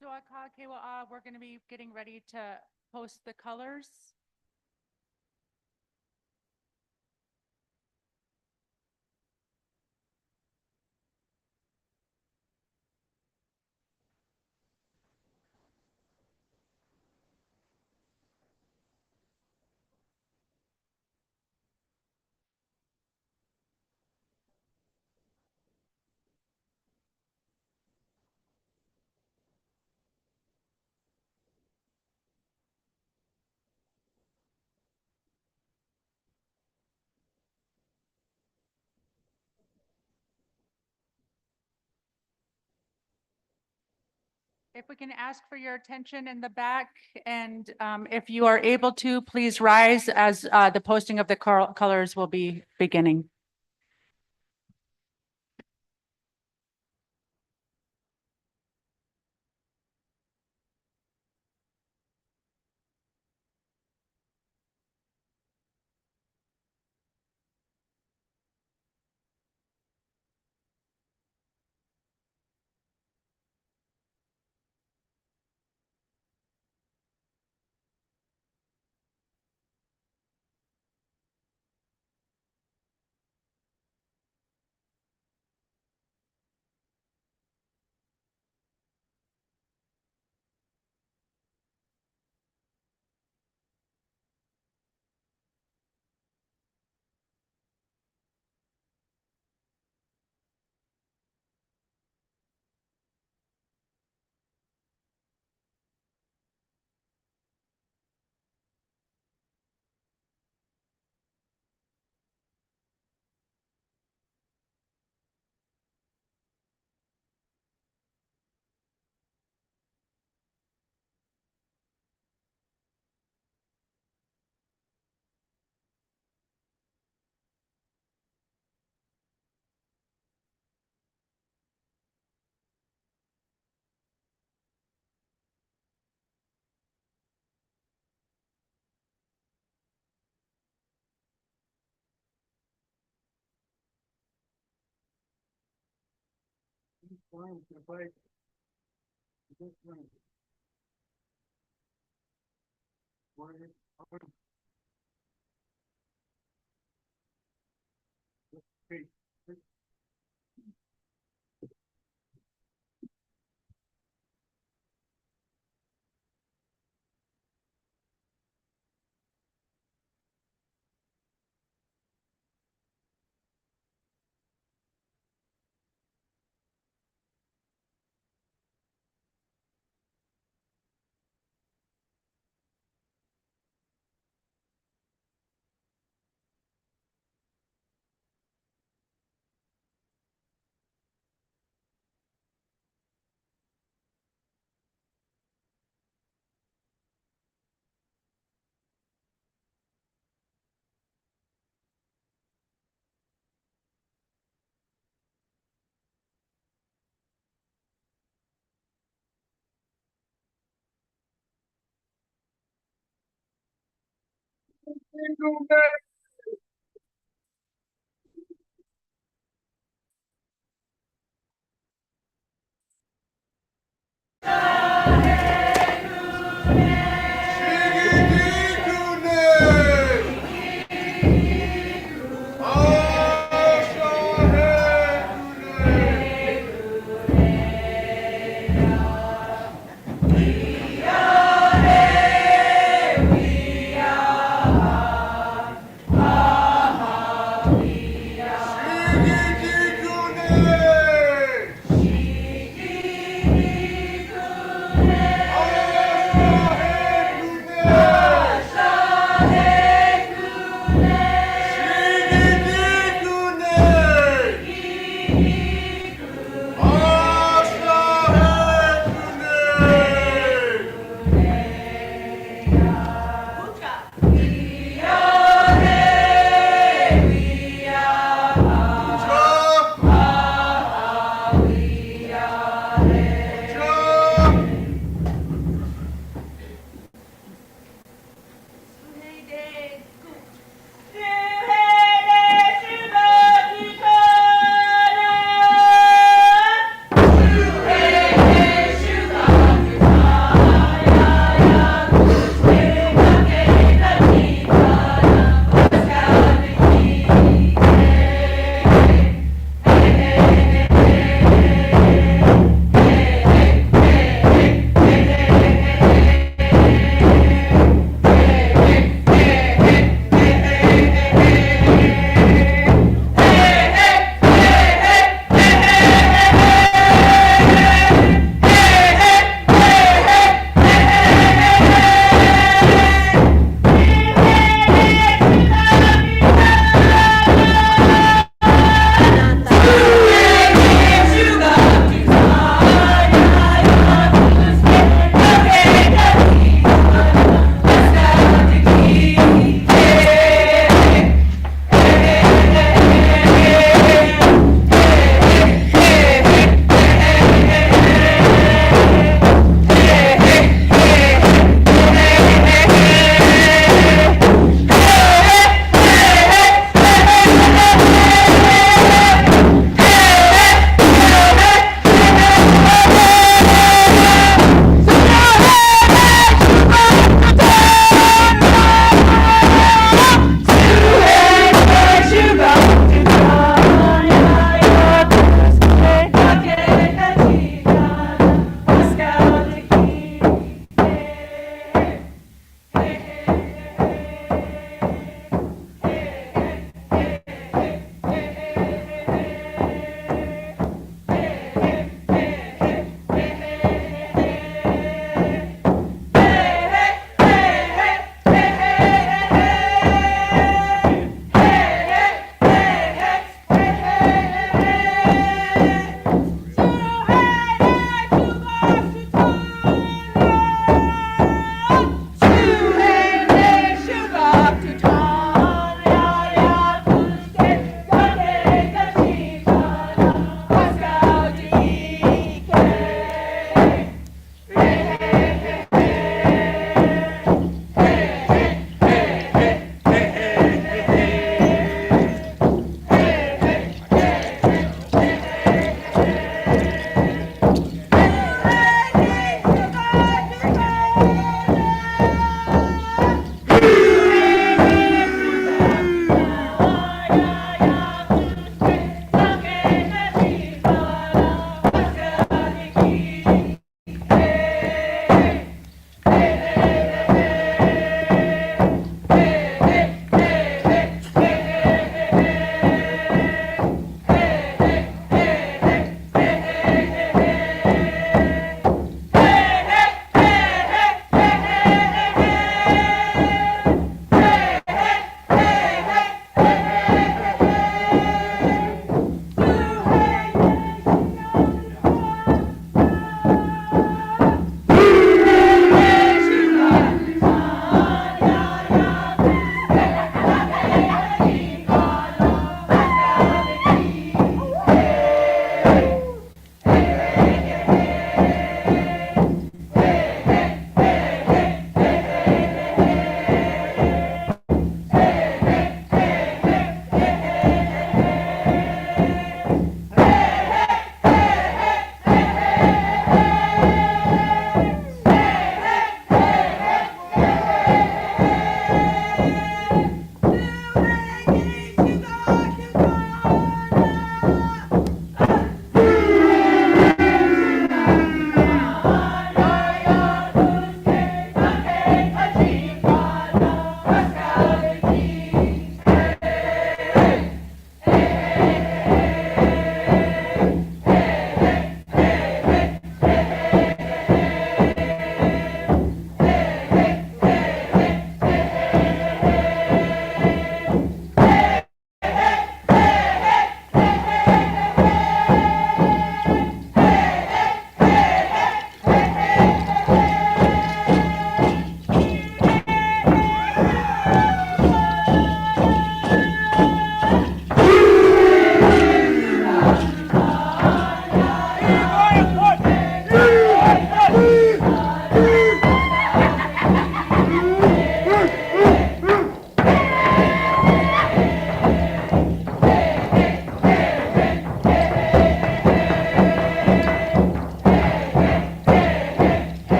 So, we're going to be getting ready to post the colors. If we can ask for your attention in the back, and if you are able to, please rise as the posting of the colors will be beginning.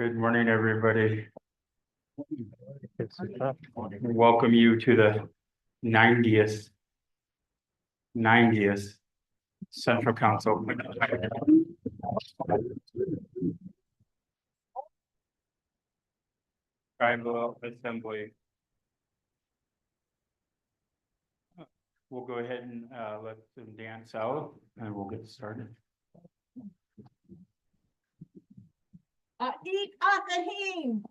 Good morning, everybody. Welcome you to the 90th Central Council. Tribal Assembly. We'll go ahead and let them dance out and we'll get started. Eat Akahim.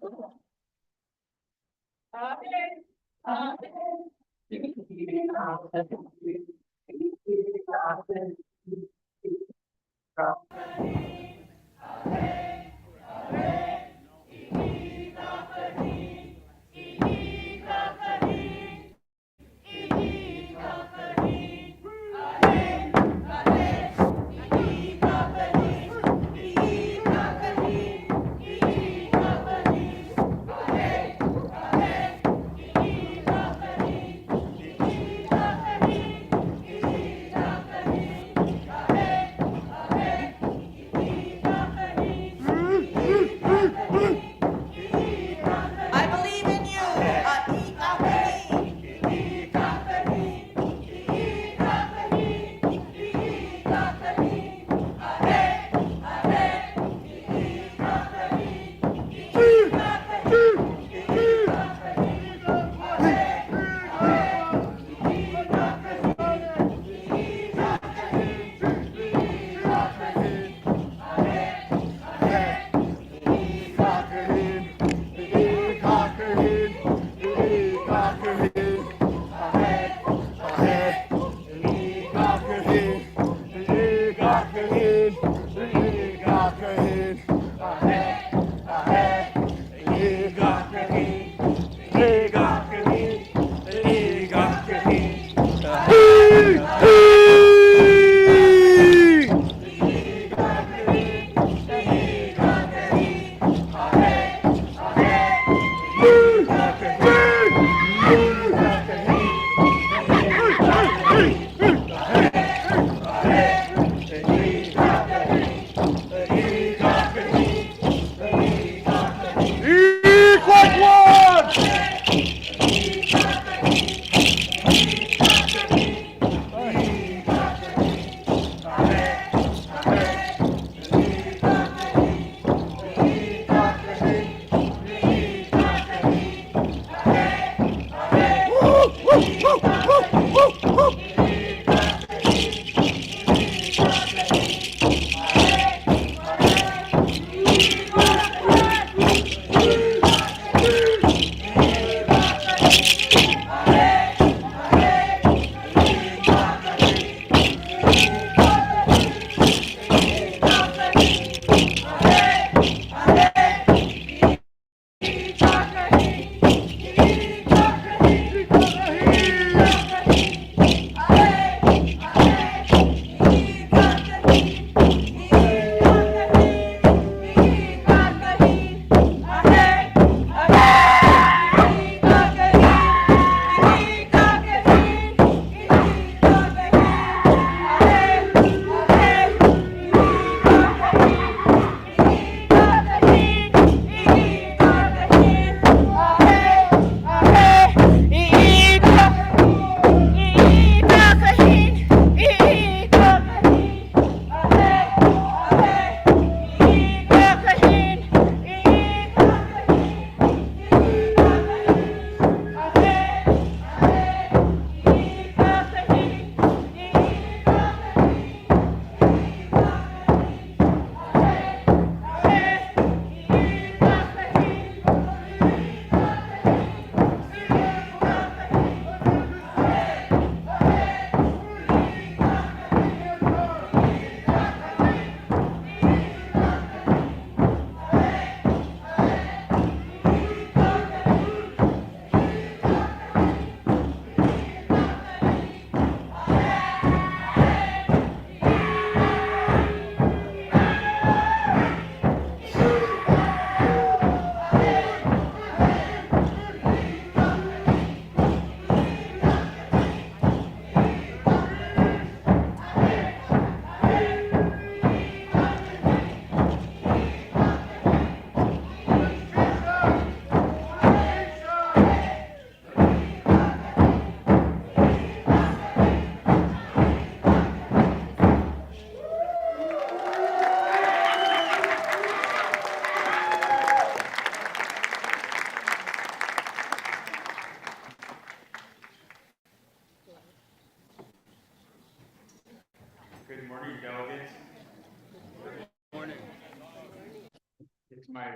my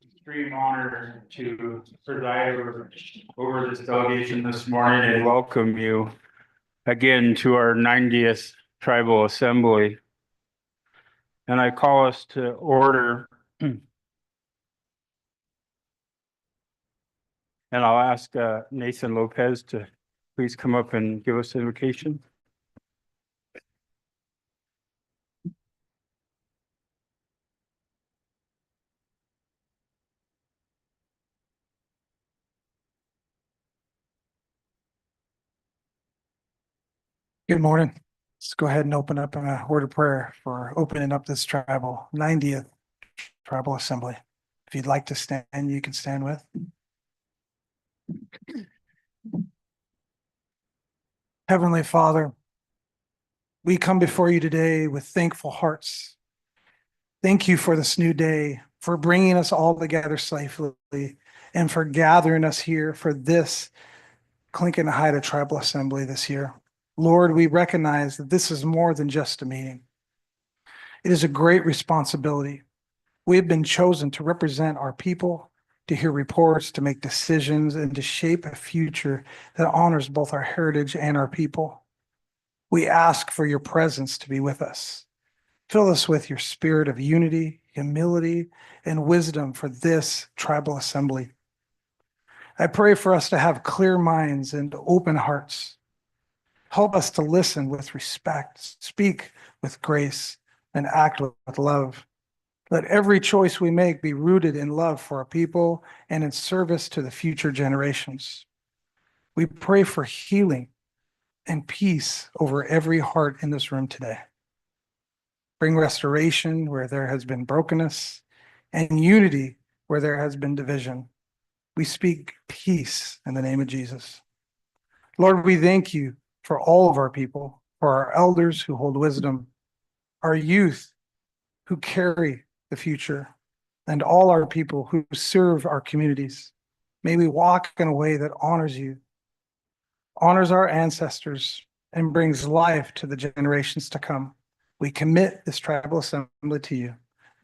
extreme honor to preside over this delegation this morning and welcome you again to our 90th Tribal Assembly. And I call us to order. And I'll ask Nathan Lopez to please come up and give us the invocation. Good morning. Let's go ahead and open up a word of prayer for opening up this 90th Tribal Assembly. If you'd like to stand, you can stand with. Heavenly Father, we come before you today with thankful hearts. Thank you for this new day, for bringing us all together safely, and for gathering us here for this Clinton Haida Tribal Assembly this year. Lord, we recognize that this is more than just a meeting. It is a great responsibility. We have been chosen to represent our people, to hear reports, to make decisions, and to shape a future that honors both our heritage and our people. We ask for your presence to be with us. Fill us with your spirit of unity, humility, and wisdom for this tribal assembly. I pray for us to have clear minds and open hearts. Help us to listen with respect, speak with grace, and act with love. Let every choice we make be rooted in love for our people and in service to the future generations. We pray for healing and peace over every heart in this room today. Bring restoration where there has been brokenness and unity where there has been division. We speak peace in the name of Jesus. Lord, we thank you for all of our people, for our elders who hold wisdom, our youth who carry the future, and all our people who serve our communities. May we walk in a way that honors you, honors our ancestors, and brings life to the generations to come. We commit this tribal assembly to you.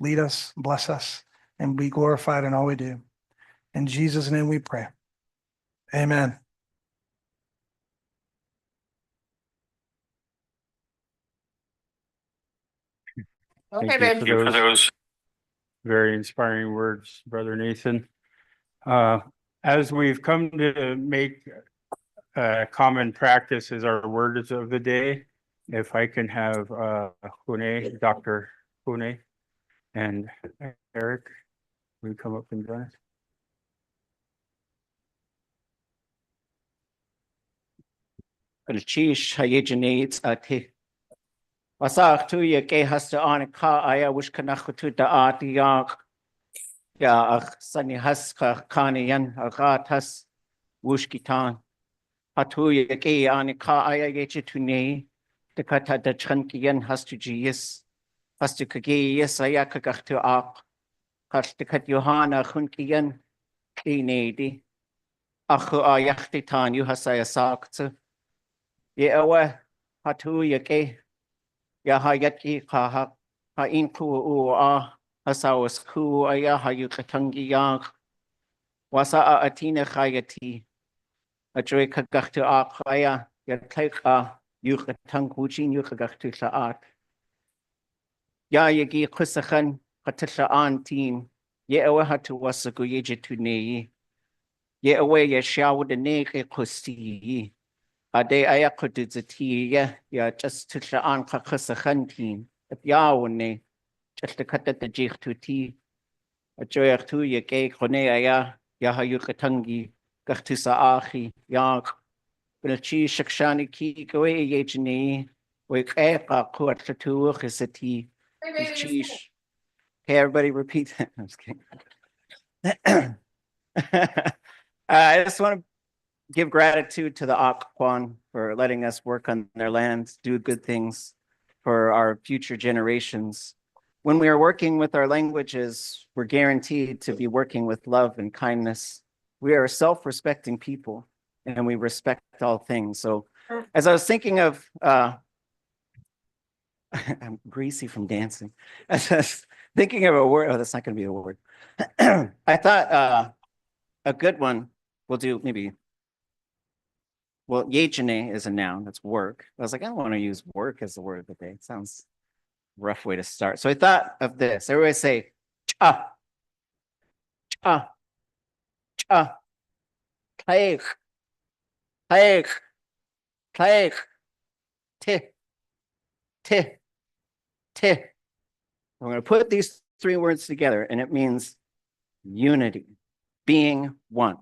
Lead us, bless us, and be glorified in all we do. In Jesus' name we pray. Amen. Thank you for those very inspiring words, Brother Nathan. As we've come to make common practice as our words of the day, if I can have Hune, Dr. Hune, and Eric, will you come up and join us? Chish hayejaneets ati. Wasak tu ye ke hasta on ka aya wish kanachutu da ati yak. Ya sani haska kaniyan agatas wushkitan. Hatu ye ke on ka aya yechitune. De kata da chankiyan hastu jis. Hastu kage yes aya kagachtu ak. Hastu kat Johanna chunkiyan. Inedi. Achu ayachtitan you hasaya saktu. Ye awe hatu ye ke. Ya hayaki ha inku hasawas ku aya hayukatangi yak wasa atina hayati a joy kagachtu akaya ya taika yukatanguchin yukagachtu saat ya yagi kusakan katisha antin ye awe hatu wasagu yejitu nei ye awe ye shawu de neke kusti Ade ayakudzati ya just to the anka kasahantin at yawne just to cut at the jich to tea a joy to ye gay konea ya hayukatangi gartisa achi yak bilchi shakshani ki go yejni wake eka kuat to hisati cheese. Hey, everybody repeat that. I'm just kidding. I just want to give gratitude to the Akwan for letting us work on their lands, do good things for our future generations. When we are working with our languages, we're guaranteed to be working with love and kindness. We are a self-respecting people and we respect all things. So as I was thinking of, I'm greasy from dancing. As I was Thinking of a word. Oh, that's not going to be a word. I thought a good one. We'll do maybe. Well, yejene is a noun. That's work. I was like, I don't want to use work as the word of the day. It sounds rough way to start. So I thought of this. Everybody say cha, cha, cha, plague, plague, plague, ti, ti, ti. I'm going to put these three words together, and it means unity, being one,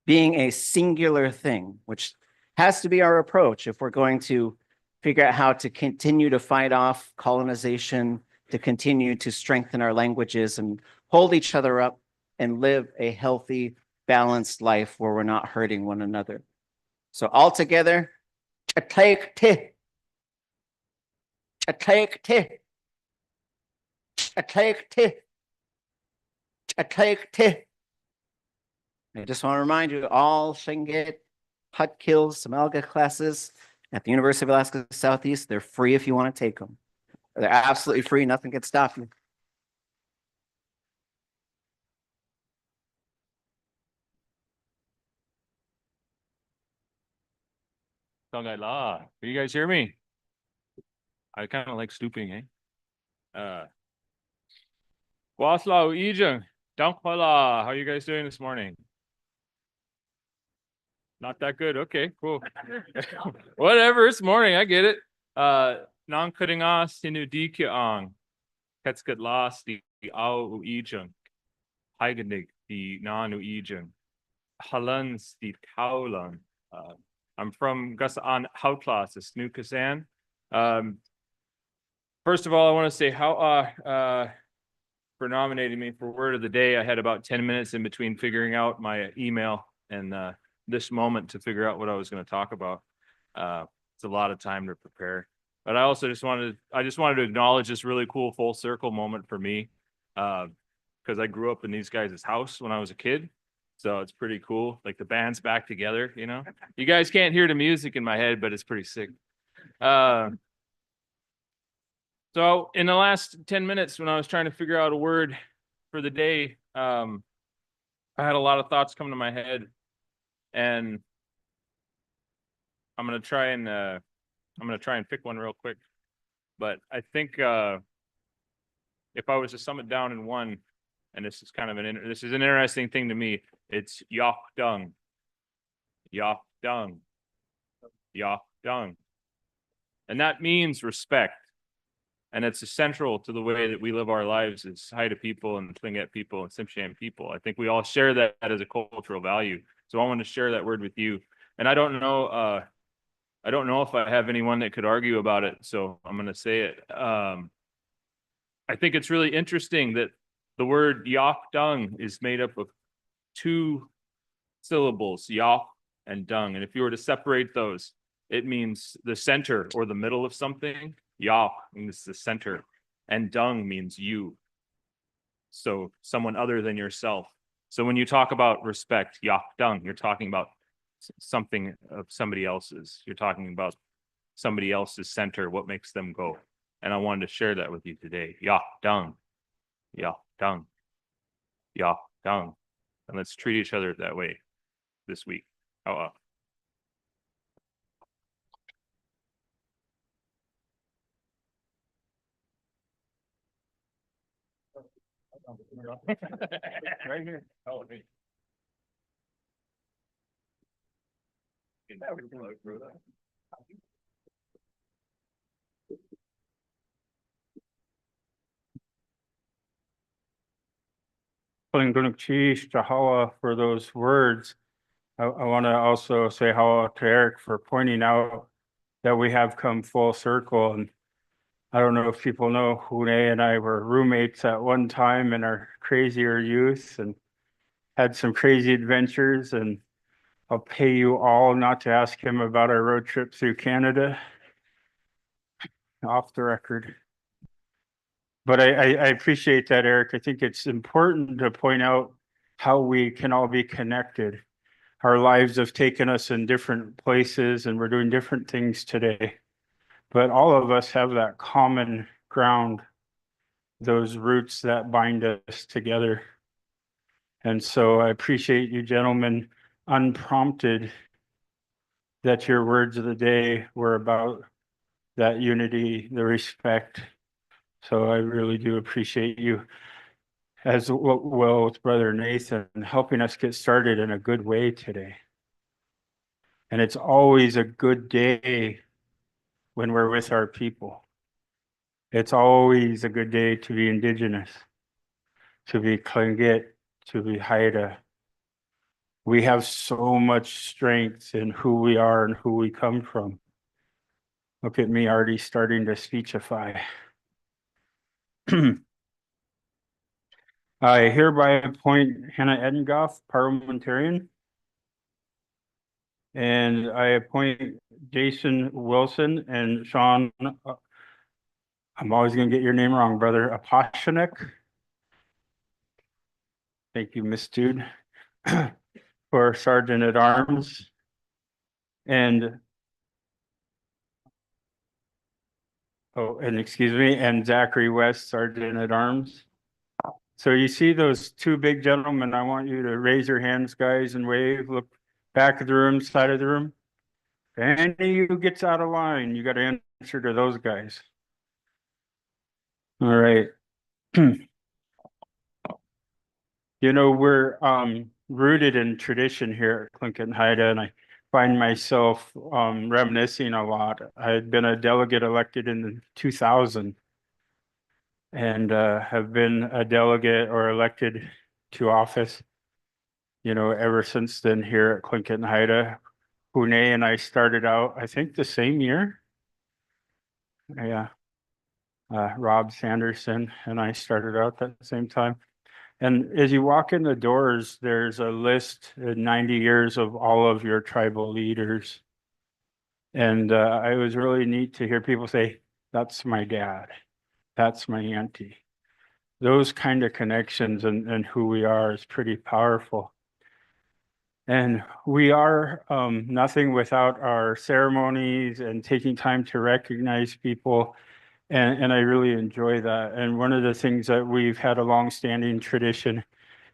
being a singular thing, which has to be our approach if we're going to figure out how to continue to fight off colonization, to continue to strengthen our languages and hold each other up and live a healthy, balanced life where we're not hurting one another. So all together, I just want to remind you, all Shinget Hut Kills Samalga classes at the University of Alaska Southeast, they're free if you want to take them. They're absolutely free. Nothing can stop you. Can you guys hear me? I kind of like stooping, eh? Waslau Ijung, Dankpala. How are you guys doing this morning? Not that good. Okay, cool. Whatever, it's morning. I get it. Non cutting us Hinu Dikiang. Ketskat las the Au Ijung. Heigenig the Nanu Ijung. Halans the Kaulan. I'm from Gasaan Hautlas, the Snukasan. First of all, I want to say how for nominating me for word of the day. I had about 10 minutes in between figuring out my email and this moment to figure out what I was going to talk about. It's a lot of time to prepare, but I also just wanted to acknowledge this really cool full circle moment for me, because I grew up in these guys' house when I was a kid. So it's pretty cool. Like the band's back together, you know. You guys can't hear the music in my head, but it's pretty sick. So in the last 10 minutes, when I was trying to figure out a word for the day, I had a lot of thoughts come to my head, and I'm gonna try and pick one real quick. But I think if I was to sum it down in one, and this is kind of this is an interesting thing to me, it's Yok Dung. Yok Dung. Yok Dung. And that means respect. And it's central to the way that we live our lives as Haida people and Tlingit people and Tsimshian people. I think we all share that as a cultural value. So I want to share that word with you. And I don't know if I have anyone that could argue about it. So I'm going to say it. I think it's really interesting that the word Yok Dung is made up of two syllables, Yok and Dung. And if you were to separate those, it means the center or the middle of something. Yok means the center, and Dung means you. So someone other than yourself. So when you talk about respect, Yok Dung, you're talking about something of somebody else's. You're talking about somebody else's center, what makes them go. And I wanted to share that with you today. Yok Dung. Yok Dung. Yok Dung. And let's treat each other that way this week. Right here. Oh, me. For those words. I want to also say how to Eric for pointing out that we have come full circle. And I don't know if people know, Hune and I were roommates at one time in our crazier youth and had some crazy adventures. And I'll pay you all not to ask him about our road trip through Canada off the record. But I appreciate that, Eric. I think it's important to point out how we can all be connected. Our lives have taken us in different places and we're doing different things today. But all of us have that common ground those roots that bind us together. And so I appreciate you gentlemen, unprompted, that your words of the day were about that unity, the respect. So I really do appreciate you, as well with Brother Nathan, helping us get started in a good way today. And it's always a good day when we're with our people. It's always a good day to be Indigenous, to be Tlingit, to be Haida. We have so much strength in who we are and who we come from. Look at me already starting to speechify. I hereby appoint Hannah Edengoff parliamentarian. And I appoint Jason Wilson and Sean, I'm always going to get your name wrong, brother, Apashanek. Thank you, Miss Dude, for Sergeant at Arms. And excuse me, and Zachary West, Sergeant at Arms. So you see those two big gentlemen, I want you to raise your hands, guys, and wave, look back of the room, side of the room. If any of you gets out of line, you got to answer to those guys. All right. You know, we're rooted in tradition here at Tlingit and Haida, and I find myself reminiscing a lot. I had been a delegate elected in 2000 and have been a delegate or elected to office, you know, ever since then here at Tlingit and Haida. Hune and I started out, I think, the same year. Yeah. Rob Sanderson and I started out at the same time. And as you walk in the doors, there's a list, 90 years of all of your tribal leaders. And it was really neat to hear people say, that's my dad, that's my auntie. Those kind of connections and who we are is pretty powerful. And we are nothing without our ceremonies and taking time to recognize people. And I really enjoy that. And one of the things that we've had a long-standing tradition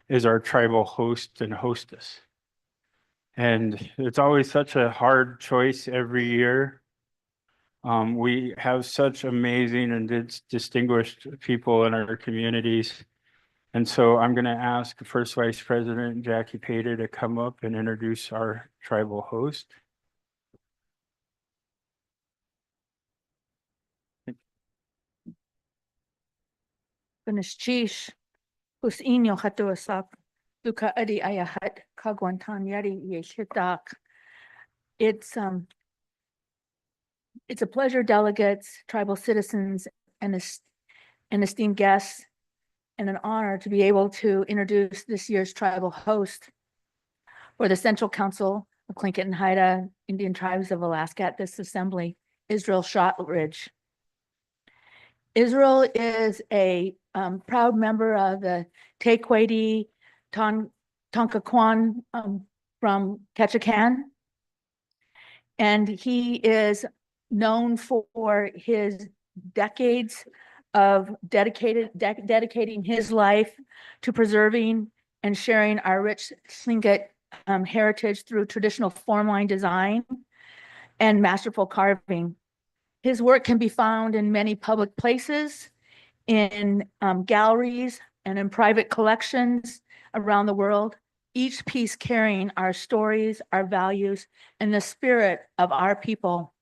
is our tribal host and hostess. And it's always such a hard choice every year. We have such amazing and distinguished people in our communities. And so I'm going to ask First Vice President Jackie Payda to come up and introduce our tribal host. Benischish, whose inyo hatuasak, Luka Adi Ayahat, Kagwantan Yari Yeshitak. It's a pleasure, delegates, tribal citizens, and esteemed guests, and an honor to be able to introduce this year's tribal host for the Central Council of Tlingit and Haida Indian Tribes of Alaska at this assembly, Israel Shotridge. Israel is a proud member of the THTBC Tonkaquan from Ketchikan. And he is known for his decades of dedicating his life to preserving and sharing our rich Tlingit heritage through traditional formline design and masterful carving. His work can be found in many public places, in galleries, and in private collections around the world, each piece carrying our stories, our values, and the spirit of our people.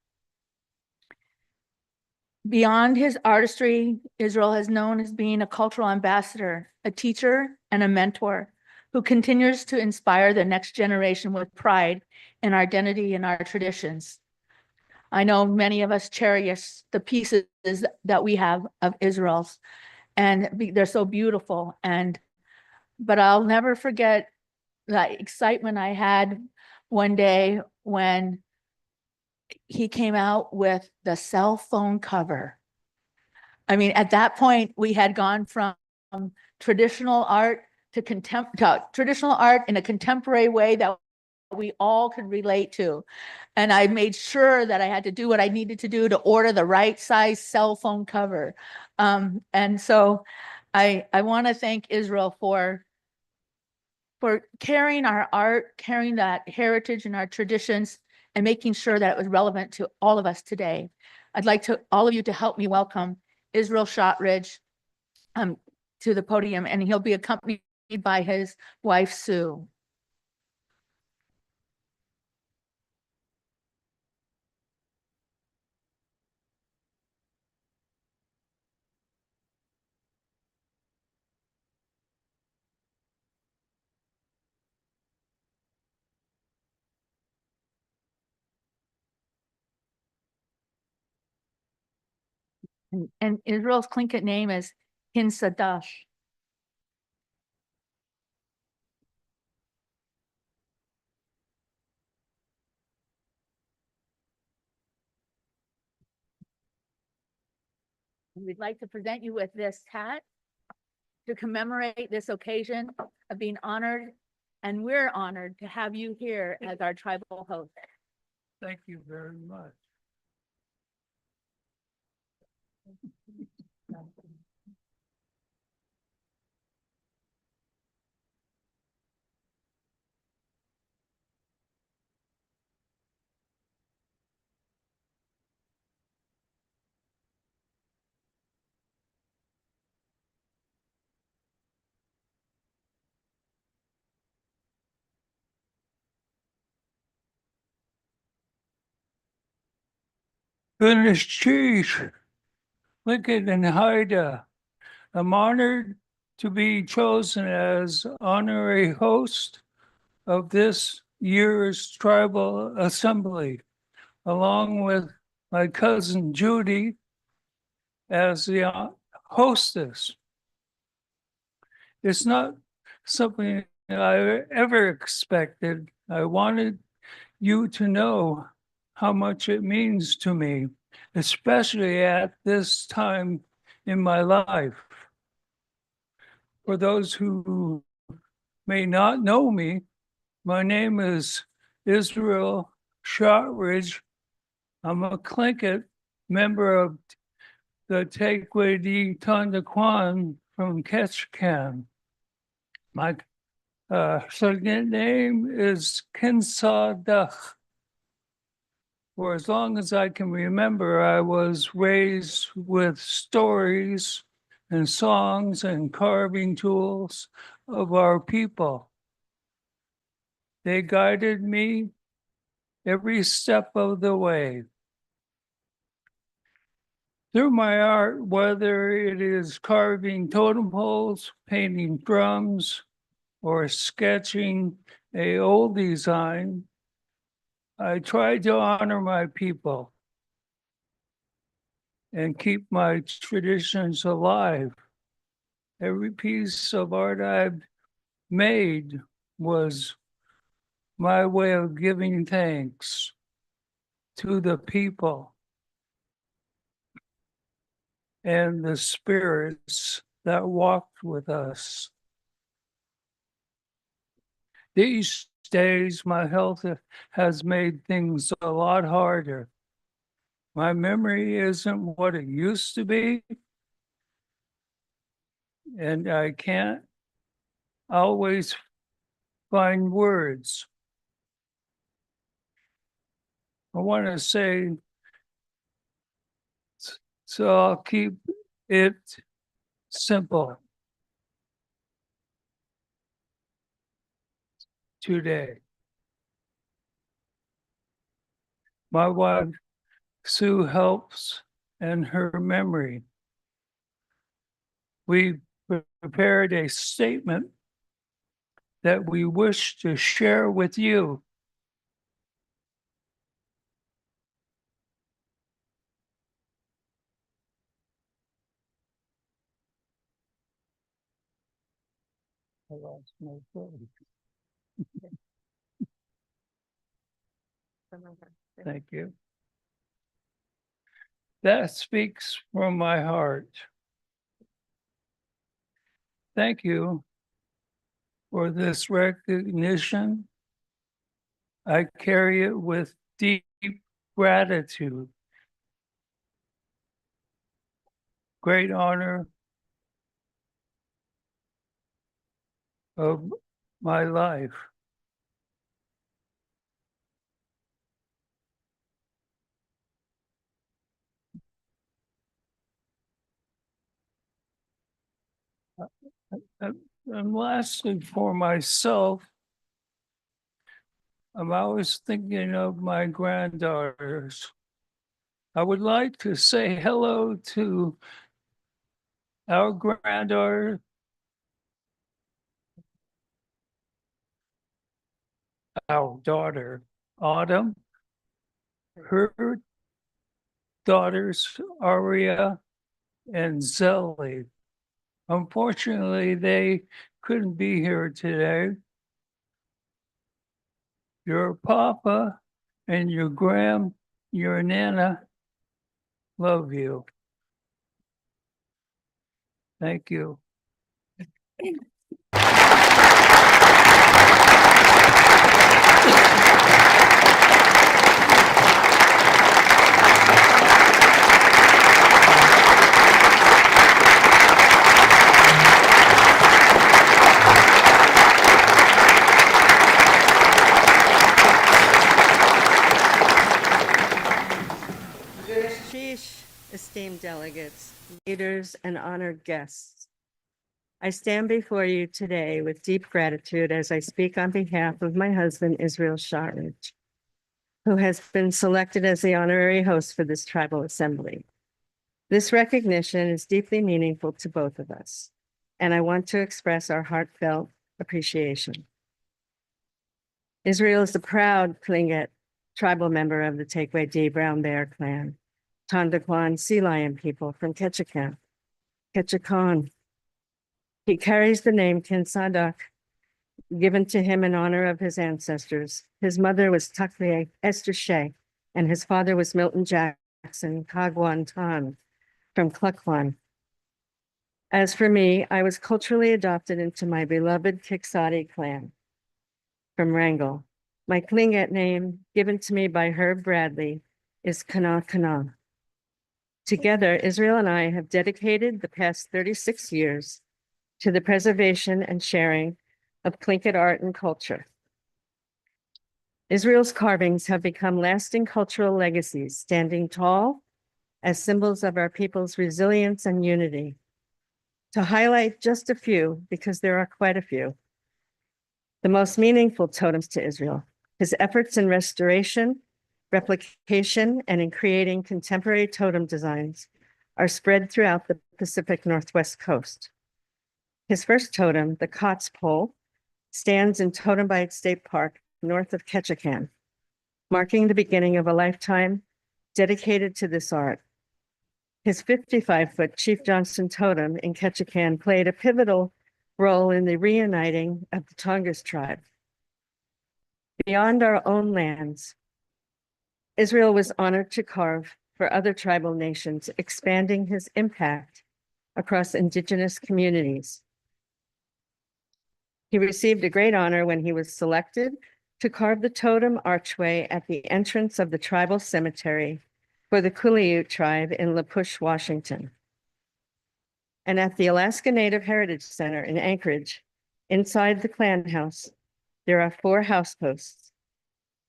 Beyond his artistry, Israel is known as being a cultural ambassador, a teacher, and a mentor who continues to inspire the next generation with pride in our identity and our traditions. I know many of us cherish the pieces that we have of Israel's, and they're so beautiful. But I'll never forget the excitement I had one day when he came out with the cell phone cover. I mean, at that point, we had gone from traditional art to traditional art in a contemporary way that we all could relate to. And I made sure that I had to do what I needed to do to order the right size cell phone cover. And so I want to thank Israel for carrying our art, carrying that heritage and our traditions, and making sure that it was relevant to all of us today. I'd like all of you to help me welcome Israel Shotridge to the podium, and he'll be accompanied by his wife, Sue. And Israel's Tlingit name is Hinsadash. And we'd like to present you with this hat to commemorate this occasion of being honored. And we're honored to have you here as our tribal host. Thank you very much. Goodness cheese, Lincoln and Haida. I'm honored to be chosen as honorary host of this year's tribal assembly, along with my cousin Judy as the hostess. It's not something I ever expected. I wanted you to know how much it means to me, especially at this time in my life. For those who may not know me, my name is Israel Shotridge. I'm a Tlingit member of the THTBC Tondaquan from Ketchikan. My second name is Kinsadach. For as long as I can remember, I was raised with stories and songs and carving tools of our people. They guided me every step of the way. Through my art, whether it is carving totem poles, painting drums, or sketching an old design, I try to honor my people and keep my traditions alive. Every piece of art I've made was my way of giving thanks to the people and the spirits that walked with us. These days, my health has made things a lot harder. My memory isn't what it used to be, and I can't always find words. I want to say, so I'll keep it simple today. My wife, Sue, helps in her memory. We prepared a statement that we wish to share with you. I lost my phone. Thank you. That speaks from my heart. Thank you for this recognition. I carry it with deep gratitude. great honor of my life. And lastly, for myself, I'm always thinking of my granddaughters. I would like to say hello to our granddaughter, our daughter, Autumn, her daughters, Aria and Zelly. Unfortunately, they couldn't be here today. Your papa and your nana love you. Thank you. Sheesh, esteemed delegates, leaders, and honored guests. I stand before you today with deep gratitude as I speak on behalf of my husband, Israel Sharridge, who has been selected as the honorary host for this tribal assembly. This recognition is deeply meaningful to both of us, and I want to express our heartfelt appreciation. Israel is a proud Tlingit tribal member of the Tequay Brown Bear Clan, Tondaquan Sea Lion people from Ketchikan. He carries the name Kinsadak, given to him in honor of his ancestors. His mother was Takle Esther Shea, and his father was Milton Jackson Kagwan Tan from Klukwan. As for me, I was culturally adopted into my beloved Kiksadi clan from Wrangell. My Tlingit name, given to me by Herb Bradley, is Kana Kana. Together, Israel and I have dedicated the past 36 years to the preservation and sharing of Tlingit art and culture. Israel's carvings have become lasting cultural legacies, standing tall as symbols of our people's resilience and unity. To highlight just a few, because there are quite a few, the most meaningful totems to Israel, his efforts in restoration, replication, and in creating contemporary totem designs are spread throughout the Pacific Northwest coast. His first totem, the Kotz pole, stands in Totem Bight State Park north of Ketchikan, marking the beginning of a lifetime dedicated to this art. His 55-foot Chief Johnson totem in Ketchikan played a pivotal role in the reuniting of the Tongass tribe. Beyond our own lands, Israel was honored to carve for other tribal nations, expanding his impact across indigenous communities. He received a great honor when he was selected to carve the totem archway at the entrance of the tribal cemetery for the Quileute tribe in La Push, Washington. And at the Alaska Native Heritage Center in Anchorage, inside the clan house, there are 4 house posts,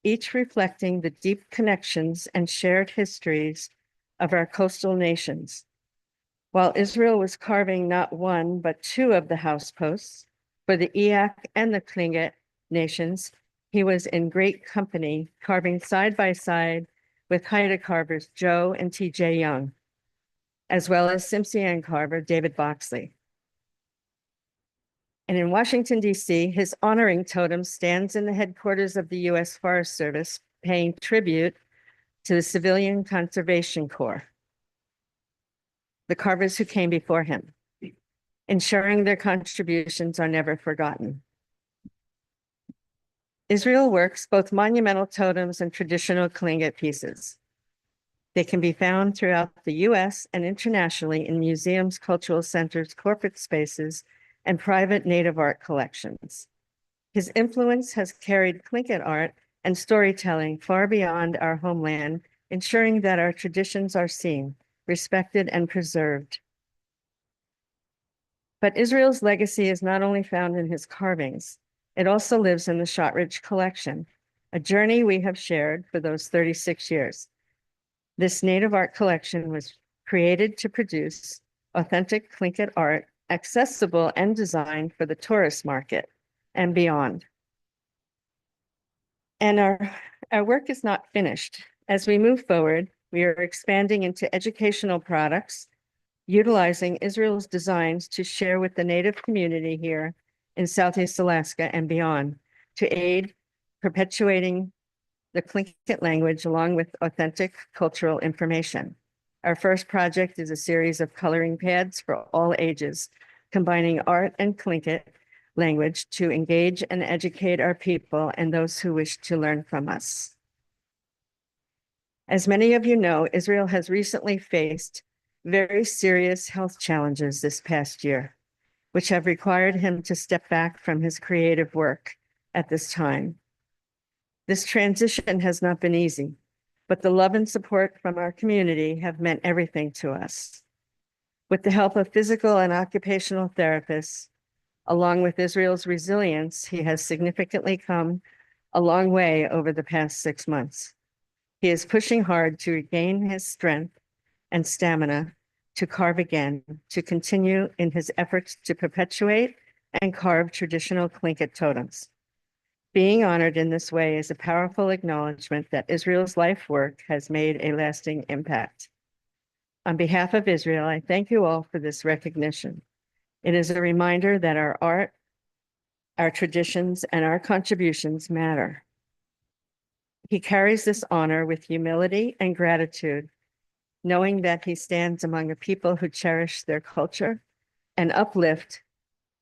each reflecting the deep connections and shared histories of our coastal nations. While Israel was carving not 1, but 2 of the house posts for the Eyak and the Tlingit nations, he was in great company, carving side by side with Haida carvers Joe and T.J. Young, as well as Simpsian carver David Boxley. And in Washington, D.C., his honoring totem stands in the headquarters of the U.S. Forest Service, paying tribute to the Civilian Conservation Corps, the carvers who came before him, ensuring their contributions are never forgotten. Israel works both monumental totems and traditional Tlingit pieces. They can be found throughout the U.S. and internationally in museums, cultural centers, corporate spaces, and private native art collections. His influence has carried Tlingit art and storytelling far beyond our homeland, ensuring that our traditions are seen, respected, and preserved. But Israel's legacy is not only found in his carvings, it also lives in the Shotridge collection, a journey we have shared for those 36 years. This native art collection was created to produce authentic Tlingit art, accessible and designed for the tourist market and beyond. And our work is not finished. As we move forward, we are expanding into educational products, utilizing Israel's designs to share with the Native community here in Southeast Alaska and beyond to aid perpetuating the Tlingit language along with authentic cultural information. Our first project is a series of coloring pads for all ages, combining art and Tlingit language to engage and educate our people and those who wish to learn from us. As many of you know, Israel has recently faced very serious health challenges this past year, which have required him to step back from his creative work at this time. This transition has not been easy, but the love and support from our community have meant everything to us. With the help of physical and occupational therapists, along with Israel's resilience, he has significantly come a long way over the past 6 months. He is pushing hard to regain his strength and stamina to carve again, to continue in his efforts to perpetuate and carve traditional Tlingit totems. Being honored in this way is a powerful acknowledgement that Israel's life work has made a lasting impact. On behalf of Israel, I thank you all for this recognition. It is a reminder that our art, our traditions, and our contributions matter. He carries this honor with humility and gratitude, knowing that he stands among a people who cherish their culture and uplift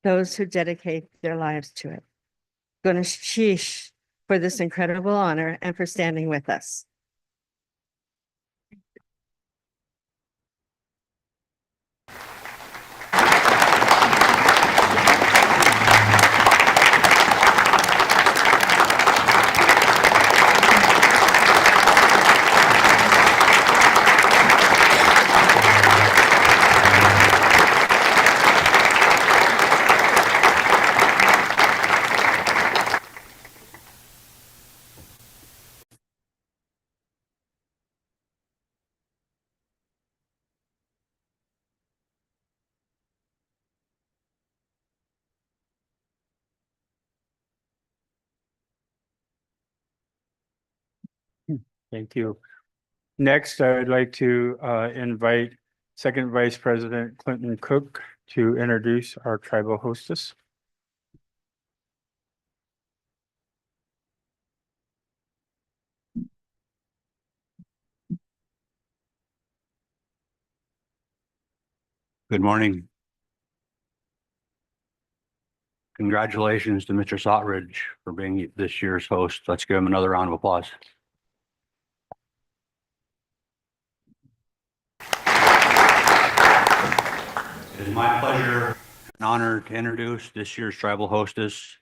those who dedicate their lives to it. Guneshish for this incredible honor and for standing with us. Thank you. Next, I would like to invite Second Vice President Clinton Cook to introduce our tribal hostess. Good morning. Congratulations to Mr. Sotridge for being this year's host. Let's give him another round of applause. It is my pleasure and honor to introduce this year's tribal hostess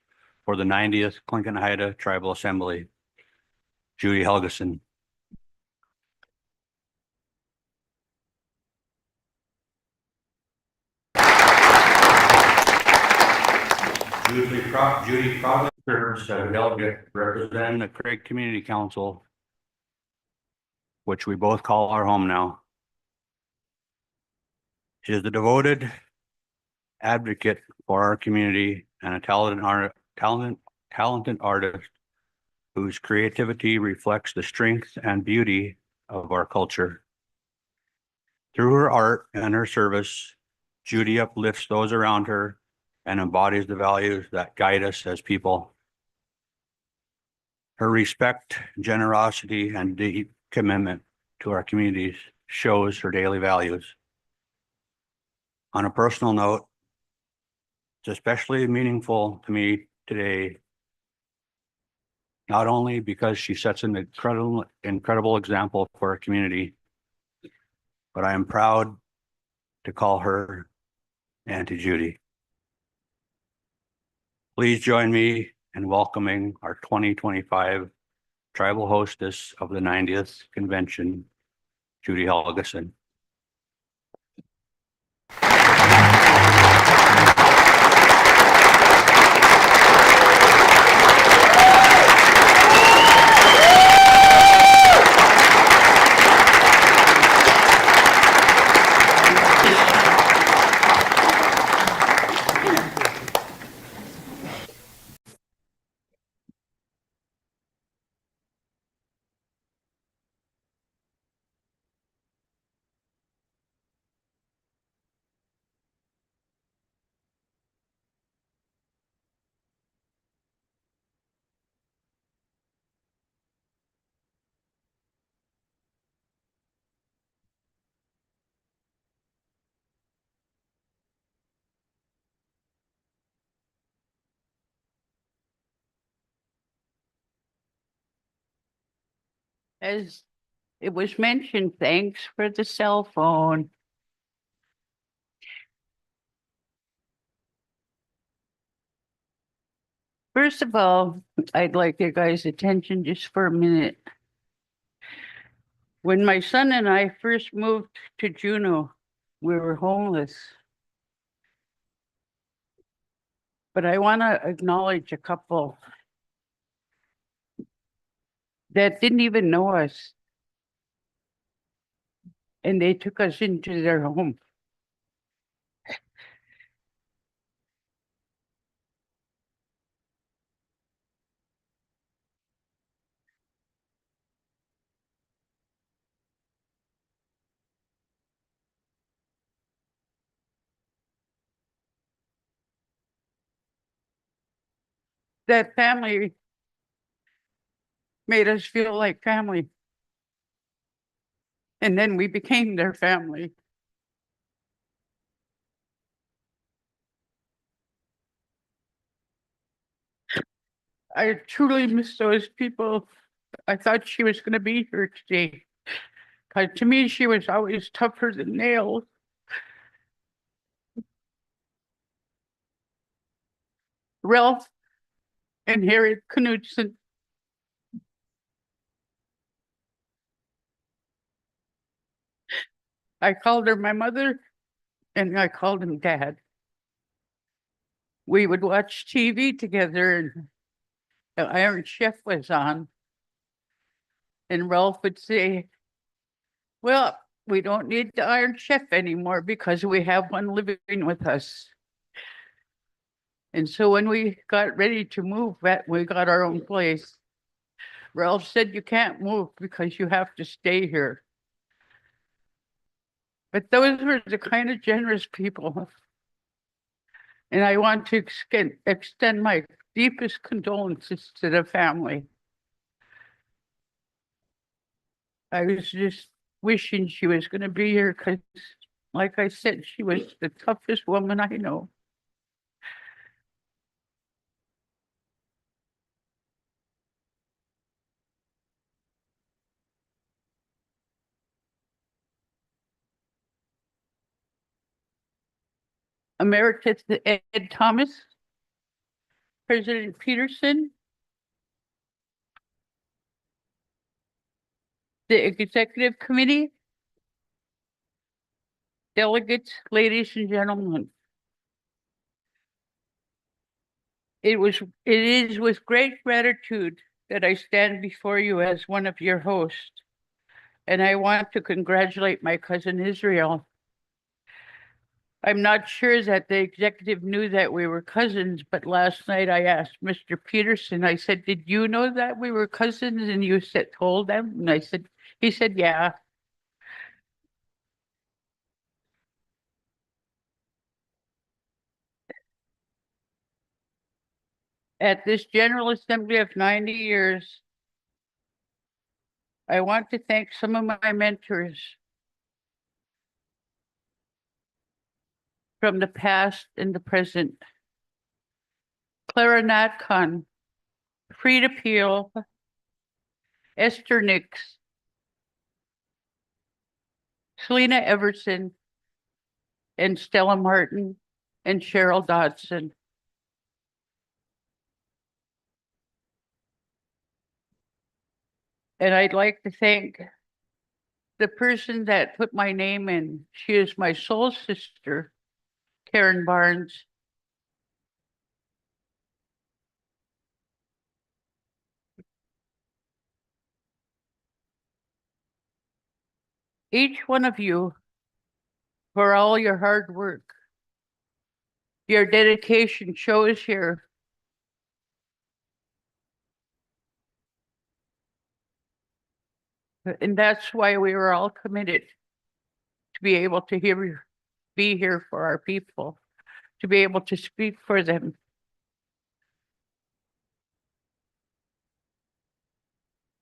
for the 90th Tlingit Haida Tribal Assembly, Judy Helgeson. Judy proudly serves as a delegate representing the Craig Community Council, which we both call our home now. She is a devoted advocate for our community and a talented artist whose creativity reflects the strength and beauty of our culture. Through her art and her service, Judy uplifts those around her and embodies the values that guide us as people. Her respect, generosity, and deep commitment to our communities shows her daily values. On a personal note, it's especially meaningful to me today, not only because she sets an incredible example for our community, but I am proud to call her Auntie Judy. Please join me in welcoming our 2025 tribal hostess of the 90th convention, Judy Helgeson. As it was mentioned, thanks for the cell phone. First of all, I'd like your guys' attention just for a minute. When my son and I first moved to Juneau, we were homeless. But I want to acknowledge a couple that didn't even know us. And they took us into their home. That family made us feel like family. And then we became their family. I truly miss those people. I thought she was going to be here today. Because to me, she was always tougher than nails. Ralph and Harriet Knudsen. I called her my mother, and I called him Dad. We would watch TV together, and the Iron Chef was on. And Ralph would say, well, we don't need the Iron Chef anymore because we have one living with us. And so when we got ready to move, we got our own place. Ralph said, you can't move because you have to stay here. But those were the kind of generous people. And I want to extend my deepest condolences to the family. I was just wishing she was going to be here because, like I said, she was the toughest woman I know. Emeritus Ed Thomas, President Peterson, the Executive Committee, delegates, ladies and gentlemen. It is with great gratitude that I stand before you as one of your hosts. And I want to congratulate my cousin Israel. I'm not sure that the executive knew that we were cousins, but last night I asked Mr. Peterson, I said, did you know that we were cousins? And you told them? And he said, yeah. At this General Assembly of 90 years, I want to thank some of my mentors from the past and the present. Clara Natcon, Frida Peel, Esther Nix, Selena Everson, and Stella Martin, and Cheryl Dodson. And I'd like to thank the person that put my name in. She is my soul sister, Karen Barnes. Each one of you, for all your hard work, your dedication shows here. And that's why we were all committed to be able to be here for our people, to be able to speak for them.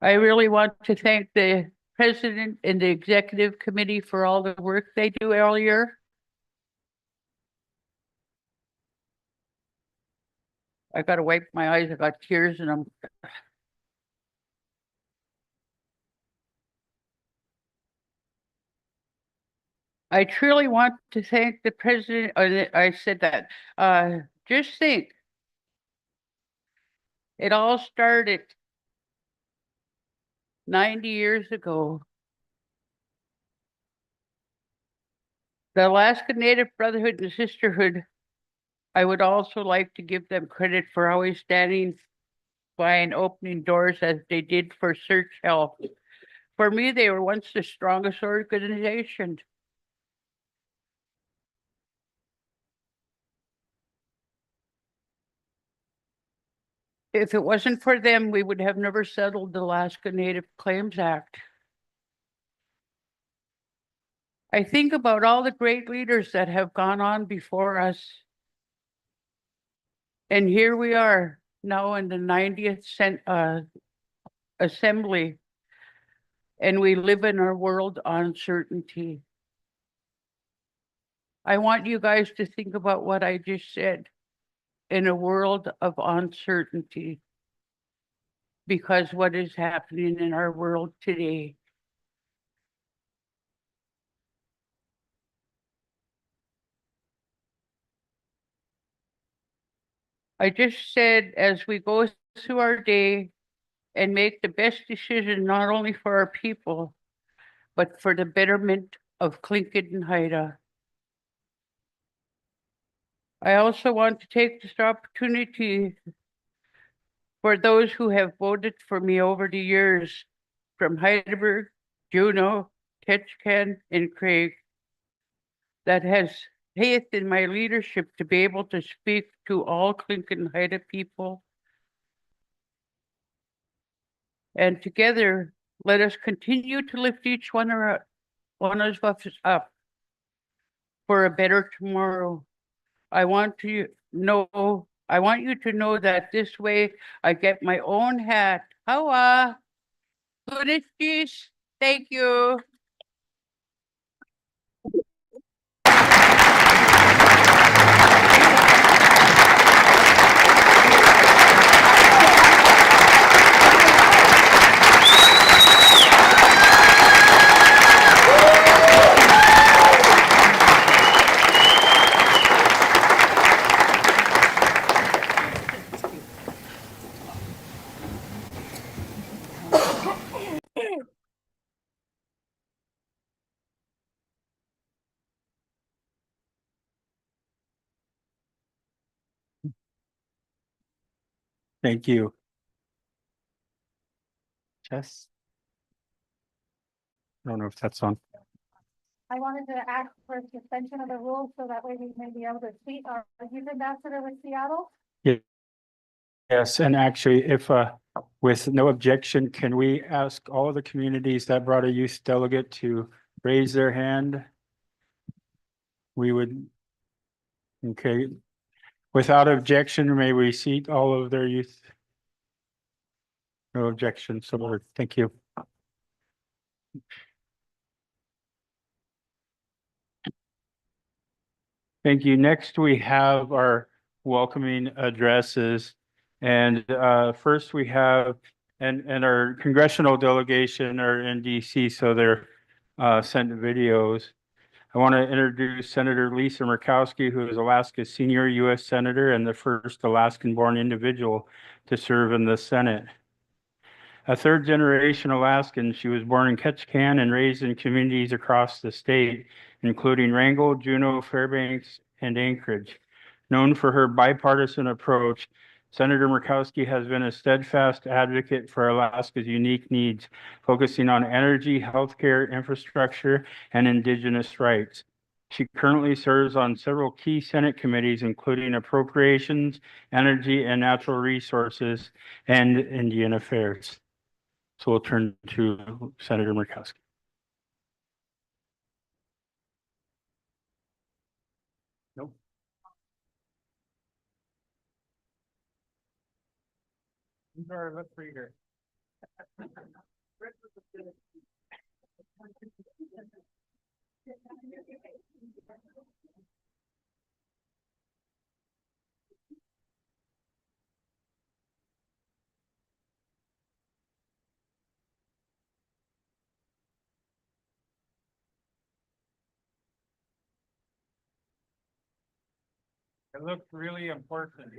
I really want to thank the president and the executive committee for all the work they do all year. I got to wipe my eyes. I got tears and I truly want to thank the president, I said that, just think. It all started 90 years ago. The Alaska Native Brotherhood and Sisterhood, I would also like to give them credit for always standing by and opening doors as they did for Search Health. For me, they were once the strongest organization. If it wasn't for them, we would have never settled the Alaska Native Claims Act. I think about all the great leaders that have gone on before us. And here we are now in the 90th assembly, and we live in our world uncertainty. I want you guys to think about what I just said, in a world of uncertainty, because what is happening in our world today. I just said, as we go through our day and make the best decision, not only for our people, but for the betterment of Tlingit and Haida. I also want to take this opportunity for those who have voted for me over the years, from Heidelberg, Juneau, Ketchikan, and Craig, that has faith in my leadership to be able to speak to all Tlingit and Haida people. And together, let us continue to lift each one of us up for a better tomorrow. I want you to know that this way I get my own hat. Hawa. Good is. Thank you. Thank you. Jess? I don't know if that's on. I wanted to ask for suspension of the rules so that way we may be able to see our youth ambassador with Seattle. Yes, and actually, if with no objection, can we ask all the communities that brought a youth delegate to raise their hand? We would, okay. Without objection, may we seat all of their youth? No objection, so ordered. Thank you. Thank you. Next, we have our welcoming addresses. And first we have, and our congressional delegation are in DC, so they're sent videos. I want to introduce Senator Lisa Murkowski, who is Alaska's senior U.S. Senator and the first Alaskan-born individual to serve in the Senate. A third-generation Alaskan, she was born in Ketchikan and raised in communities across the state, including Wrangell, Juneau, Fairbanks, and Anchorage. Known for her bipartisan approach, Senator Murkowski has been a steadfast advocate for Alaska's unique needs, focusing on energy, healthcare, infrastructure, and indigenous rights. She currently serves on several key Senate committees, including Appropriations, Energy and Natural Resources, and Indian Affairs. So we'll turn to Senator Murkowski. Nope. Who's our lip reader? It looked really important.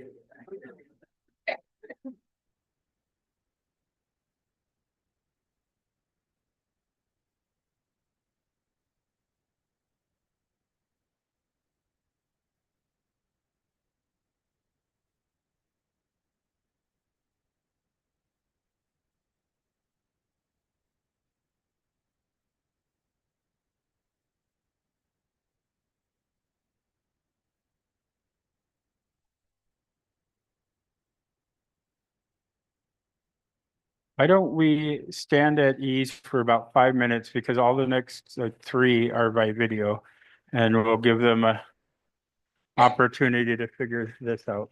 Why don't we stand at ease for about 5 minutes because all the next three are by video and we'll give them a opportunity to figure this out.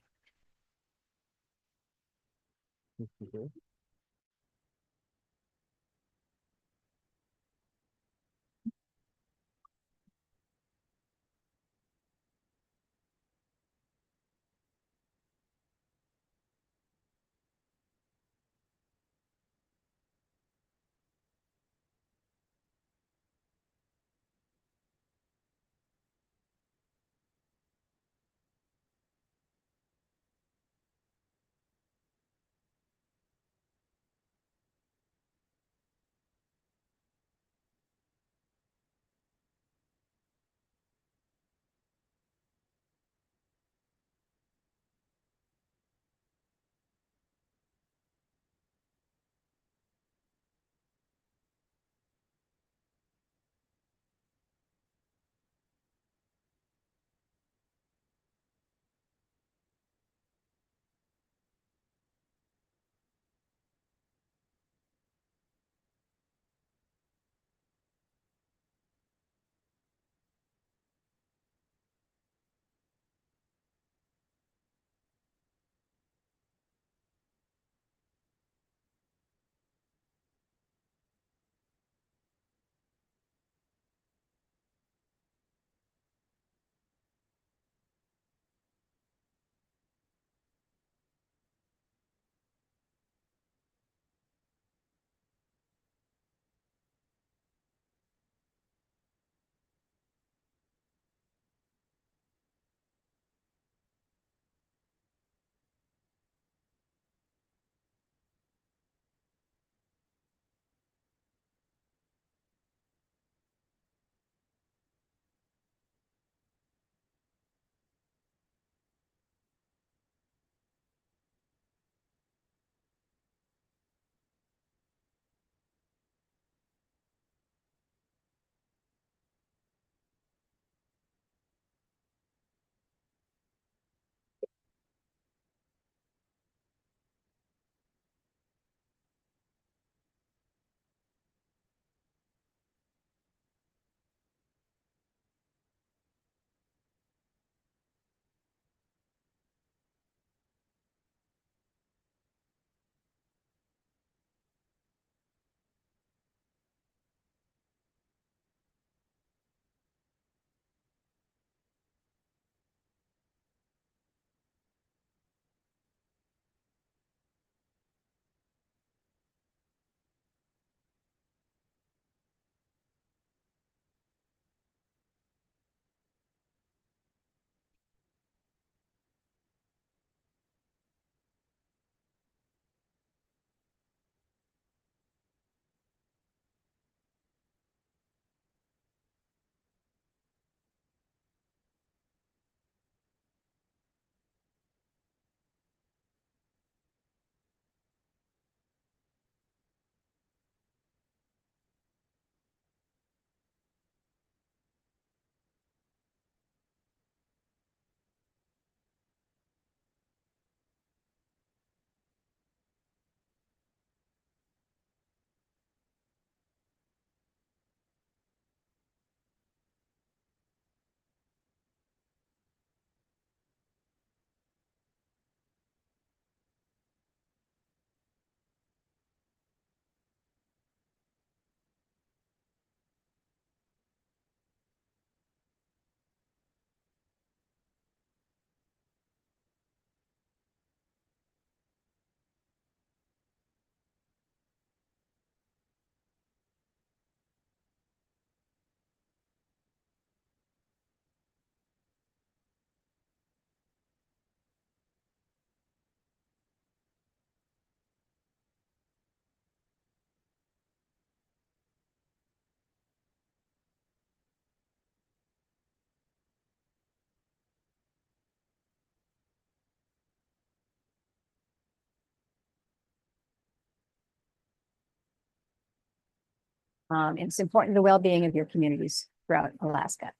And it's important to the well-being of your communities throughout Alaska.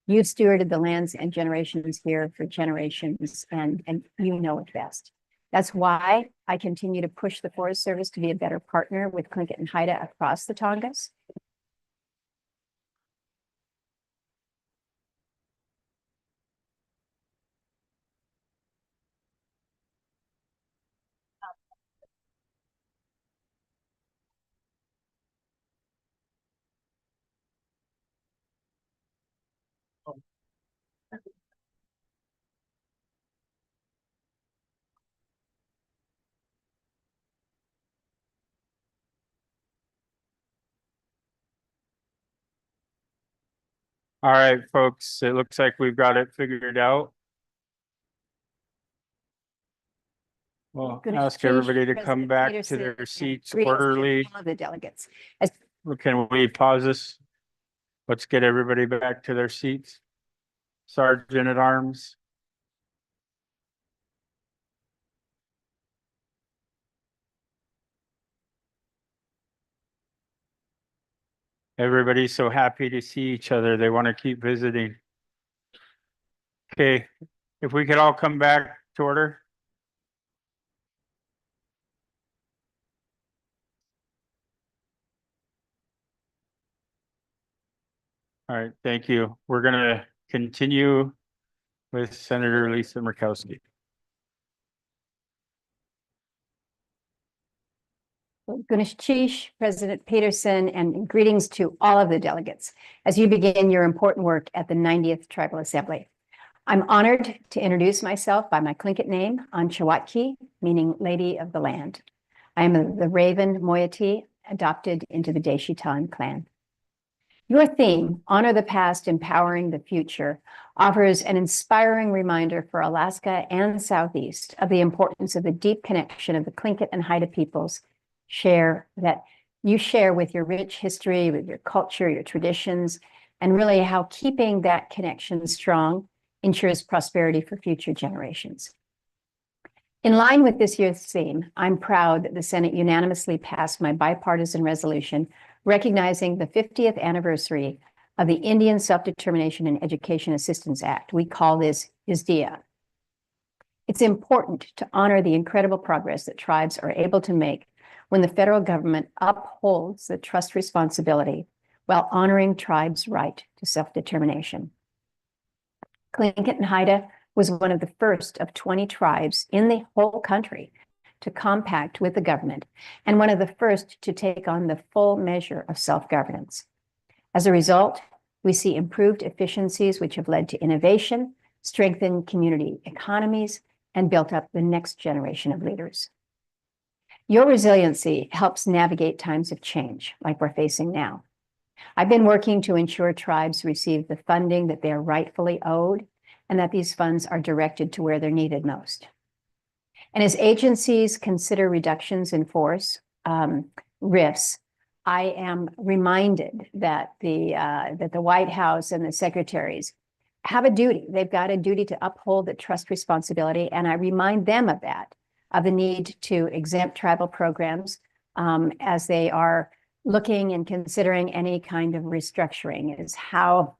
You've stewarded the lands and generations here for generations, and you know it best. That's why I continue to push the Forest Service to be a better partner with Tlingit and Haida across the Tongass. All right, folks, it looks like we've got it figured out. Well, Good ask exchange, everybody to come President back to Peterson, their and seats greetings to orderly. all of the delegates. As Can we pause this? Let's get everybody back to their seats. Sergeant at Arms. Everybody's so happy to see each other. They want to keep visiting. Okay, if we could all come back to order. All right, thank you. We're gonna continue with Senator Lisa Murkowski. Gunishish, President Peterson, and greetings to all of the delegates as you begin your important work at the 90th Tribal Assembly. I'm honored to introduce myself by my Tlingit name, Anchawatki, meaning Lady of the Land. I am the Raven moiety adopted into the Deshitan clan. Your theme, Honor the Past, Empowering the Future, offers an inspiring reminder for Alaska and Southeast of the importance of the deep connection of the Tlingit and Haida peoples that you share with your rich history, with your culture, your traditions, and really how keeping that connection strong ensures prosperity for future generations. In line with this year's theme, I'm proud that the Senate unanimously passed my bipartisan resolution recognizing the 50th anniversary of the Indian Self-Determination and Education Assistance Act. We call this ISDEA. It's important to honor the incredible progress that tribes are able to make when the federal government upholds the trust responsibility while honoring tribes' right to self-determination. Tlingit and Haida was one of the first of 20 tribes in the whole country to compact with the government and one of the first to take on the full measure of self-governance. As a result, we see improved efficiencies which have led to innovation, strengthened community economies, and built up the next generation of leaders. Your resiliency helps navigate times of change like we're facing now. I've been working to ensure tribes receive the funding that they are rightfully owed and that these funds are directed to where they're needed most. And as agencies consider reductions in force, RIFs, I am reminded that the White House and the secretaries have a duty. They've got a duty to uphold the trust responsibility, and I remind them of that, of the need to exempt tribal programs as they are looking and considering any kind of restructuring, is how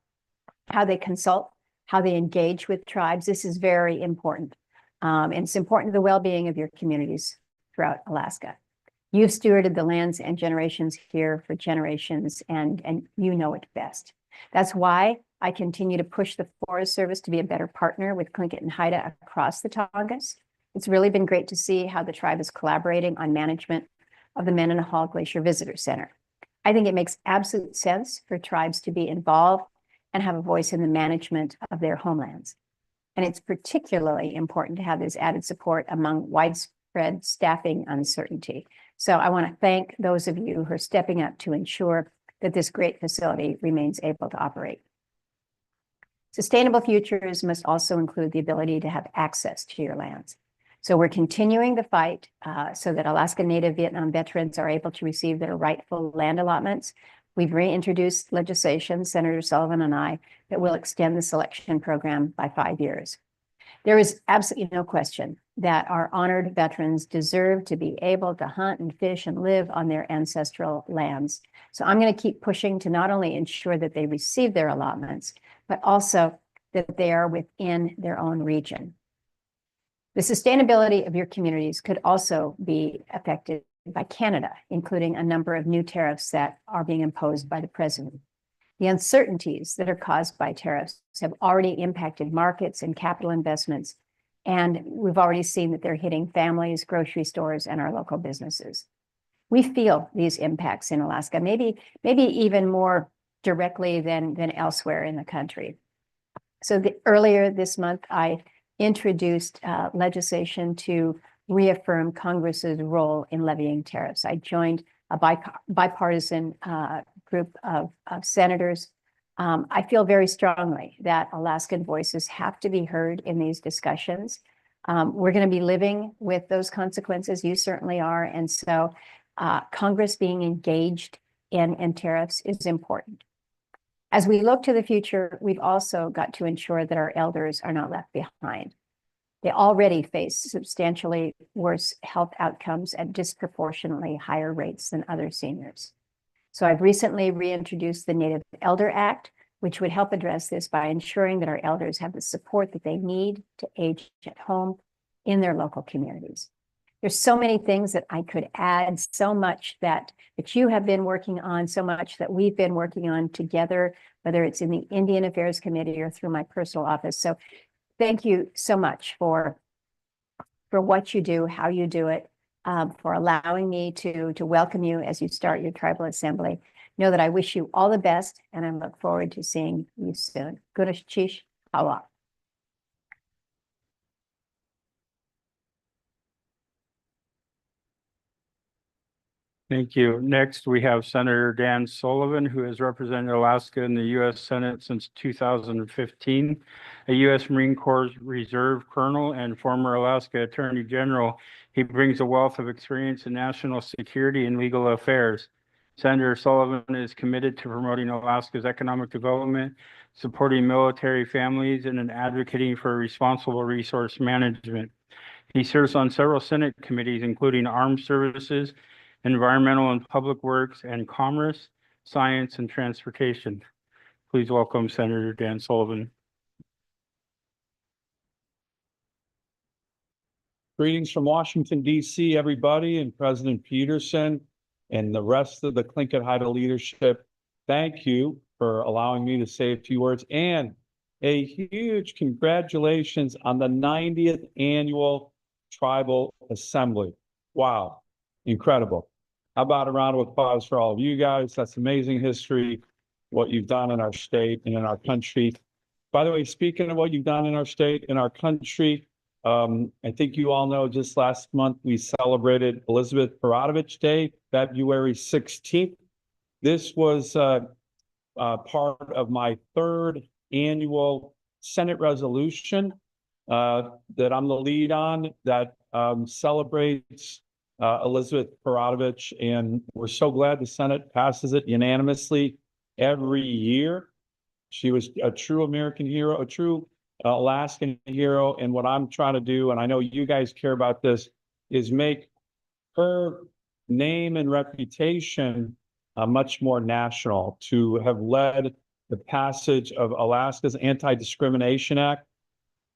they consult, how they engage with tribes. This is very important. And it's important to the well-being of your communities throughout Alaska. You've stewarded the lands and generations here for generations, and you know it best. That's why I continue to push the Forest Service to be a better partner with Tlingit and Haida across the Tongass. It's really been great to see how the tribe is collaborating on management of the Mendenhall Glacier Visitor Center. I think it makes absolute sense for tribes to be involved and have a voice in the management of their homelands. And it's particularly important to have this added support among widespread staffing uncertainty. So I want to thank those of you who are stepping up to ensure that this great facility remains able to operate. Sustainable futures must also include the ability to have access to your lands. So we're continuing the fight so that Alaska Native Vietnam veterans are able to receive their rightful land allotments. We've reintroduced legislation, Senator Sullivan and I, that will extend the selection program by 5 years. There is absolutely no question that our honored veterans deserve to be able to hunt and fish and live on their ancestral lands. So I'm going to keep pushing to not only ensure that they receive their allotments, but also that they are within their own region. The sustainability of your communities could also be affected by Canada, including a number of new tariffs that are being imposed by the president. The uncertainties that are caused by tariffs have already impacted markets and capital investments, and we've already seen that they're hitting families, grocery stores, and our local businesses. We feel these impacts in Alaska, maybe even more directly than elsewhere in the country. So earlier this month, I introduced legislation to reaffirm Congress's role in levying tariffs. I joined a bipartisan group of senators. I feel very strongly that Alaskan voices have to be heard in these discussions. We're going to be living with those consequences. You certainly are. And so Congress being engaged in tariffs is important. As we look to the future, we've also got to ensure that our elders are not left behind. They already face substantially worse health outcomes at disproportionately higher rates than other seniors. So I've recently reintroduced the Native Elder Act, which would help address this by ensuring that our elders have the support that they need to age at home in their local communities. There's so many things that I could add, so much that you have been working on, so much that we've been working on together, whether it's in the Indian Affairs Committee or through my personal office. So thank you so much for what you do, how you do it, for allowing me to welcome you as you start your tribal assembly. Know that I wish you all the best, and I look forward to seeing you soon. Gunachish Hawa. Thank you. Next, we have Senator Dan Sullivan, who has represented Alaska in the U.S. Senate since 2015, a U.S. Marine Corps Reserve Colonel and former Alaska Attorney General. He brings a wealth of experience in national security and legal affairs. Senator Sullivan is committed to promoting Alaska's economic development, supporting military families, and advocating for responsible resource management. He serves on several Senate committees, including Armed Services, Environmental and Public Works, and Commerce, Science, and Transportation. Please welcome Senator Dan Sullivan. Greetings from Washington, D.C., everybody, and President Peterson and the rest of the Tlingit Haida leadership. Thank you for allowing me to say a few words, and a huge congratulations on the 90th Annual Tribal Assembly. Wow, incredible. How about a round of applause for all of you guys? That's amazing history, what you've done in our state and in our country. By the way, speaking of what you've done in our state, in our country, I think you all know just last month we celebrated Elizabeth Perodovich Day, February 16th. This was part of my third annual Senate resolution that I'm the lead on that celebrates Elizabeth Perodovich, and we're so glad the Senate passes it unanimously every year. She was a true American hero, a true Alaskan hero, and what I'm trying to do, and I know you guys care about this, is make her name and reputation much more national, to have led the passage of Alaska's Anti-Discrimination Act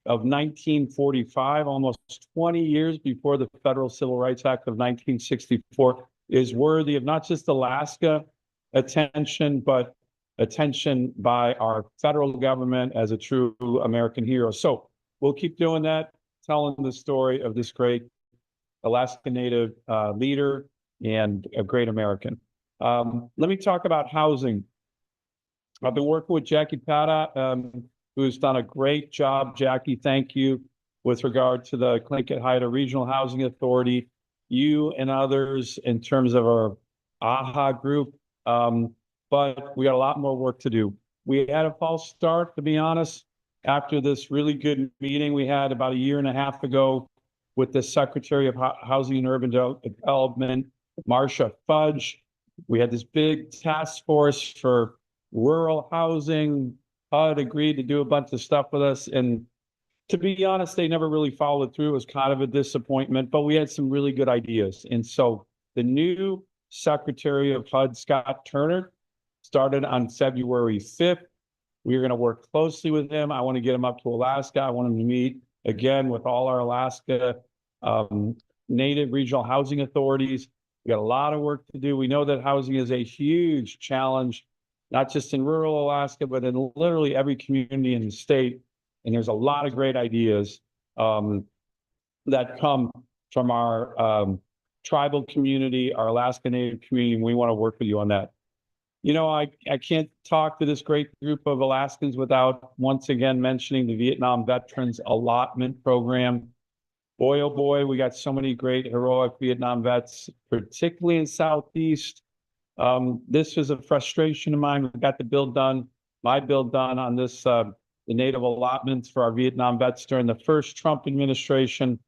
of 1945, almost 20 years before the Federal Civil Rights Act of 1964, is worthy of not just Alaska attention, but attention by our federal government as a true American hero. So we'll keep doing that, telling the story of this great Alaska Native leader and a great American. Let me talk about housing. I've been working with Jackie Pata, who's done a great job. Jackie, thank you, with regard to the Tlingit Haida Regional Housing Authority, you and others in terms of our AHA group. But we got a lot more work to do. We had a false start, to be honest, after this really good meeting we had about a year and a half ago with the Secretary of Housing and Urban Development, Marcia Fudge. We had this big task force for rural housing. HUD agreed to do a bunch of stuff with us, and to be honest, they never really followed through. It was kind of a disappointment, but we had some really good ideas. And so the new Secretary of HUD, Scott Turner, started on February 5th. We're going to work closely with him. I want to get him up to Alaska. I want him to meet again with all our Alaska Native regional housing authorities. We got a lot of work to do. We know that housing is a huge challenge, not just in rural Alaska, but in literally every community in the state. And there's a lot of great ideas that come from our tribal community, our Alaska Native community, and we want to work with you on that. You know, I can't talk to this great group of Alaskans without once again mentioning the Vietnam Veterans Allotment Program. Boy, oh boy, we got so many great heroic Vietnam vets, particularly in Southeast. This was a frustration of mine. We got the bill done, my bill done on this, the native allotments for our Vietnam vets during the first Trump administration.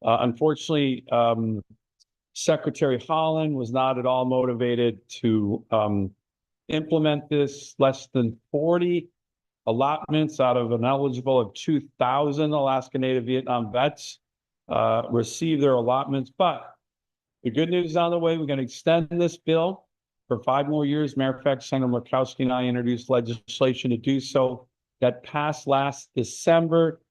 Unfortunately, Secretary Holland was not at all motivated to implement this. Less than 40 allotments out of an eligible of 2,000 Alaska Native Vietnam vets receive their allotments. But the good news is on the way. We're going to extend this bill for 5 more years. Matter of fact, Senator Murkowski and I introduced legislation to do so. That passed last December.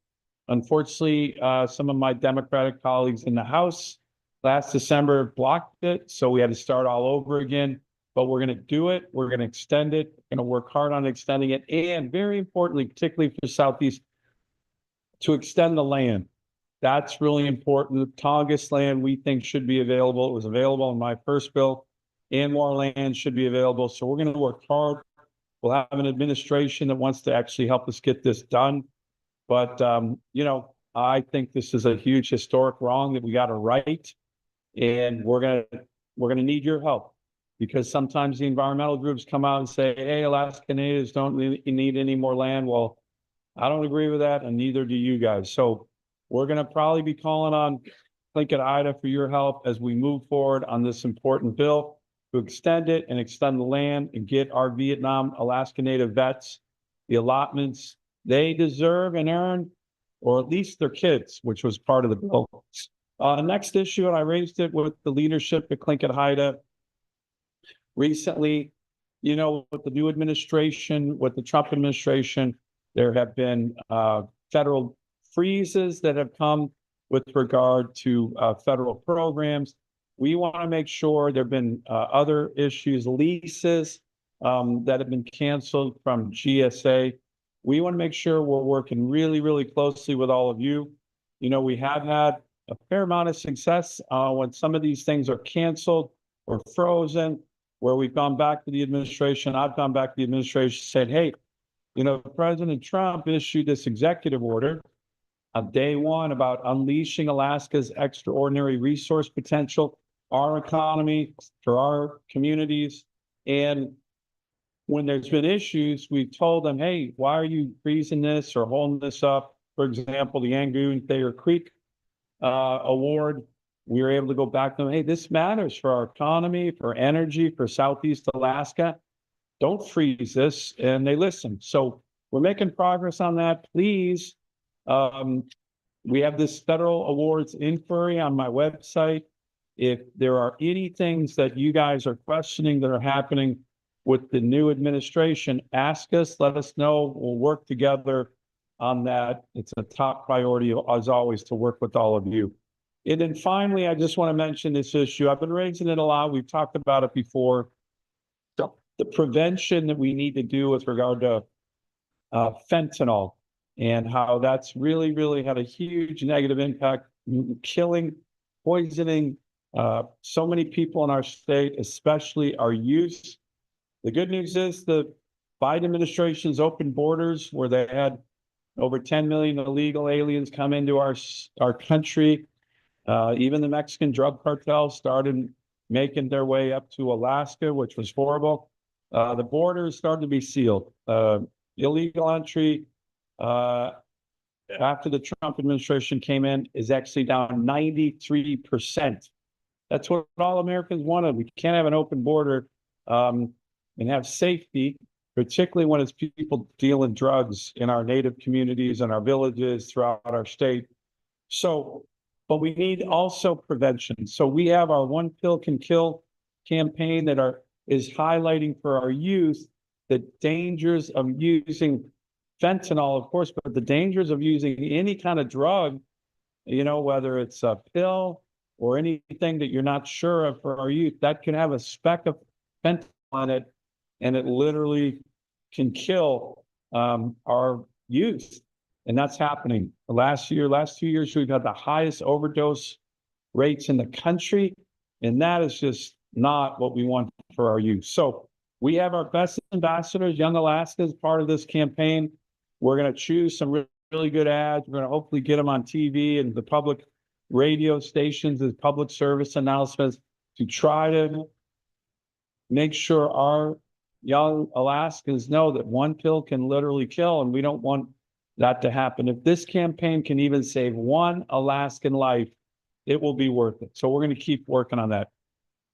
Unfortunately, some of my Democratic colleagues in the House last December blocked it. So we had to start all over again. But we're going to do it. We're going to extend it. We're going to work hard on extending it. And very importantly, particularly for Southeast, to extend the land. That's really important. The Tongass land we think should be available. It was available in my first bill, and more land should be available. So we're going to work hard. We'll have an administration that wants to actually help us get this done. But, you know, I think this is a huge historic wrong that we got to right. And we're going to need your help, because sometimes the environmental groups come out and say, hey, Alaska Natives don't need any more land. Well, I don't agree with that, and neither do you guys. So we're going to probably be calling on Tlingit Ida for your help as we move forward on this important bill to extend it and extend the land and get our Vietnam Alaska Native vets the allotments they deserve and earn, or at least their kids, which was part of the bill. Next issue, and I raised it with the leadership at Tlingit Ida recently. You know, with the new administration, with the Trump administration, there have been federal freezes that have come with regard to federal programs. We want to make sure there have been other issues, leases that have been canceled from GSA. We want to make sure we're working really, really closely with all of you. You know, we have had a fair amount of success when some of these things are canceled or frozen, where we've gone back to the administration. I've gone back to the administration, said, hey, you know, President Trump issued this executive order on day one about unleashing Alaska's extraordinary resource potential, our economy, for our communities. And when there's been issues, we've told them, hey, why are you freezing this or holding this up? For example, the Angoon Thayer Creek award, we were able to go back to them, hey, this matters for our economy, for energy, for Southeast Alaska. Don't freeze this. And they listen. So we're making progress on that. Please, we have this federal awards inquiry on my website. If there are any things that you guys are questioning that are happening with the new administration, ask us, let us know. We'll work together on that. It's a top priority, as always, to work with all of you. And then finally, I just want to mention this issue. I've been raising it a lot. We've talked about it before. So the prevention that we need to do with regard to fentanyl, and how that's really, really had a huge negative impact, killing, poisoning so many people in our state, especially our youth. The good news is the Biden administration's open borders, where they had over 10 million illegal aliens come into our country. Even the Mexican drug cartel started making their way up to Alaska, which was horrible. The borders started to be sealed. Illegal entry after the Trump administration came in is actually down 93%. That's what all Americans wanted. We can't have an open border and have safety, particularly when it's people dealing drugs in our native communities and our villages throughout our state. So, but we need also prevention. So we have our One Pill Can Kill campaign that is highlighting for our youth the dangers of using fentanyl, of course, but the dangers of using any kind of drug, you know, whether it's a pill or anything that you're not sure of for our youth, that can have a speck of fentanyl on it, and it literally can kill our youth. And that's happening. Last 2 years, we've had the highest overdose rates in the country, and that is just not what we want for our youth. So we have our best ambassadors, Young Alaska, as part of this campaign. We're going to choose some really good ads. We're going to hopefully get them on TV and the public radio stations as public service announcements to try to make sure our young Alaskans know that one pill can literally kill, and we don't want that to happen. If this campaign can even save one Alaskan life, it will be worth it. So we're going to keep working on that.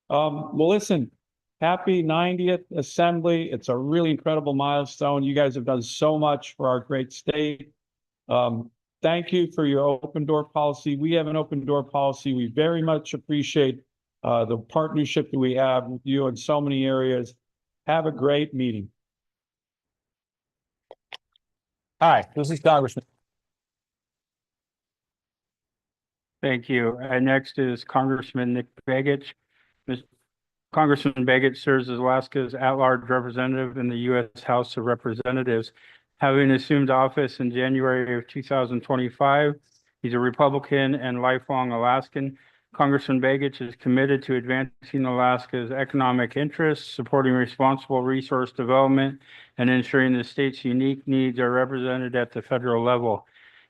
Well, listen, happy 90th Assembly. It's a really incredible milestone. You guys have done so much for our great state. Thank you for your open door policy. We have an open door policy. We very much appreciate the partnership that we have with you in so many areas. Have a great meeting. Hi, this is Congressman. Thank you. Next is Congressman Nick Begich. Congressman Begich serves as Alaska's at-large representative in the U.S. House of Representatives. Having assumed office in January of 2025, he's a Republican and lifelong Alaskan. Congressman Begich is committed to advancing Alaska's economic interests, supporting responsible resource development, and ensuring the state's unique needs are represented at the federal level.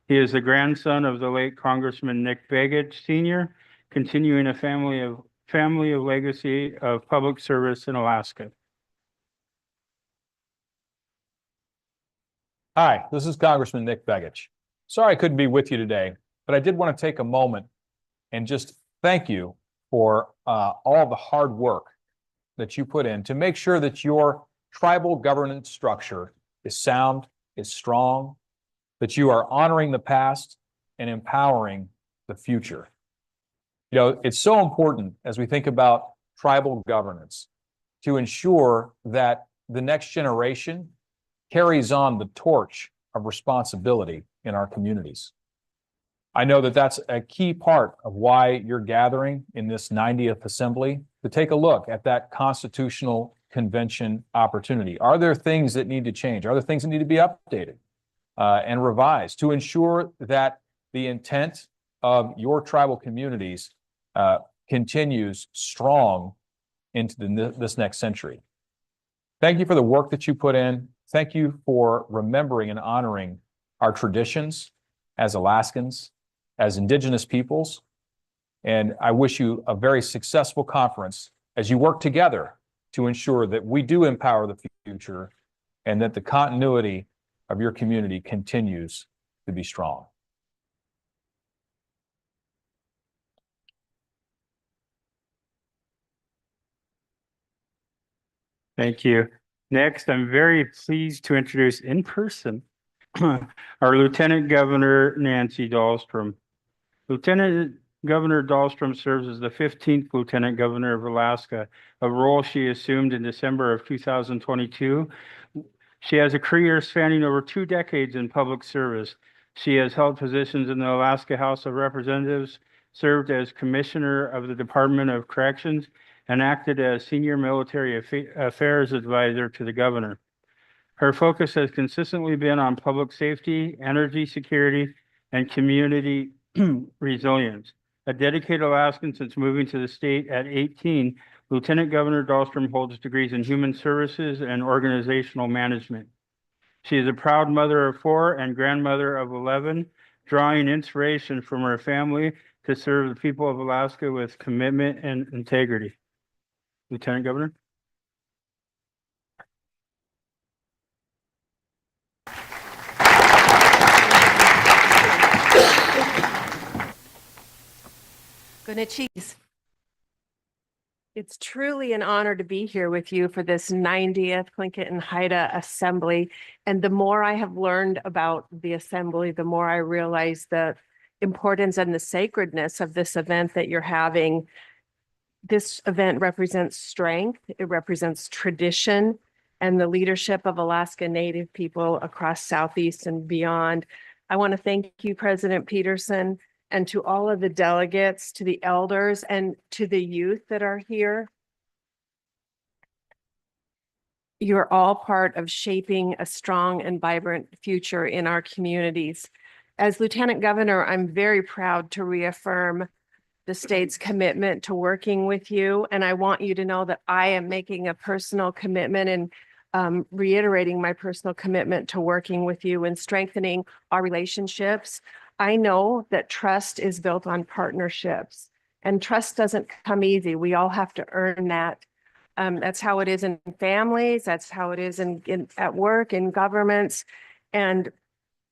He is the grandson of the late Congressman Nick Begich Sr., continuing a family of legacy of public service in Alaska. Hi, this is Congressman Nick Begich. Sorry I couldn't be with you today, but I did want to take a moment and just thank you for all the hard work that you put in to make sure that your tribal governance structure is sound, is strong, that you are honoring the past and empowering the future. You know, it's so important as we think about tribal governance to ensure that the next generation carries on the torch of responsibility in our communities. I know that that's a key part of why you're gathering in this 90th Assembly to take a look at that constitutional convention opportunity. Are there things that need to change? Are there things that need to be updated and revised to ensure that the intent of your tribal communities continues strong into this next century? Thank you for the work that you put in. Thank you for remembering and honoring our traditions as Alaskans, as Indigenous peoples. And I wish you a very successful conference as you work together to ensure that we do empower the future and that the continuity of your community continues to be strong. Thank you. Next, I'm very pleased to introduce in person our Lieutenant Governor Nancy Dahlstrom. Lieutenant Governor Dahlstrom serves as the 15th Lieutenant Governor of Alaska, a role she assumed in December of 2022. She has a career spanning over 2 decades in public service. She has held positions in the Alaska House of Representatives, served as Commissioner of the Department of Corrections, and acted as Senior Military Affairs Advisor to the Governor. Her focus has consistently been on public safety, energy security, and community resilience. A dedicated Alaskan since moving to the state at 18, Lieutenant Governor Dahlstrom holds degrees in human services and organizational management. She is a proud mother of 4 and grandmother of 11, drawing inspiration from her family to serve the people of Alaska with commitment and integrity. Lieutenant Governor. Gonna cheese. It's truly an honor to be here with you for this 90th Tlingit and Haida Assembly. And the more I have learned about the Assembly, the more I realize the importance and the sacredness of this event that you're having. This event represents strength, it represents tradition, and the leadership of Alaska Native people across Southeast and beyond. I want to thank you, President Peterson, and to all of the delegates, to the elders, and to the youth that are here. You're all part of shaping a strong and vibrant future in our communities. As Lieutenant Governor, I'm very proud to reaffirm the state's commitment to working with you. And I want you to know that I am making a personal commitment and reiterating my personal commitment to working with you and strengthening our relationships. I know that trust is built on partnerships, and trust doesn't come easy. We all have to earn that. That's how it is in families. That's how it is at work, in governments. And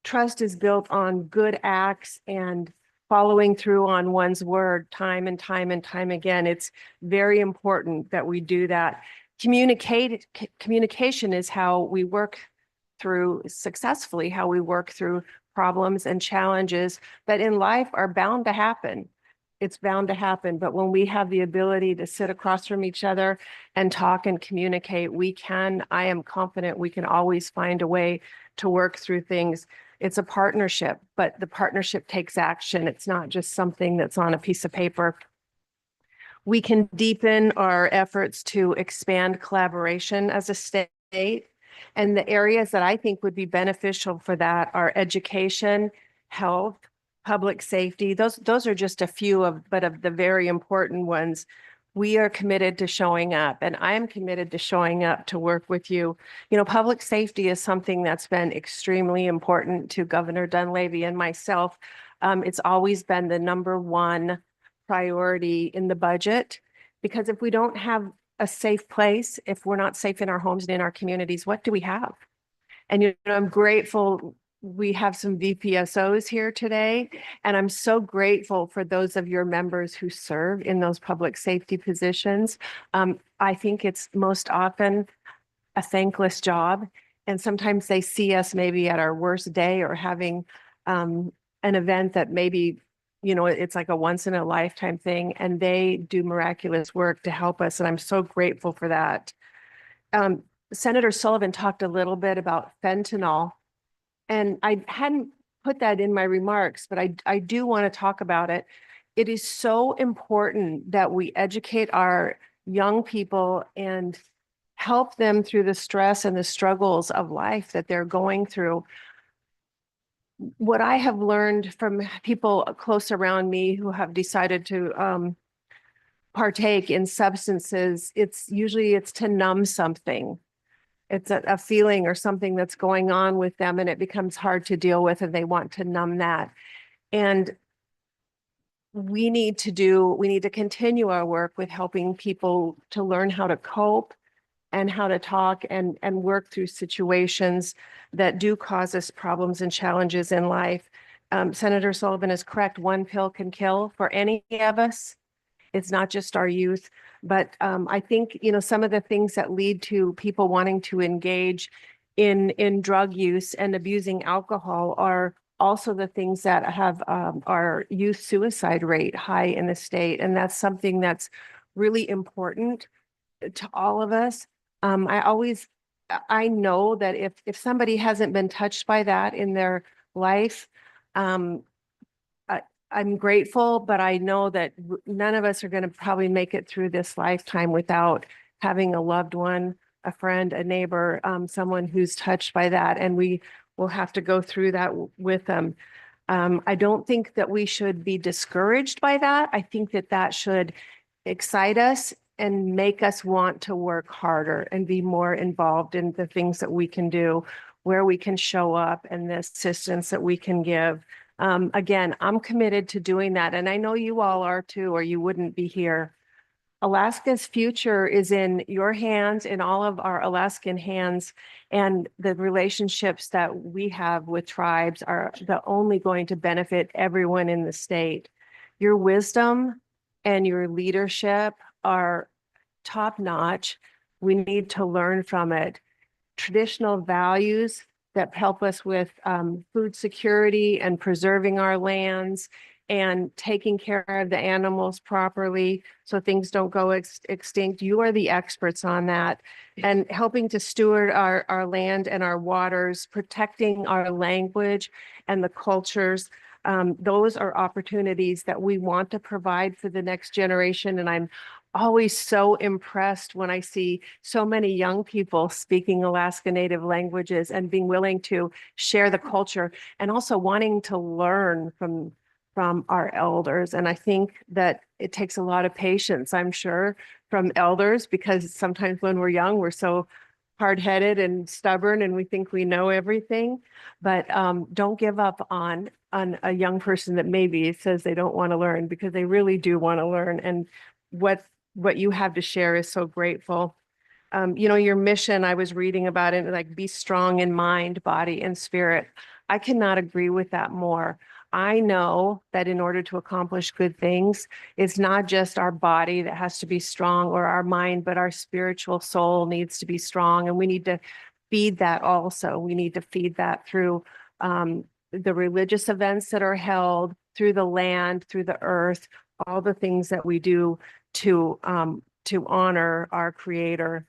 trust is built on good acts and following through on one's word time and time and time again. It's very important that we do that. Communication is how we work through successfully, how we work through problems and challenges that in life are bound to happen. It's bound to happen. But when we have the ability to sit across from each other and talk and communicate, I am confident we can always find a way to work through things. It's a partnership, but the partnership takes action. It's not just something that's on a piece of paper. We can deepen our efforts to expand collaboration as a state. And the areas that I think would be beneficial for that are education, health, public safety. Those are just a few of the very important ones. We are committed to showing up, and I am committed to showing up to work with you. You know, public safety is something that's been extremely important to Governor Dunleavy and myself. It's always been the #1 priority in the budget, because if we don't have a safe place, if we're not safe in our homes and in our communities, what do we have? And you know, I'm grateful we have some VPSOs here today, and I'm so grateful for those of your members who serve in those public safety positions. I think it's most often a thankless job, and sometimes they see us maybe at our worst day or having an event that maybe, you know, it's like a once in a lifetime thing, and they do miraculous work to help us, and I'm so grateful for that. Senator Sullivan talked a little bit about fentanyl, and I hadn't put that in my remarks, but I do want to talk about it. It is so important that we educate our young people and help them through the stress and the struggles of life that they're going through. What I have learned from people close around me who have decided to partake in substances, it's usually to numb something. It's a feeling or something that's going on with them, and it becomes hard to deal with, and they want to numb that. And we need to continue our work with helping people to learn how to cope and how to talk and work through situations that do cause us problems and challenges in life. Senator Sullivan is correct. One pill can kill for any of us. It's not just our youth, but I think, you know, some of the things that lead to people wanting to engage in drug use and abusing alcohol are also the things that have our youth suicide rate high in the state. And that's something that's really important to all of us. I know that if somebody hasn't been touched by that in their life, I'm grateful, but I know that none of us are going to probably make it through this lifetime without having a loved one, a friend, a neighbor, someone who's touched by that. And we will have to go through that with them. I don't think that we should be discouraged by that. I think that that should excite us and make us want to work harder and be more involved in the things that we can do, where we can show up, and the assistance that we can give. Again, I'm committed to doing that, and I know you all are too, or you wouldn't be here. Alaska's future is in your hands, in all of our Alaskan hands, and the relationships that we have with tribes are only going to benefit everyone in the state. Your wisdom and your leadership are top-notch. We need to learn from it. Traditional values that help us with food security and preserving our lands and taking care of the animals properly so things don't go extinct. You are the experts on that. And helping to steward our land and our waters, protecting our language and the cultures. Those are opportunities that we want to provide for the next generation. And I'm always so impressed when I see so many young people speaking Alaska Native languages and being willing to share the culture and also wanting to learn from our elders. And I think that it takes a lot of patience, I'm sure, from elders, because sometimes when we're young, we're so hard-headed and stubborn and we think we know everything. But don't give up on a young person that maybe says they don't want to learn, because they really do want to learn. And what you have to share is so grateful. You know, your mission, I was reading about it, like be strong in mind, body, and spirit. I cannot agree with that more. I know that in order to accomplish good things, it's not just our body that has to be strong or our mind, but our spiritual soul needs to be strong. And we need to feed that also. We need to feed that through the religious events that are held, through the land, through the earth, all the things that we do to honor our Creator.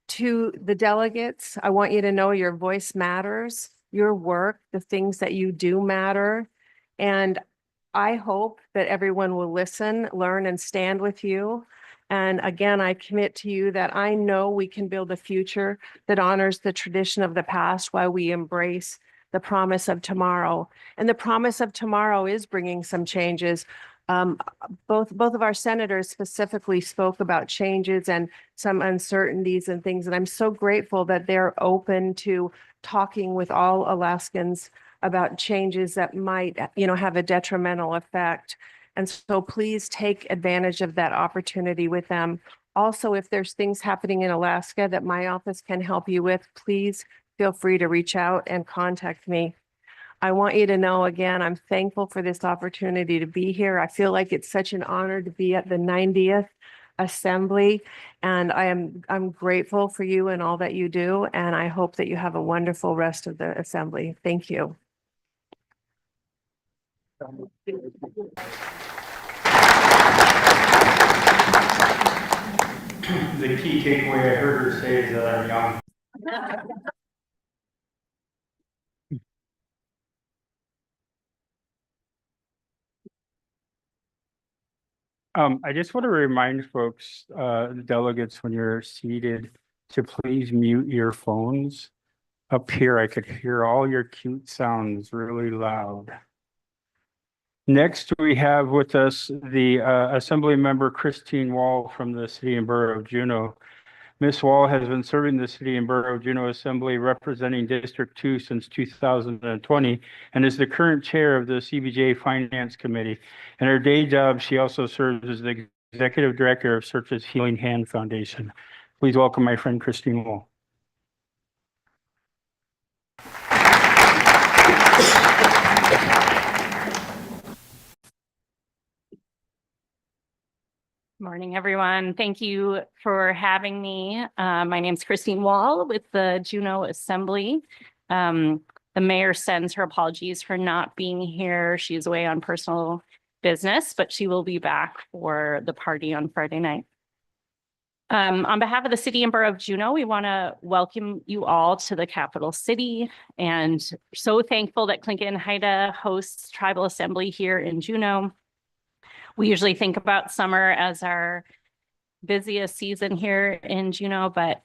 To the delegates, I want you to know your voice matters, your work, the things that you do matter. And I hope that everyone will listen, learn, and stand with you. And again, I commit to you that I know we can build a future that honors the tradition of the past while we embrace the promise of tomorrow. And the promise of tomorrow is bringing some changes. Both of our senators specifically spoke about changes and some uncertainties and things. And I'm so grateful that they're open to talking with all Alaskans about changes that might, have a detrimental effect. And so please take advantage of that opportunity with them. Also, if there's things happening in Alaska that my office can help you with, please feel free to reach out and contact me. I want you to know, again, I'm thankful for this opportunity to be here. I feel like it's such an honor to be at the 90th Assembly, and I'm grateful for you and all that you do, and I hope that you have a wonderful rest of the Assembly. Thank you. The key takeaway I heard her say is that I'm young. I just want to remind folks, the delegates, when you're seated, to please mute your phones. Up here, I could hear all your cute sounds really loud. Next, we have with us the Assembly Member Christine Wall from the City and Borough of Juneau. Ms. Wall has been serving the City and Borough of Juneau Assembly representing District 2 since 2020 and is the current chair of the CBJ Finance Committee. In her day job, she also serves as the executive director of Search's Healing Hand Foundation. Please welcome my friend Christine Wall. Morning, everyone. Thank you for having me. My name is Christine Wall with the Juneau Assembly. The mayor sends her apologies for not being here. She's away on personal business, but she will be back for the party on Friday night. On behalf of the City and Borough of Juneau, we want to welcome you all to the capital city, and so thankful that Tlingit and Haida hosts Tribal Assembly here in Juneau. We usually think about summer as our busiest season here in Juneau, but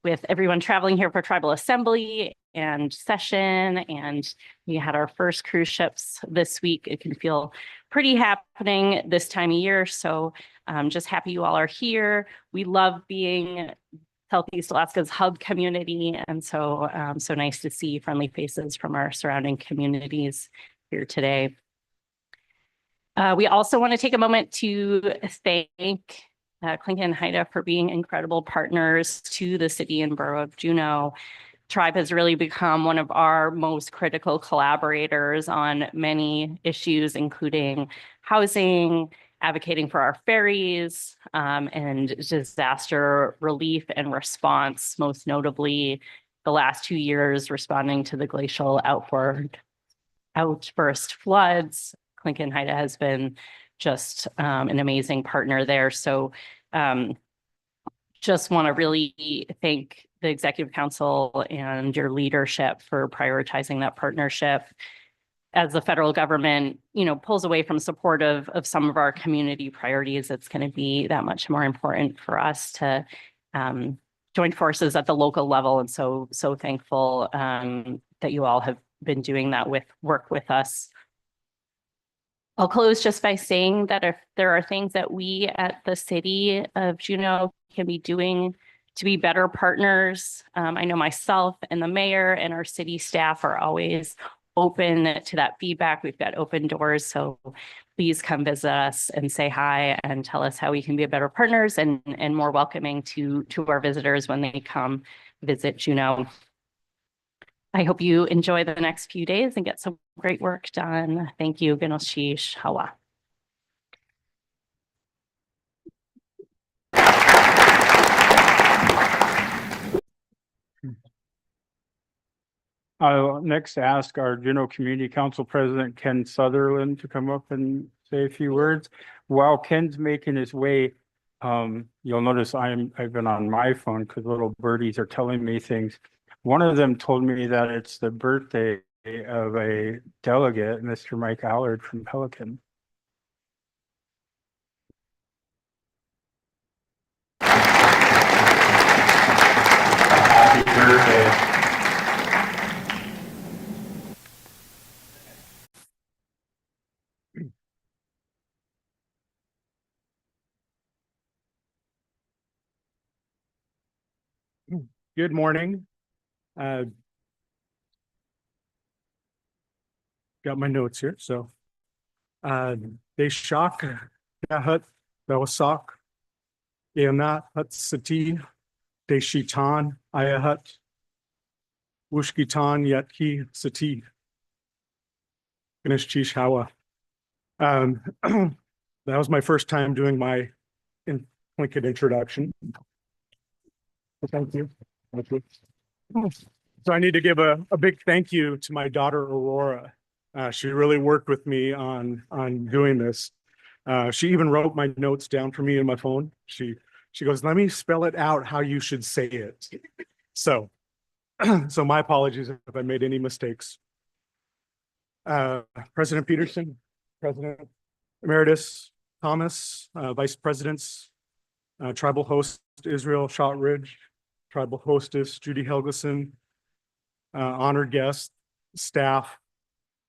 with everyone traveling here for Tribal Assembly and session, and we had our first cruise ships this week, it can feel pretty happening this time of year. So I'm just happy you all are here. We love being Southeast Alaska's hub community, and so so nice to see friendly faces from our surrounding communities here today. We also want to take a moment to thank Tlingit and Haida for being incredible partners to the City and Borough of Juneau. Tribe has really become one of our most critical collaborators on many issues, including housing, advocating for our ferries, and disaster relief and response, most notably the last 2 years responding to the glacial outburst floods. Clinton Haida has been just an amazing partner there. So just want to really thank the Executive Council and your leadership for prioritizing that partnership. As the federal government, pulls away from support of some of our community priorities, it's going to be that much more important for us to join forces at the local level. And so thankful that you all have been doing that work with us. I'll close just by saying that if there are things that we at the city of Juneau can be doing to be better partners, I know myself and the mayor and our city staff are always open to that feedback. We've got open doors, so please come visit us and say hi and tell us how we can be better partners and more welcoming to our visitors when they come visit Juneau. I hope you enjoy the next few days and get some great work done. Thank you. Ganoshish Hawa. I'll next ask our Juneau Community Council President, Ken Sutherland, to come up and say a few words. While Ken's making his way, you'll notice I've been on my phone because little birdies are telling me things. One of them told me that it's the birthday of a delegate, Mr. Mike Allard from Pelican. Happy birthday. Good morning. Got my notes here. So, Deshak, Yahat, Bewasak, Eonat, Hatsati, Deshitan, Ayahat, Wushkitan, Yatki, Sati, Ganesh Hawa. That was my first time doing my Lincoln introduction. Thank you. Thank you. So I need to give a big thank you to my daughter, Aurora. She really worked with me on doing this. She even wrote my notes down for me in my phone. She goes, let me spell it out how you should say it. So, so my apologies if I made any mistakes. President Peterson, President Emeritus Thomas, Vice Presidents, Tribal Host Israel Shotridge, Tribal Hostess Judy Helgeson, honored guests, staff,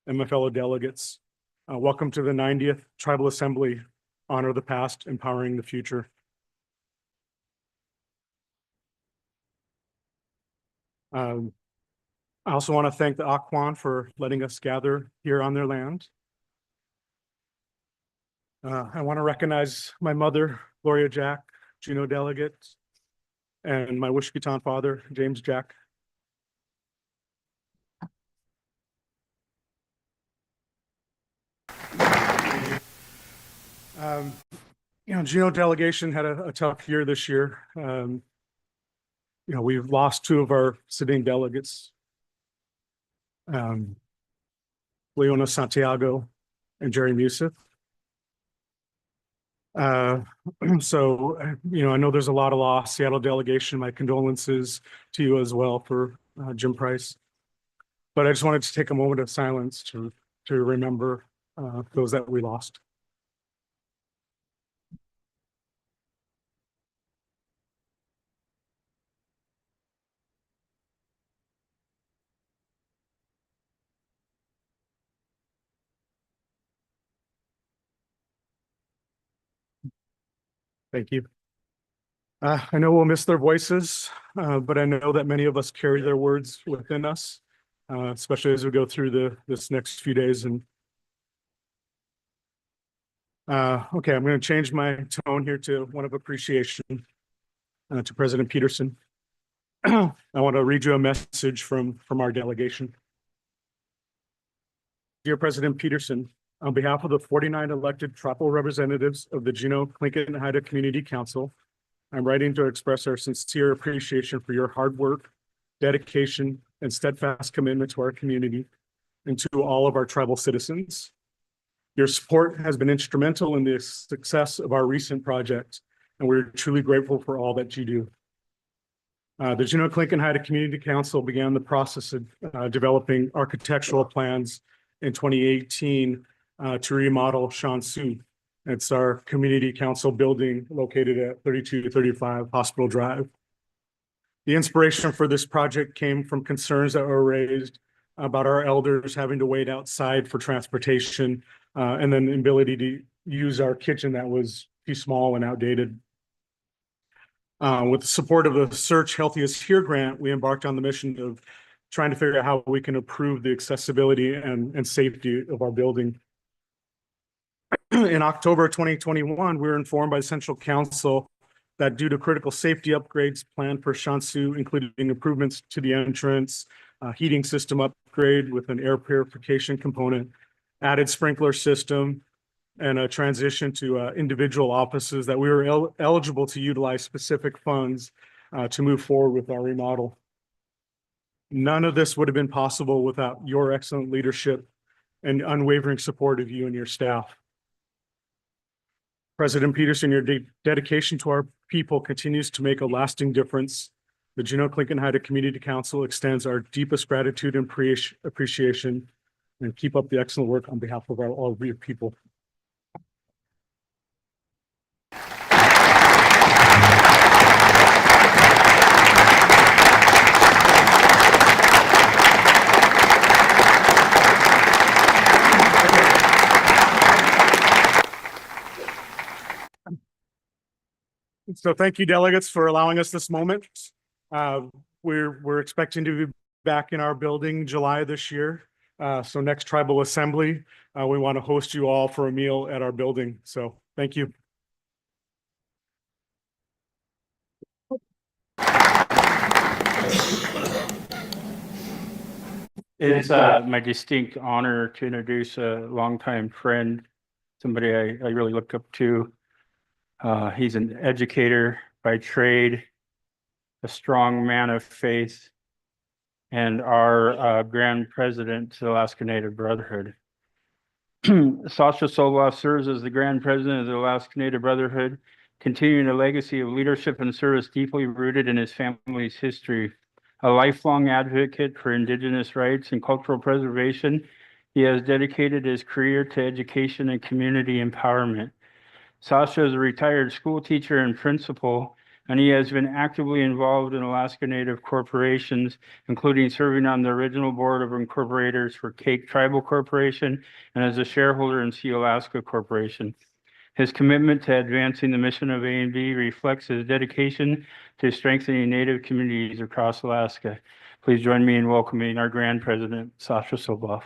and my fellow delegates. Welcome to the 90th Tribal Assembly. Honor the past, empowering the future. I also want to thank the Aquan for letting us gather here on their land. I want to recognize my mother, Gloria Jack, Juneau delegate, and my Wishkitan father, James Jack. Juneau delegation had a tough year this year. We've lost two of our sitting delegates, Leona Santiago and Jerry Museth. So, I know there's a lot of loss. Seattle delegation, my condolences to you as well for Jim Price. But I just wanted to take a moment of silence to remember those that we lost. Thank you. I know we'll miss their voices, but I know that many of us carry their words within us, especially as we go through this next few days. And okay, I'm going to change my tone here to one of appreciation to President Peterson. I want to read you a message from our delegation. Dear President Peterson, On behalf of the 49 elected tribal representatives of the Juneau Clinton and Haida Community Council, I'm writing to express our sincere appreciation for your hard work, dedication, and steadfast commitment to our community and to all of our tribal citizens. Your support has been instrumental in the success of our recent project, and we're truly grateful for all that you do. The Juneau Clinton Haida Community Council began the process of developing architectural plans in 2018 to remodel Shansu. It's our community council building located at 3235 Hospital Drive. The inspiration for this project came from concerns that were raised about our elders having to wait outside for transportation and then the ability to use our kitchen that was too small and outdated. With the support of the Search Healthiest Here grant, we embarked on the mission of trying to figure out how we can improve the accessibility and safety of our building. In October 2021, we were informed by Central Council that due to critical safety upgrades planned for Shansu, including improvements to the entrance, heating system upgrade with an air purification component, added sprinkler system, and a transition to individual offices, that we were eligible to utilize specific funds to move forward with our remodel. None of this would have been possible without your excellent leadership and unwavering support of you and your staff. President Peterson, your dedication to our people continues to make a lasting difference. The Juneau Clinton Haida Community Council extends our deepest gratitude and appreciation, and keep up the excellent work on behalf of all of your people. So thank you, delegates, for allowing us this moment. We're expecting to be back in our building July this year. So next tribal assembly, we want to host you all for a meal at our building. So thank you. It's my distinct honor to introduce a longtime friend, somebody I really look up to. He's an educator by trade, a strong man of faith, and our grand president to the Alaska Native Brotherhood. Sasha Solov serves as the grand president of the Alaska Native Brotherhood, continuing a legacy of leadership and service deeply rooted in his family's history. A lifelong advocate for Indigenous rights and cultural preservation, he has dedicated his career to education and community empowerment. Sasha is a retired school teacher and principal, and he has been actively involved in Alaska Native corporations, including serving on the original board of incorporators for Cake Tribal Corporation and as a shareholder in Sea Alaska Corporation. His commitment to advancing the mission of ANB reflects his dedication to strengthening Native communities across Alaska. Please join me in welcoming our Grand President, Sasha Solov.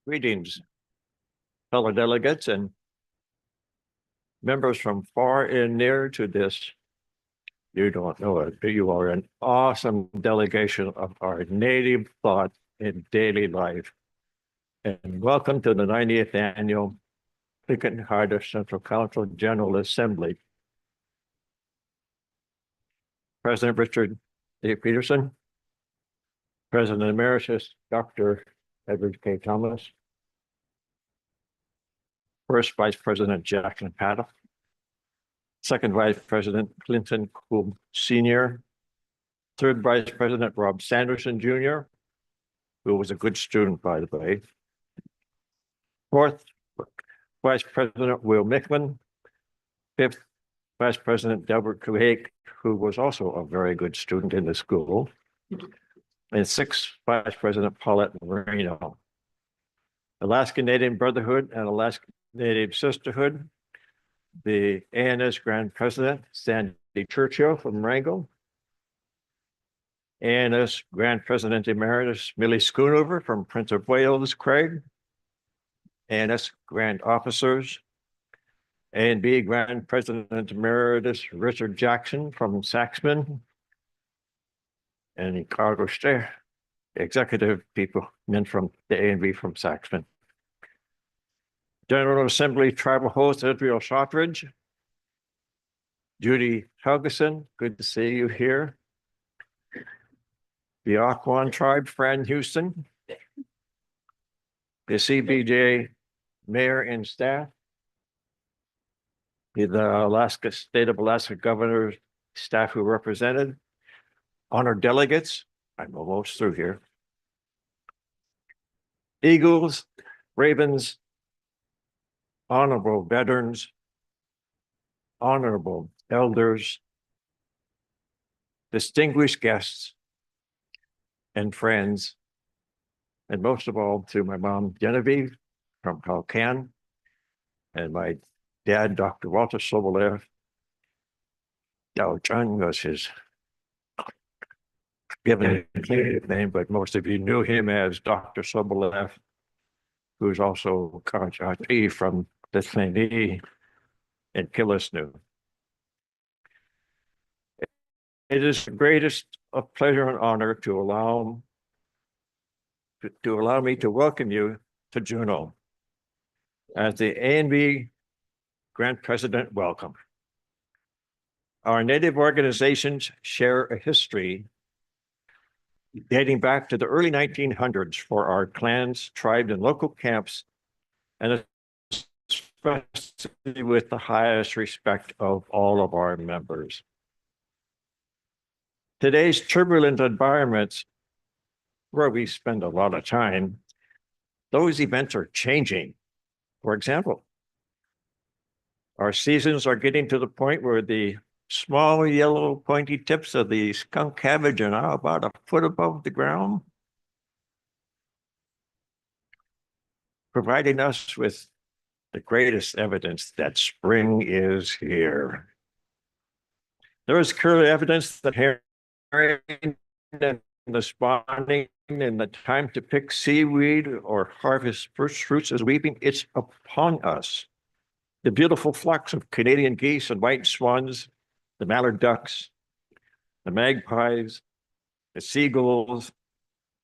Greetings, fellow delegates and members from far and near to this. You don't know it, but you are an awesome delegation of our native thought in daily life. And welcome to the 90th Annual Clinton Haida Central Council General Assembly. President Richard A. Peterson, President Emeritus Dr. Edward K. Thomas, First Vice President Jackson Paddock, Second Vice President Clinton Coombe Sr., Third Vice President Rob Sanderson Jr., who was a good student, by the way, Fourth Vice President Will Mickman, Fifth Vice President Delbert Kuhake, who was also a very good student in the school, and Sixth Vice President Paulette Marino. Alaska Native Brotherhood and Alaska Native Sisterhood the ANS Grand President, Sandy Churchill from Wrangell, ANS Grand President Emeritus Millie Schoonover from Prince of Wales, Craig, ANS Grand Officers, ANB Grand President Emeritus Richard Jackson from Saxman, and Cargo executive people, men from the ANB from Saxman. General Assembly Tribal Host Israel Shotridge, Judy Helgeson, good to see you here. The Aquan Tribe, Fran Houston, the CBJ Mayor and staff, the State of Alaska Governor staff who represented, honored delegates, I'm almost through here, Eagles, Ravens, honorable veterans, honorable elders, distinguished guests, and friends, and most of all to my mom, Genevieve, from Kalkan, and my dad, Dr. Walter Sobolev. John was his given name, but most of you knew him as Dr. Sobolev, who's also Karachi from the Thlini and Killisnoo. It is the greatest of pleasure and honor to allow me to welcome you to Juneau as the ANB Grand President welcome. Our Native organizations share a history dating back to the early 1900s for our clans, tribes, and local camps, and especially with the highest respect of all of our members. Today's turbulent environments, where we spend a lot of time, those events are changing. For example, our seasons are getting to the point where the small yellow pointy tips of the skunk cabbage are now about a foot above the ground, providing us with the greatest evidence that spring is here. There is clear evidence that herring and the spawning and the time to pick seaweed or harvest first fruits is weeping. It's upon us. The beautiful flocks of Canadian geese and white swans, the mallard ducks, the magpies, the seagulls,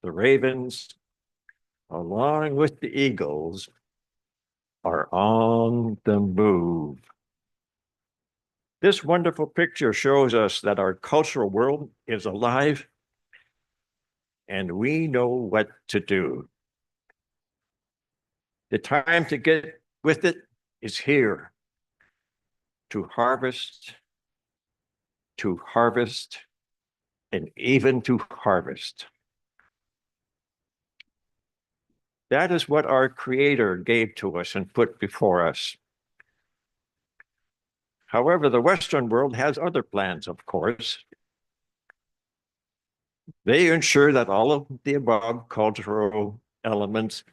the ravens, along with the eagles, are on the move. This wonderful picture shows us that our cultural world is alive and we know what to do. The time to get with it is here. To harvest, and even to harvest. That is what our Creator gave to us and put before us. However, the Western world has other plans, of course. They ensure that all of the above cultural elements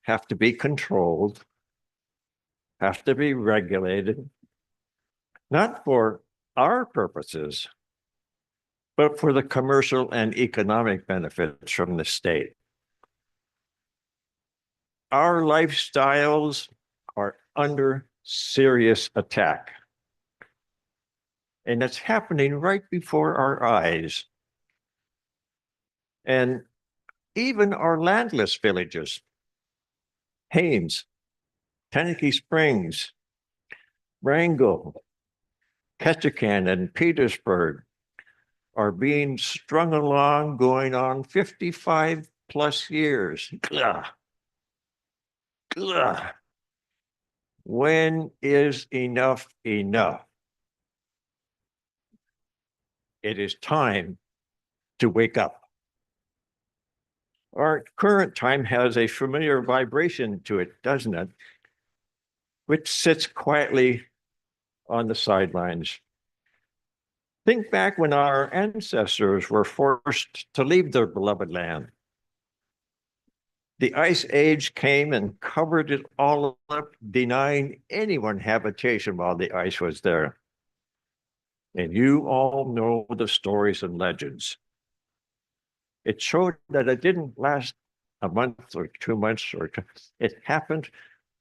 have to be controlled, have to be regulated, not for our purposes, but for the commercial and economic benefits from the state. Our lifestyles are under serious attack. And it's happening right before our eyes. And even our landless villages, Haines, Teneke Springs, Wrangell, Ketchikan, and Petersburg are being strung along, going on 55 plus years. Ugh. Ugh. When is enough enough? It is time to wake up. Our current time has a familiar vibration to it, doesn't it? Which sits quietly on the sidelines. Think back when our ancestors were forced to leave their beloved land. The ice age came and covered it all up, denying anyone habitation while the ice was there. And you all know the stories and legends. It showed that it didn't last a month or 2 months it happened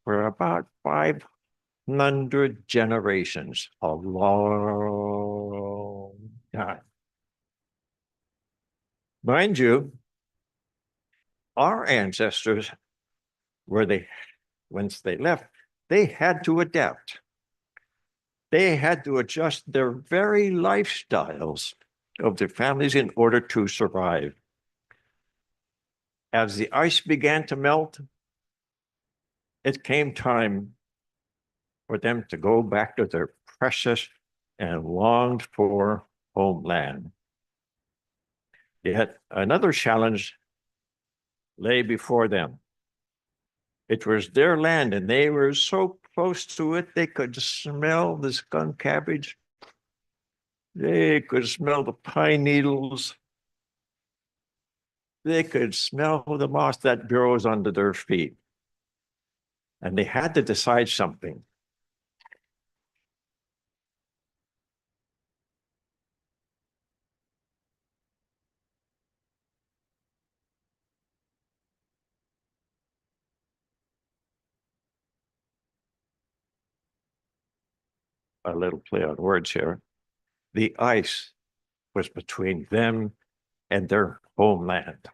for about 500 generations, a long time. Mind you, our ancestors, once they left, they had to adapt. They had to adjust their very lifestyles of their families in order to survive. As the ice began to melt, it came time for them to go back to their precious and longed for homeland. Yet another challenge lay before them. It was their land, and they were so close to it, they could smell the skunk cabbage. They could smell the pine needles. They could smell the moss that grows under their feet. And they had to decide something. A little play on words here. The ice was between them and their homeland.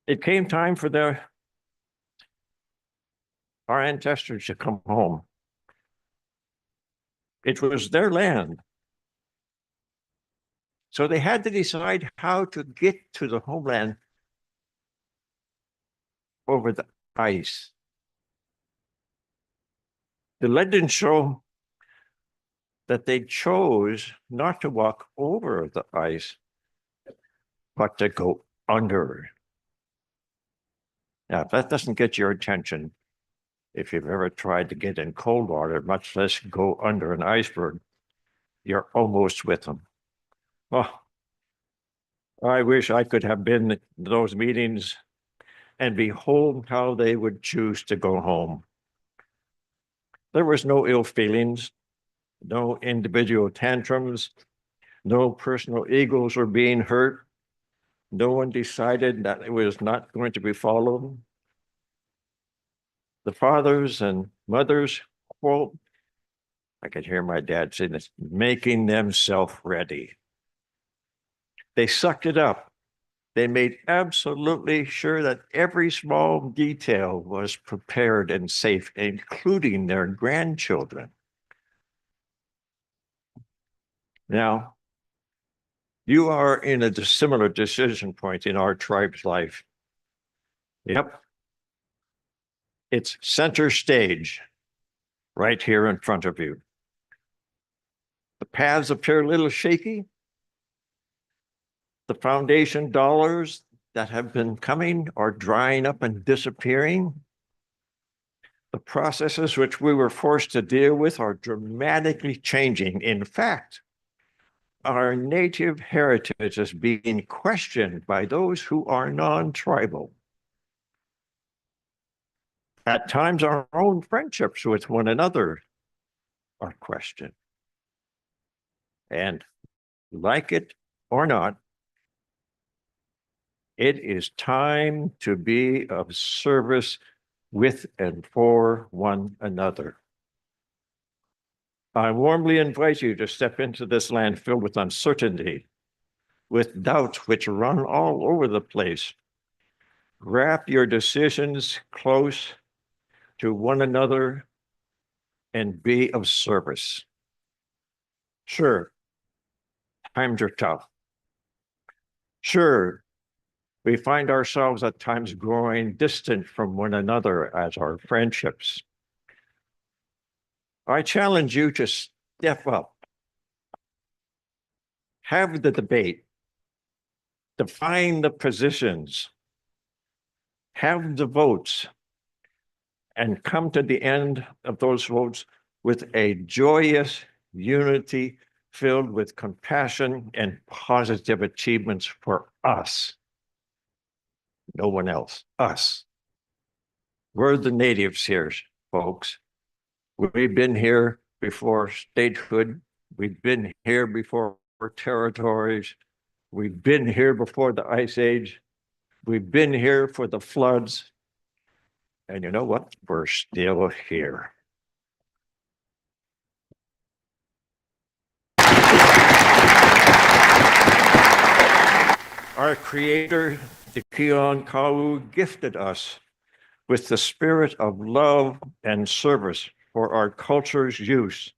It came time for our ancestors to come home. It was their land. So they had to decide how to get to the homeland over the ice. The legends show that they chose not to walk over the ice, but to go under. Now, if that doesn't get your attention, if you've ever tried to get in cold water, much less go under an iceberg, you're almost with them. Oh, I wish I could have been in those meetings and behold how they would choose to go home. There was no ill feelings, no individual tantrums, no personal egos were being hurt. No one decided that it was not going to be followed. The fathers and mothers, quote, I could hear my dad say this, making themselves ready. They sucked it up. They made absolutely sure that every small detail was prepared and safe, including their grandchildren. Now, you are in a similar decision point in our tribe's life. Yep. It's center stage right here in front of you. The paths appear a little shaky. The foundation dollars that have been coming are drying up and disappearing. The processes which we were forced to deal with are dramatically changing. In fact, our native heritage is being questioned by those who are non-tribal. At times, our own friendships with one another are questioned. And like it or not, it is time to be of service with and for one another. I warmly invite you to step into this land filled with uncertainty, with doubts which run all over the place. Wrap your decisions close to one another and be of service. Sure, times are tough. Sure, we find ourselves at times growing distant from one another as our friendships. I challenge you to step up, have the debate, define the positions, have the votes, and come to the end of those votes with a joyous unity filled with compassion and positive achievements for us. No one else, us. We're the natives here, folks. We've been here before statehood. We've been here before territories. We've been here before the Ice Age. We've been here for the floods. And you know what? We're still here. Our Creator, the Kion Kau, gifted us with the spirit of love and service for our culture's use.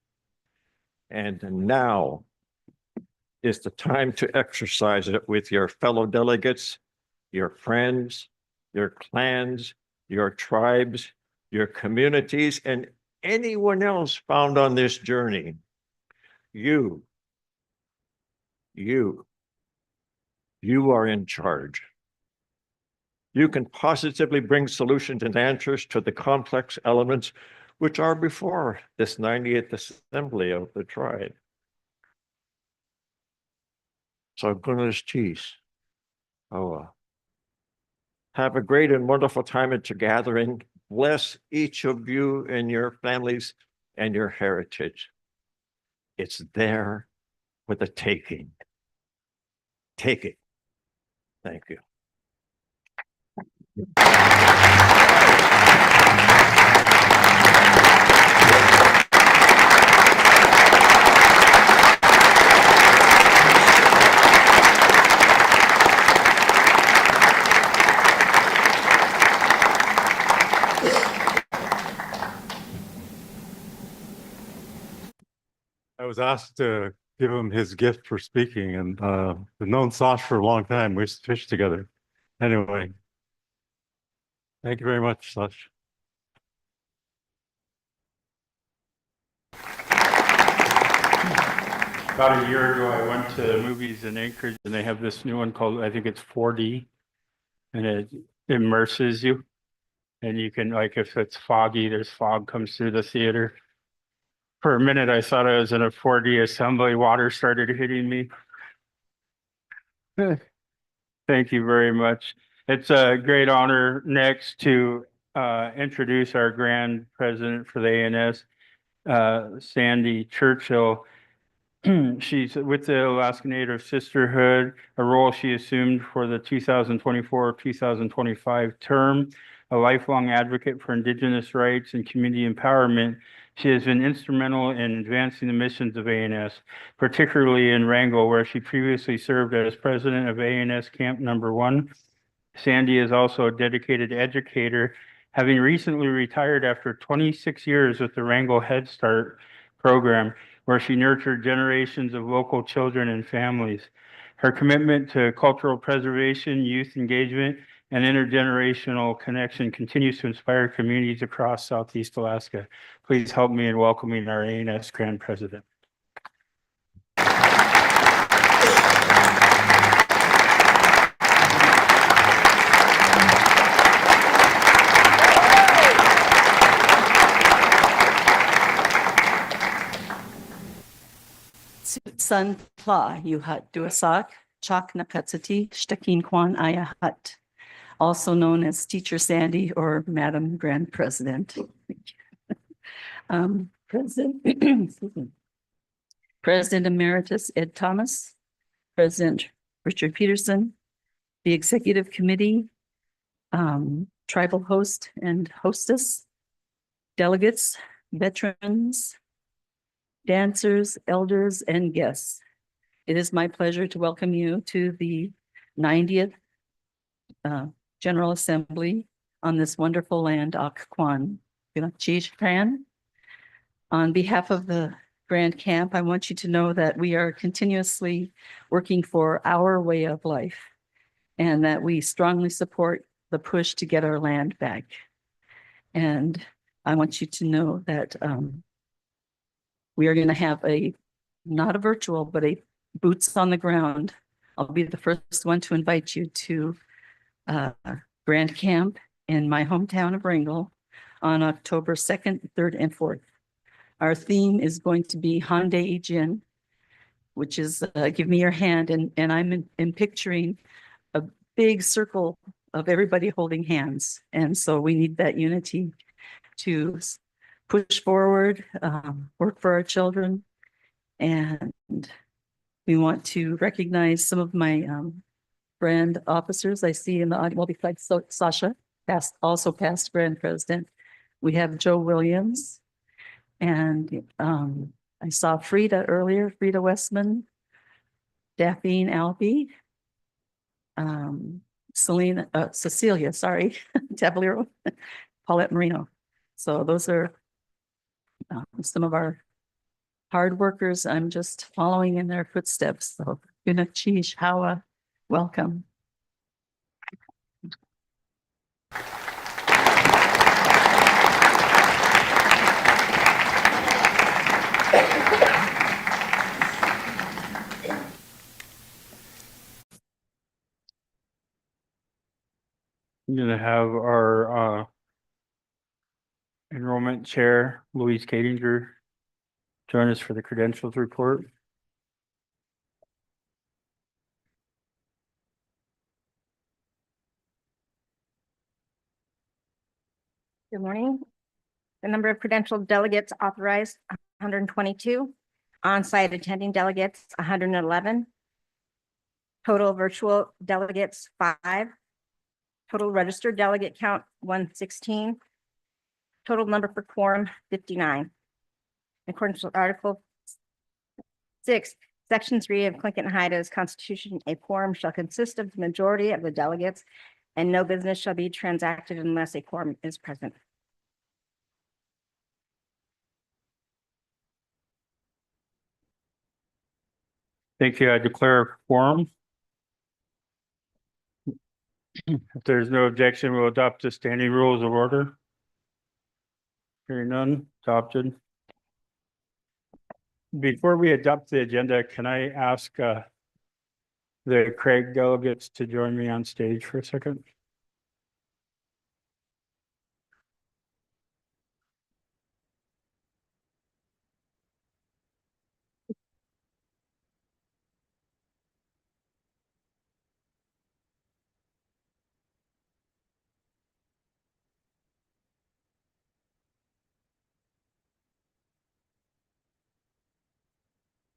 And now is the time to exercise it with your fellow delegates, your friends, your clans, your tribes, your communities, and anyone else found on this journey. You are in charge. You can positively bring solutions and answers to the complex elements which are before this 90th Assembly of the tribe. So goodness cheese. Have a great and wonderful time at your gathering. Bless each of you and your families and your heritage. It's there for the taking. Take it. Thank you. I was asked to give him his gift for speaking, and we've known Sash for a long time. We used to fish together. Anyway, thank you very much, Sash. About a year ago, I went to movies in Anchorage, and they have this new one called, I think it's 4D, and it immerses you. And you can, like, if it's foggy, there's fog comes through the theater. For a minute, I thought I was in a 4D assembly. Water started hitting me. Thank you very much. It's a great honor next to introduce our grand president for the ANS, Sandy Churchill. She's with the Alaska Native Sisterhood, a role she assumed for the 2024-2025 term, a lifelong advocate for Indigenous rights and community empowerment. She has been instrumental in advancing the missions of ANS, particularly in Wrangell, where she previously served as president of ANS Camp Number 1. Sandy is also a dedicated educator, having recently retired after 26 years with the Wrangell Head Start program, where she nurtured generations of local children and families. Her commitment to cultural preservation, youth engagement, and intergenerational connection continues to inspire communities across Southeast Alaska. Please help me in welcoming our ANS Grand President. Sun pla yuhat duasak chak nakatsati shtakin kwan ayahat, also known as Teacher Sandy or Madam Grand President. President Emeritus Ed Thomas, President Richard Peterson, the Executive Committee, Tribal Host and Hostess, delegates, veterans, dancers, elders, and guests. It is my pleasure to welcome you to the 90th General Assembly on this wonderful land, Occoquan. On behalf of the Grand Camp, I want you to know that we are continuously working for our way of life and that we strongly support the push to get our land back. And I want you to know that we are going to have not a virtual, but a boots on the ground. I'll be the first one to invite you to Grand Camp in my hometown of Wrangell on October 2nd, 3rd, and 4th. Our theme is going to be Hande Ijin, which is give me your hand, and I'm in picturing a big circle of everybody holding hands. And so we need that unity to push forward, work for our children. And we want to recognize some of my brand officers I see in the audience. Well, besides Sasha, also past brand president. We have Joe Williams. And I saw Frida earlier, Frida Westman, Daphne Albee, Cecilia, sorry, Tablero, Paulette Marino. So those are some of our hard workers. I'm just following in their footsteps. So Gunachish, Hawa, welcome. I'm gonna have our enrollment chair, Louise Cadinger, join us for the credentials report. Good morning. The number of credentialed delegates authorized, 122. On-site attending delegates, 111. Total virtual delegates, 5. Total registered delegate count, 116. Total number for quorum, 59. In accordance with Article 6, Section 3 of Clinton Hyda's Constitution, a quorum shall consist of the majority of the delegates, and no business shall be transacted unless a quorum is present. Thank you. I declare a quorum. If there's no objection, we'll adopt the standing rules of order. Hearing none, adopted. Before we adopt the agenda, can I ask the Craig delegates to join me on stage for a second?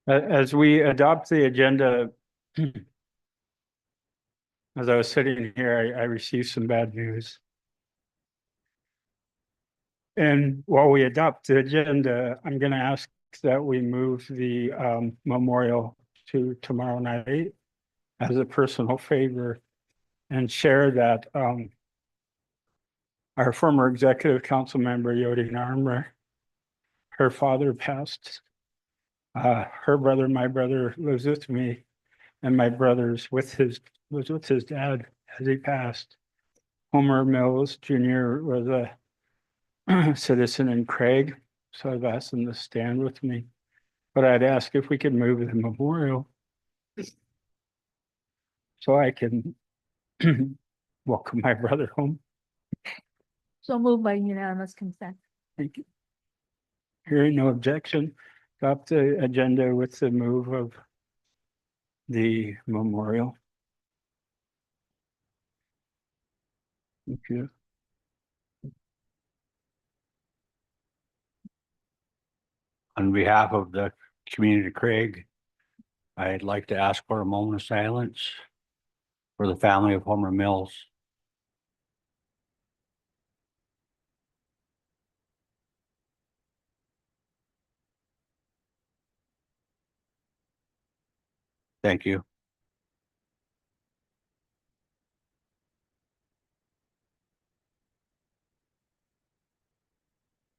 As we adopt the agenda, as I was sitting here, I received some bad news. And while we adopt the agenda, I'm going to ask that we move the memorial to tomorrow night as a personal favor and share that our former executive council member, Yodi Narmer, her father passed. Her brother, my brother, lives with me, and my brother's was with his dad as he passed. Homer Mills Jr. was a citizen in Craig, so I've asked him to stand with me. But I'd ask if we could move the memorial so I can welcome my brother home. So moved by unanimous consent. Thank you. Hearing no objection, adopt the agenda with the move of the memorial. Thank you. On behalf of the community of Craig, I'd like to ask for a moment of silence for the family of Homer Mills. Thank you.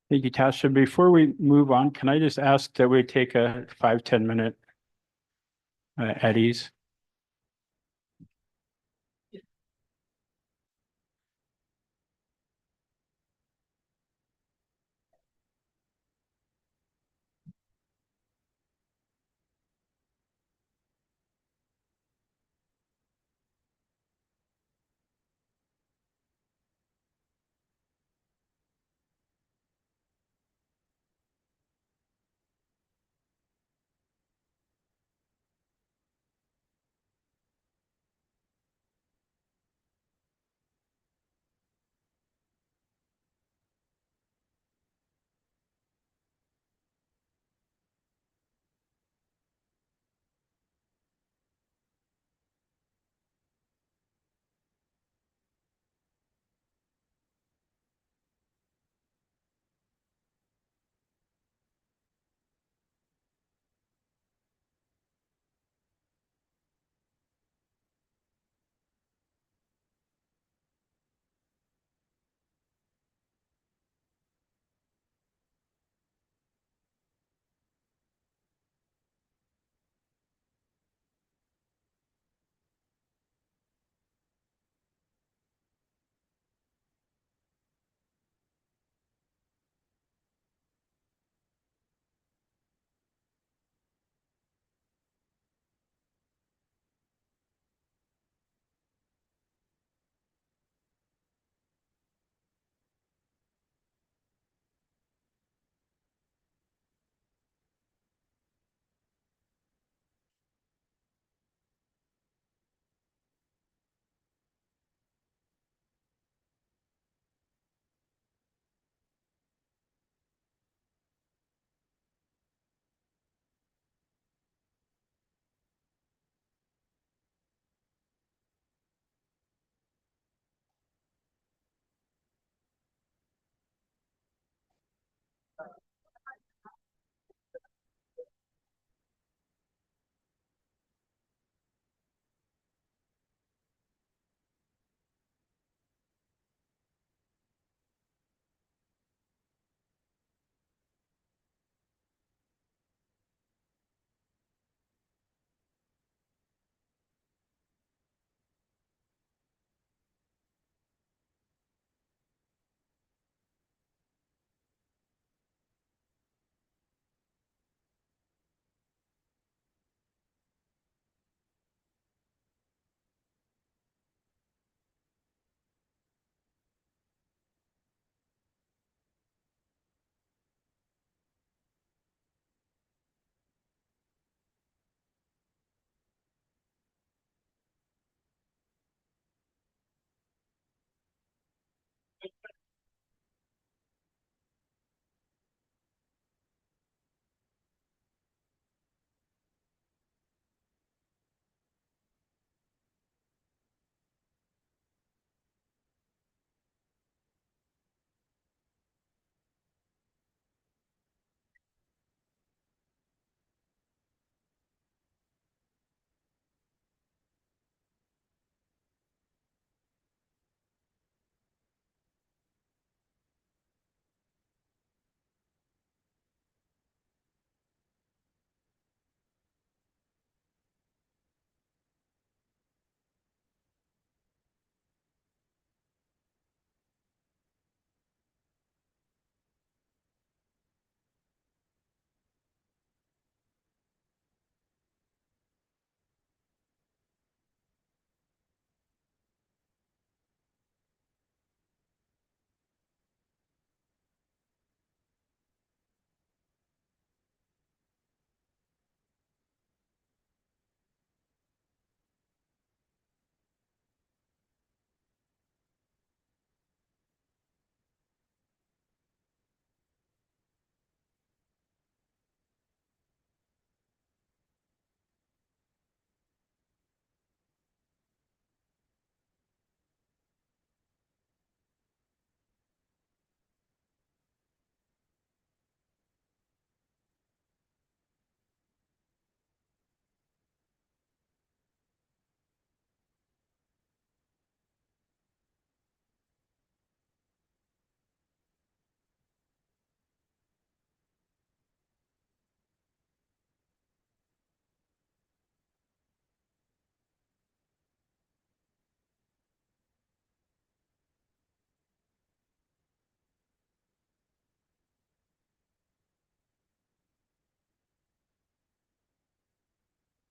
Thank you, Tasha. Before we move on, can I just ask that we take a 5-10 minute at ease?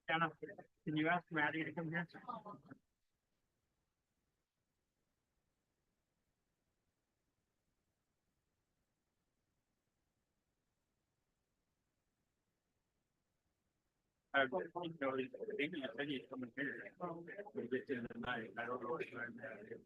Anna, can you ask Maddie to come here? I don't know, he said he's coming here. We'll get to the night. I don't know what time that is.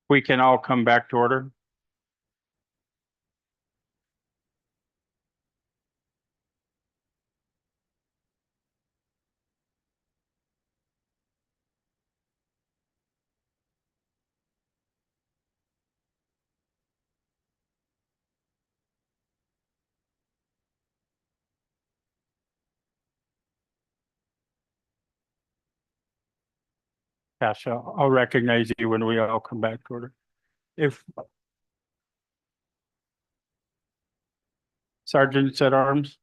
We can all come back to order. Tasha, I'll recognize you when we all come back to order. If Sergeants at Arms.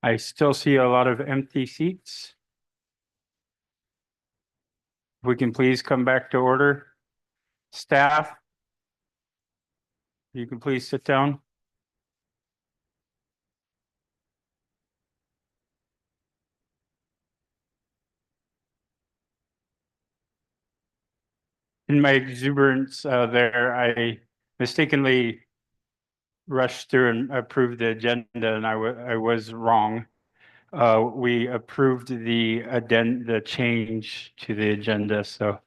I still see a lot of empty seats. If we can please come back to order. Staff, you can please sit down. In my exuberance there, I mistakenly rushed through and approved the agenda, and I was wrong. We approved the change to the agenda, so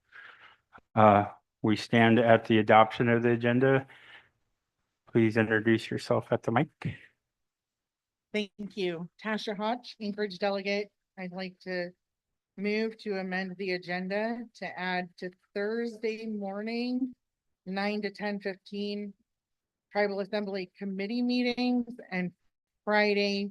we stand at the adoption of the agenda. Please introduce yourself at the mic. Thank you. Tasha Hodge, Anchorage delegate. I'd like to move to amend the agenda to add to Thursday morning, 9 to 10:15 Tribal Assembly committee meetings, and Friday,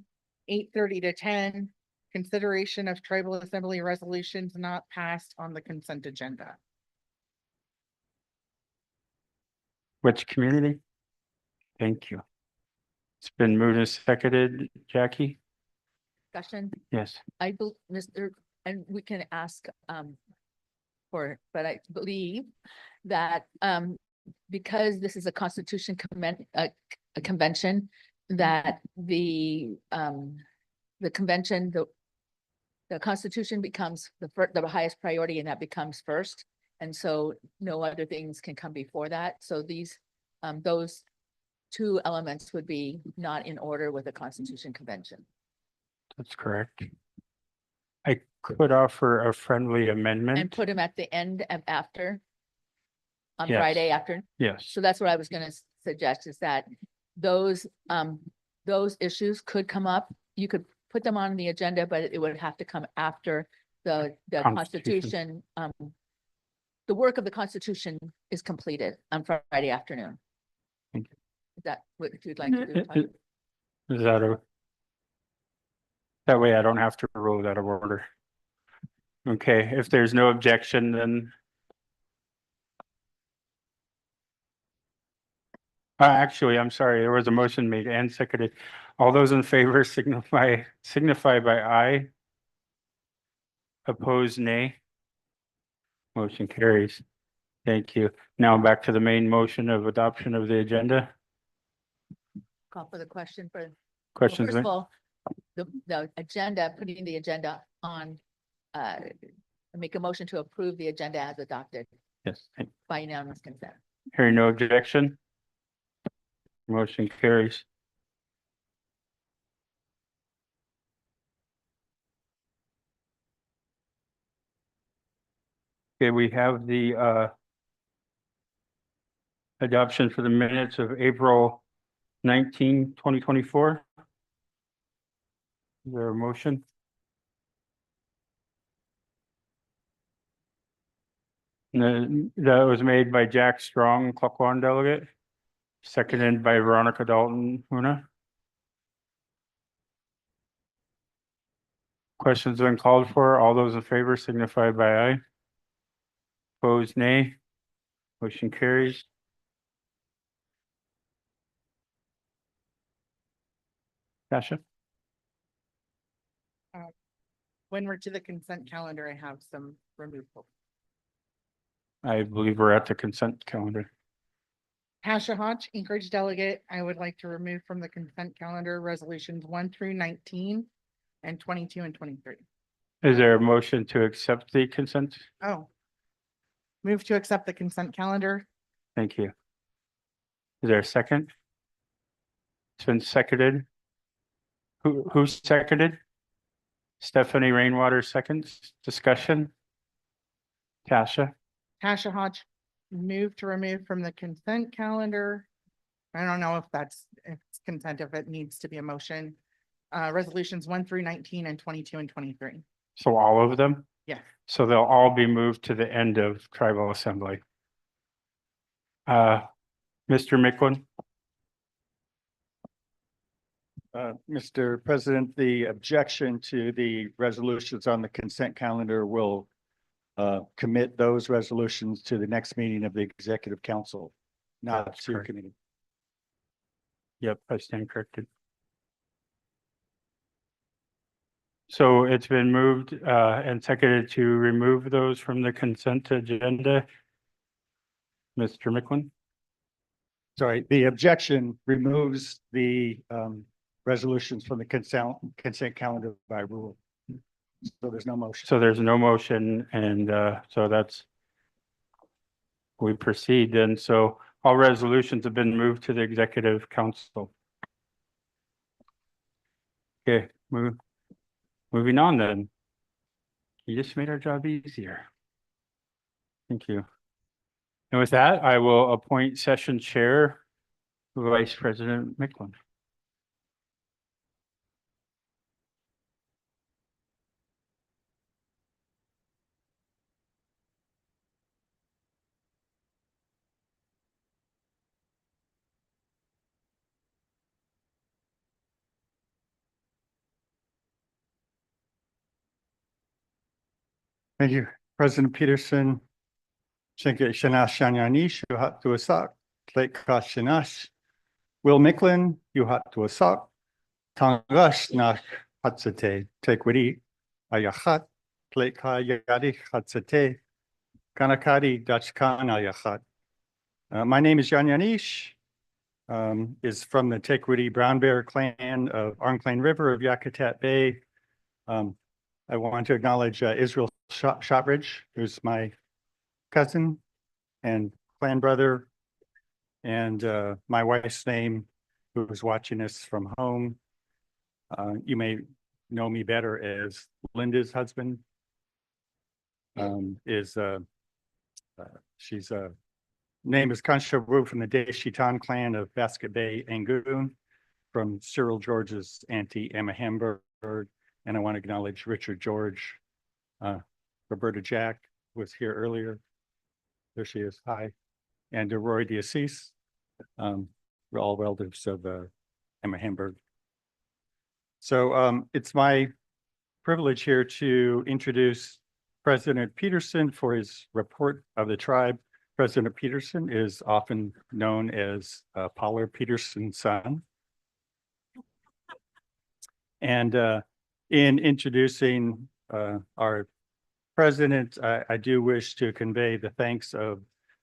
8:30 to 10, consideration of Tribal Assembly resolutions not passed on the consent agenda. Which community? Thank you. It's been moved and seconded. Jackie? Discussion. Yes. I believe, Mr., and we can ask but I believe that because this is a constitution a convention, that the convention, the constitution becomes the highest priority, and that becomes first. And so no other things can come before that. So these those two elements would be not in order with the Constitution Convention. That's correct. I could offer a friendly amendment. And put them at the end and after, on Yes. Friday after. Yes. So that's what I was gonna suggest, is that those issues could come up. You could put them on the agenda, but it would have to come after the Constitution. Constitution. The work of the Constitution is completed on Friday afternoon. Thank you. Is that what you'd like to do? Todd? Is that way I don't have to rule it out of order. Okay, if there's no objection, then actually, I'm sorry, there was a motion made and seconded. All those in favor signify by aye. Opposed, nay. Motion carries. Thank you. Now back to the main motion of adoption of the agenda. Call for the question for. Questions? First of all, the agenda, putting the agenda on, make a motion to approve the agenda as adopted Yes. by unanimous consent. Hearing no objection. Motion carries. Okay, we have the adoption for the minutes of April 19, 2024. Is there a motion? That was made by Jack Strong, Klukwan delegate, seconded by Veronica Dalton Huna. Questions been called for. All those in favor signify by aye. Opposed, nay. Motion carries. Tasha? When we're to the consent calendar, I have some removal. I believe we're at the consent calendar. Tasha Hodge, Anchorage delegate. I would like to remove from the consent calendar resolutions 1 through 19 and 22 and 23. Is there a motion to accept the consent? Oh. Move to accept the consent calendar. Thank you. Is there a second? It's been seconded. Who seconded? Stephanie Rainwater seconds. Discussion? Tasha? Tasha Hodge, move to remove from the consent calendar. I don't know if it's consent, if it needs to be a motion. Resolutions 1 through 19 and 22 and 23. So all of them? Yeah. So they'll all be moved to the end of tribal assembly. Mr. Micklin? Mr. President, the objection to the resolutions on the consent calendar will commit those resolutions to the next meeting of the Executive Council, not to committee. Yep, I stand corrected. So it's been moved and seconded to remove those from the consent agenda. Mr. Micklin? Sorry, the objection removes the resolutions from the consent calendar by rule. So there's no motion. So there's no motion, and so that's we proceed then. So all resolutions have been moved to the Executive Council. Okay, moving on then. You just made our job easier. Thank you. And with that, I will appoint Session Chair, Vice President Micklin. Thank you, President Peterson. Shinke Shanash Shanyanish, Yuhat Tuasak, Lake Kashinash, Will Micklin, Yuhat Tuasak, Tangash Nach Hatsate, Tekwiri, Ayachat, Lake Yadi Hatsate, Kanakadi Dachkan Ayachat. My name is Yanyanish, is from the Tekwiri Brown Bear clan of Arnclane River of Yakutat Bay. I want to acknowledge Israel Shotridge, who's my cousin and clan brother, and my wife's name, who is watching us from home. You may know me better as Linda's husband. She's name is Kansha Wu from the Deshitan clan of Basket Bay, Angoon, from Cyril George's auntie Emma Hamburg. And I want to acknowledge Richard George. Roberta Jack was here earlier. There she is. Hi. And Roy Diacis. We're all relatives of Emma Hamburg. So it's my privilege here to introduce President Peterson for his report of the tribe. President Peterson is often known as Pollard Peterson's son. And in introducing our president, I do wish to convey the thanks of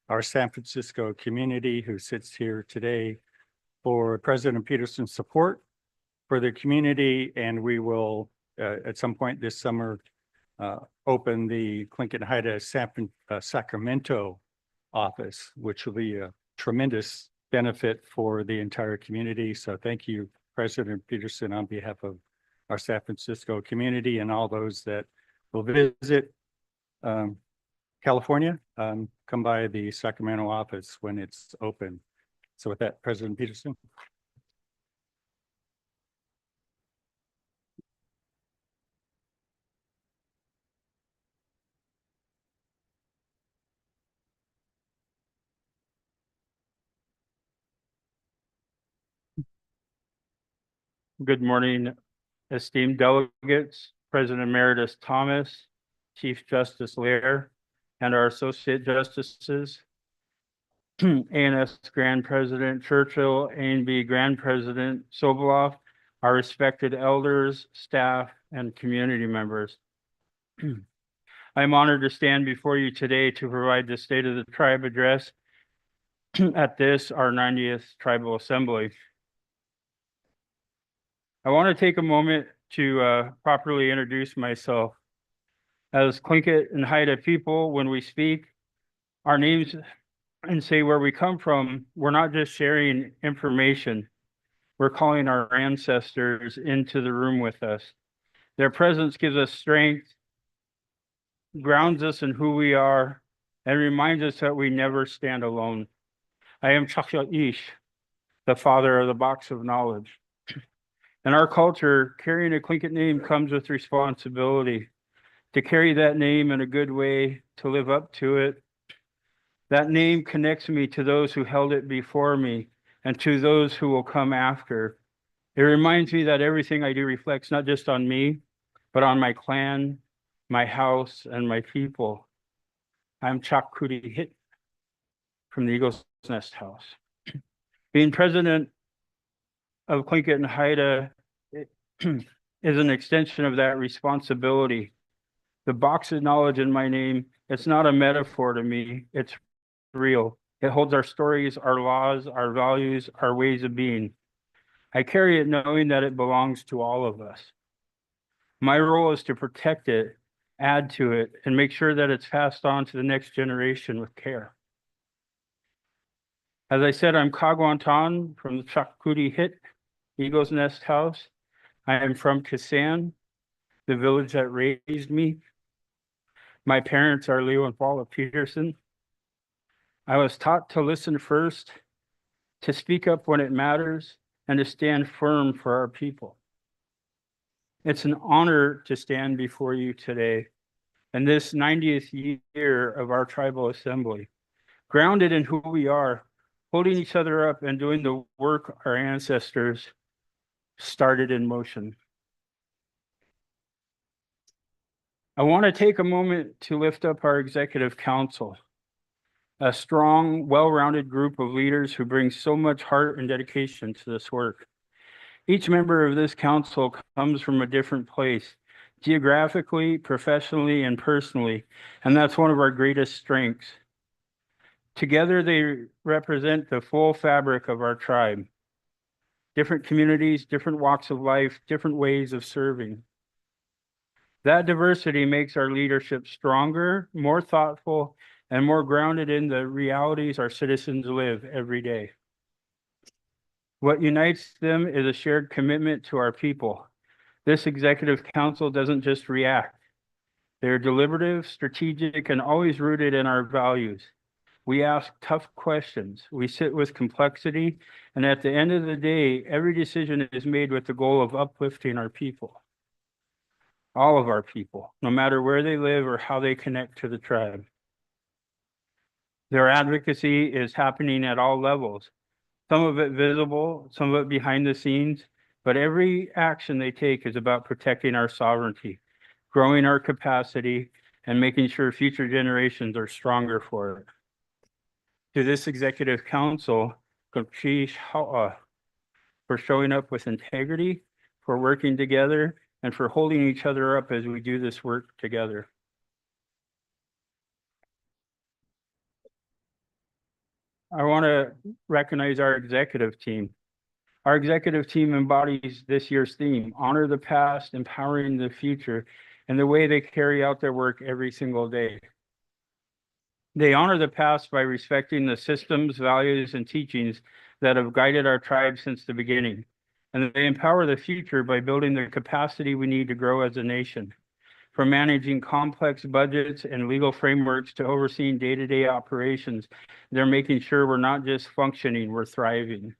our San Francisco community who sits here today for President Peterson's support for the community. And we will, at some point this summer, open the Clinton Haida Sacramento office, which will be a tremendous benefit for the entire community. So thank you, President Peterson, on behalf of our San Francisco community and all those that will visit California, come by the Sacramento office when it's open. So with that, President Peterson. Good morning, esteemed delegates, President Emeritus Thomas, Chief Justice Lair, and our Associate Justices, ANS Grand President Churchill, ANB Grand President Sobolov, our respected elders, staff, and community members. I am honored to stand before you today to provide the State of the Tribe address at this, our 90th Tribal Assembly. I want to take a moment to properly introduce myself. As Tlingit and Haida people, when we speak our names and say where we come from, we're not just sharing information. We're calling our ancestors into the room with us. Their presence gives us strength, grounds us in who we are, and reminds us that we never stand alone. I am Chakya Ish, the father of the box of knowledge. In our culture, carrying a Tlingit name comes with responsibility. To carry that name in a good way, to live up to it. That name connects me to those who held it before me and to those who will come after. It reminds me that everything I do reflects not just on me, but on my clan, my house, and my people. I'm Chakudi Hit from the Eagle's Nest House. Being president of Tlingit and Haida is an extension of that responsibility. The box of knowledge in my name, it's not a metaphor to me, it's real. It holds our stories, our laws, our values, our ways of being. I carry it knowing that it belongs to all of us. My role is to protect it, add to it, and make sure that it's passed on to the next generation with care. As I said, I'm Kagwantan from the Chakudi Hit Eagle's Nest House. I am from Kisan, the village that raised me. My parents are Leo and Paula Peterson. I was taught to listen first, to speak up when it matters, and to stand firm for our people. It's an honor to stand before you today in this 90th year of our tribal assembly, grounded in who we are, holding each other up and doing the work our ancestors started in motion. I want to take a moment to lift up our executive council, a strong, well-rounded group of leaders who bring so much heart and dedication to this work. Each member of this council comes from a different place, geographically, professionally, and personally, and that's one of our greatest strengths. Together, they represent the full fabric of our tribe. Different communities, different walks of life, different ways of serving. That diversity makes our leadership stronger, more thoughtful, and more grounded in the realities our citizens live every day. What unites them is a shared commitment to our people. This executive council doesn't just react. They're deliberative, strategic, and always rooted in our values. We ask tough questions. We sit with complexity. And at the end of the day, every decision is made with the goal of uplifting our people. All of our people, no matter where they live or how they connect to the tribe. Their advocacy is happening at all levels. Some of it visible, some of it behind the scenes, but every action they take is about protecting our sovereignty, growing our capacity, and making sure future generations are stronger for it. To this executive council, for showing up with integrity, for working together, and for holding each other up as we do this work together. I want to recognize our executive team. Our executive team embodies this year's theme, honor the past, empowering the future, and the way they carry out their work every single day. They honor the past by respecting the systems, values, and teachings that have guided our tribe since the beginning. And they empower the future by building the capacity we need to grow as a nation. From managing complex budgets and legal frameworks to overseeing day-to-day operations, they're making sure we're not just functioning, we're thriving.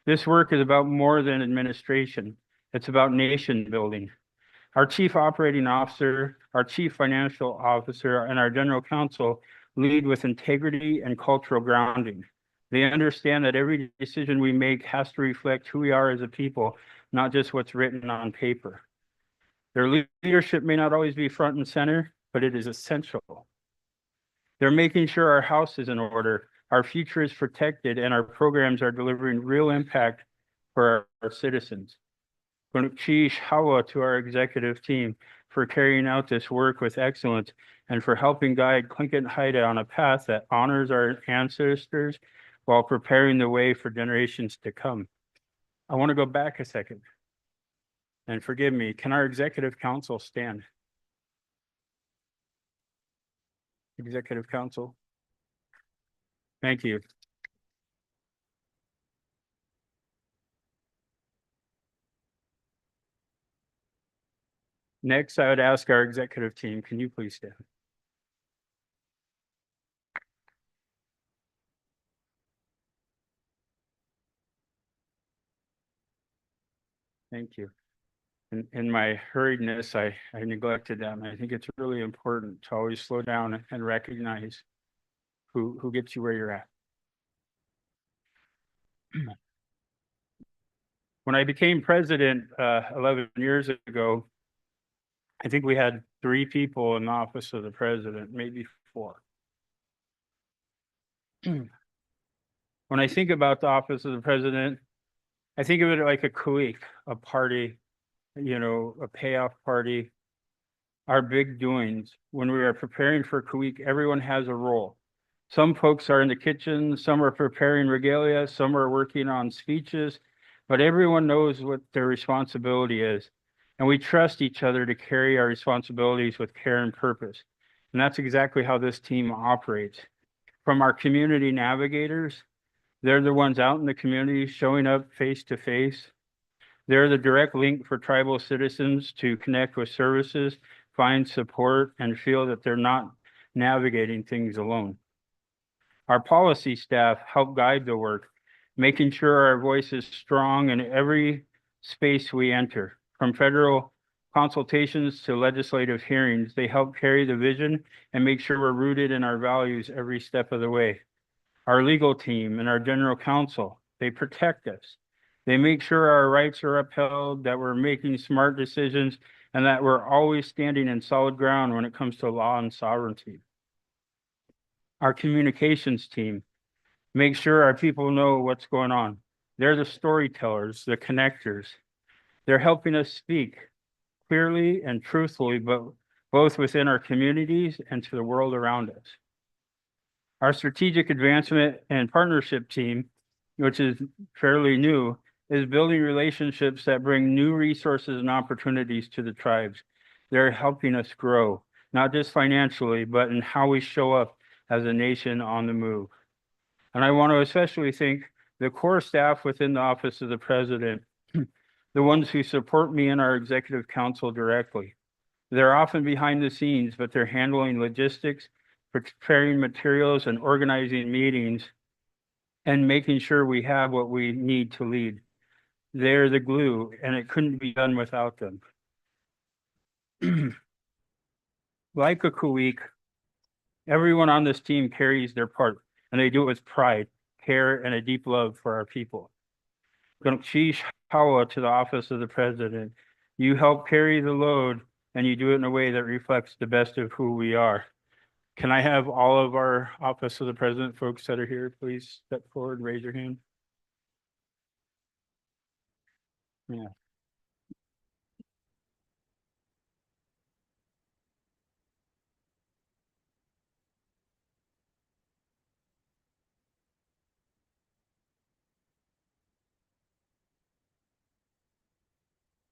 This work is about more than administration. It's about nation building. Our chief operating officer, our chief financial officer, and our general counsel lead with integrity and cultural grounding. They understand that every decision we make has to reflect who we are as a people, not just what's written on paper. Their leadership may not always be front and center, but it is essential. They're making sure our house is in order, our future is protected, and our programs are delivering real impact for our citizens. To our executive team for carrying out this work with excellence and for helping guide Tlingit Haida on a path that honors our ancestors while preparing the way for generations to come. I want to go back a second. And forgive me, can our executive council stand? Executive council. Thank you. Next, I would ask our executive team, can you please stand? Thank you. In my hurriedness, I neglected that. And I think it's really important to always slow down and recognize who gets you where you're at. When I became president 11 years ago, I think we had 3 people in the office of the president, maybe 4. When I think about the office of the president, I think of it like a kuik, a party, a payoff party, our big doings. When we are preparing for kuik, everyone has a role. Some folks are in the kitchen, some are preparing regalia, some are working on speeches, but everyone knows what their responsibility is. And we trust each other to carry our responsibilities with care and purpose. And that's exactly how this team operates. From our community navigators They're the ones out in the community showing up face to face. They're the direct link for tribal citizens to connect with services, find support, and feel that they're not navigating things alone. Our policy staff help guide the work, making sure our voice is strong in every space we enter. From federal consultations to legislative hearings, they help carry the vision and make sure we're rooted in our values every step of the way. Our legal team and our general counsel, they protect us. They make sure our rights are upheld, that we're making smart decisions, and that we're always standing in solid ground when it comes to law and sovereignty. Our communications team make sure our people know what's going on. They're the storytellers, the connectors. They're helping us speak clearly and truthfully, but both within our communities and to the world around us. Our strategic advancement and partnership team, which is fairly new, is building relationships that bring new resources and opportunities to the tribes. They're helping us grow, not just financially, but in how we show up as a nation on the move. And I want to especially thank the core staff within the Office of the President, the ones who support me and our Executive Council directly. They're often behind the scenes, but they're handling logistics, preparing materials, and organizing meetings, and making sure we have what we need to lead. They're the glue, and it couldn't be done without them. Like a Kuwik, everyone on this team carries their part, and they do it with pride, care, and a deep love for our people. Gongchish Hawa to the Office of the President. You help carry the load, and you do it in a way that reflects the best of who we are. Can I have all of our Office of the President folks that are here, please step forward and raise your hand? Yeah.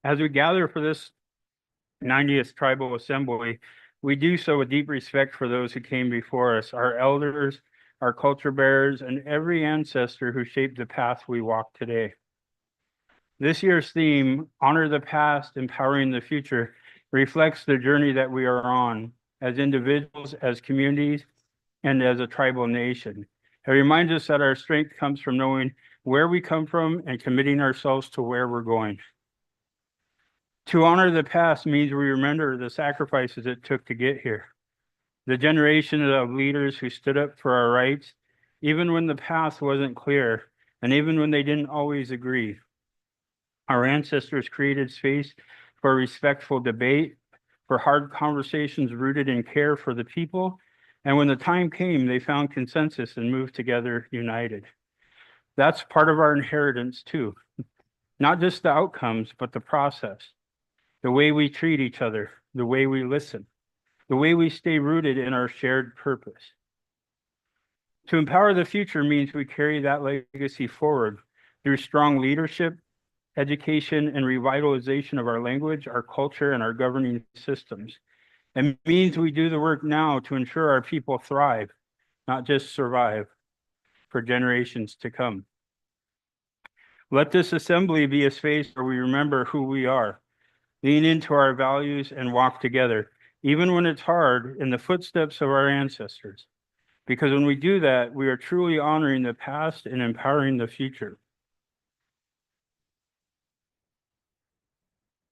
As we gather for this 90th Tribal Assembly, we do so with deep respect for those who came before us, our elders, our culture bearers, and every ancestor who shaped the path we walk today. This year's theme, Honor the Past, Empowering the Future, reflects the journey that we are on as individuals, as communities, and as a tribal nation. It reminds us that our strength comes from knowing where we come from and committing ourselves to where we're going. To honor the past means we remember the sacrifices it took to get here. The generation of leaders who stood up for our rights, even when the path wasn't clear, and even when they didn't always agree. Our ancestors created space for respectful debate, for hard conversations rooted in care for the people, and when the time came, they found consensus and moved together united. That's part of our inheritance too. Not just the outcomes, but the process. The way we treat each other, the way we listen, the way we stay rooted in our shared purpose. To empower the future means we carry that legacy forward through strong leadership, education, and revitalization of our language, our culture, and our governing systems. It means we do the work now to ensure our people thrive, not just survive, for generations to come. Let this assembly be a space where we remember who we are, lean into our values, and walk together, even when it's hard, in the footsteps of our ancestors. Because when we do that, we are truly honoring the past and empowering the future.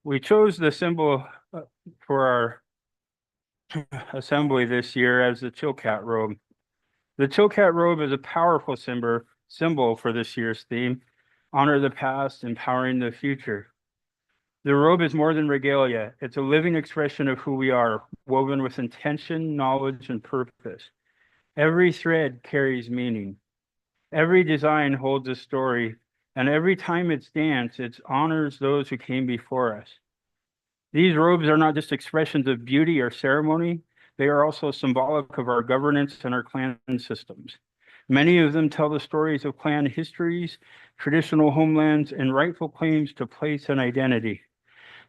We chose the symbol for our assembly this year as the Chilkat robe. The Chilkat robe is a powerful symbol for this year's theme, honor the past, empowering the future. The robe is more than regalia. It's a living expression of who we are, woven with intention, knowledge, and purpose. Every thread carries meaning. Every design holds a story, and every time it's danced, it honors those who came before us. These robes are not just expressions of beauty or ceremony, they are also symbolic of our governance and our clan systems. Many of them tell the stories of clan histories, traditional homelands, and rightful claims to place and identity.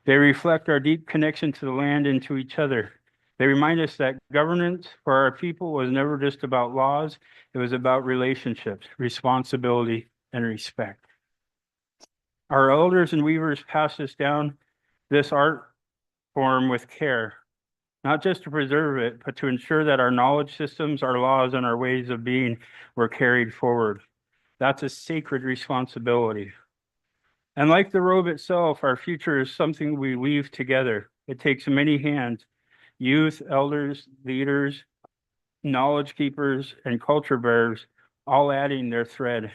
They reflect our deep connection to the land and to each other. They remind us that governance for our people was never just about laws, it was about relationships, responsibility, and respect. Our elders and weavers passed us down this art form with care, not just to preserve it, but to ensure that our knowledge systems, our laws, and our ways of being were carried forward. That's a sacred responsibility. And like the robe itself, our future is something we weave together. It takes many hands, youth, elders, leaders, knowledge keepers, and culture bearers, all adding their thread.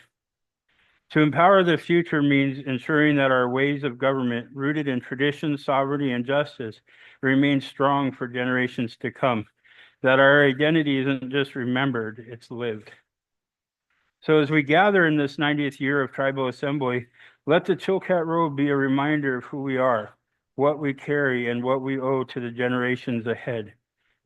To empower the future means ensuring that our ways of government, rooted in tradition, sovereignty, and justice, remain strong for generations to come, that our identity isn't just remembered, it's lived. So as we gather in this 90th year of Tribal Assembly, let the Chilkat robe be a reminder of who we are, what we carry, and what we owe to the generations ahead.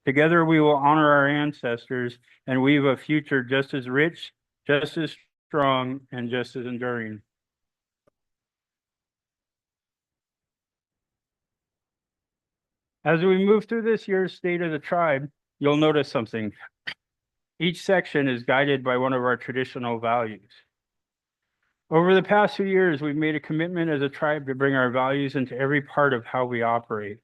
Together we will honor our ancestors and weave a future just as rich, just as strong, and just as enduring. As we move through this year's State of the Tribe, you'll notice something. Each section is guided by one of our traditional values. Over the past few years, we've made a commitment as a tribe to bring our values into every part of how we operate,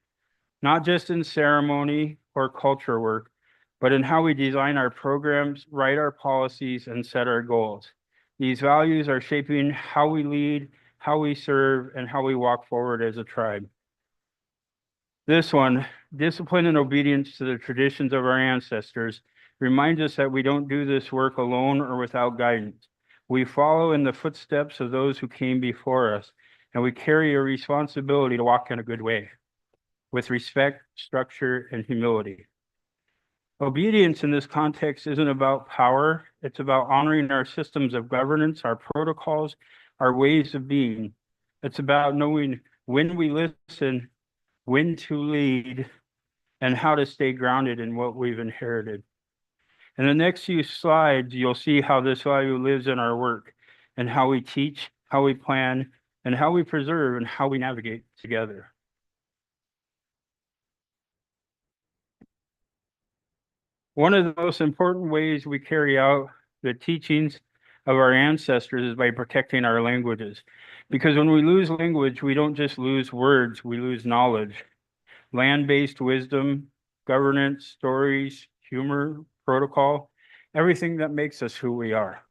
not just in ceremony or culture work, but in how we design our programs, write our policies, and set our goals. These values are shaping how we lead, how we serve, and how we walk forward as a tribe. This one, discipline and obedience to the traditions of our ancestors, reminds us that we don't do this work alone or without guidance. We follow in the footsteps of those who came before us, and we carry a responsibility to walk in a good way, with respect, structure, and humility. Obedience in this context isn't about power, it's about honoring our systems of governance, our protocols, our ways of being. It's about knowing when we listen, when to lead, and how to stay grounded in what we've inherited. In the next few slides, you'll see how this value lives in our work and how we teach, how we plan, and how we preserve and how we navigate together. One of the most important ways we carry out the teachings of our ancestors is by protecting our languages. Because when we lose language, we don't just lose words, we lose knowledge. Land-based wisdom, governance, stories, humor, protocol, everything that makes us who we are.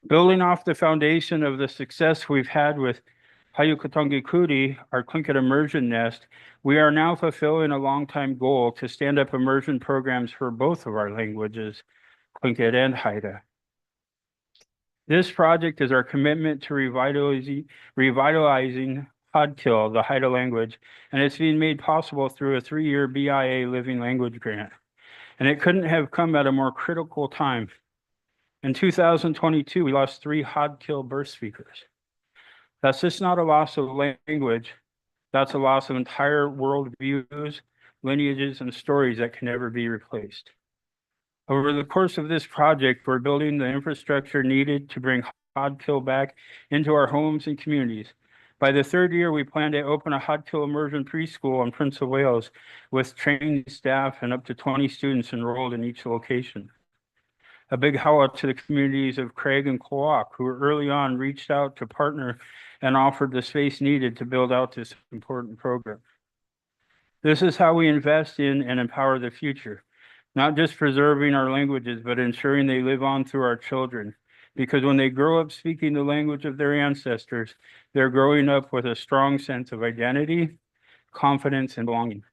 Building off the foundation of the success we've had with Hayukatangi Kuti, our Tlingit immersion nest, we are now fulfilling a long-time goal to stand up immersion programs for both of our languages, Tlingit and Haida. This project is our commitment to revitalizing Hadkil, the Haida language, and it's being made possible through a 3-year BIA Living Language Grant. And it couldn't have come at a more critical time. In 2022, we lost 3 Hadkil birth speakers. That's just not a loss of language, that's a loss of entire worldviews, lineages, and stories that can never be replaced. Over the course of this project, we're building the infrastructure needed to bring Hadkil back into our homes and communities. By the 3rd year, we plan to open a Hadkil immersion preschool in Prince of Wales with trained staff and up to 20 students enrolled in each location. A big holla to the communities of Craig and Kloak, who early on reached out to partner and offered the space needed to build out this important program. This is how we invest in and empower the future, not just preserving our languages, but ensuring they live on through our children. Because when they grow up speaking the language of their ancestors, they're growing up with a strong sense of identity, confidence, and belonging.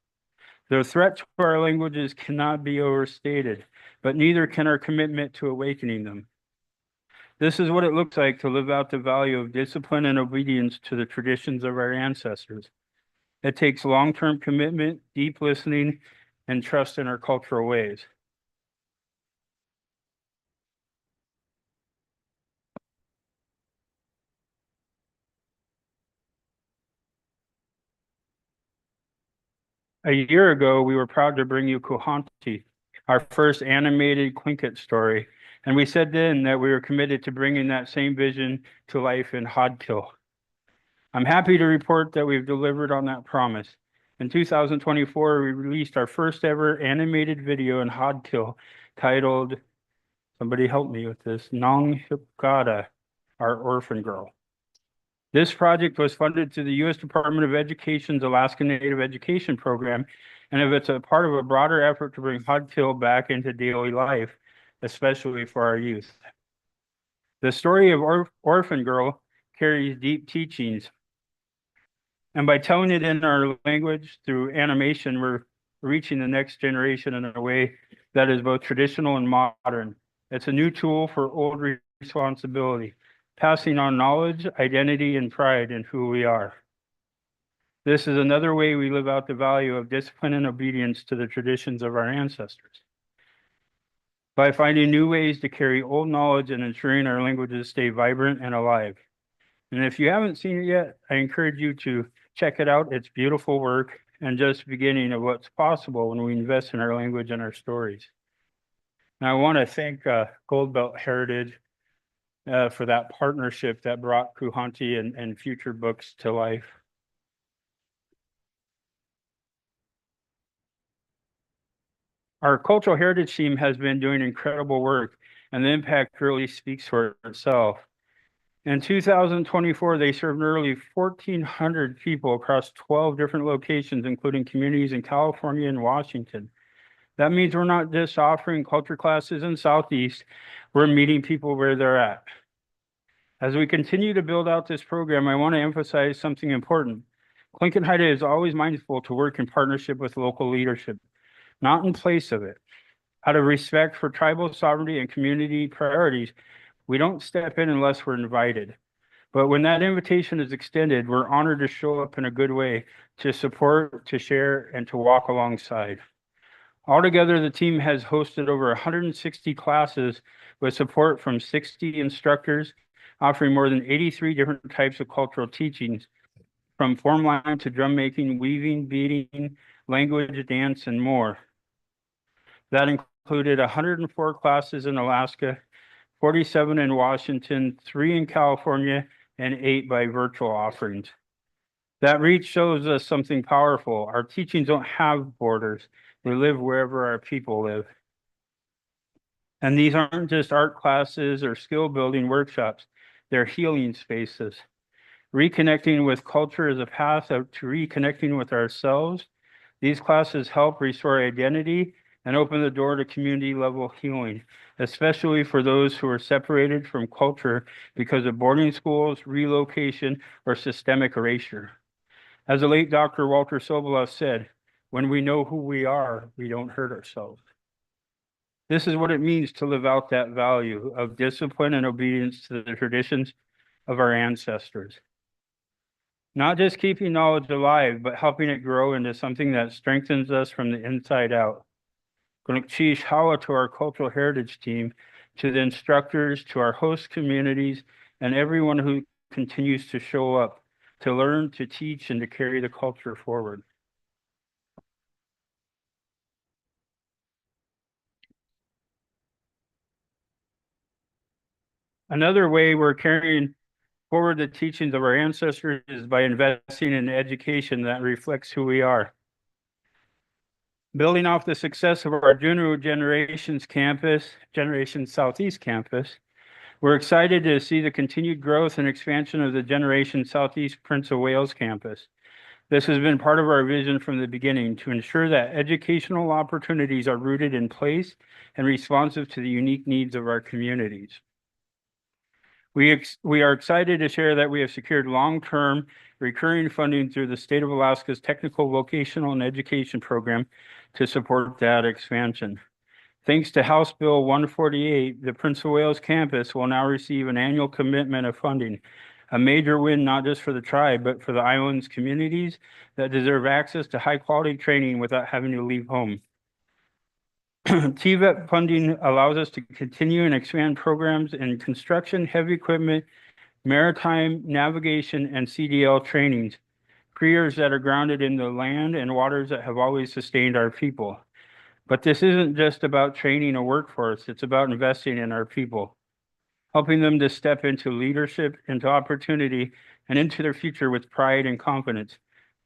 The threat to our languages cannot be overstated, but neither can our commitment to awakening them. This is what it looks like to live out the value of discipline and obedience to the traditions of our ancestors. It takes long-term commitment, deep listening, and trust in our cultural ways. A year ago, we were proud to bring you Kuhanti, our first animated Tlingit story, and we said then that we were committed to bringing that same vision to life in Hadkil. I'm happy to report that we've delivered on that promise. In 2024, we released our first ever animated video in Hodkill titled, somebody help me with this, Nong Hipgada, Our Orphan Girl. This project was funded through the U.S. Department of Education's Alaska Native Education Program, and it's a part of a broader effort to bring Hodkill back into daily life, especially for our youth. The story of Orphan Girl carries deep teachings, and by telling it in our language through animation, we're reaching the next generation in a way that is both traditional and modern. It's a new tool for old responsibility, passing on knowledge, identity, and pride in who we are. This is another way we live out the value of discipline and obedience to the traditions of our ancestors. By finding new ways to carry old knowledge and ensuring our languages stay vibrant and alive. And if you haven't seen it yet, I encourage you to check it out. It's beautiful work and just the beginning of what's possible when we invest in our language and our stories. And I want to thank Gold Belt Heritage for that partnership that brought Kuhanti and future books to life. Our cultural heritage team has been doing incredible work, and the impact really speaks for itself. In 2024, they served nearly 1,400 people across 12 different locations, including communities in California and Washington. That means we're not just offering culture classes in Southeast, we're meeting people where they're at. As we continue to build out this program, I want to emphasize something important. Tlingit Haida is always mindful to work in partnership with local leadership, not in place of it. Out of respect for tribal sovereignty and community priorities, we don't step in unless we're invited. But when that invitation is extended, we're honored to show up in a good way, to support, to share, and to walk alongside. Altogether, the team has hosted over 160 classes with support from 60 instructors, offering more than 83 different types of cultural teachings, from form line to drum making, weaving, beading, language, dance, and more. That included 104 classes in Alaska, 47 in Washington, 3 in California, and 8 by virtual offerings. That reach shows us something powerful. Our teachings don't have borders. They live wherever our people live. And these aren't just art classes or skill building workshops. They're healing spaces. Reconnecting with culture is a path to reconnecting with ourselves. These classes help restore identity and open the door to community level healing, especially for those who are separated from culture because of boarding schools, relocation, or systemic erasure. As the late Dr. Walter Sobolev said, when we know who we are, we don't hurt ourselves. This is what it means to live out that value of discipline and obedience to the traditions of our ancestors. Not just keeping knowledge alive, but helping it grow into something that strengthens us from the inside out. Gunakchish Hawa to our cultural heritage team, to the instructors, to our host communities, and everyone who continues to show up, to learn, to teach, and to carry the culture forward. Another way we're carrying forward the teachings of our ancestors is by investing in education that reflects who we are. Building off the success of our Juneau Generations campus, Generation Southeast campus, we're excited to see the continued growth and expansion of the Generation Southeast Prince of Wales campus. This has been part of our vision from the beginning to ensure that educational opportunities are rooted in place and responsive to the unique needs of our communities. We are excited to share that we have secured long-term recurring funding through the State of Alaska's Technical, Vocational, and Education Program to support that expansion. Thanks to House Bill 148, the Prince of Wales campus will now receive an annual commitment of funding, a major win not just for the tribe, but for the island's communities that deserve access to high-quality training without having to leave home. TVET funding allows us to continue and expand programs in construction, heavy equipment, maritime navigation, and CDL trainings, careers that are grounded in the land and waters that have always sustained our people. But this isn't just about training a workforce, it's about investing in our people, helping them to step into leadership, into opportunity, and into their future with pride and confidence.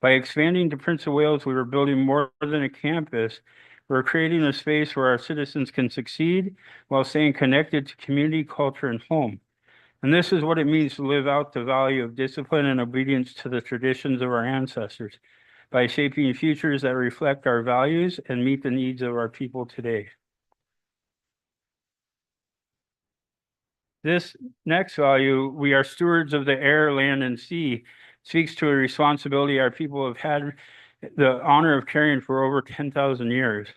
By expanding to Prince of Wales, we were building more than a campus. We're creating a space where our citizens can succeed while staying connected to community, culture, and home. And this is what it means to live out the value of discipline and obedience to the traditions of our ancestors by shaping futures that reflect our values and meet the needs of our people today. This next value, we are stewards of the air, land, and sea, speaks to a responsibility our people have had the honor of carrying for over 10,000 years.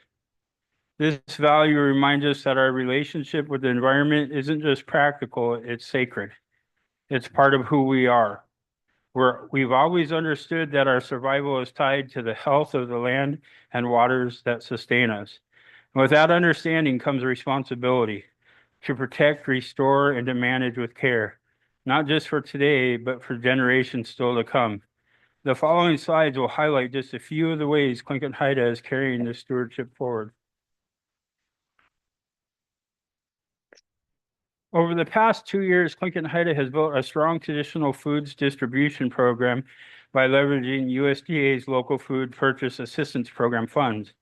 This value reminds us that our relationship with the environment isn't just practical, it's sacred. It's part of who we are. We've always understood that our survival is tied to the health of the land and waters that sustain us. And with that understanding comes responsibility to protect, restore, and to manage with care, not just for today, but for generations still to come. The following slides will highlight just a few of the ways Tlingit Haida is carrying this stewardship forward. Over the past 2 years, Tlingit Haida has built a strong traditional foods distribution program by leveraging USDA's local food purchase assistance program funds.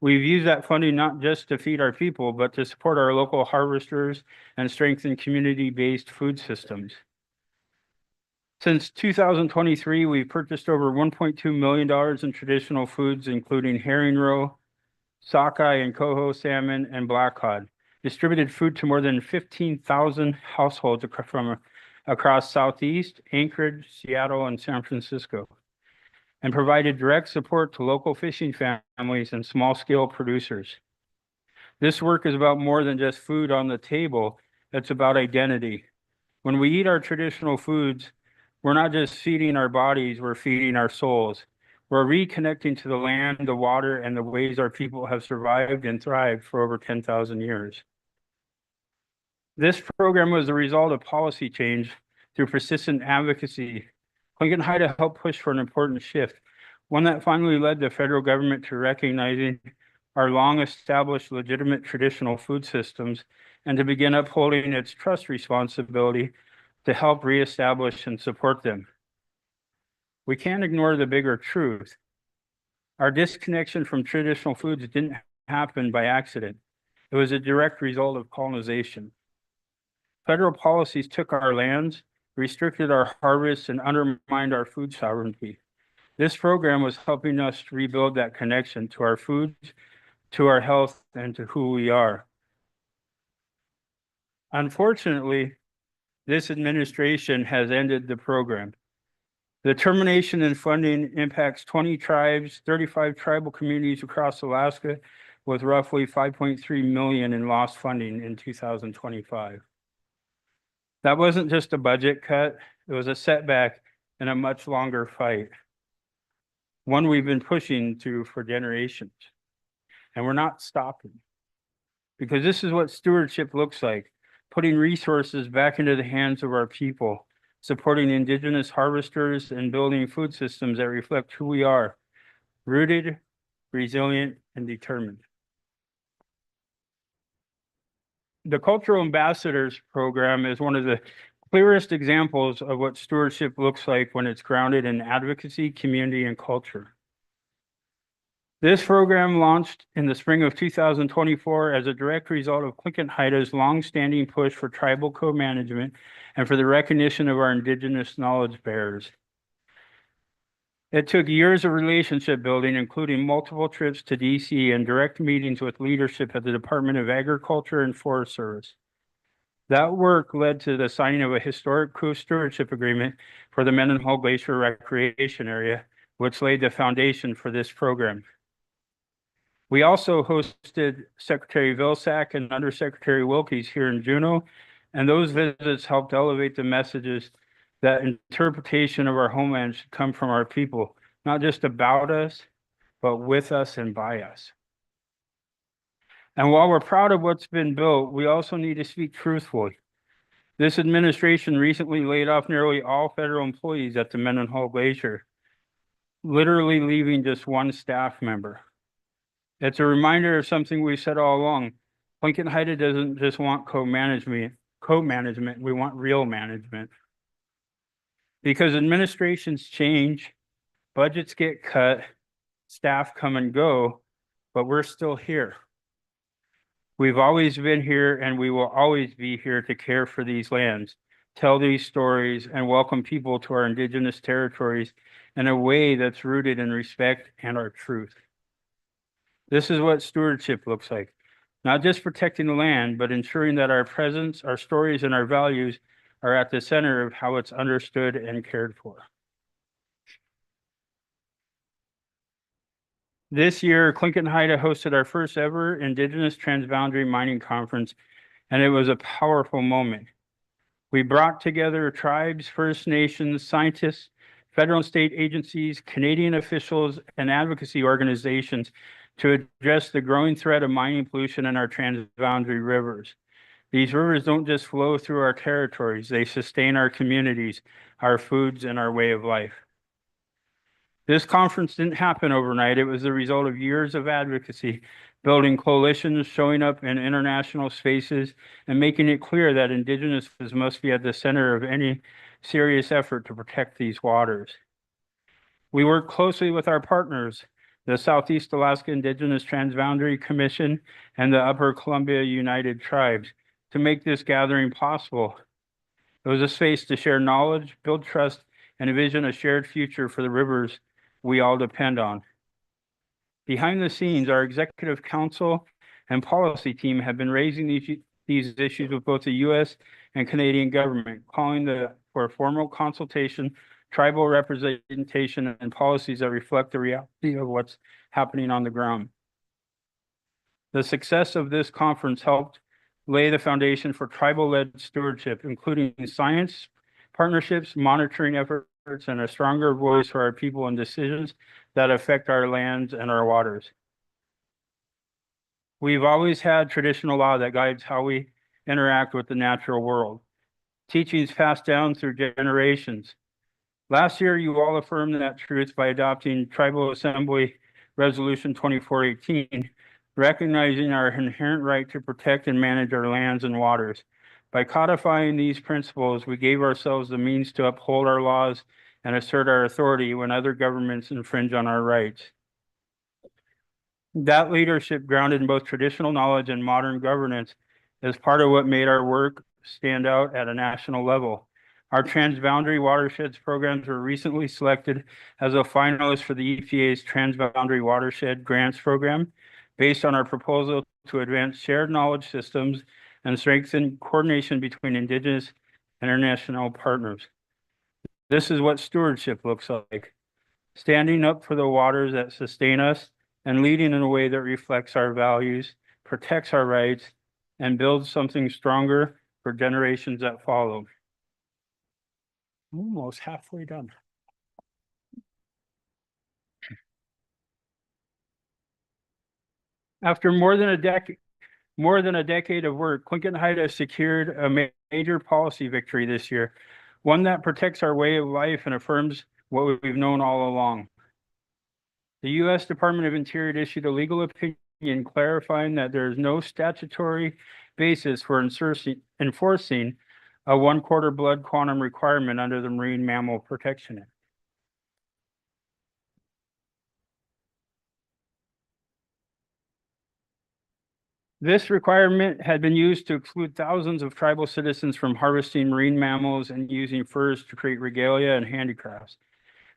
We've used that funding not just to feed our people, but to support our local harvesters and strengthen community-based food systems. Since 2023, we've purchased over $1.2 million in traditional foods, including herring roe, sockeye and coho salmon, and black cod, distributed food to more than 15,000 households from across Southeast, Anchorage, Seattle, and San Francisco, and provided direct support to local fishing families and small-scale producers. This work is about more than just food on the table. It's about identity. When we eat our traditional foods, we're not just feeding our bodies, we're feeding our souls. We're reconnecting to the land, the water, and the ways our people have survived and thrived for over 10,000 years. This program was a result of policy change through persistent advocacy. Tlingit Haida helped push for an important shift, one that finally led the federal government to recognizing our long-established legitimate traditional food systems and to begin upholding its trust responsibility to help reestablish and support them. We can't ignore the bigger truth. Our disconnection from traditional foods didn't happen by accident. It was a direct result of colonization. Federal policies took our lands, restricted our harvests, and undermined our food sovereignty. This program was helping us to rebuild that connection to our food, to our health, and to who we are. Unfortunately, this administration has ended the program. The termination in funding impacts 20 tribes, 35 tribal communities across Alaska, with roughly $5.3 million in lost funding in 2025. That wasn't just a budget cut, it was a setback and a much longer fight. One we've been pushing through for generations. And we're not stopping. Because this is what stewardship looks like, putting resources back into the hands of our people, supporting indigenous harvesters, and building food systems that reflect who we are, rooted, resilient, and determined. The Cultural Ambassadors Program is one of the clearest examples of what stewardship looks like when it's grounded in advocacy, community, and culture. This program launched in the spring of 2024 as a direct result of Tlingit Haida's longstanding push for tribal co-management and for the recognition of our indigenous knowledge bearers. It took years of relationship building, including multiple trips to DC and direct meetings with leadership at the Department of Agriculture and Forest Service. That work led to the signing of a historic co-stewardship agreement for the Mendenhall Glacier Recreation Area, which laid the foundation for this program. We also hosted Secretary Vilsack and Undersecretary Wilkes here in Juneau, and those visits helped elevate the messages that interpretation of our homeland should come from our people, not just about us, but with us and by us. And while we're proud of what's been built, we also need to speak truthfully. This administration recently laid off nearly all federal employees at the Mendenhall Glacier, literally leaving just one staff member. It's a reminder of something we've said all along. Tlingit Haida doesn't just want co-management, we want real management. Because administrations change, Budgets get cut, staff come and go, but we're still here. We've always been here and we will always be here to care for these lands, tell these stories, and welcome people to our Indigenous territories in a way that's rooted in respect and our truth. This is what stewardship looks like, not just protecting the land, but ensuring that our presence, our stories, and our values are at the center of how it's understood and cared for. This year, Clinton Haida hosted our first ever Indigenous Transboundary Mining Conference, and it was a powerful moment. We brought together tribes, First Nations, scientists, federal and state agencies, Canadian officials, and advocacy organizations to address the growing threat of mining pollution in our transboundary rivers. These rivers don't just flow through our territories, they sustain our communities, our foods, and our way of life. This conference didn't happen overnight. It was the result of years of advocacy, building coalitions, showing up in international spaces, and making it clear that Indigenous must be at the center of any serious effort to protect these waters. We work closely with our partners, the Southeast Alaska Indigenous Transboundary Commission and the Upper Columbia United Tribes, to make this gathering possible. It was a space to share knowledge, build trust, and envision a shared future for the rivers we all depend on. Behind the scenes, our executive council and policy team have been raising these issues with both the U.S. and Canadian government, calling for formal consultation, tribal representation, and policies that reflect the reality of what's happening on the ground. The success of this conference helped lay the foundation for tribal-led stewardship, including science, partnerships, monitoring efforts, and a stronger voice for our people in decisions that affect our lands and our waters. We've always had traditional law that guides how we interact with the natural world. Teachings passed down through generations. Last year, you all affirmed that truth by adopting Tribal Assembly Resolution 2418, recognizing our inherent right to protect and manage our lands and waters. By codifying these principles, we gave ourselves the means to uphold our laws and assert our authority when other governments infringe on our rights. That leadership, grounded in both traditional knowledge and modern governance, is part of what made our work stand out at a national level. Our Transboundary Watersheds programs were recently selected as a finalist for the EPA's Transboundary Watershed Grants Program, based on our proposal to advance shared knowledge systems and strengthen coordination between Indigenous and international partners. This is what stewardship looks like: standing up for the waters that sustain us and leading in a way that reflects our values, protects our rights, and builds something stronger for generations that follow. Almost halfway done. After more than a decade of work, Clinton Haida secured a major policy victory this year, one that protects our way of life and affirms what we've known all along. The U.S. Department of Interior issued a legal opinion clarifying that there is no statutory basis for enforcing a 1/4 blood quantum requirement under the Marine Mammal Protection Act. This requirement had been used to exclude thousands of tribal citizens from harvesting marine mammals and using furs to create regalia and handicrafts,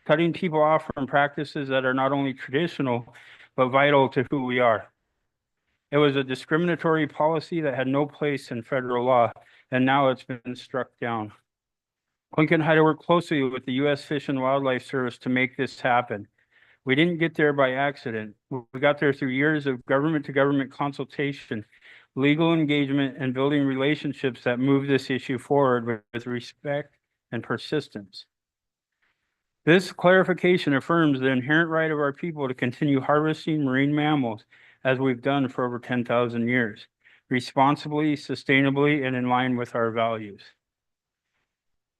cutting people off from practices that are not only traditional, but vital to who we are. It was a discriminatory policy that had no place in federal law, and now it's been struck down. Clinton Haida worked closely with the U.S. Fish and Wildlife Service to make this happen. We didn't get there by accident. We got there through years of government-to-government consultation, legal engagement, and building relationships that move this issue forward with respect and persistence. This clarification affirms the inherent right of our people to continue harvesting marine mammals, as we've done for over 10,000 years, responsibly, sustainably, and in line with our values.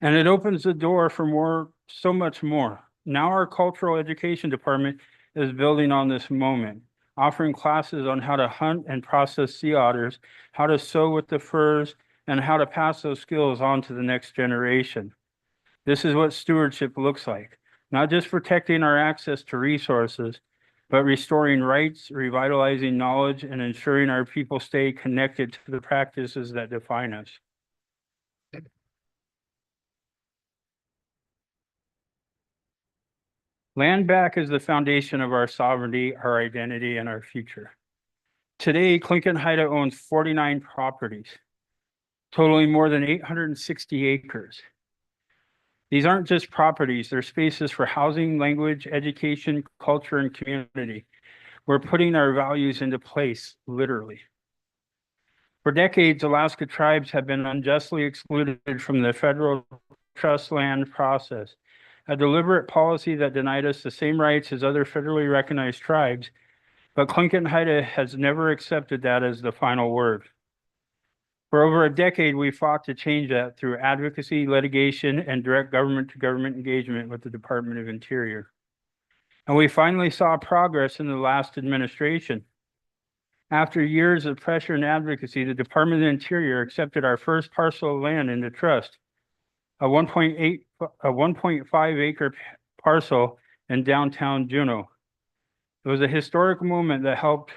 And it opens the door for so much more. Now our cultural education department is building on this moment, offering classes on how to hunt and process sea otters, how to sew with the furs, and how to pass those skills on to the next generation. This is what stewardship looks like: not just protecting our access to resources, but restoring rights, revitalizing knowledge, and ensuring our people stay connected to the practices that define us. Land back is the foundation of our sovereignty, our identity, and our future. Today, Clinton Haida owns 49 properties, totaling more than 860 acres. These aren't just properties, they're spaces for housing, language, education, culture, and community. We're putting our values into place, literally. For decades, Alaska tribes have been unjustly excluded from the federal trust land process, a deliberate policy that denied us the same rights as other federally recognized tribes, but Tlingit Haida has never accepted that as the final word. For over a decade, we fought to change that through advocacy, litigation, and direct government-to-government engagement with the Department of Interior. And we finally saw progress in the last administration. After years of pressure and advocacy, the Department of the Interior accepted our first parcel of land into trust, a 1.5 acre parcel in downtown Juneau. It was a historic moment that helped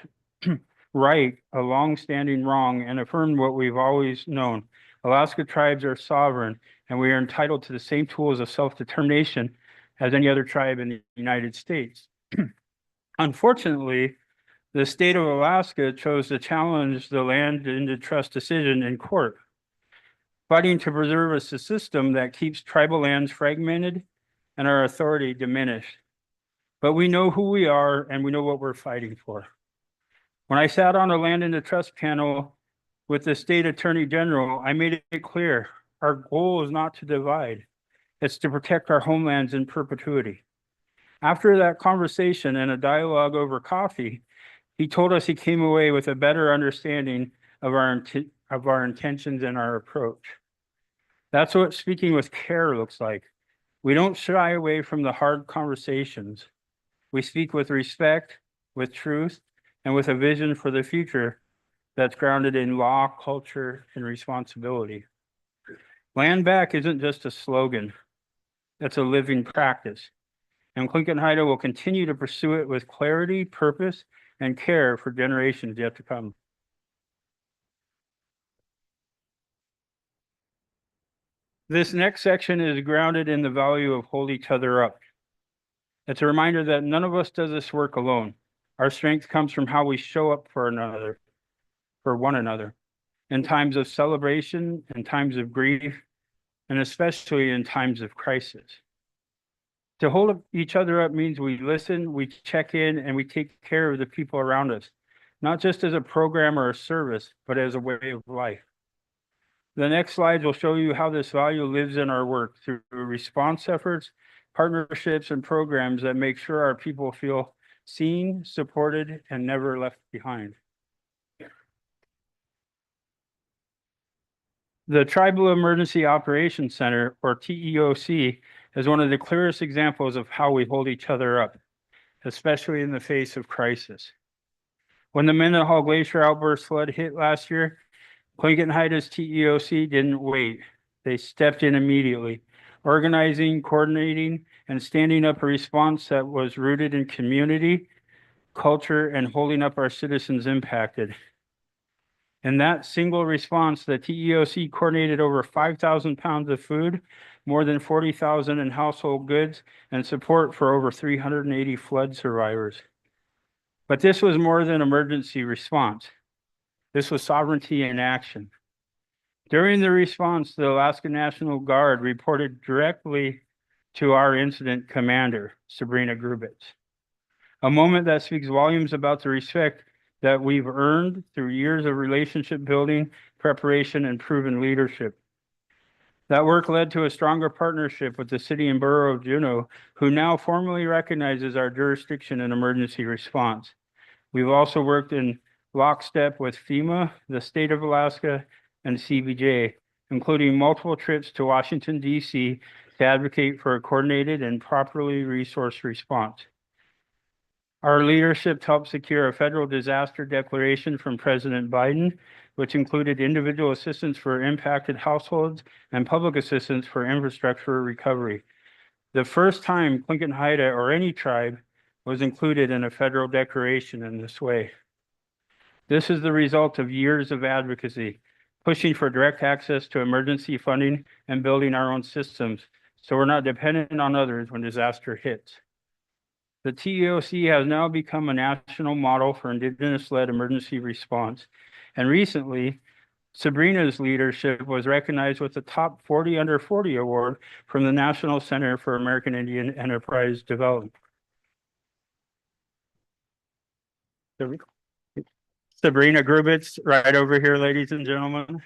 right a long-standing wrong and affirmed what we've always known. Alaska tribes are sovereign, and we are entitled to the same tools of self-determination as any other tribe in the United States. Unfortunately, the state of Alaska chose to challenge the land into trust decision in court, fighting to preserve a system that keeps tribal lands fragmented and our authority diminished. But we know who we are and we know what we're fighting for. When I sat on a land into trust panel with the state attorney general, I made it clear our goal is not to divide, it's to protect our homelands in perpetuity. After that conversation and a dialogue over coffee, he told us he came away with a better understanding of our intentions and our approach. That's what speaking with care looks like. We don't shy away from the hard conversations. We speak with respect, with truth, and with a vision for the future that's grounded in law, culture, and responsibility. Land back isn't just a slogan, it's a living practice. And Tlingit Haida will continue to pursue it with clarity, purpose, and care for generations yet to come. This next section is grounded in the value of hold each other up. It's a reminder that none of us does this work alone. Our strength comes from how we show up for one another, in times of celebration, in times of grief, and especially in times of crisis. To hold each other up means we listen, we check in, and we take care of the people around us, not just as a program or a service, but as a way of life. The next slides will show you how this value lives in our work through response efforts, partnerships, and programs that make sure our people feel seen, supported, and never left behind. The Tribal Emergency Operations Center, or TEOC, is one of the clearest examples of how we hold each other up, especially in the face of crisis. When the Mendenhall Glacier outburst flood hit last year, Tlingit Haida's TEOC didn't wait. They stepped in immediately, organizing, coordinating, and standing up a response that was rooted in community, culture, and holding up our citizens impacted. In that single response, the TEOC coordinated over 5,000 pounds of food, more than 40,000 in household goods, and support for over 380 flood survivors. But this was more than emergency response. This was sovereignty in action. During the response, the Alaska National Guard reported directly to our incident commander, Sabrina Grubitz. A moment that speaks volumes about the respect that we've earned through years of relationship building, preparation, and proven leadership. That work led to a stronger partnership with the city and borough of Juneau, who now formally recognizes our jurisdiction in emergency response. We've also worked in lockstep with FEMA, the state of Alaska, and CBJ, including multiple trips to Washington, D.C. to advocate for a coordinated and properly resourced response. Our leadership helped secure a federal disaster declaration from President Biden, which included individual assistance for impacted households and public assistance for infrastructure recovery. the first time Tlingit Haida or any tribe was included in a federal declaration in this way. This is the result of years of advocacy, pushing for direct access to emergency funding and building our own systems so we're not dependent on others when disaster hits. The TEOC has now become a national model for Indigenous-led emergency response, and recently, Sabrina's leadership was recognized with the Top 40 Under 40 Award from the National Center for American Indian Enterprise Development. Sabrina Grubitz, right over here, ladies and gentlemen.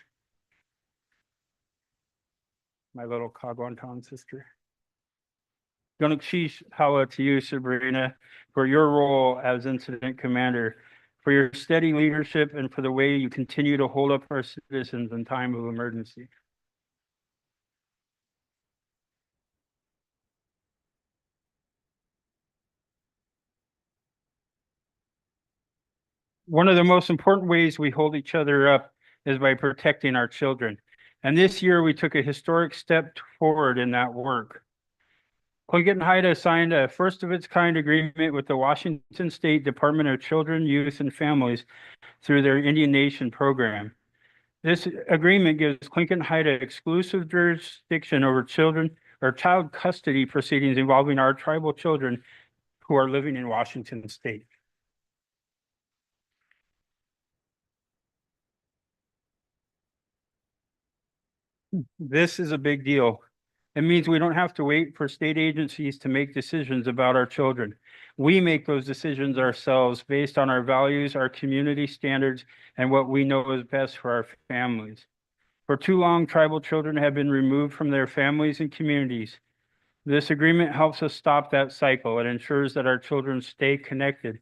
My little Kagwantan sister. Gunukchish Hawa to you, Sabrina, for your role as incident commander, for your steady leadership, and for the way you continue to hold up our citizens in time of emergency. One of the most important ways we hold each other up is by protecting our children. And this year we took a historic step forward in that work. Tlingit Haida signed a first of its kind agreement with the Washington State Department of Children, Youth, and Families through their Indian Nation program. This agreement gives Tlingit Haida exclusive jurisdiction over children or child custody proceedings involving our tribal children who are living in Washington State. This is a big deal. It means we don't have to wait for state agencies to make decisions about our children. We make those decisions ourselves based on our values, our community standards, and what we know is best for our families. For too long, tribal children have been removed from their families and communities. This agreement helps us stop that cycle. It ensures that our children stay connected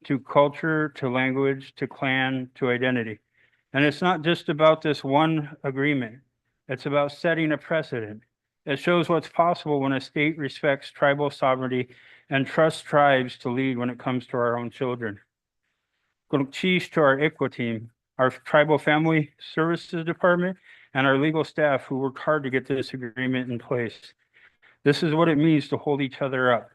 to culture, to language, to clan, to identity. And it's not just about this one agreement. It's about setting a precedent. It shows what's possible when a state respects tribal sovereignty and trusts tribes to lead when it comes to our own children. Cheese to our ICWA team, our Tribal Family Services Department, and our legal staff who worked hard to get this agreement in place. This is what it means to hold each other up,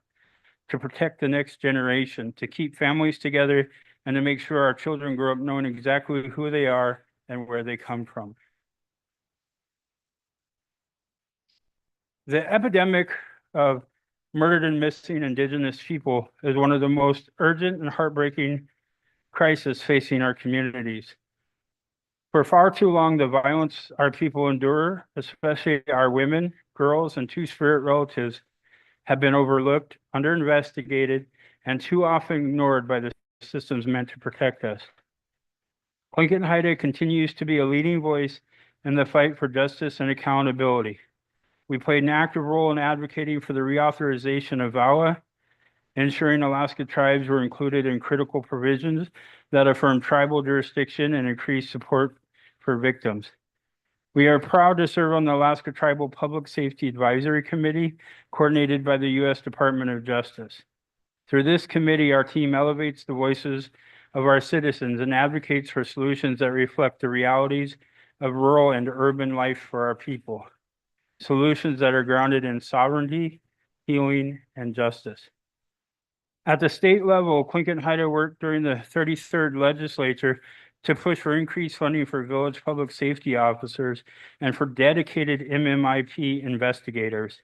to protect the next generation, to keep families together, and to make sure our children grow up knowing exactly who they are and where they come from. The epidemic of murdered and missing Indigenous people is one of the most urgent and heartbreaking crises facing our communities. For far too long, the violence our people endure, especially our women, girls, and two-spirit relatives, have been overlooked, under-investigated, and too often ignored by the systems meant to protect us. Tlingit Haida continues to be a leading voice in the fight for justice and accountability. We played an active role in advocating for the reauthorization of VAWA, ensuring Alaska tribes were included in critical provisions that affirm tribal jurisdiction and increase support for victims. We are proud to serve on the Alaska Tribal Public Safety Advisory Committee, coordinated by the U.S. Department of Justice. Through this committee, our team elevates the voices of our citizens and advocates for solutions that reflect the realities of rural and urban life for our people. Solutions that are grounded in sovereignty, healing, and justice. At the state level, Tlingit Haida worked during the 33rd legislature to push for increased funding for village public safety officers and for dedicated MMIP investigators.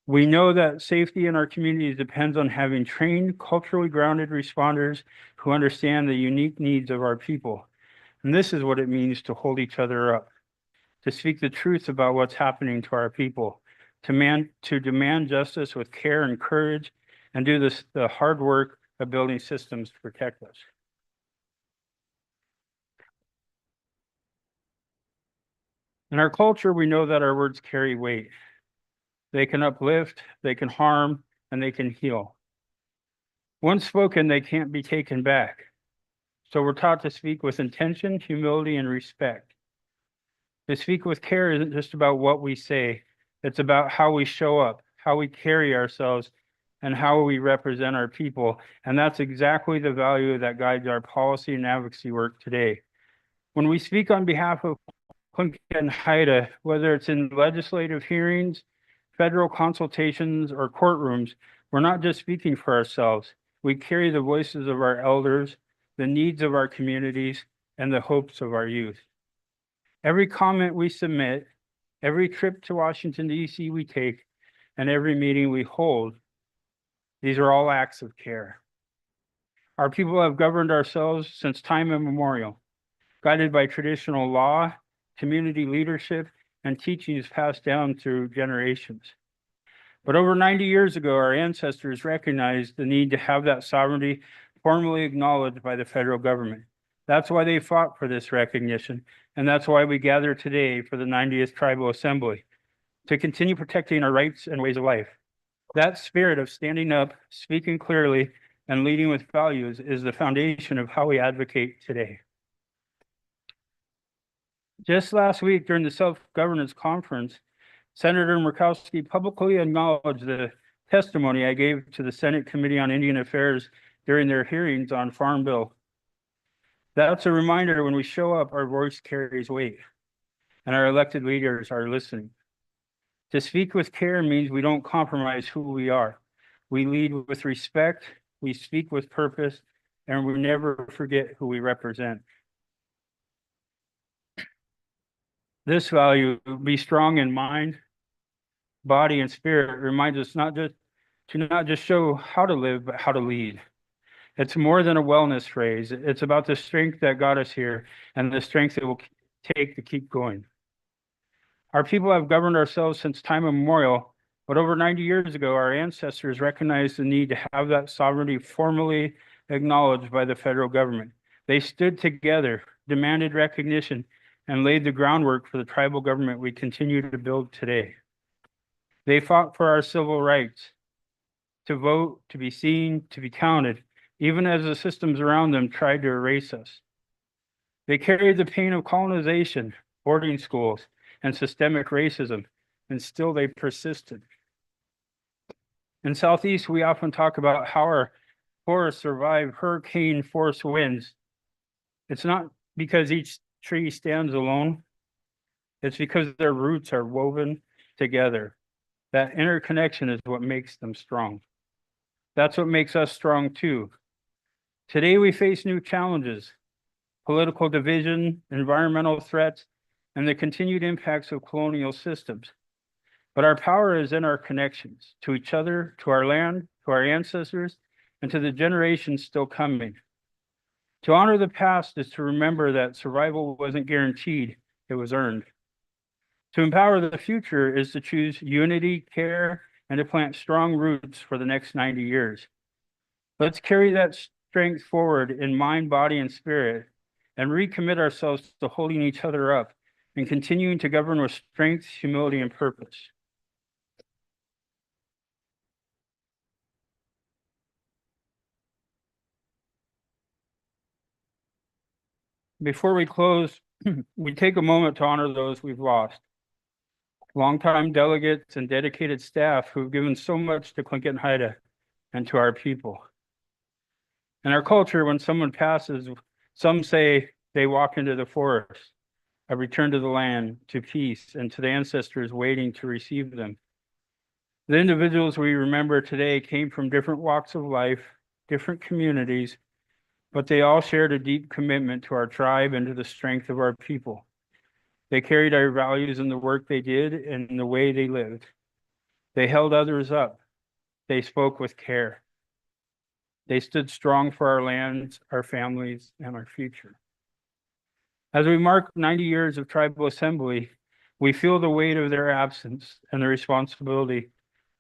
We know that safety in our communities depends on having trained, culturally grounded responders who understand the unique needs of our people. And this is what it means to hold each other up, to speak the truth about what's happening to our people, to demand justice with care and courage, and do the hard work of building systems to protect us. In our culture, we know that our words carry weight. They can uplift, they can harm, and they can heal. Once spoken, they can't be taken back. So we're taught to speak with intention, humility, and respect. To speak with care isn't just about what we say. It's about how we show up, how we carry ourselves, and how we represent our people. And that's exactly the value that guides our policy and advocacy work today. When we speak on behalf of Tlingit Haida, whether it's in legislative hearings, federal consultations, or courtrooms, we're not just speaking for ourselves. We carry the voices of our elders, the needs of our communities, and the hopes of our youth. Every comment we submit, every trip to Washington, D.C. we take, and every meeting we hold, these are all acts of care. Our people have governed ourselves since time immemorial, guided by traditional law, community leadership, and teachings passed down through generations. But over 90 years ago, our ancestors recognized the need to have that sovereignty formally acknowledged by the federal government. That's why they fought for this recognition, and that's why we gather today for the 90th Tribal Assembly, to continue protecting our rights and ways of life. That spirit of standing up, speaking clearly, and leading with values is the foundation of how we advocate today. Just last week during the Self-Governance Conference, Senator Murkowski publicly acknowledged the testimony I gave to the Senate Committee on Indian Affairs during their hearings on Farm Bill. That's a reminder when we show up, our voice carries weight, and our elected leaders are listening. To speak with care means we don't compromise who we are. We lead with respect, we speak with purpose, and we never forget who we represent. This value, be strong in mind, body, and spirit, reminds us not just show how to live, but how to lead. It's more than a wellness phrase. It's about the strength that got us here and the strength it will take to keep going. Our people have governed ourselves since time immemorial, but over 90 years ago, our ancestors recognized the need to have that sovereignty formally acknowledged by the federal government. They stood together, demanded recognition, and laid the groundwork for the tribal government we continue to build today. They fought for our civil rights, to vote, to be seen, to be counted, even as the systems around them tried to erase us. They carried the pain of colonization, boarding schools, and systemic racism, and still they persisted. In Southeast, we often talk about how our forests survive hurricane force winds. It's not because each tree stands alone. It's because their roots are woven together. That interconnection is what makes them strong. That's what makes us strong too. Today we face new challenges, political division, environmental threats, and the continued impacts of colonial systems. But our power is in our connections to each other, to our land, to our ancestors, and to the generations still coming. To honor the past is to remember that survival wasn't guaranteed, it was earned. To empower the future is to choose unity, care, and to plant strong roots for the next 90 years. Let's carry that strength forward in mind, body, and spirit, and recommit ourselves to holding each other up and continuing to govern with strength, humility, and purpose. Before we close, we take a moment to honor those we've lost. Longtime delegates and dedicated staff who've given so much to Tlingit and Haida and to our people. In our culture, when someone passes, some say they walk into the forest, a return to the land, to peace, and to the ancestors waiting to receive them. The individuals we remember today came from different walks of life, different communities, but they all shared a deep commitment to our tribe and to the strength of our people. They carried our values in the work they did and in the way they lived. They held others up. They spoke with care. They stood strong for our lands, our families, and our future. As we mark 90 years of tribal assembly, we feel the weight of their absence and the responsibility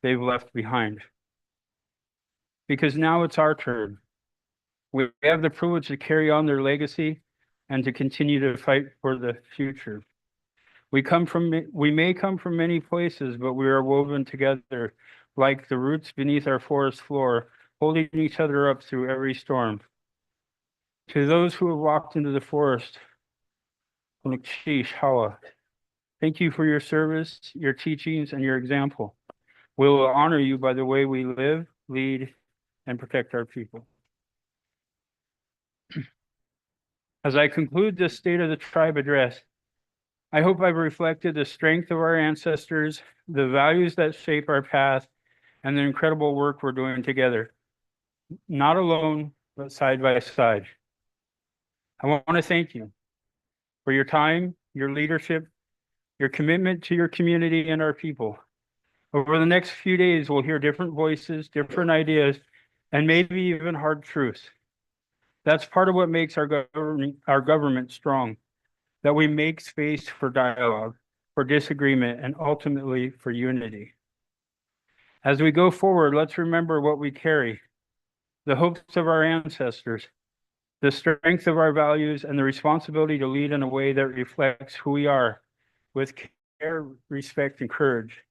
they've left behind. Because now it's our turn. We have the privilege to carry on their legacy and to continue to fight for the future. We may come from many places, but we are woven together like the roots beneath our forest floor, holding each other up through every storm. To those who have walked into the forest, thank you for your service, your teachings, and your example. We will honor you by the way we live, lead, and protect our people. As I conclude this State of the Tribe address, I hope I've reflected the strength of our ancestors, the values that shape our path, and the incredible work we're doing together. Not alone, but side by side. I want to thank you for your time, your leadership, your commitment to your community and our people. Over the next few days, we'll hear different voices, different ideas, and maybe even hard truths. That's part of what makes our government strong, that we make space for dialogue, for disagreement, and ultimately for unity. As we go forward, let's remember what we carry, the hopes of our ancestors, the strength of our values, and the responsibility to lead in a way that reflects who we are with care, respect, and courage.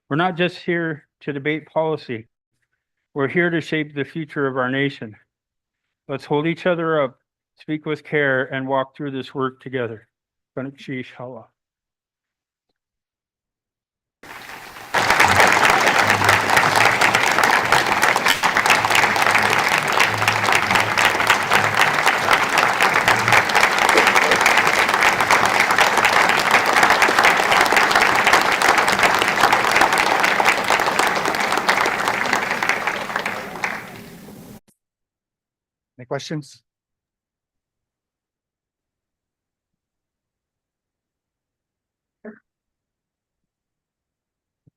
We're not just here to debate policy. We're here to shape the future of our nation. Let's hold each other up, speak with care, and walk through this work together. Inshallah. Any questions?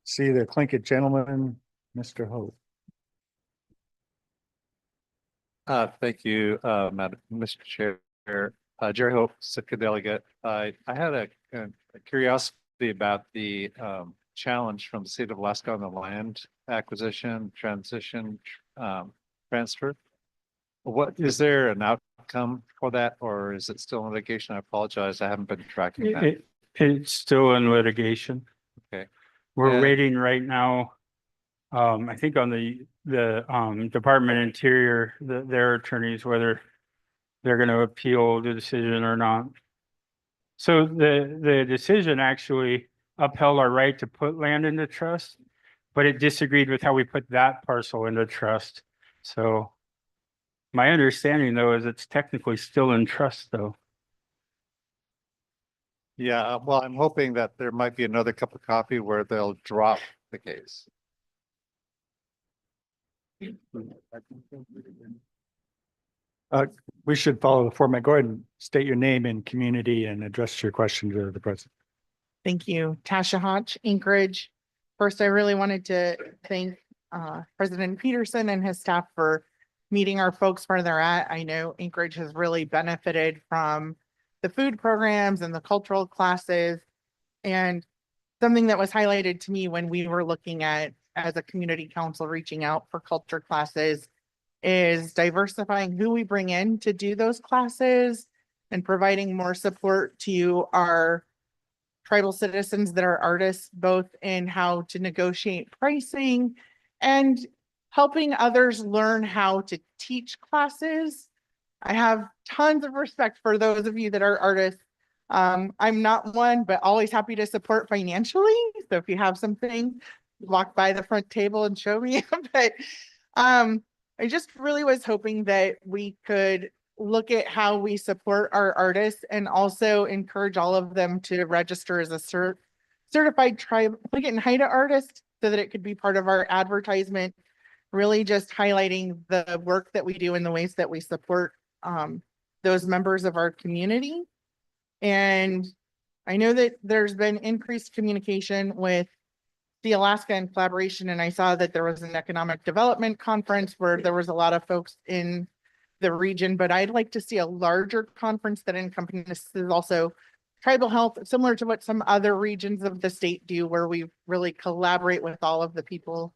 See the Tlingit gentleman, Mr. Hope. Thank you, Mr. Chair. Jerry Hope, Sitka delegate. I had a curiosity about the challenge from the state of Alaska on the land acquisition, transition, transfer. What, is there an outcome for that, or is it still in litigation? I apologize, I haven't been tracking that. It's still in litigation. Okay. We're waiting right now. I think on the Department of Interior, their attorneys, whether they're going to appeal the decision or not. So the decision actually upheld our right to put land into trust, but it disagreed with how we put that parcel into trust. So my understanding though is it's technically still in trust though. Yeah, well, I'm hoping that there might be another cup of coffee where they'll drop the case. We should follow the format. Go ahead and state your name and community and address your question to the president. Thank you. Tasha Hodge, Anchorage. First, I really wanted to thank President Peterson and his staff for meeting our folks where they're at. I know Anchorage has really benefited from the food programs and the cultural classes. And something that was highlighted to me when we were looking at, as a community council, reaching out for culture classes is diversifying who we bring in to do those classes and providing more support to our tribal citizens that are artists, both in how to negotiate pricing and helping others learn how to teach classes. I have tons of respect for those of you that are artists. I'm not one, but always happy to support financially. So if you have something, walk by the front table and show me. But I just really was hoping that we could look at how we support our artists and also encourage all of them to register as a certified Tlingit and Haida artist so that it could be part of our advertisement, really just highlighting the work that we do and the ways that we support those members of our community. And I know that there's been increased communication with the Alaska in collaboration, and I saw that there was an economic development conference where there was a lot of folks in the region, but I'd like to see a larger conference that encompasses also tribal health, similar to what some other regions of the state do, where we really collaborate with all of the people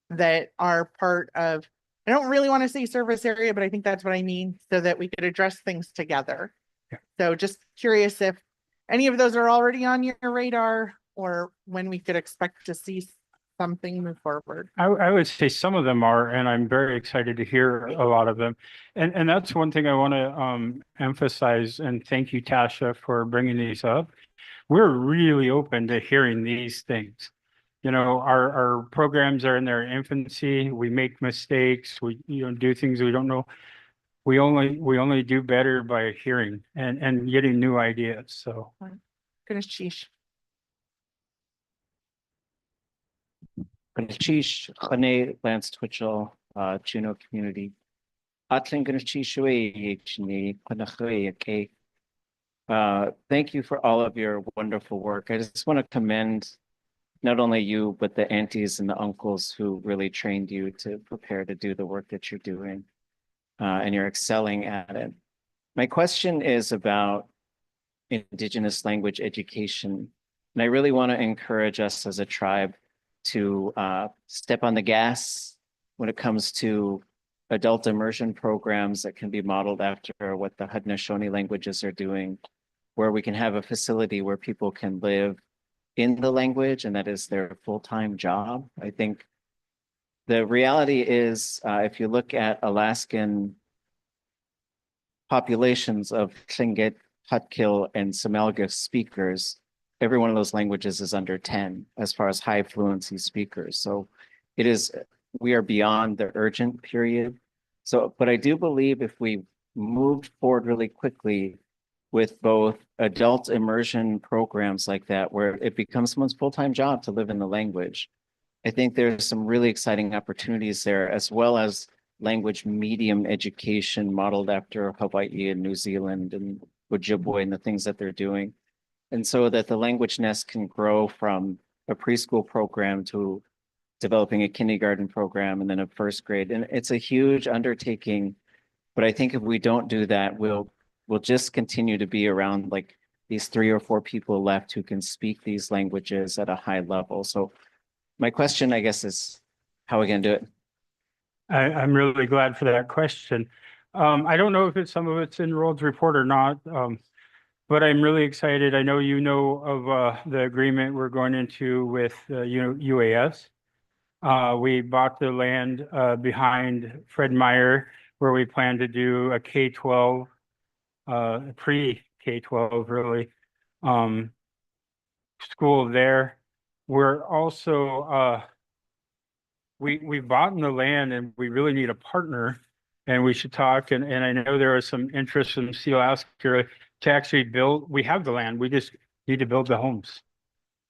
that are part of, I don't really want to say service area, but I think that's what I mean, so that we could address things together. Yeah. So just curious if any of those are already on your radar or when we could expect to see something move forward. I would say some of them are, and I'm very excited to hear a lot of them. And that's one thing I want to emphasize, and thank you, Tasha, for bringing these up. We're really open to hearing these things. You know, our programs are in their infancy. We make mistakes. We do things we don't know. We only do better by hearing and getting new ideas. So Ganashish. Ganashish, Chane, Lance Twitchell, Juneau Community. Atling Ganashishui, Chini, Kanachwe, thank you for all of your wonderful work. I just want to commend not only you, but the aunties and the uncles who really trained you to prepare to do the work that you're doing. And you're excelling at it. My question is about Indigenous language education. And I really want to encourage us as a tribe to step on the gas when it comes to adult immersion programs that can be modeled after what the Haudenosaunee languages are doing, where we can have a facility where people can live in the language and that is their full-time job. I think the reality is, if you look at Alaskan populations of Tlingit, Hutkil, and Semelga speakers, every one of those languages is under 10 as far as high fluency speakers. So it is, we are beyond the urgent period. So, but I do believe if we moved forward really quickly with both adult immersion programs like that, where it becomes someone's full-time job to live in the language, I think there's some really exciting opportunities there, as well as language medium education modeled after Hawaii and New Zealand and Ojibwe and the things that they're doing. And so that the language nest can grow from a preschool program to developing a kindergarten program and then a first grade. And it's a huge undertaking, but I think if we don't do that, we'll just continue to be around like these 3 or 4 people left who can speak these languages at a high level. So my question, I guess, is how are we gonna do it? I'm really glad for that question. I don't know if it's some of it's in Rold's report or not, but I'm really excited. I know you know of the agreement we're going into with UAS. We bought the land behind Fred Meyer, where we plan to do a K-12, pre-K-12 really, school there. We're also we've bought the land and we really need a partner, and we should talk. And I know there is some interest from Sea Alaska to actually build. We have the land. We just need to build the homes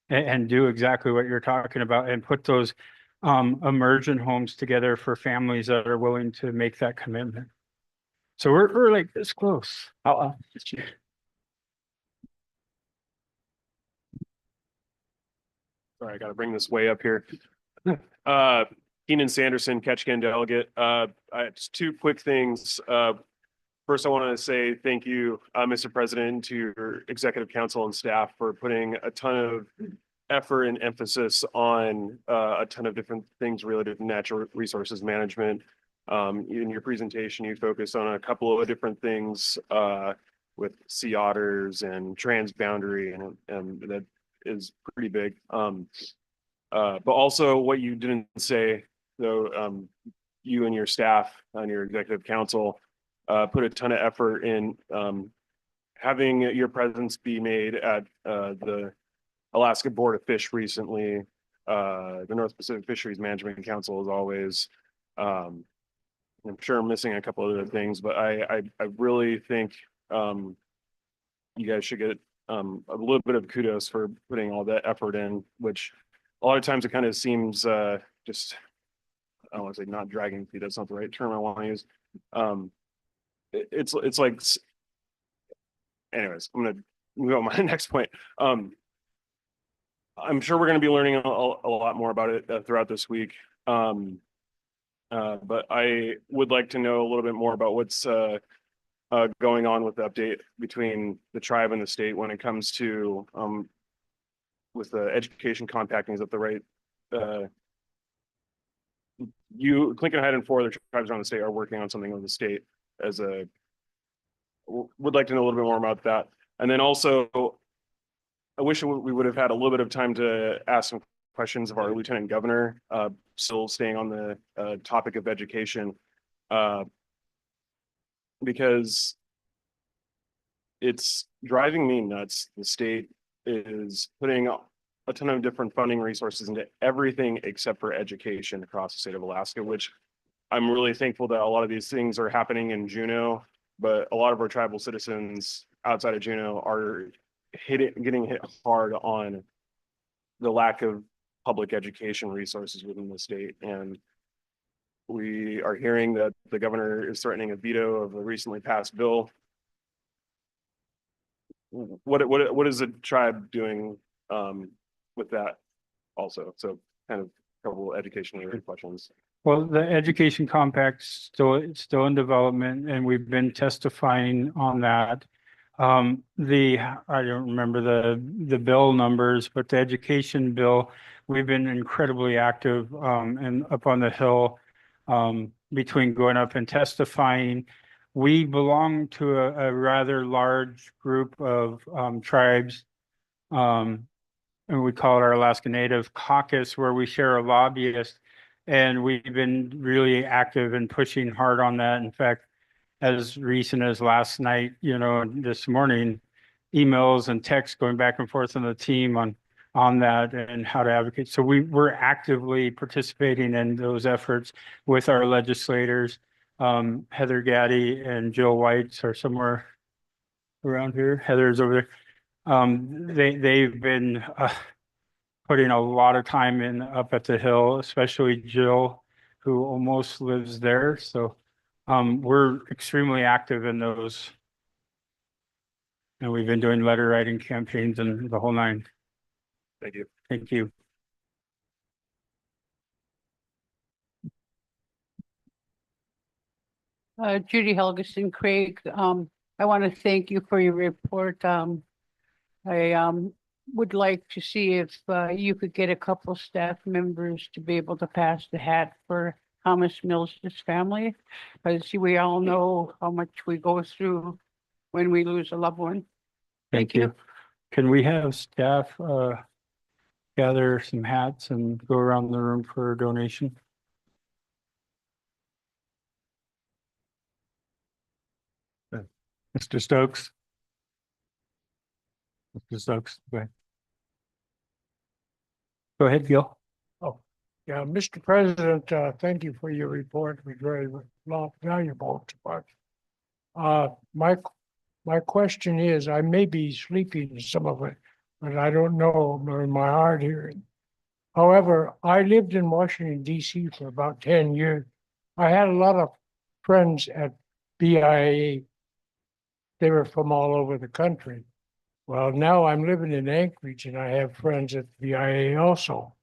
and do exactly what you're talking about and put those immersion homes together for families that are willing to make that commitment. So we're like this close. Sorry, I got to bring this way up here. Keenan Sanderson, Ketchikan delegate. Just 2 quick things. First, I want to say thank you, Mr. President, to your executive council and staff for putting a ton of effort and emphasis on a ton of different things related to natural resources management. In your presentation, you focused on a couple of different things with sea otters and transboundary, and that is pretty big. But also what you didn't say, though, you and your staff on your executive council put a ton of effort in having your presence be made at the Alaska Board of Fish recently. The North Pacific Fisheries Management Council, as always. I'm sure I'm missing a couple of other things, but I really think you guys should get a little bit of kudos for putting all that effort in, which a lot of times it kind of seems just, I don't want to say not dragging feet, that's not the right term I want to use. It's like, anyways, I'm going to move on to my next point. I'm sure we're going to be learning a lot more about it throughout this week. But I would like to know a little bit more about what's going on with the update between the tribe and the state when it comes to with the education compacting. Is that the right? Clinton Head and 4 other tribes around the state are working on something with the state as a. Would like to know a little bit more about that, and then also, I wish we would have had a little bit of time to ask some questions of our Lieutenant Governor. Still staying on the topic of education, because it's driving me nuts. The state is putting a ton of different funding resources into everything except for education across the state of Alaska, which I'm really thankful that a lot of these things are happening in Juneau, but a lot of our tribal citizens outside of Juneau are getting hit hard on the lack of public education resources within the state. And we are hearing that the governor is threatening a veto of a recently passed bill. What is the tribe doing with that also? So kind of a couple education related questions. Well, the education compact's still in development, and we've been testifying on that. I don't remember the bill numbers, but the education bill, we've been incredibly active and up on the Hill between going up and testifying. We belong to a rather large group of tribes, and we call it our Alaska Native Caucus, where we share a lobbyist. And we've been really active and pushing hard on that. In fact, as recent as last night, this morning, emails and texts going back and forth on the team on that and how to advocate. So we're actively participating in those efforts with our legislators. Heather Gaddy and Jill Whites are somewhere around here. Heather's over there. They've been putting a lot of time in up at the Hill, especially Jill, who almost lives there. So we're extremely active in those. And we've been doing letter writing campaigns and the whole nine. Thank you. Thank you. Judy Helgeson Craig, I want to thank you for your report. I would like to see if you could get a couple staff members to be able to pass the hat for Thomas Mills' family, because we all know how much we go through when we lose a loved one. Thank you. Can we have staff gather some hats and go around the room for a donation? Mr. Stokes. Mr. Stokes, go ahead. Go ahead, Gil. Oh, yeah, Mr. President, thank you for your report. It was very valuable to us. My question is, I may be sleeping some of it, but I don't know in my hard hearing. However, I lived in Washington, D.C. for about 10 years. I had a lot of friends at BIA. They were from all over the country. Well, now I'm living in Anchorage and I have friends at BIA also.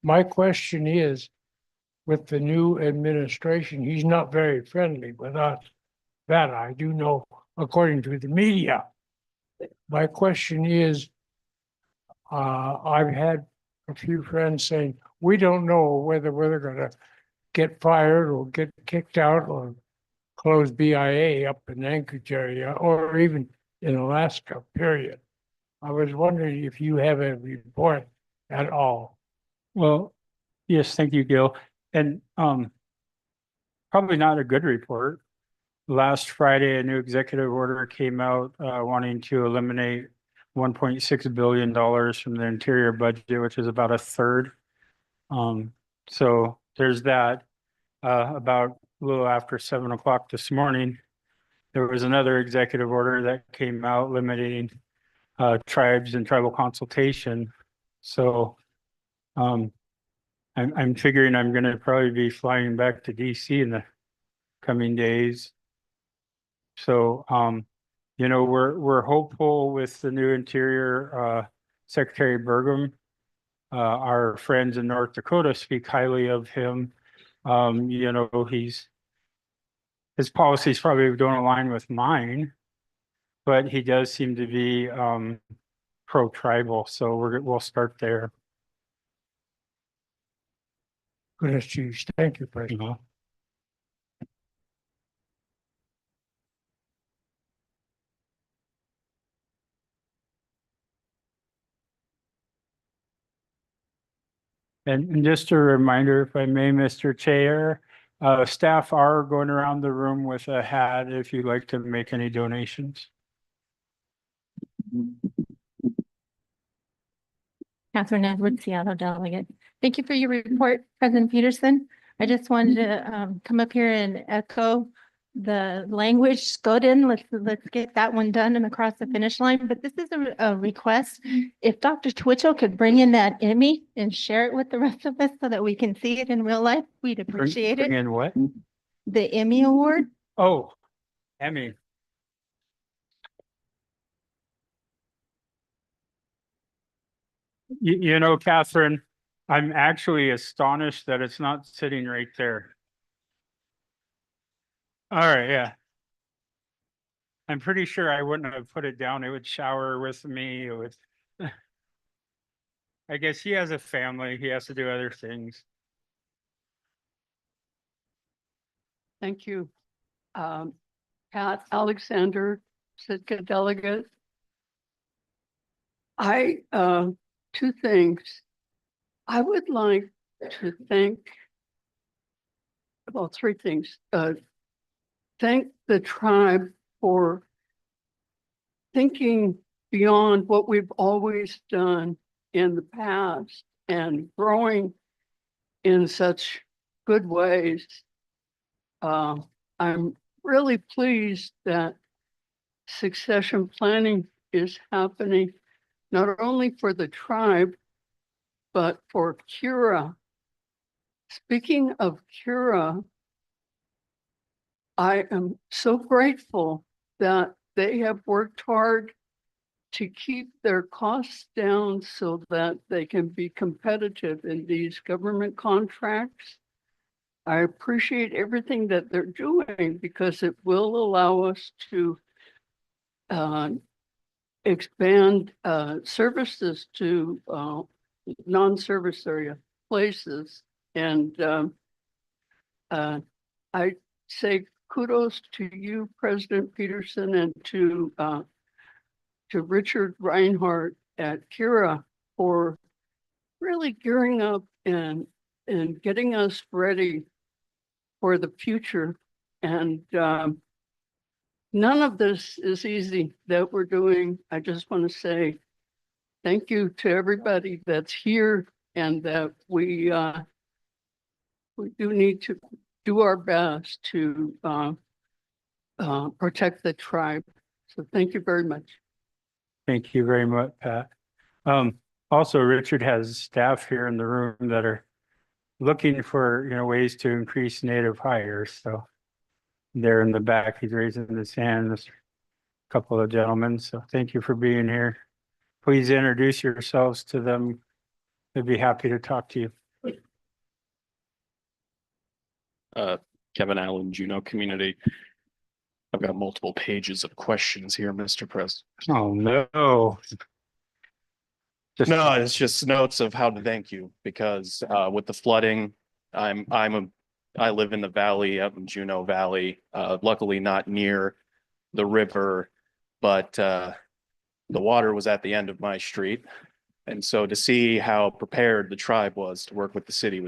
My question is, with the new administration, he's not very friendly with us. That I do know, according to the media. My question is, I've had a few friends saying, we don't know whether we're going to get fired or get kicked out or close BIA up in Anchorage area or even in Alaska, period. I was wondering if you have a report at all. Well, yes, thank you, Gil. And probably not a good report. Last Friday, a new executive order came out wanting to eliminate $1.6 billion from the interior budget, which is about a third. So there's that. About a little after 7 o'clock this morning, there was another executive order that came out limiting tribes and tribal consultation. So I'm figuring I'm going to probably be flying back to DC in the coming days. So we're hopeful with the new Interior Secretary Burgum. Our friends in North Dakota speak highly of him. His policies probably don't align with mine, but he does seem to be pro-tribal. So we'll start there. Goodness, geez. Thank you, President. And just a reminder, if I may, Mr. Chair, staff are going around the room with a hat if you'd like to make any donations. Catherine Edwards, Seattle delegate. Thank you for your report, President Peterson. I just wanted to come up here and echo the language good in. Let's get that one done and across the finish line. But this is a request. If Dr. Twitchell could bring in that Emmy and share it with the rest of us so that we can see it in real life, we'd appreciate Bring it. in what? The Emmy Award. Oh, Emmy. You know, Catherine, I'm actually astonished that it's not sitting right there. All right, yeah. I'm pretty sure I wouldn't have put it down. It would shower with me. It would. I guess he has a family. He has to do other things. Thank you. Pat Alexander, Sitka delegate. Two things. I would like to thank, well, three things. Thank the tribe for thinking beyond what we've always done in the past and growing in such good ways. I'm really pleased that succession planning is happening, not only for the tribe, but for Cura. Speaking of Cura, I am so grateful that they have worked hard to keep their costs down so that they can be competitive in these government contracts. I appreciate everything that they're doing because it will allow us to expand services to non-service area places. And I say kudos to you, President Peterson, and to Richard Reinhardt at Cura for really gearing up and getting us ready for the future. And none of this is easy that we're doing. I just want to say thank you to everybody that's here, and that we do need to do our best to protect the tribe. So thank you very much. Thank you very much, Pat. Also, Richard has staff here in the room that are looking for, ways to increase native hires. So there in the back, he's raising his hand, a couple of gentlemen. So thank you for being here. Please introduce yourselves to them. They'd be happy to talk to you. Kevin Allen, Juneau Community. I've got multiple pages of questions here, Mr. President. Oh, no. No, it's just notes of how to thank you, because with the flooding, I live in the valley, up in Juneau Valley, luckily not near the river, but the water was at the end of my street. And so to see how prepared the tribe was to work with the city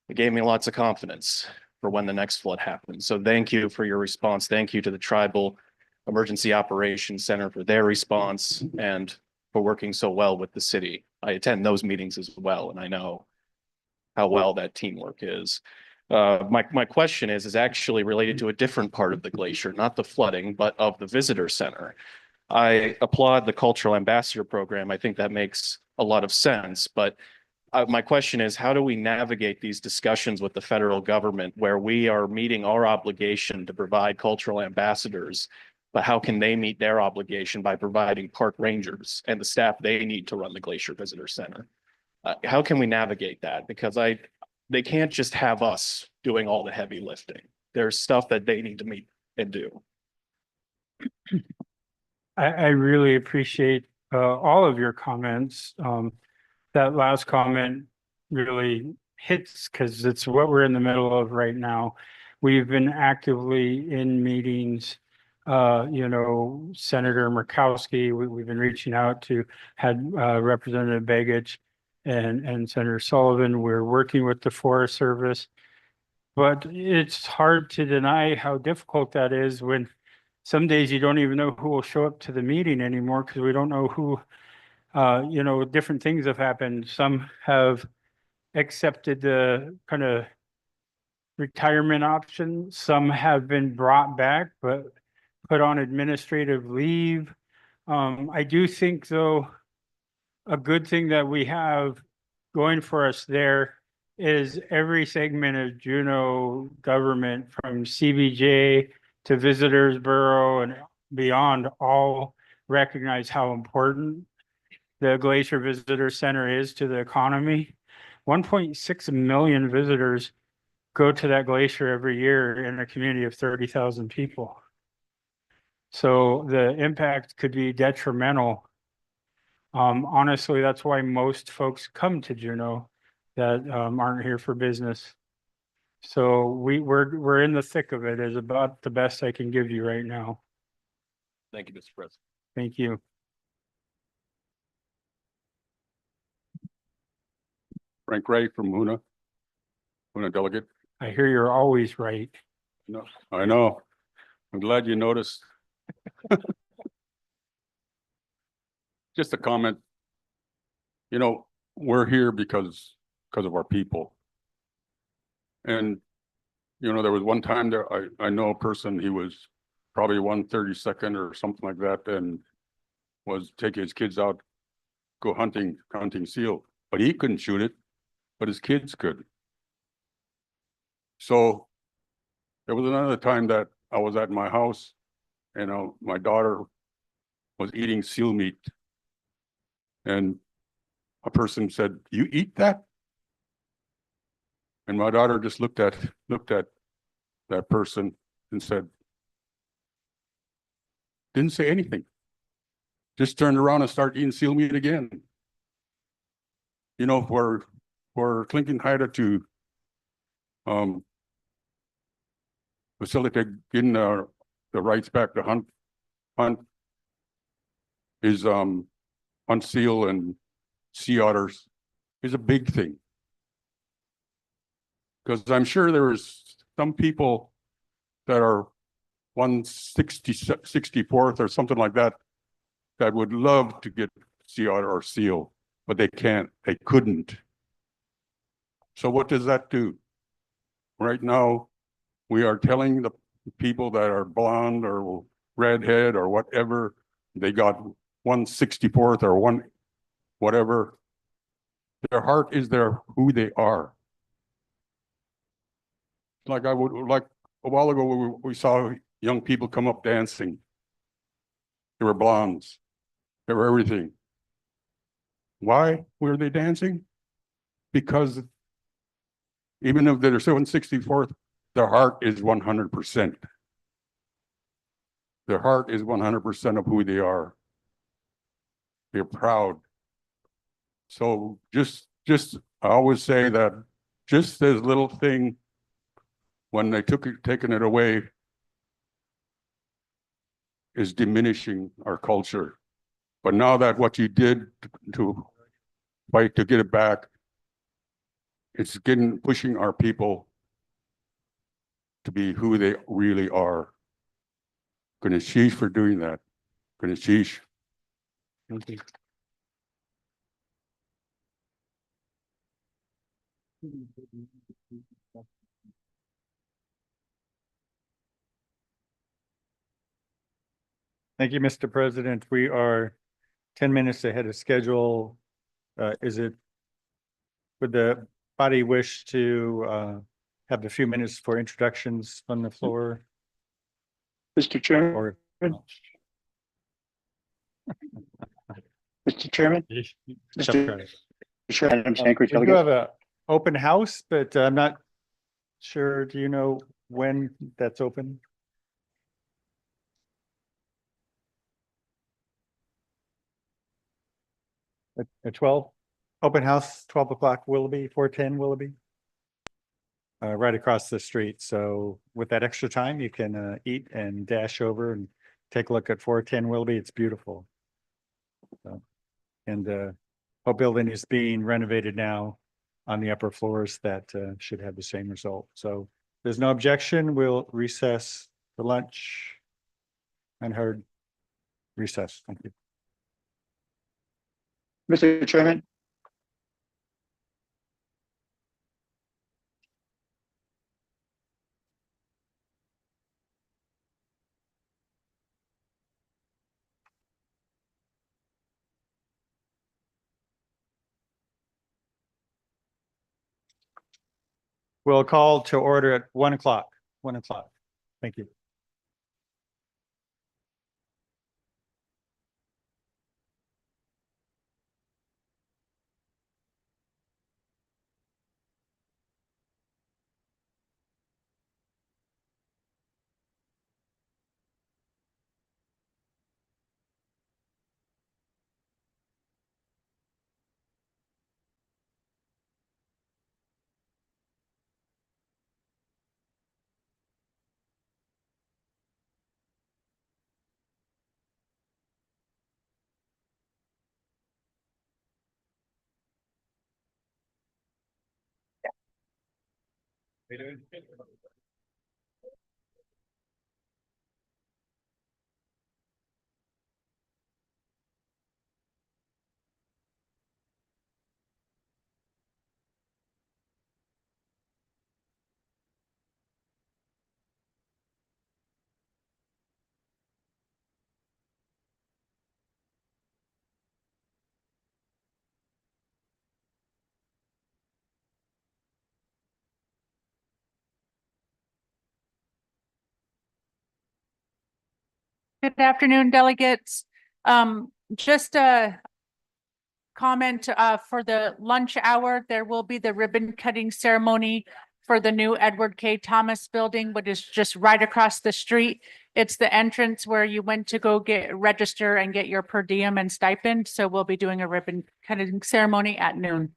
it gave me lots of confidence for when the next flood happens. So thank you for your response. Thank you to the Tribal Emergency Operations Center for their response and for working so well with the city. I attend those meetings as well, and I know how well that teamwork is. My question is actually related to a different part of the glacier, not the flooding, but of the visitor center. I applaud the Cultural Ambassador Program. I think that makes a lot of sense, but my question is, how do we navigate these discussions with the federal government where we are meeting our obligation to provide cultural ambassadors, but how can they meet their obligation by providing park rangers and the staff they need to run the Glacier Visitor Center? How can we navigate that? Because they can't just have us doing all the heavy lifting. There's stuff that they need to meet and do. I really appreciate all of your comments. That last comment really hits because it's what we're in the middle of right now. We've been actively in meetings. Senator Murkowski, we've been reaching out to, had Representative Begich and Senator Sullivan. We're working with the Forest Service, but it's hard to deny how difficult that is when some days you don't even know who will show up to the meeting anymore because we don't know who. Different things have happened. Some have accepted the kind of retirement options. Some have been brought back, but put on administrative leave. I do think though, a good thing that we have going for us there is every segment of Juneau government, from CBJ to Visitors Bureau and beyond, all recognize how important the Glacier Visitor Center is to the economy. 1.6 million visitors go to that glacier every year in a community of 30,000 people. So the impact could be detrimental. Honestly, that's why most folks come to Juneau that aren't here for business. So we're in the thick of it, is about the best I can give you right now. Thank you, Mr. President. Thank you. Frank Ray from Huna delegate. I hear you're always right. No, I know. I'm glad you noticed. Just a comment. You know, we're here because of our people. And, you know, there was one time there, I know a person, he was probably 132nd or something like that, and was taking his kids out, go hunting seal, but he couldn't shoot it, but his kids could. So there was another time that I was at my house and my daughter was eating seal meat. And a person said, "You eat that?" And my daughter just looked at that person and said, didn't say anything. Just turned around and started eating seal meat again. You know, for Clinton Haida to facilitate getting the rights back to hunt is hunt seal and sea otters is a big thing. Because I'm sure there's some people that are 164th or something like that that would love to get sea otter or seal, but they can't, they couldn't. So what does that do? Right now, we are telling the people that are blonde or redhead or whatever, they got 164th or one whatever. Their heart is who they are. Like a while ago, we saw young people come up dancing. They were blondes. They were everything. Why were they dancing? Because even if they're 164th, their heart is 100%. Their heart is 100% of who they are. They're proud. So just I always say that just this little thing, when they taken it away, is diminishing our culture. But now that what you did to fight to get it back, it's pushing our people to be who they really are. Gonna sheesh for doing that. Gonna sheesh. Thank you. Thank you, Mr. President. We are 10 minutes ahead of schedule. Would the body wish to have a few minutes for introductions on the floor? Mr. Chairman. Or Mr. Chairman. Mr. Chairman, I'm we do have an open house, but I'm not sure. Do you know when that's open? At 12? Open house, 12 o'clock, Willoughby, 410 Willoughby. Right across the street. So with that extra time, you can eat and dash over and take a look at 410 Willoughby. It's beautiful. So, and the whole building is being renovated now on the upper floors. That should have the same result. So if there's no objection, we'll recess for lunch. Unheard. Recess. Thank you. Mr. Chairman. We'll call to order at 1 o'clock. 1 o'clock. Thank you. Good afternoon, delegates. Just a comment for the lunch hour, there will be the ribbon cutting ceremony for the new Edward K. Thomas building, which is just right across the street. It's the entrance where you went to go register and get your per diem and stipend. So we'll be doing a ribbon cutting ceremony at noon.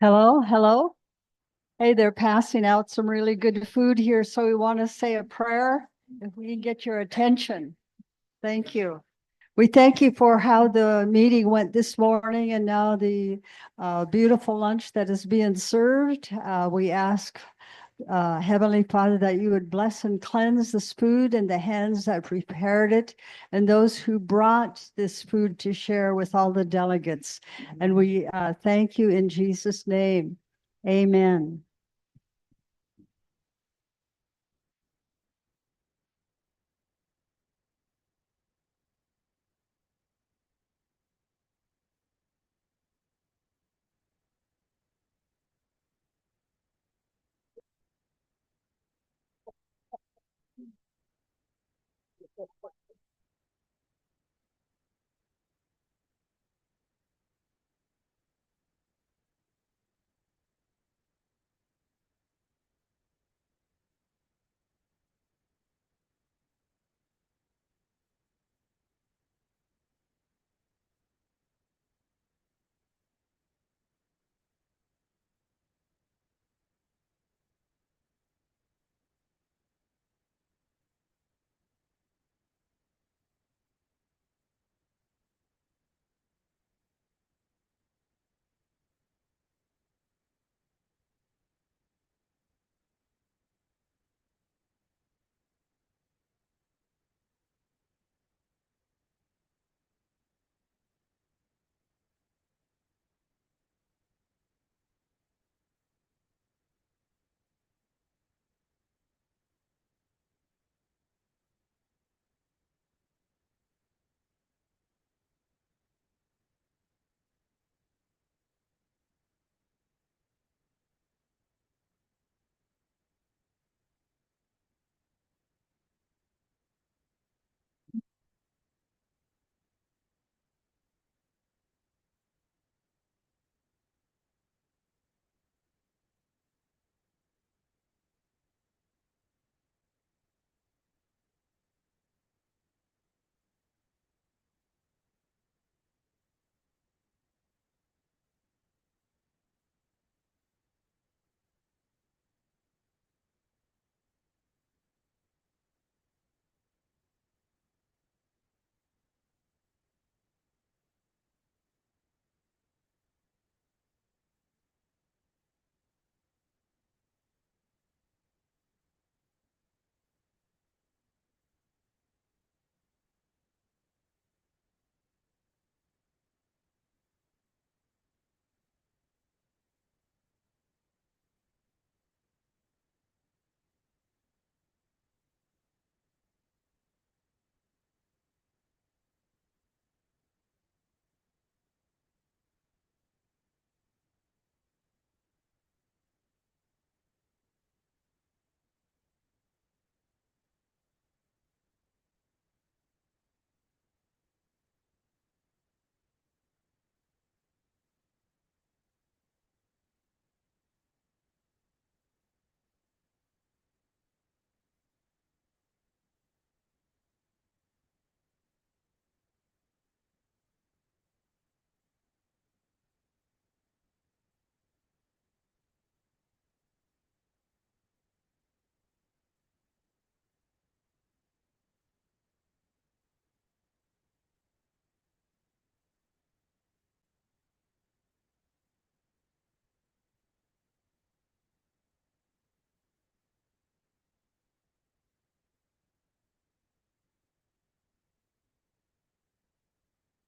Hello, hello. Hey, they're passing out some really good food here, so we want to say a prayer if we can get your attention. Thank you. We thank you for how the meeting went this morning and now the beautiful lunch that is being served. We ask Heavenly Father, that you would bless and cleanse this food and the hands that prepared it and those who brought this food to share with all the delegates. And we thank you in Jesus' name. Amen.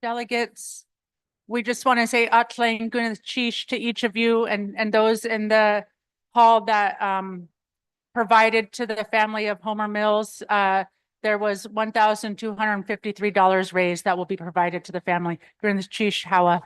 delegates. We just want to say Atlain Gunachish to each of you and those in the hall that provided to the family of Homer Mills. There was $1,253 raised that will be provided to the family. Gunachish Hawa.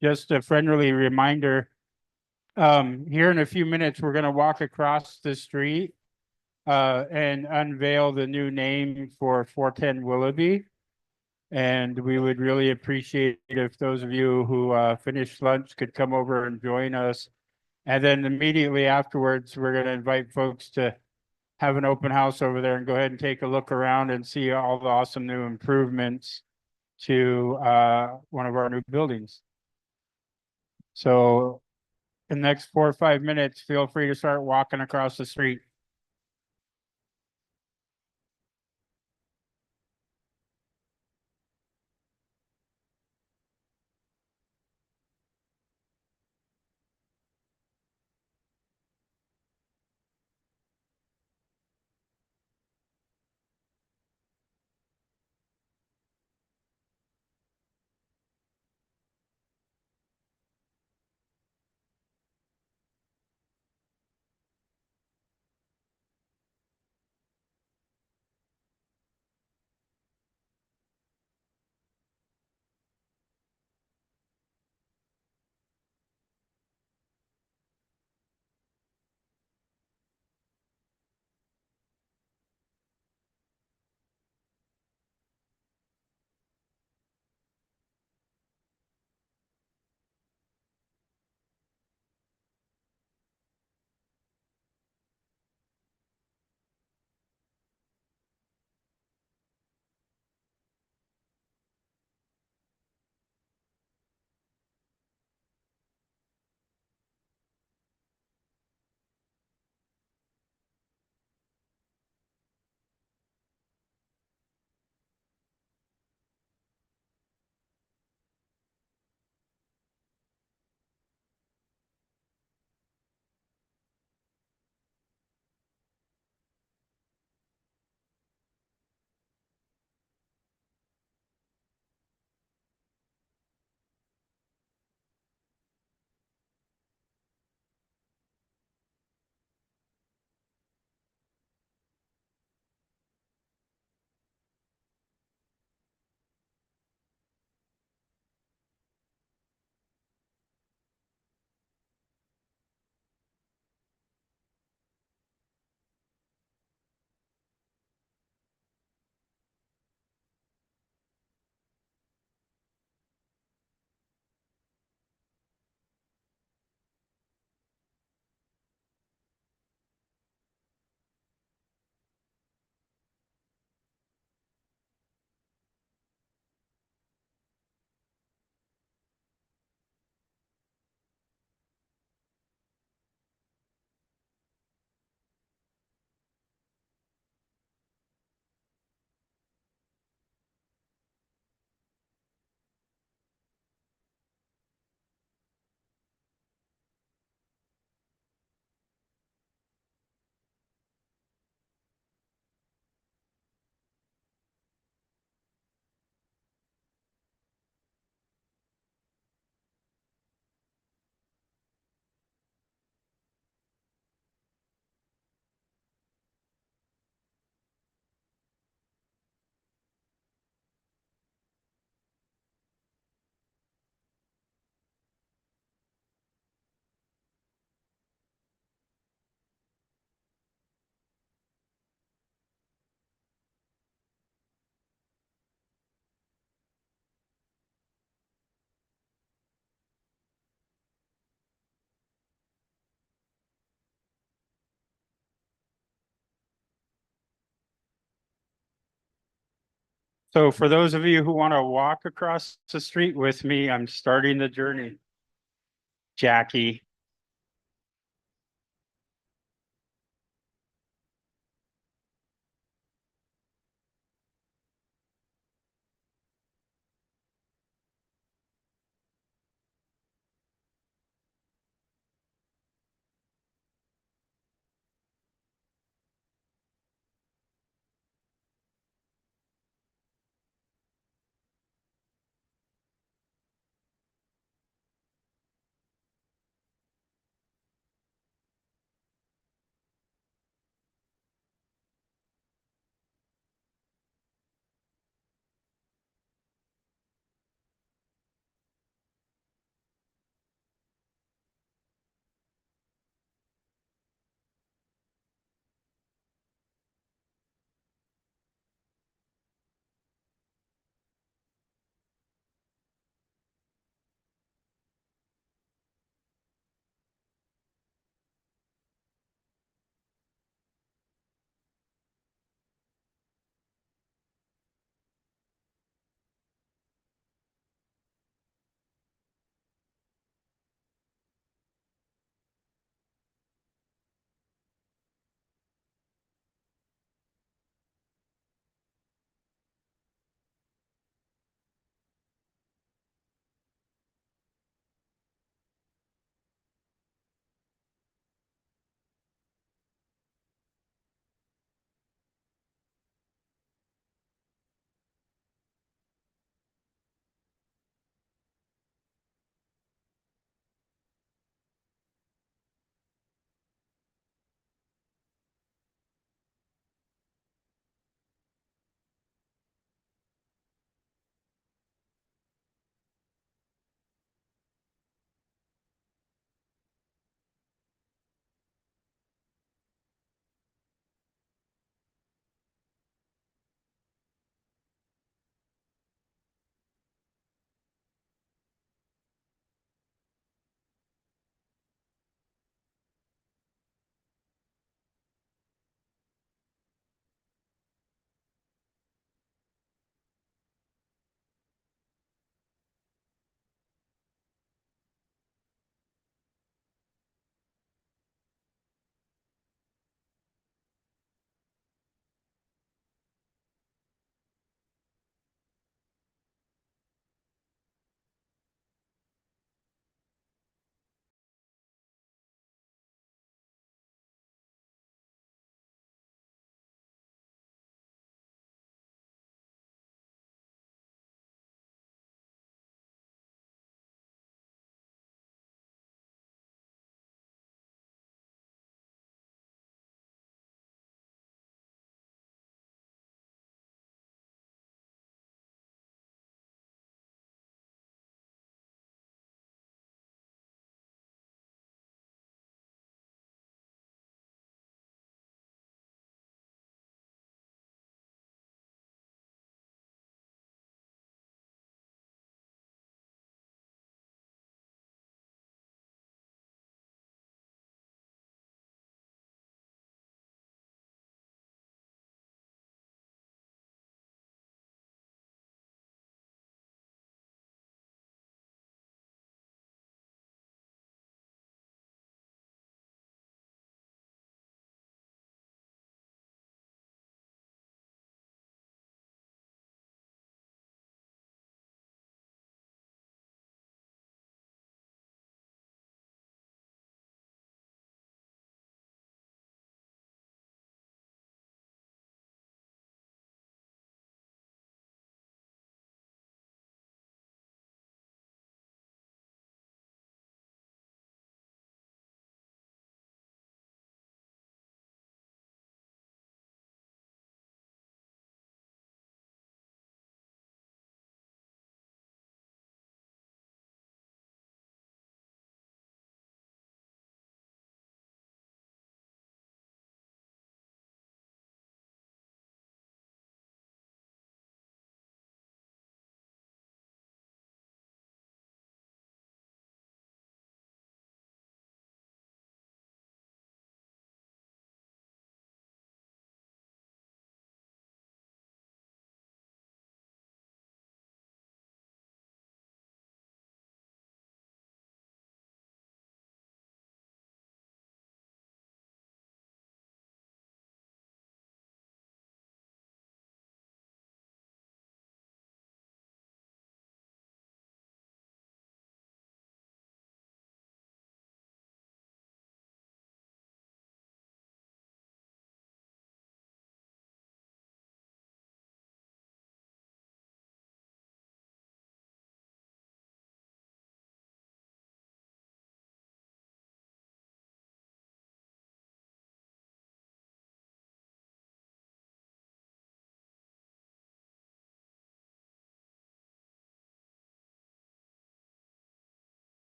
just a friendly reminder. Here in a few minutes, we're gonna walk across the street and unveil the new name for 410 Willoughby. And we would really appreciate if those of you who finished lunch could come over and join us. And then immediately afterwards, we're gonna invite folks to have an open house over there and go ahead and take a look around and see all the awesome new improvements to one of our new buildings. So in the next 4 or 5 minutes, feel free to start walking across the street. So for those of you who want to walk across the street with me, I'm starting the journey. Jackie.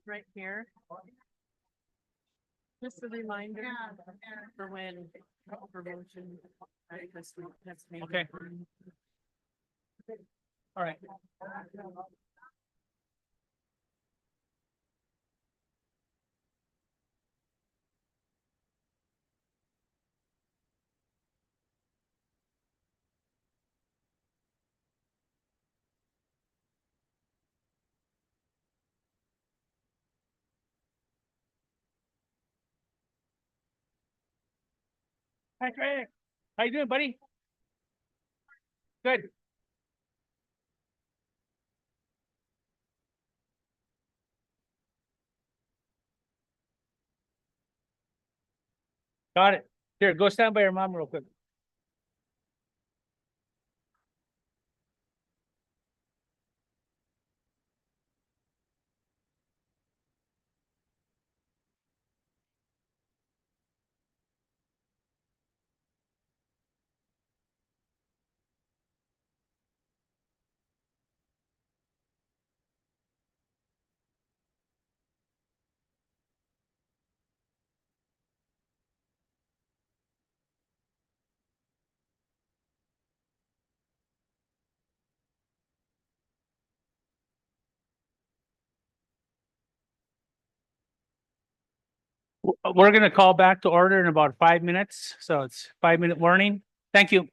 Right here. Just a reminder for when promotion. Okay. All right. Hi, Craig. How you doing, buddy? Good. Got it. Here, go stand by your mom real quick. We're gonna call back to order in about 5 minutes, so it's 5-minute warning. Thank you.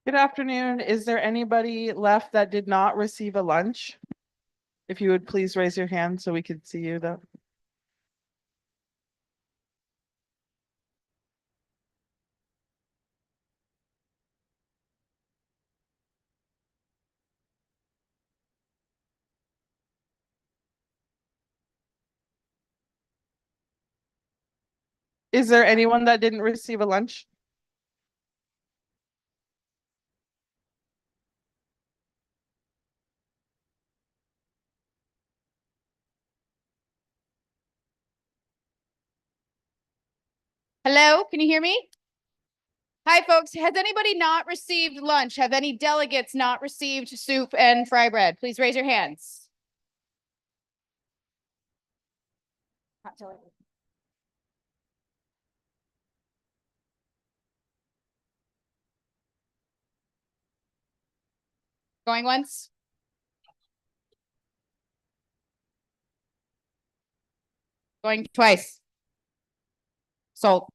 Good afternoon. Is there anybody left that did not receive a lunch? If you would please raise your hand so we could see you though. Is there anyone that didn't receive a lunch? Hello, can you hear me? Hi, folks. Has anybody not received lunch? Have any delegates not received soup and fry bread? Please raise your hands. Going once? Going twice? Sold.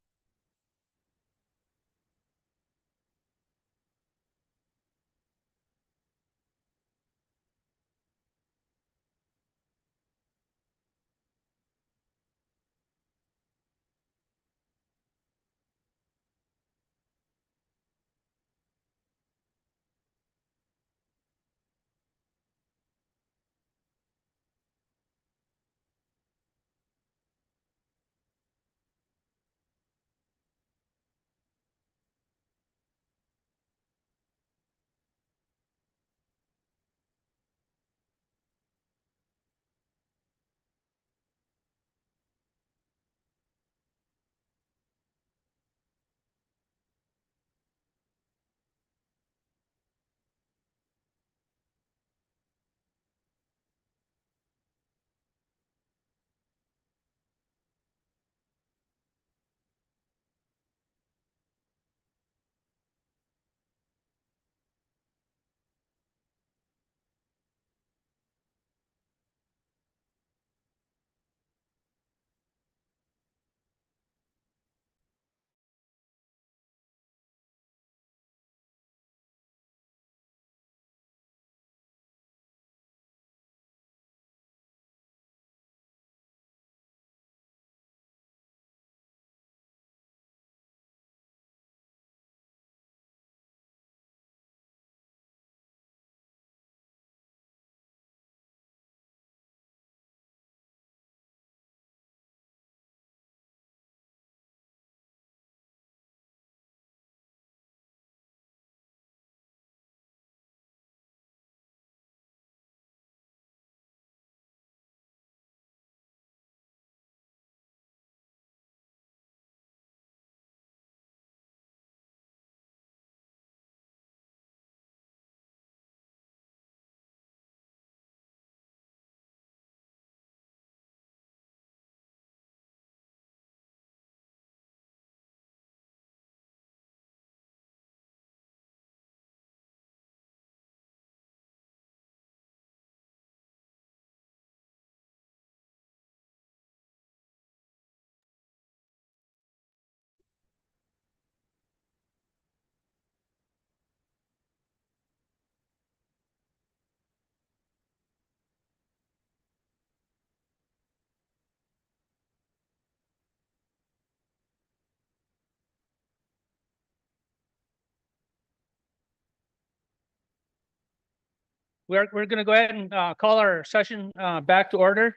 We're going to go ahead and call our session back to order.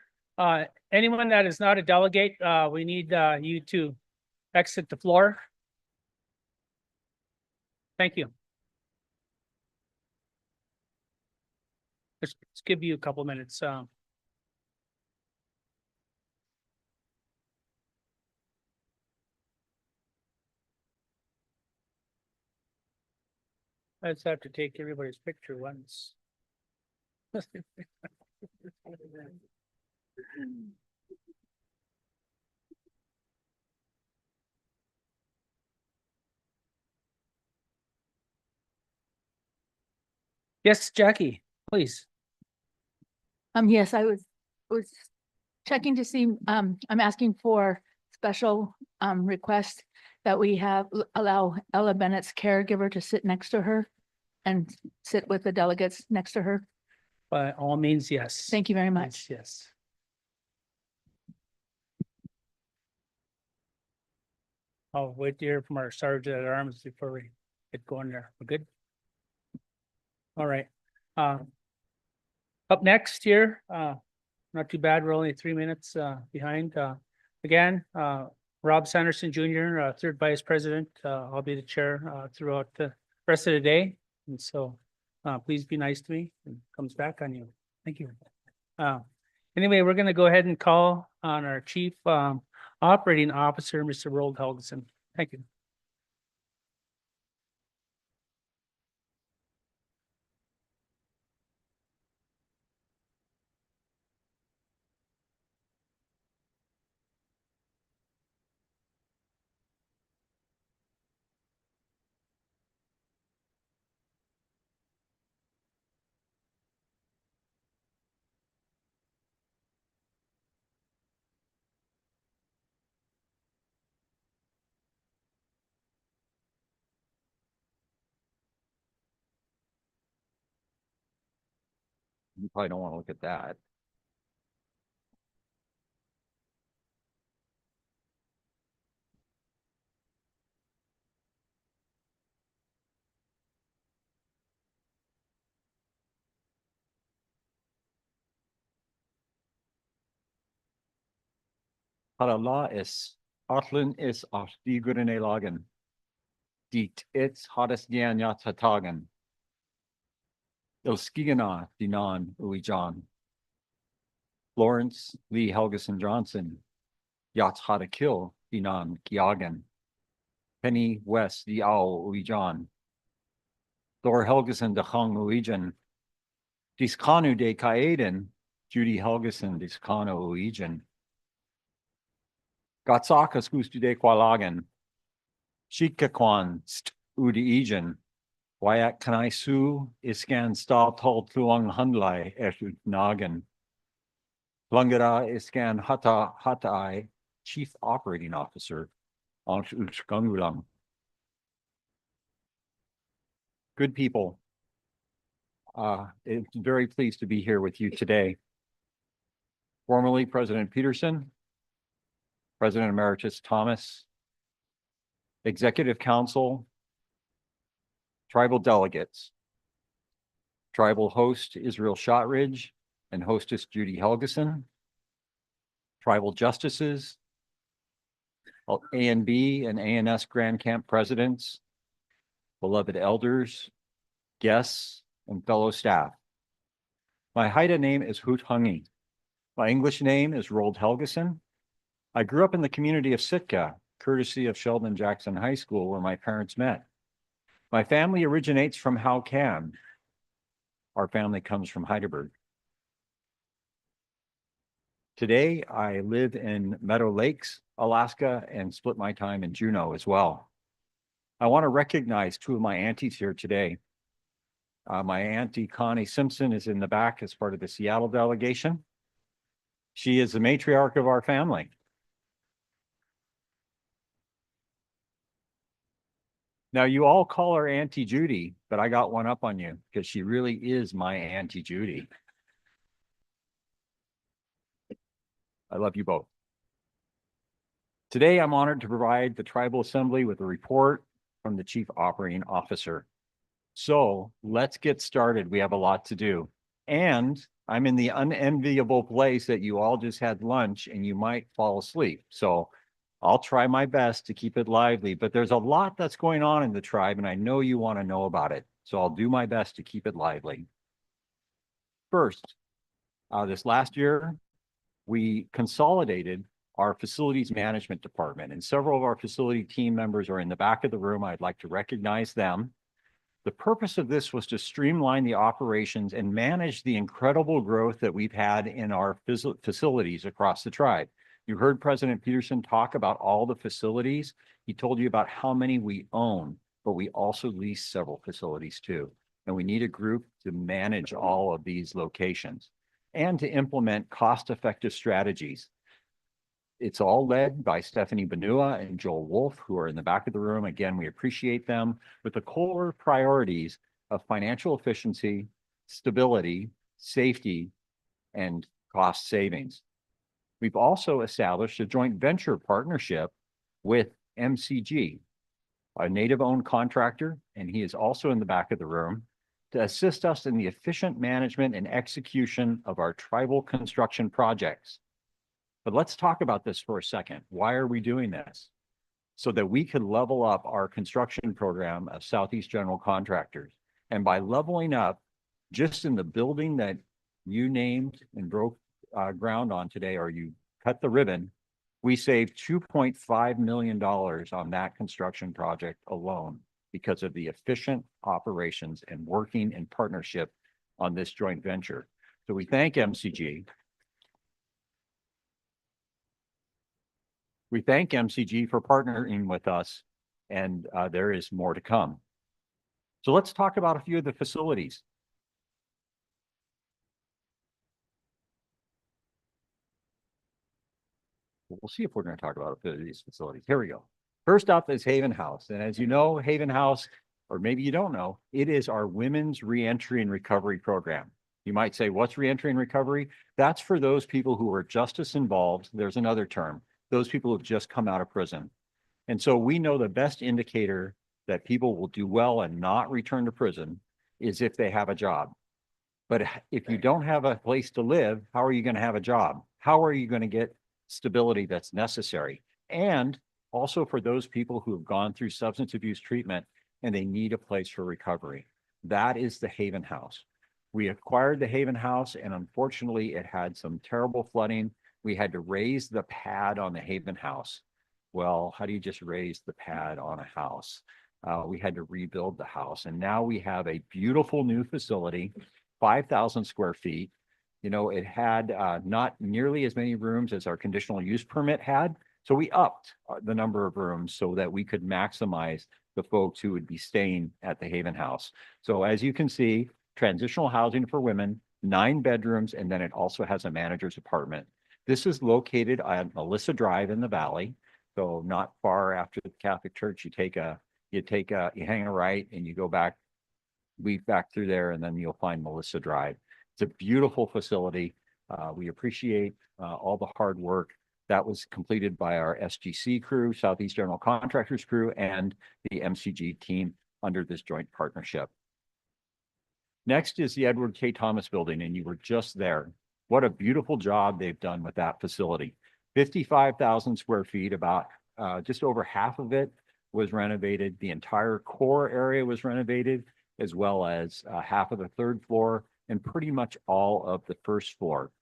Anyone that is not a delegate, we need you to exit the floor. Thank you. Let's give you a couple minutes. I just have to take everybody's picture once. Yes, Jackie, please. Yes, I was checking to see, I'm asking for special request that we allow Ella Bennett's caregiver to sit next to her and sit with the delegates next to her. by all means, yes. Thank you very much. Yes. I'll wait to hear from our sergeant at arms before we get going there. We're good? All right. Up next here, not too bad. We're only 3 minutes behind. Again, Rob Sanderson Jr., third vice president. I'll be the chair throughout the rest of the day. And so please be nice to me and comes back on you. Thank you. Anyway, we're going to go ahead and call on our chief operating officer, Mr. Roald Helgeson. Thank you. You probably don't want to look at that. Allah is Artlin is Artigurine Lagen. Dit it's hottest Yan Yatatagan. Il Skigana Dinan Uijan. Florence Lee Helgeson Johnson. Yats Hata Kill Dinan Kiagan. Penny West the Owl Uijan. Thor Helgeson de Hong Uijan. Diskanu de Kaeden. Judy Helgeson Diskano Uijan. Gatsakas gustu de Qualagan. Shikakwan st Udiijan. Wayak Kanaisu Iskan Stal Tol Tuang Hundlai Eshut Nagan. Plungara Iskan Hata Hatai, Chief Operating Officer, Ansh Utskangulam. Good people. I'm very pleased to be here with you today. Formerly President Peterson, President Emeritus Thomas, Executive Council, tribal delegates, tribal host Israel Shotridge and hostess Judy Helgeson, tribal justices, ANB and ANS Grand Camp presidents, beloved elders, guests, and fellow staff. My Haida name is Hoot Hungy. My English name is Roald Helgeson. I grew up in the community of Sitka, courtesy of Sheldon Jackson High School, where my parents met. My family originates from Howcan. Our family comes from Heidelberg. Today, I live in Meadow Lakes, Alaska, and split my time in Juneau as well. I want to recognize two of my aunties here today. My auntie Connie Simpson is in the back as part of the Seattle delegation. She is the matriarch of our family. Now, you all call her Auntie Judy, but I got one up on you because she really is my Auntie Judy. I love you both. Today, I'm honored to provide the Tribal Assembly with a report from the Chief Operating Officer. So let's get started. We have a lot to do. And I'm in the unenviable place that you all just had lunch and you might fall asleep. So I'll try my best to keep it lively, but there's a lot that's going on in the tribe and I know you want to know about it. So I'll do my best to keep it lively. First, this last year, we consolidated our facilities management department and several of our facility team members are in the back of the room. I'd like to recognize them. The purpose of this was to streamline the operations and manage the incredible growth that we've had in our facilities across the tribe. You heard President Peterson talk about all the facilities. He told you about how many we own, but we also lease several facilities too. And we need a group to manage all of these locations and to implement cost-effective strategies. It's all led by Stephanie Benua and Joel Wolf, who are in the back of the room. Again, we appreciate them with the core priorities of financial efficiency, stability, safety, and cost savings. We've also established a joint venture partnership with MCG, a native-owned contractor, and he is also in the back of the room, to assist us in the efficient management and execution of our tribal construction projects. But let's talk about this for a second. Why are we doing this? So that we could level up our construction program of Southeast General Contractors. And by leveling up, just in the building that you named and broke ground on today, or you cut the ribbon, we saved $2.5 million on that construction project alone because of the efficient operations and working in partnership on this joint venture. So we thank MCG. We thank MCG for partnering with us, and there is more to come. So let's talk about a few of the facilities. We'll see if we're going to talk about a few of these facilities. Here we go. First up is Haven House. And as you know, Haven House, or maybe you don't know, it is our women's reentry and recovery program. You might say, what's reentry and recovery? That's for those people who are justice involved. There's another term. Those people who've just come out of prison. And so we know the best indicator that people will do well and not return to prison is if they have a job. But if you don't have a place to live, how are you going to have a job? How are you going to get stability that's necessary? And also for those people who have gone through substance abuse treatment and they need a place for recovery. That is the Haven House. We acquired the Haven House, and unfortunately it had some terrible flooding. We had to raise the pad on the Haven House. Well, how do you just raise the pad on a house? We had to rebuild the house, and now we have a beautiful new facility, 5,000 square feet. You know, it had not nearly as many rooms as our conditional use permit had. So we upped the number of rooms so that we could maximize the folks who would be staying at the Haven House. So as you can see, transitional housing for women, 9 bedrooms, and then it also has a manager's apartment. This is located on Melissa Drive in the Valley. So not far after the Catholic Church, you hang a right and you go back, weave back through there, and then you'll find Melissa Drive. It's a beautiful facility. We appreciate all the hard work that was completed by our SGC crew, Southeast General Contractors crew, and the MCG team under this joint partnership. Next is the Edward K. Thomas building, and you were just there. What a beautiful job they've done with that facility. 55,000 square feet, about just over half of it was renovated. The entire core area was renovated, as well as half of the 3rd floor and pretty much all of the 1st floor.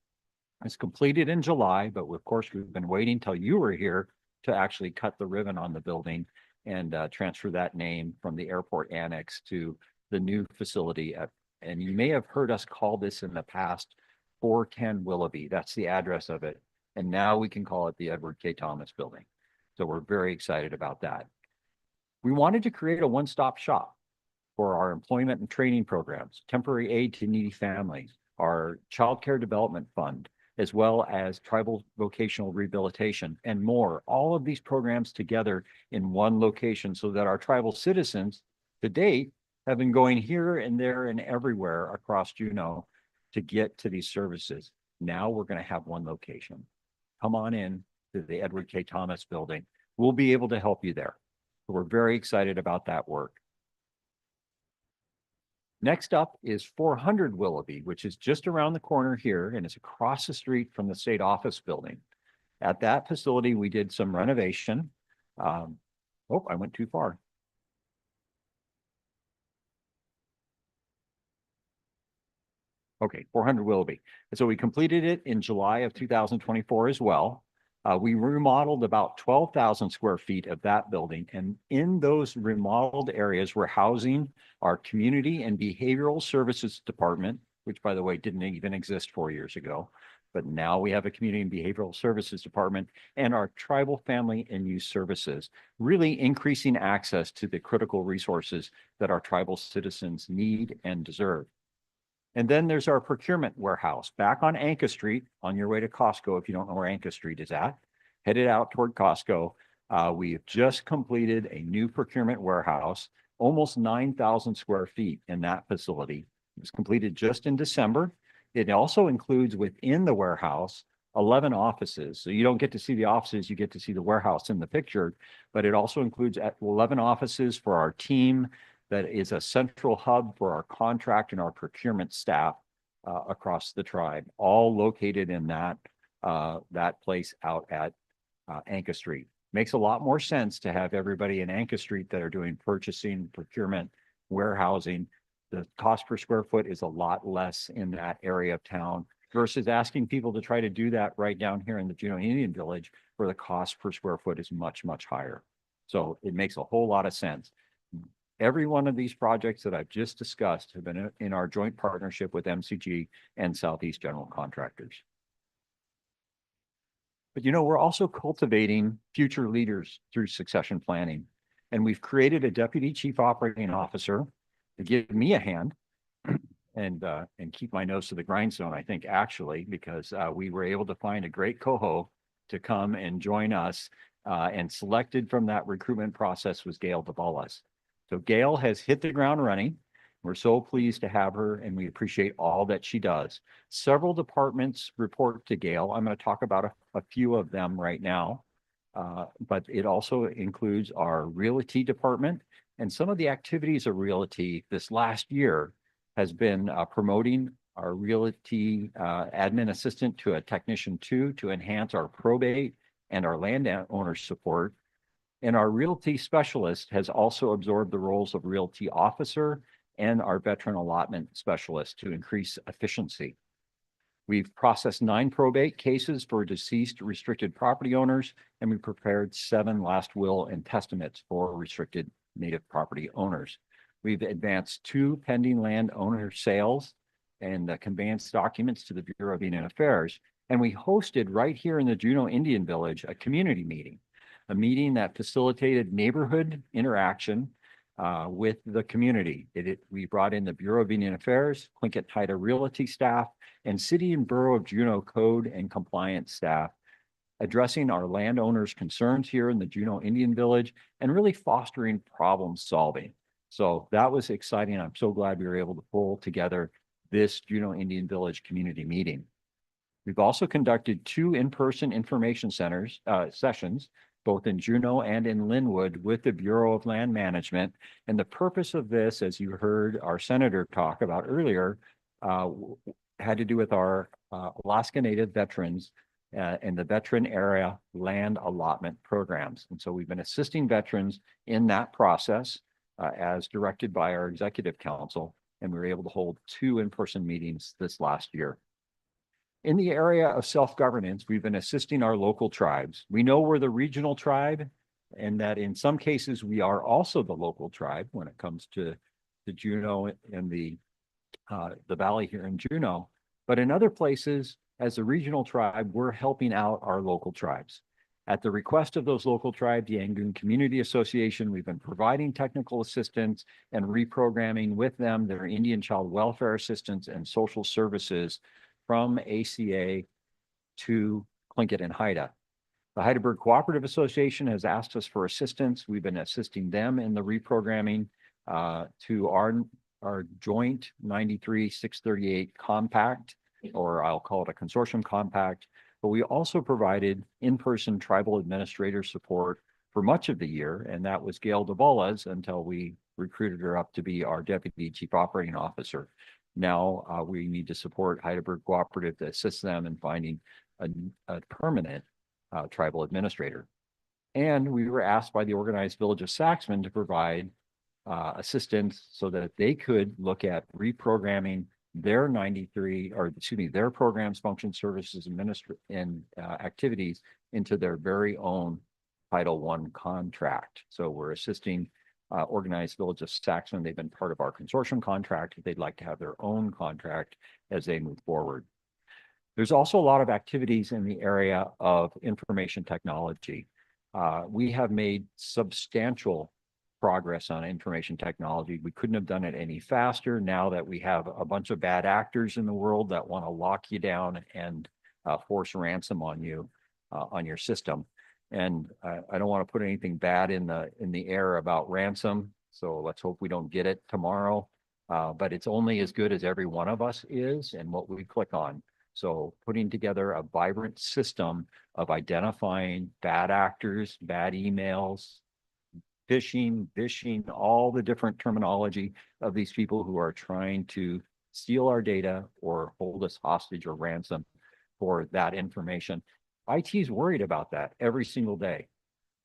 It's completed in July, but of course we've been waiting till you were here to actually cut the ribbon on the building and transfer that name from the airport annex to the new facility. And you may have heard us call this in the past 410 Willoughby. That's the address of it. And now we can call it the Edward K. Thomas building. So we're very excited about that. We wanted to create a one-stop shop for our employment and training programs, temporary aid to needy families, our child care development fund, as well as tribal vocational rehabilitation and more. All of these programs together in one location so that our tribal citizens to date have been going here and there and everywhere across Juneau to get to these services. Now we're going to have one location. Come on in to the Edward K. Thomas building. We'll be able to help you there. So we're very excited about that work. Next up is 400 Willoughby, which is just around the corner here, and it's across the street from the state office building. At that facility, we did some renovation. I went too far. Okay, 400 Willoughby. And so we completed it in July of 2024 as well. We remodeled about 12,000 square feet of that building. And in those remodeled areas, we're housing our community and behavioral services department, which by the way, didn't even exist 4 years ago. But now we have a community and behavioral services department and our tribal family and youth services, really increasing access to the critical resources that our tribal citizens need and deserve. And then there's our procurement warehouse back on Anka Street on your way to Costco. If you don't know where Anka Street is at, headed out toward Costco. We've just completed a new procurement warehouse, almost 9,000 square feet in that facility. It was completed just in December. It also includes within the warehouse 11 offices. So you don't get to see the offices, you get to see the warehouse in the picture, but it also includes 11 offices for our team that is a central hub for our contract and our procurement staff across the tribe, all located in that place out at Anka Street. Makes a lot more sense to have everybody in Anka Street that are doing purchasing, procurement, warehousing. The cost per square foot is a lot less in that area of town versus asking people to try to do that right down here in the Juneau Indian Village, where the cost per square foot is much, much higher. So it makes a whole lot of sense. Every one of these projects that I've just discussed have been in our joint partnership with MCG and Southeast General Contractors. But we're also cultivating future leaders through succession planning. And we've created a deputy chief operating officer to give me a hand and keep my nose to the grindstone, I think, actually, because we were able to find a great coho to come and join us. And selected from that recruitment process was Gail DeBallas. So Gail has hit the ground running. We're so pleased to have her, and we appreciate all that she does. Several departments report to Gail. I'm going to talk about a few of them right now, but it also includes our realty department. And some of the activities of realty this last year has been promoting our realty admin assistant to a technician 2 to enhance our probate and our landowner support. And our realty specialist has also absorbed the roles of realty officer and our veteran allotment specialist to increase efficiency. We've processed 9 probate cases for deceased restricted property owners, and we prepared 7 last will and testaments for restricted native property owners. We've advanced 2 pending landowner sales and conveyance documents to the Bureau of Indian Affairs. And we hosted right here in the Juneau Indian Village a community meeting, a meeting that facilitated neighborhood interaction with the community. We brought in the Bureau of Indian Affairs, Tlingit Haida Realty staff, and City and Borough of Juneau Code and Compliance staff, addressing our landowners' concerns here in the Juneau Indian Village and really fostering problem solving. So that was exciting. I'm so glad we were able to pull together this Juneau Indian Village community meeting. We've also conducted 2 in-person information sessions, both in Juneau and in Linwood with the Bureau of Land Management. And the purpose of this, as you heard our senator talk about earlier, had to do with our Alaska Native veterans and the veteran area land allotment programs. And so we've been assisting veterans in that process as directed by our executive council. And we were able to hold 2 in-person meetings this last year. In the area of self-governance, we've been assisting our local tribes. We know we're the regional tribe, and that in some cases we are also the local tribe when it comes to Juneau and the valley here in Juneau. But in other places, as a regional tribe, we're helping out our local tribes. At the request of those local tribes, the Angoon Community Association, we've been providing technical assistance and reprogramming with them their Indian child welfare assistance and social services from ACA to Tlingit and Haida. The Heidelberg Cooperative Association has asked us for assistance. We've been assisting them in the reprogramming to our joint 93-638 compact, or I'll call it a consortium compact. But we also provided in-person tribal administrator support for much of the year, and that was Gail DeBallas until we recruited her up to be our deputy chief operating officer. Now we need to support Heidelberg Cooperative to assist them in finding a permanent tribal administrator. And we were asked by the organized village of Saxman to provide assistance so that they could look at reprogramming their their programs, functions, services, and activities into their very own Title I contract. So we're assisting organized village of Saxman. They've been part of our consortium contract. They'd like to have their own contract as they move forward. There's also a lot of activities in the area of information technology. We have made substantial progress on information technology. We couldn't have done it any faster now that we have a bunch of bad actors in the world that want to lock you down and force ransom on you, on your system. And I don't want to put anything bad in the air about ransom. So let's hope we don't get it tomorrow. but it's only as good as every one of us is and what we click on. So putting together a vibrant system of identifying bad actors, bad emails, phishing, all the different terminology of these people who are trying to steal our data or hold us hostage or ransom for that information. IT is worried about that every single day.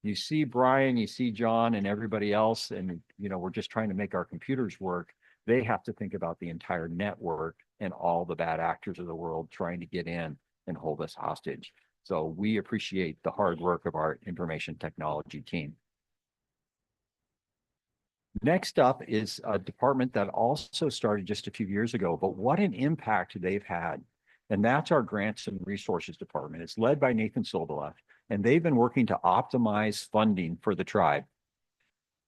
You see Brian, you see John and everybody else, and we're just trying to make our computers work. They have to think about the entire network and all the bad actors of the world trying to get in and hold us hostage. So we appreciate the hard work of our information technology team. Next up is a department that also started just a few years ago, but what an impact they've had. And that's our Grants and Resources Department. It's led by Nathan Sobola, and they've been working to optimize funding for the tribe.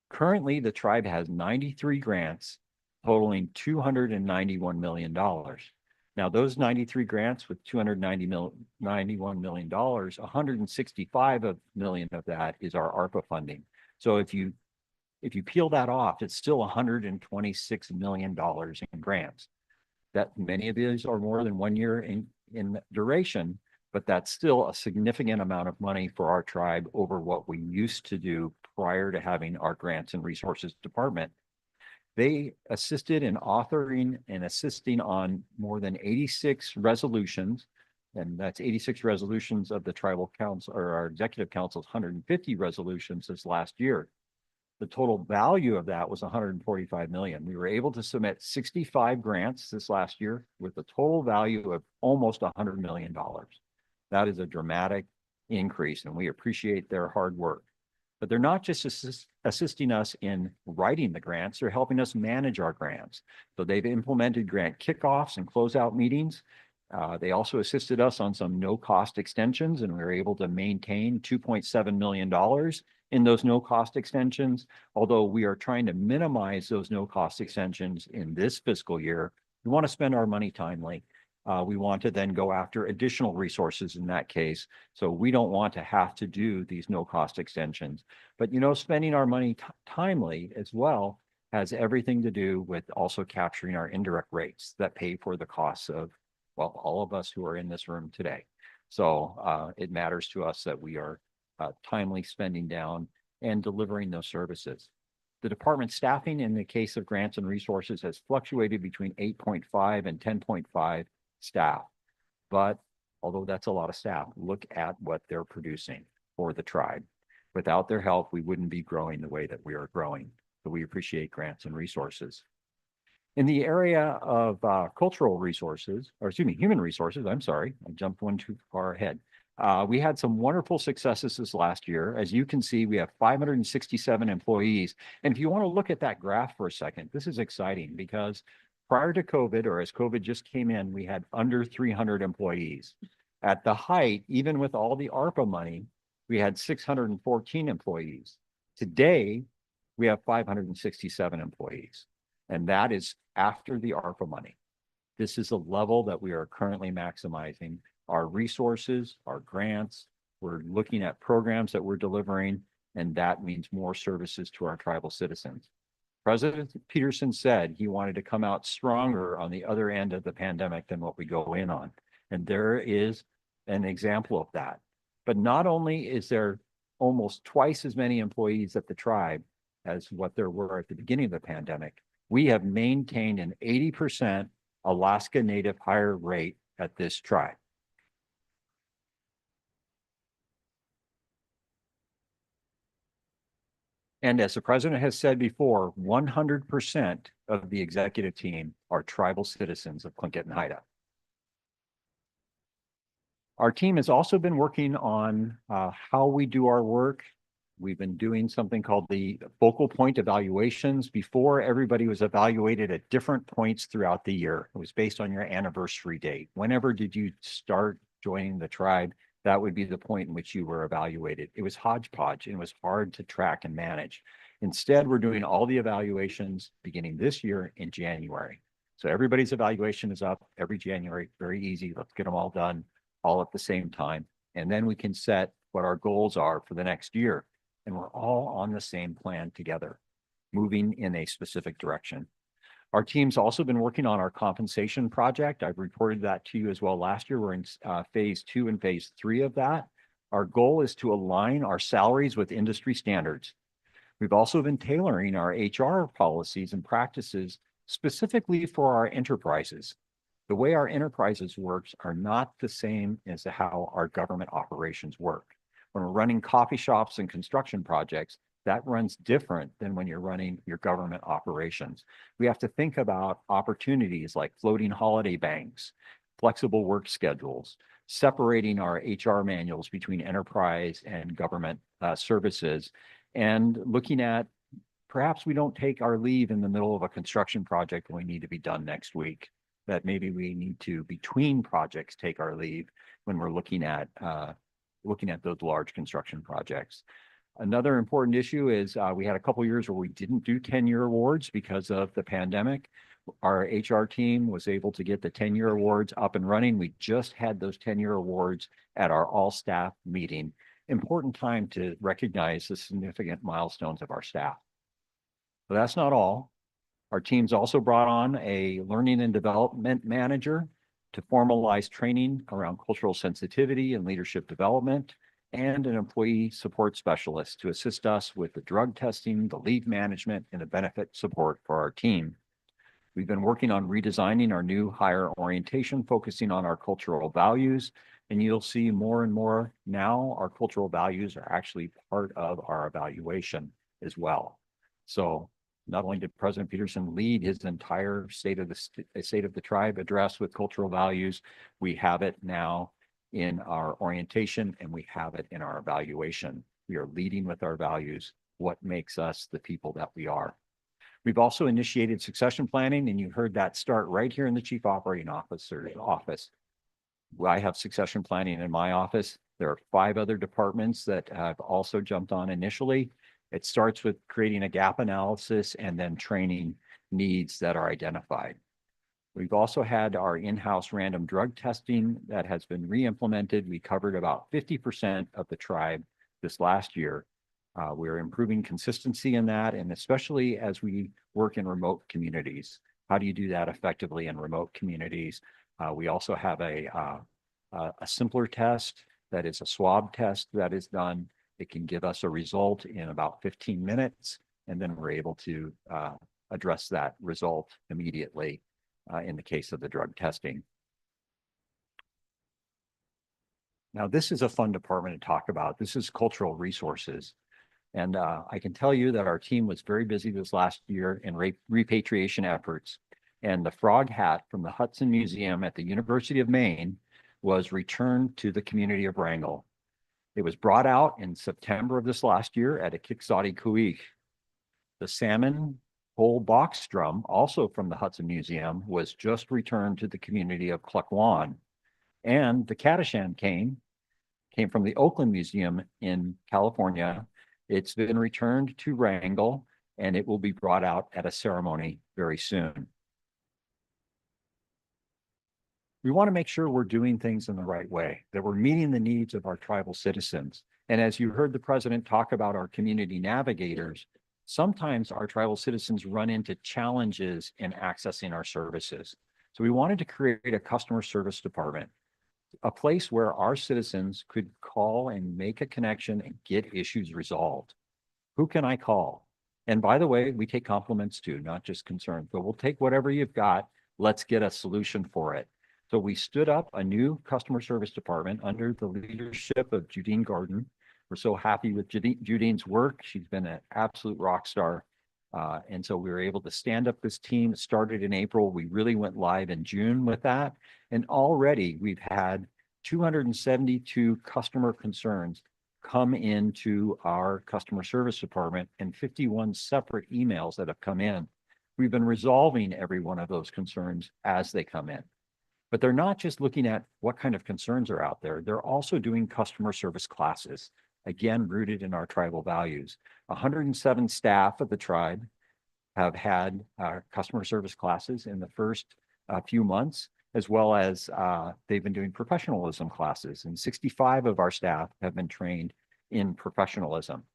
Currently, the tribe has 93 grants totaling $291 million. Now, those 93 grants with $291 million, 165 million of that is our ARPA funding. So if you peel that off, it's still $126 million in grants. That many of these are more than 1 year in duration, but that's still a significant amount of money for our tribe over what we used to do prior to having our Grants and Resources Department. They assisted in authoring and assisting on more than 86 resolutions, and that's 86 resolutions of the Tribal Council or our Executive Council's 150 resolutions this last year. The total value of that was 145 million. We were able to submit 65 grants this last year with a total value of almost $100 million. That is a dramatic increase, and we appreciate their hard work. But they're not just assisting us in writing the grants, they're helping us manage our grants. So they've implemented grant kickoffs and closeout meetings. They also assisted us on some no-cost extensions, and we were able to maintain $2.7 million in those no-cost extensions. Although we are trying to minimize those no-cost extensions in this fiscal year, we want to spend our money timely. We want to then go after additional resources in that case. So we don't want to have to do these no-cost extensions. But spending our money timely as well has everything to do with also capturing our indirect rates that pay for the costs of, well, all of us who are in this room today. So it matters to us that we are timely spending down and delivering those services. The department staffing in the case of grants and resources has fluctuated between 8.5 and 10.5 staff. But although that's a lot of staff, look at what they're producing for the tribe. Without their help, we wouldn't be growing the way that we are growing. So we appreciate grants and resources. In the area of cultural resources, or excuse me, human resources, I'm sorry, I jumped one too far ahead. We had some wonderful successes this last year. As you can see, we have 567 employees. And if you want to look at that graph for a second, this is exciting because prior to COVID, or as COVID just came in, we had under 300 employees. At the height, even with all the ARPA money, we had 614 employees. Today, we have 567 employees. And that is after the ARPA money. This is the level that we are currently maximizing our resources, our grants. We're looking at programs that we're delivering, and that means more services to our tribal citizens. President Peterson said he wanted to come out stronger on the other end of the pandemic than what we go in on. And there is an example of that. But not only is there almost twice as many employees at the tribe as what there were at the beginning of the pandemic, we have maintained an 80% Alaska Native hire rate at this tribe. And as the president has said before, 100% of the executive team are tribal citizens of Tlingit and Haida. Our team has also been working on how we do our work. We've been doing something called the focal point evaluations. Before, everybody was evaluated at different points throughout the year. It was based on your anniversary date. Whenever did you start joining the tribe? That would be the point in which you were evaluated. It was hodgepodge and it was hard to track and manage. Instead, we're doing all the evaluations beginning this year in January. So everybody's evaluation is up every January, very easy. Let's get them all done all at the same time. And then we can set what our goals are for the next year. And we're all on the same plan together, moving in a specific direction. Our team's also been working on our compensation project. I've reported that to you as well last year. We're in phase 2 and phase 3 of that. Our goal is to align our salaries with industry standards. We've also been tailoring our HR policies and practices specifically for our enterprises. The way our enterprises works are not the same as how our government operations work. When we're running coffee shops and construction projects, that runs different than when you're running your government operations. We have to think about opportunities like floating holiday banks, flexible work schedules, separating our HR manuals between enterprise and government services, and looking at perhaps we don't take our leave in the middle of a construction project when we need to be done next week, that maybe we need to, between projects, take our leave when we're looking at those large construction projects. Another important issue is we had a couple years where we didn't do tenure awards because of the pandemic. Our HR team was able to get the tenure awards up and running. We just had those tenure awards at our all-staff meeting. Important time to recognize the significant milestones of our staff. But that's not all. Our team's also brought on a learning and development manager to formalize training around cultural sensitivity and leadership development, and an employee support specialist to assist us with the drug testing, the leave management, and the benefit support for our team. We've been working on redesigning our new hire orientation, focusing on our cultural values, and you'll see more and more now our cultural values are actually part of our evaluation as well. So not only did President Peterson lead his entire state of the tribe address with cultural values, we have it now in our orientation and we have it in our evaluation. We are leading with our values, what makes us the people that we are. We've also initiated succession planning, and you heard that start right here in the Chief Operating Officer's office. I have succession planning in my office. There are 5 other departments that have also jumped on initially. It starts with creating a gap analysis and then training needs that are identified. We've also had our in-house random drug testing that has been re-implemented. We covered about 50% of the tribe this last year. We're improving consistency in that, and especially as we work in remote communities. How do you do that effectively in remote communities? We also have a simpler test that is a swab test that is done. It can give us a result in about 15 minutes, and then we're able to address that result immediately in the case of the drug testing. Now, this is a fun department to talk about. This is cultural resources. And I can tell you that our team was very busy this last year in repatriation efforts. And the frog hat from the Hudson Museum at the University of Maine was returned to the community of Wrangell. It was brought out in September of this last year at a Kiksadi Kuik. The salmon whole box drum, also from the Hudson Museum, was just returned to the community of Cluckwan. And the Kadashan came from the Oakland Museum in California. It's been returned to Wrangell, and it will be brought out at a ceremony very soon. We want to make sure we're doing things in the right way, that we're meeting the needs of our tribal citizens. And as you heard the president talk about our community navigators, sometimes our tribal citizens run into challenges in accessing our services. So we wanted to create a customer service department, a place where our citizens could call and make a connection and get issues resolved. Who can I call? And by the way, we take compliments too, not just concerns, but we'll take whatever you've got. Let's get a solution for it. So we stood up a new customer service department under the leadership of Judine Garden. We're so happy with Judine's work. She's been an absolute rock star. And so we were able to stand up this team. It started in April. We really went live in June with that. And already we've had 272 customer concerns come into our customer service department and 51 separate emails that have come in. We've been resolving every one of those concerns as they come in. But they're not just looking at what kind of concerns are out there. They're also doing customer service classes, again, rooted in our tribal values. 107 staff of the tribe have had customer service classes in the first few months, as well as they've been doing professionalism classes. And 65 of our staff have been trained in professionalism.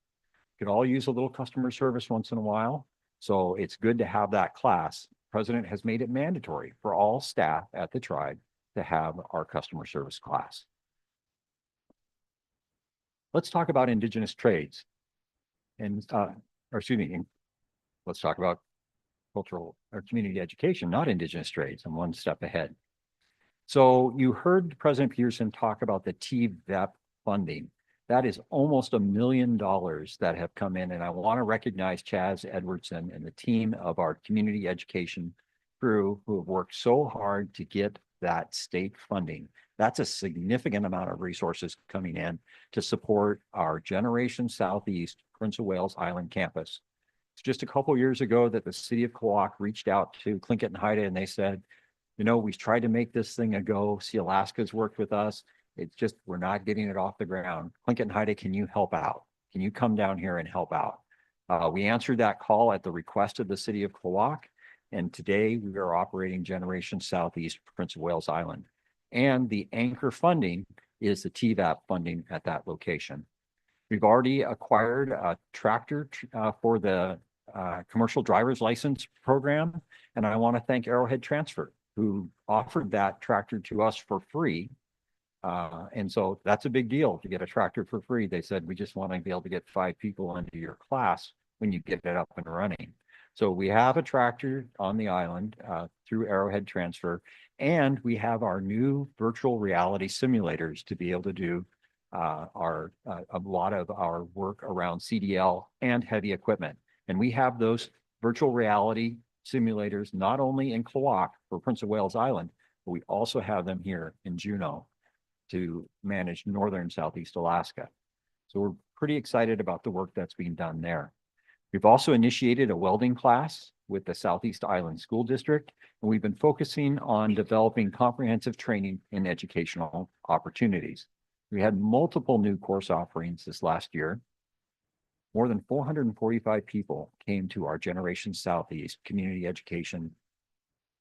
You could all use a little customer service once in a while. So it's good to have that class. President has made it mandatory for all staff at the tribe to have our customer service class. Let's talk about indigenous trades. And, let's talk about cultural or community education, not indigenous trades. I'm one step ahead. So you heard President Peterson talk about the TVEP funding. That is almost $1 million that have come in. And I want to recognize Chaz Edwardson and the team of our community education crew who have worked so hard to get that state funding. That's a significant amount of resources coming in to support our Generation Southeast Prince of Wales Island campus. It's just a couple years ago that the city of Kawak reached out to Tlingit and Haida and they said, you know, we tried to make this thing a go. See, Alaska's worked with us. It's just, we're not getting it off the ground. Tlingit and Haida, can you help out? Can you come down here and help out? We answered that call at the request of the city of Kawak. And today we are operating Generation Southeast Prince of Wales Island. And the anchor funding is the TVAP funding at that location. We've already acquired a tractor for the commercial driver's license program. And I want to thank Arrowhead Transfer, who offered that tractor to us for free. And so that's a big deal to get a tractor for free. They said, we just want to be able to get 5 people into your class when you get it up and running. So we have a tractor on the island through Arrowhead Transfer, and we have our new virtual reality simulators to be able to do a lot of our work around CDL and heavy equipment. And we have those virtual reality simulators not only in Kawak for Prince of Wales Island, but we also have them here in Juneau to manage northern Southeast Alaska. So we're pretty excited about the work that's being done there. We've also initiated a welding class with the Southeast Island School District, and we've been focusing on developing comprehensive training and educational opportunities. We had multiple new course offerings this last year. More than 445 people came to our Generation Southeast community education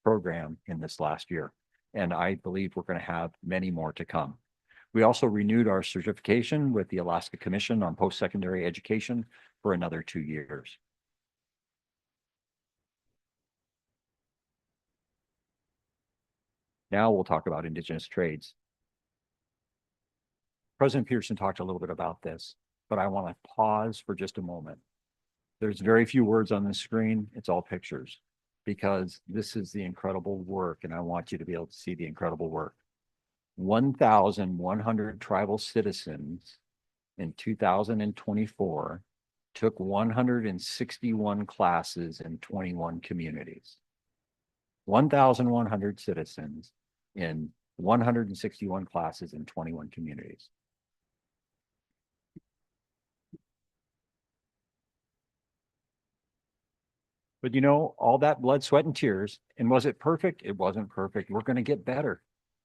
program in this last year, and I believe we're going to have many more to come. We also renewed our certification with the Alaska Commission on Post-Secondary Education for another 2 years. Now we'll talk about indigenous trades. President Peterson talked a little bit about this, but I want to pause for just a moment. There's very few words on the screen. It's all pictures, because this is the incredible work, and I want you to be able to see the incredible work. 1,100 tribal citizens in 2024 took 161 classes in 21 communities. 1,100 citizens in 161 classes in 21 communities. But you know, all that blood, sweat, and tears, and was it perfect? It wasn't perfect. We're going to get better.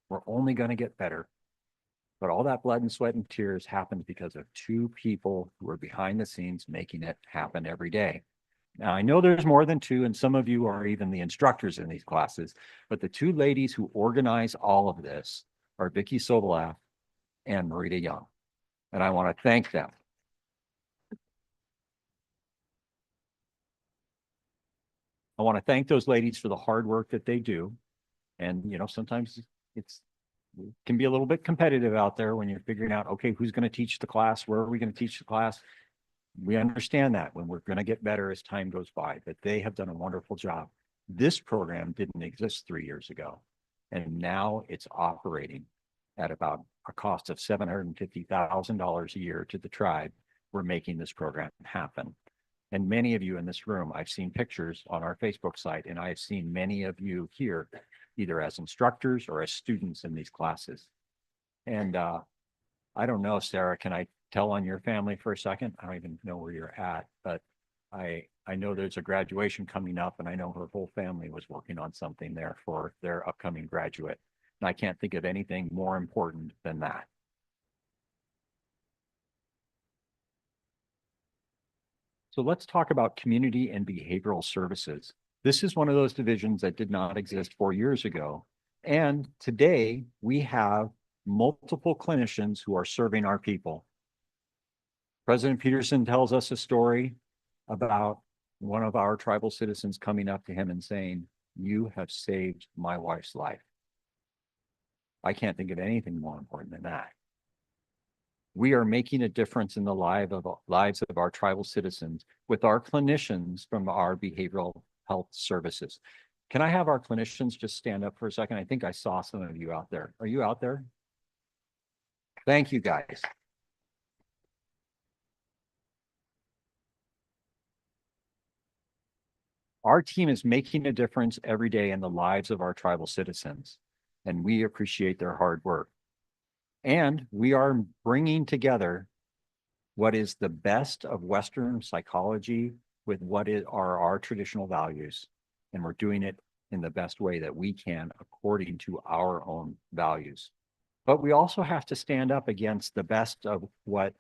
We're only going to get better. But all that blood and sweat and tears happened because of 2 people who were behind the scenes making it happen every day. Now, I know there's more than 2, and some of you are even the instructors in these classes, but the 2 ladies who organize all of this are Vicki Soboleff and Marita Young. And I want to thank them. I want to thank those ladies for the hard work that they do. And, you know, sometimes it can be a little bit competitive out there when you're figuring out, okay, who's going to teach the class? Where are we going to teach the class? We understand that when we're going to get better as time goes by, but they have done a wonderful job. This program didn't exist 3 years ago, and now it's operating at about a cost of $750,000 a year to the tribe. We're making this program happen. And many of you in this room, I've seen pictures on our Facebook site, and I've seen many of you here, either as instructors or as students in these classes. And I don't know, Sarah, can I tell on your family for a second? I don't even know where you're at, but I know there's a graduation coming up, and I know her whole family was working on something there for their upcoming graduate. And I can't think of anything more important than that. So let's talk about community and behavioral services. This is one of those divisions that did not exist 4 years ago. And today we have multiple clinicians who are serving our people. President Peterson tells us a story about one of our tribal citizens coming up to him and saying, you have saved my wife's life. I can't think of anything more important than that. We are making a difference in the lives of our tribal citizens with our clinicians from our behavioral health services. Can I have our clinicians just stand up for a second? I think I saw some of you out there. Are you out there? Thank you, guys. Our team is making a difference every day in the lives of our tribal citizens, and we appreciate their hard work. And we are bringing together what is the best of Western psychology with what are our traditional values. And we're doing it in the best way that we can according to our own values. But we also have to stand up against the best of what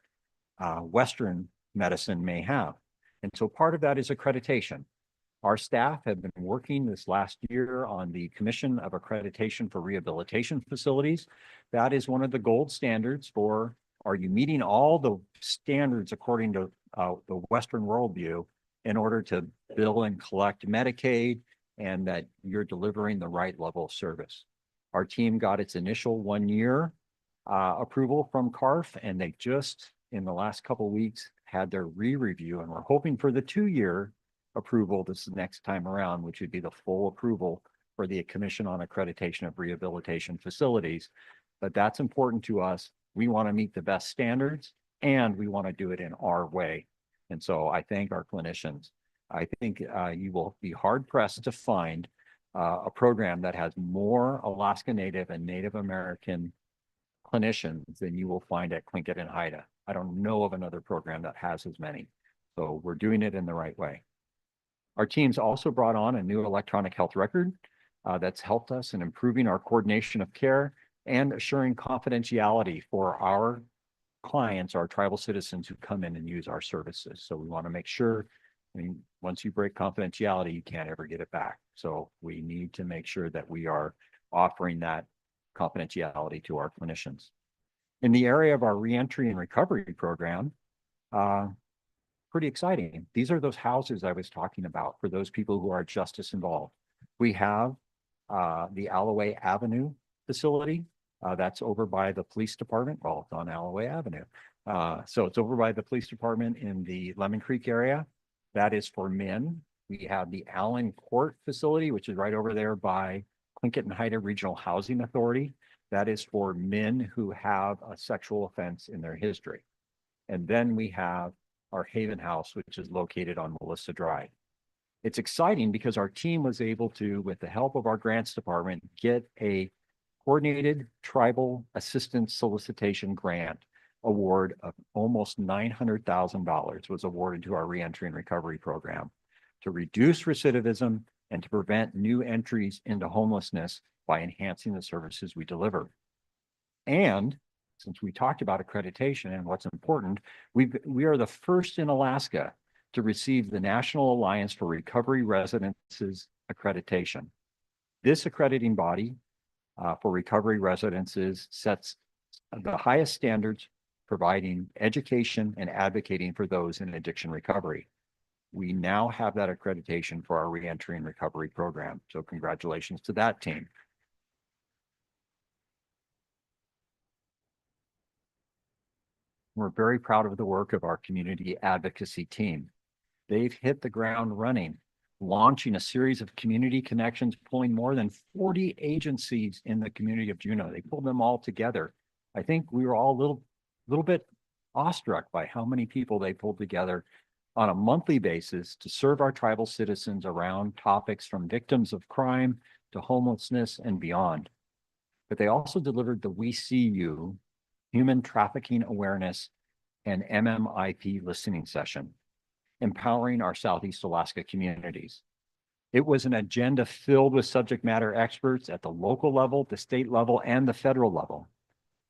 Western medicine may have. And so part of that is accreditation. Our staff have been working this last year on the Commission of Accreditation for Rehabilitation Facilities. That is one of the gold standards for, are you meeting all the standards according to the Western worldview in order to bill and collect Medicaid, and that you're delivering the right level of service. Our team got its initial 1 year approval from CARF, and they just in the last couple of weeks had their re-review, and we're hoping for the 2-year approval this next time around, which would be the full approval for the Commission on Accreditation of Rehabilitation Facilities. But that's important to us. We want to meet the best standards, and we want to do it in our way. And so I thank our clinicians. I think you will be hard pressed to find a program that has more Alaska Native and Native American clinicians than you will find at Tlingit and Haida. I don't know of another program that has as many. So we're doing it in the right way. Our teams also brought on a new electronic health record that's helped us in improving our coordination of care and assuring confidentiality for our clients, our tribal citizens who come in and use our services. So we want to make sure, I mean, once you break confidentiality, you can't ever get it back. So we need to make sure that we are offering that confidentiality to our clinicians. In the area of our reentry and recovery program, pretty exciting. These are those houses I was talking about for those people who are justice involved. We have the Alloway Avenue facility. That's over by the police department. Well, it's on Alloway Avenue. So it's over by the police department in the Lemon Creek area. That is for men. We have the Allen Court facility, which is right over there by Tlingit and Haida Regional Housing Authority. That is for men who have a sexual offense in their history. And then we have our Haven House, which is located on Melissa Drive. It's exciting because our team was able to, with the help of our grants department, get a coordinated tribal assistance solicitation grant award of almost $900,000 was awarded to our reentry and recovery program to reduce recidivism and to prevent new entries into homelessness by enhancing the services we deliver. And since we talked about accreditation and what's important, we are the first in Alaska to receive the National Alliance for Recovery Residences accreditation. This accrediting body for recovery residences sets the highest standards, providing education and advocating for those in addiction recovery. We now have that accreditation for our reentry and recovery program. So congratulations to that team. We're very proud of the work of our community advocacy team. They've hit the ground running, launching a series of community connections, pulling more than 40 agencies in the community of Juneau. They pulled them all together. I think we were all a little bit awestruck by how many people they pulled together on a monthly basis to serve our tribal citizens around topics from victims of crime to homelessness and beyond. But they also delivered the We See You Human Trafficking Awareness and MMIP listening session, empowering our Southeast Alaska communities. It was an agenda filled with subject matter experts at the local level, the state level, and the federal level,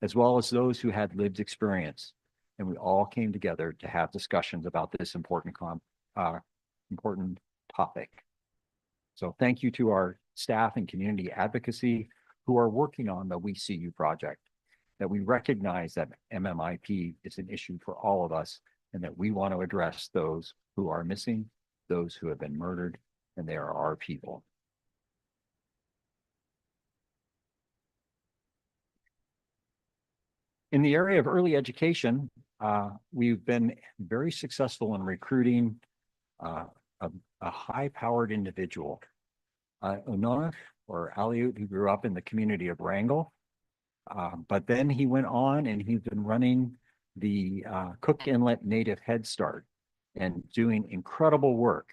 as well as those who had lived experience. And we all came together to have discussions about this important topic. So thank you to our staff and community advocacy who are working on the We See You project, that we recognize that MMIP is an issue for all of us and that we want to address those who are missing, those who have been murdered, and they are our people. In the area of early education, we've been very successful in recruiting a high-powered individual. Ononah or Aliut, who grew up in the community of Wrangell. But then he went on and he's been running the Cook Inlet Native Head Start and doing incredible work.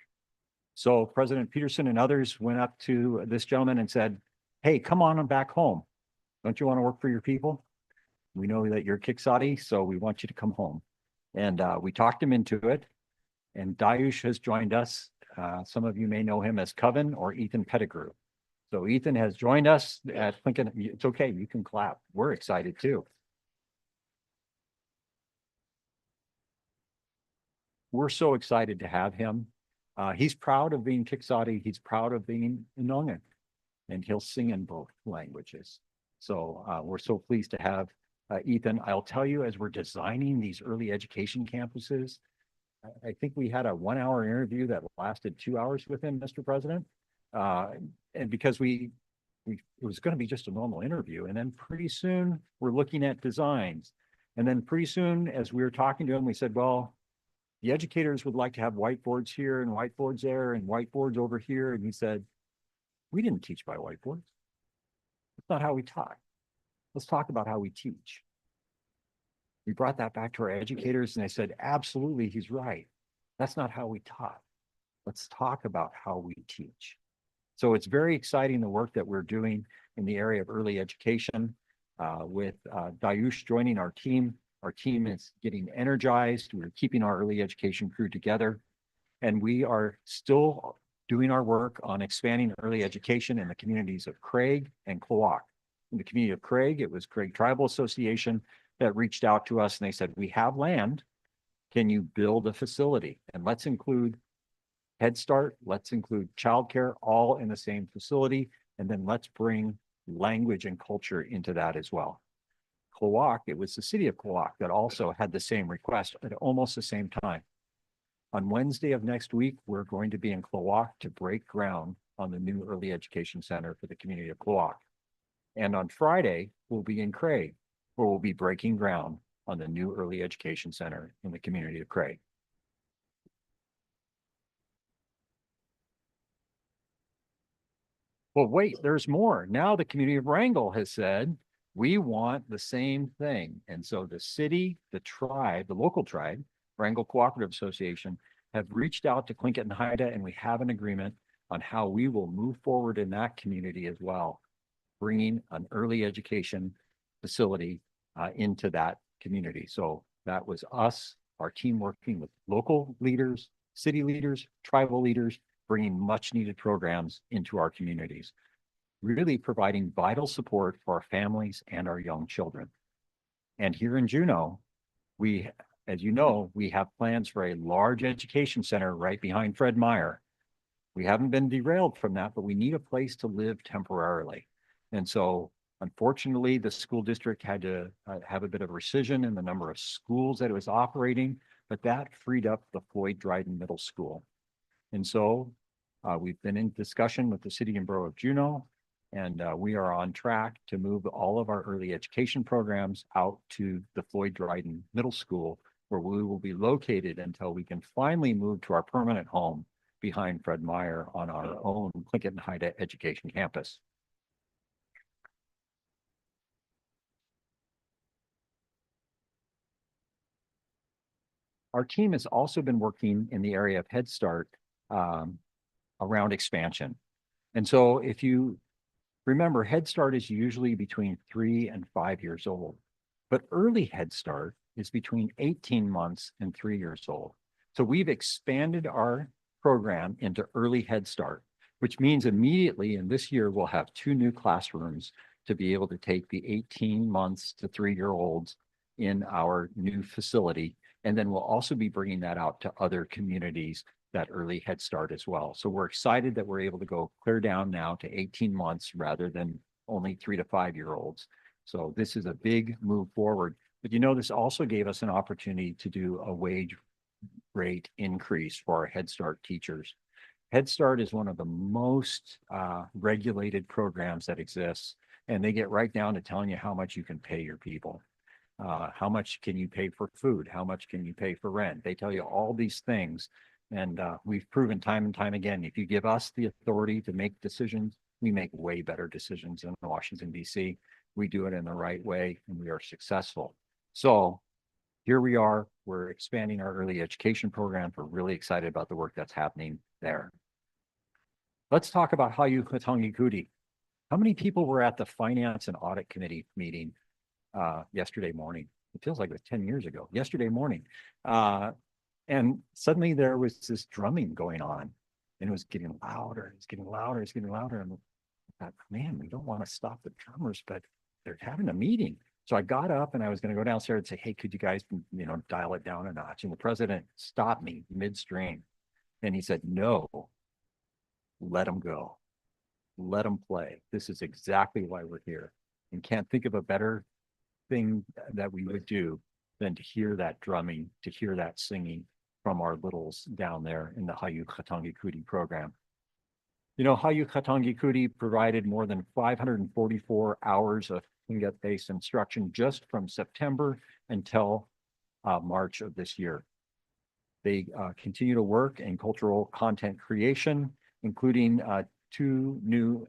So President Peterson and others went up to this gentleman and said, hey, come on back home. Don't you want to work for your people? We know that you're Kiksati, so we want you to come home. And we talked him into it. And Dayush has joined us. Some of you may know him as Coven or Ethan Pettigrew. So Ethan has joined us at Lincoln. It's okay, you can clap. We're excited too. We're so excited to have him. He's proud of being Kiksati. He's proud of being Inongan, and he'll sing in both languages. So we're so pleased to have Ethan. I'll tell you, as we're designing these early education campuses, I think we had a 1-hour interview that lasted 2 hours with him, Mr. President. And because it was going to be just a normal interview. And then pretty soon we're looking at designs. And then pretty soon, as we were talking to him, we said, well, the educators would like to have whiteboards here and whiteboards there and whiteboards over here. And he said, we didn't teach by whiteboards. That's not how we taught. Let's talk about how we teach. We brought that back to our educators and they said, absolutely, he's right. That's not how we taught. Let's talk about how we teach. So it's very exciting, the work that we're doing in the area of early education with Dayush joining our team. Our team is getting energized. We're keeping our early education crew together. And we are still doing our work on expanding early education in the communities of Craig and Kloak. In the community of Craig, it was Craig Tribal Association that reached out to us and they said, we have land. Can you build a facility? And let's include Head Start, let's include childcare, all in the same facility. And then let's bring language and culture into that as well. Kloak, it was the city of Kloak that also had the same request at almost the same time. On Wednesday of next week, we're going to be in Kloak to break ground on the new early education center for the community of Kloak. And on Friday, we'll be in Craig, where we'll be breaking ground on the new early education center in the community of Craig. Well, wait, there's more. Now the community of Wrangell has said, we want the same thing. And so the city, the tribe, the local tribe, Wrangell Cooperative Association, have reached out to Tlingit and Haida, and we have an agreement on how we will move forward in that community as well, bringing an early education facility into that community. So that was us, our team working with local leaders, city leaders, tribal leaders, bringing much needed programs into our communities, really providing vital support for our families and our young children. And here in Juneau, we, as you know, we have plans for a large education center right behind Fred Meyer. We haven't been derailed from that, but we need a place to live temporarily. And so unfortunately, the school district had to have a bit of rescission in the number of schools that it was operating, but that freed up the Floyd Dryden Middle School. And so we've been in discussion with the city and borough of Juneau, and we are on track to move all of our early education programs out to the Floyd Dryden Middle School, where we will be located until we can finally move to our permanent home behind Fred Meyer on our own Tlingit and Haida education campus. Our team has also been working in the area of Head Start around expansion. And so if you remember, Head Start is usually between 3 and 5 years old, but early Head Start is between 18 months and 3 years old. So we've expanded our program into early Head Start, which means immediately in this year, we'll have 2 new classrooms to be able to take the 18 months to 3-year-olds in our new facility. And then we'll also be bringing that out to other communities, that early Head Start as well. So we're excited that we're able to go clear down now to 18 months rather than only 3 to 5-year-olds. So this is a big move forward. But you know, this also gave us an opportunity to do a wage rate increase for our Head Start teachers. Head Start is one of the most regulated programs that exists, and they get right down to telling you how much you can pay your people. How much can you pay for food? How much can you pay for rent? They tell you all these things. And we've proven time and time again, if you give us the authority to make decisions, we make way better decisions in Washington, D.C. We do it in the right way and we are successful. So here we are, we're expanding our early education program. We're really excited about the work that's happening there. Let's talk about Hayu Katangi Kuti. How many people were at the Finance and Audit Committee meeting yesterday morning? It feels like it was 10 years ago, yesterday morning. And suddenly there was this drumming going on and it was getting louder, it's getting louder, it's getting louder. And I thought, man, we don't want to stop the drummers, but they're having a meeting. So I got up and I was going to go downstairs and say, hey, could you guys, dial it down a notch? And the president stopped me midstream and he said, no, let them go. Let them play. This is exactly why we're here. And can't think of a better thing that we would do than to hear that drumming, to hear that singing from our littles down there in the Hayu Katangi Kuti program. Hayu Katangi Kuti provided more than 544 hours of Tlingit-based instruction just from September until March of this year. They continue to work in cultural content creation, including 2 new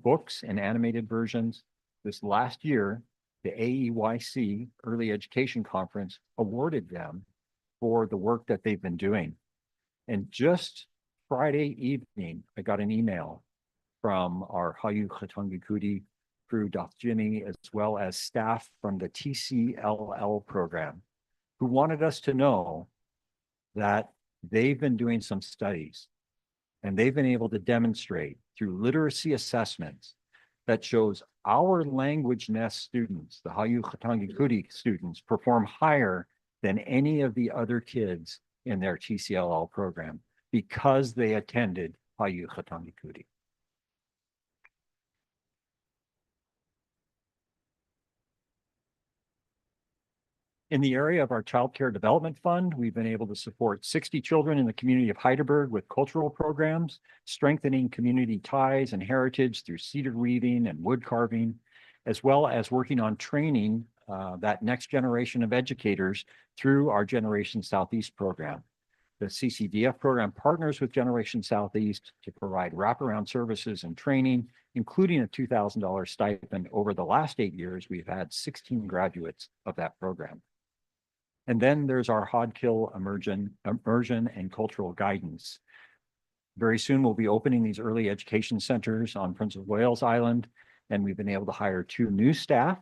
books and animated versions. This last year, the AEYC Early Education Conference awarded them for the work that they've been doing. And just Friday evening, I got an email from our Hayu Katangi Kuti crew, Jimmy, as well as staff from the TCLL program, who wanted us to know that they've been doing some studies and they've been able to demonstrate through literacy assessments that shows our language nest students, the Hayu Katangi Kuti students, perform higher than any of the other kids in their TCLL program because they attended Hayu Katangi Kuti. In the area of our Child Care Development Fund, we've been able to support 60 children in the community of Heidelberg with cultural programs, strengthening community ties and heritage through cedar weaving and wood carving, as well as working on training that next generation of educators through our Generation Southeast program. The CCDF program partners with Generation Southeast to provide wraparound services and training, including a $2,000 stipend. Over the last 8 years, we've had 16 graduates of that program. And then there's our Hodkill immersion and cultural guidance. Very soon we'll be opening these early education centers on Prince of Wales Island, and we've been able to hire 2 new staff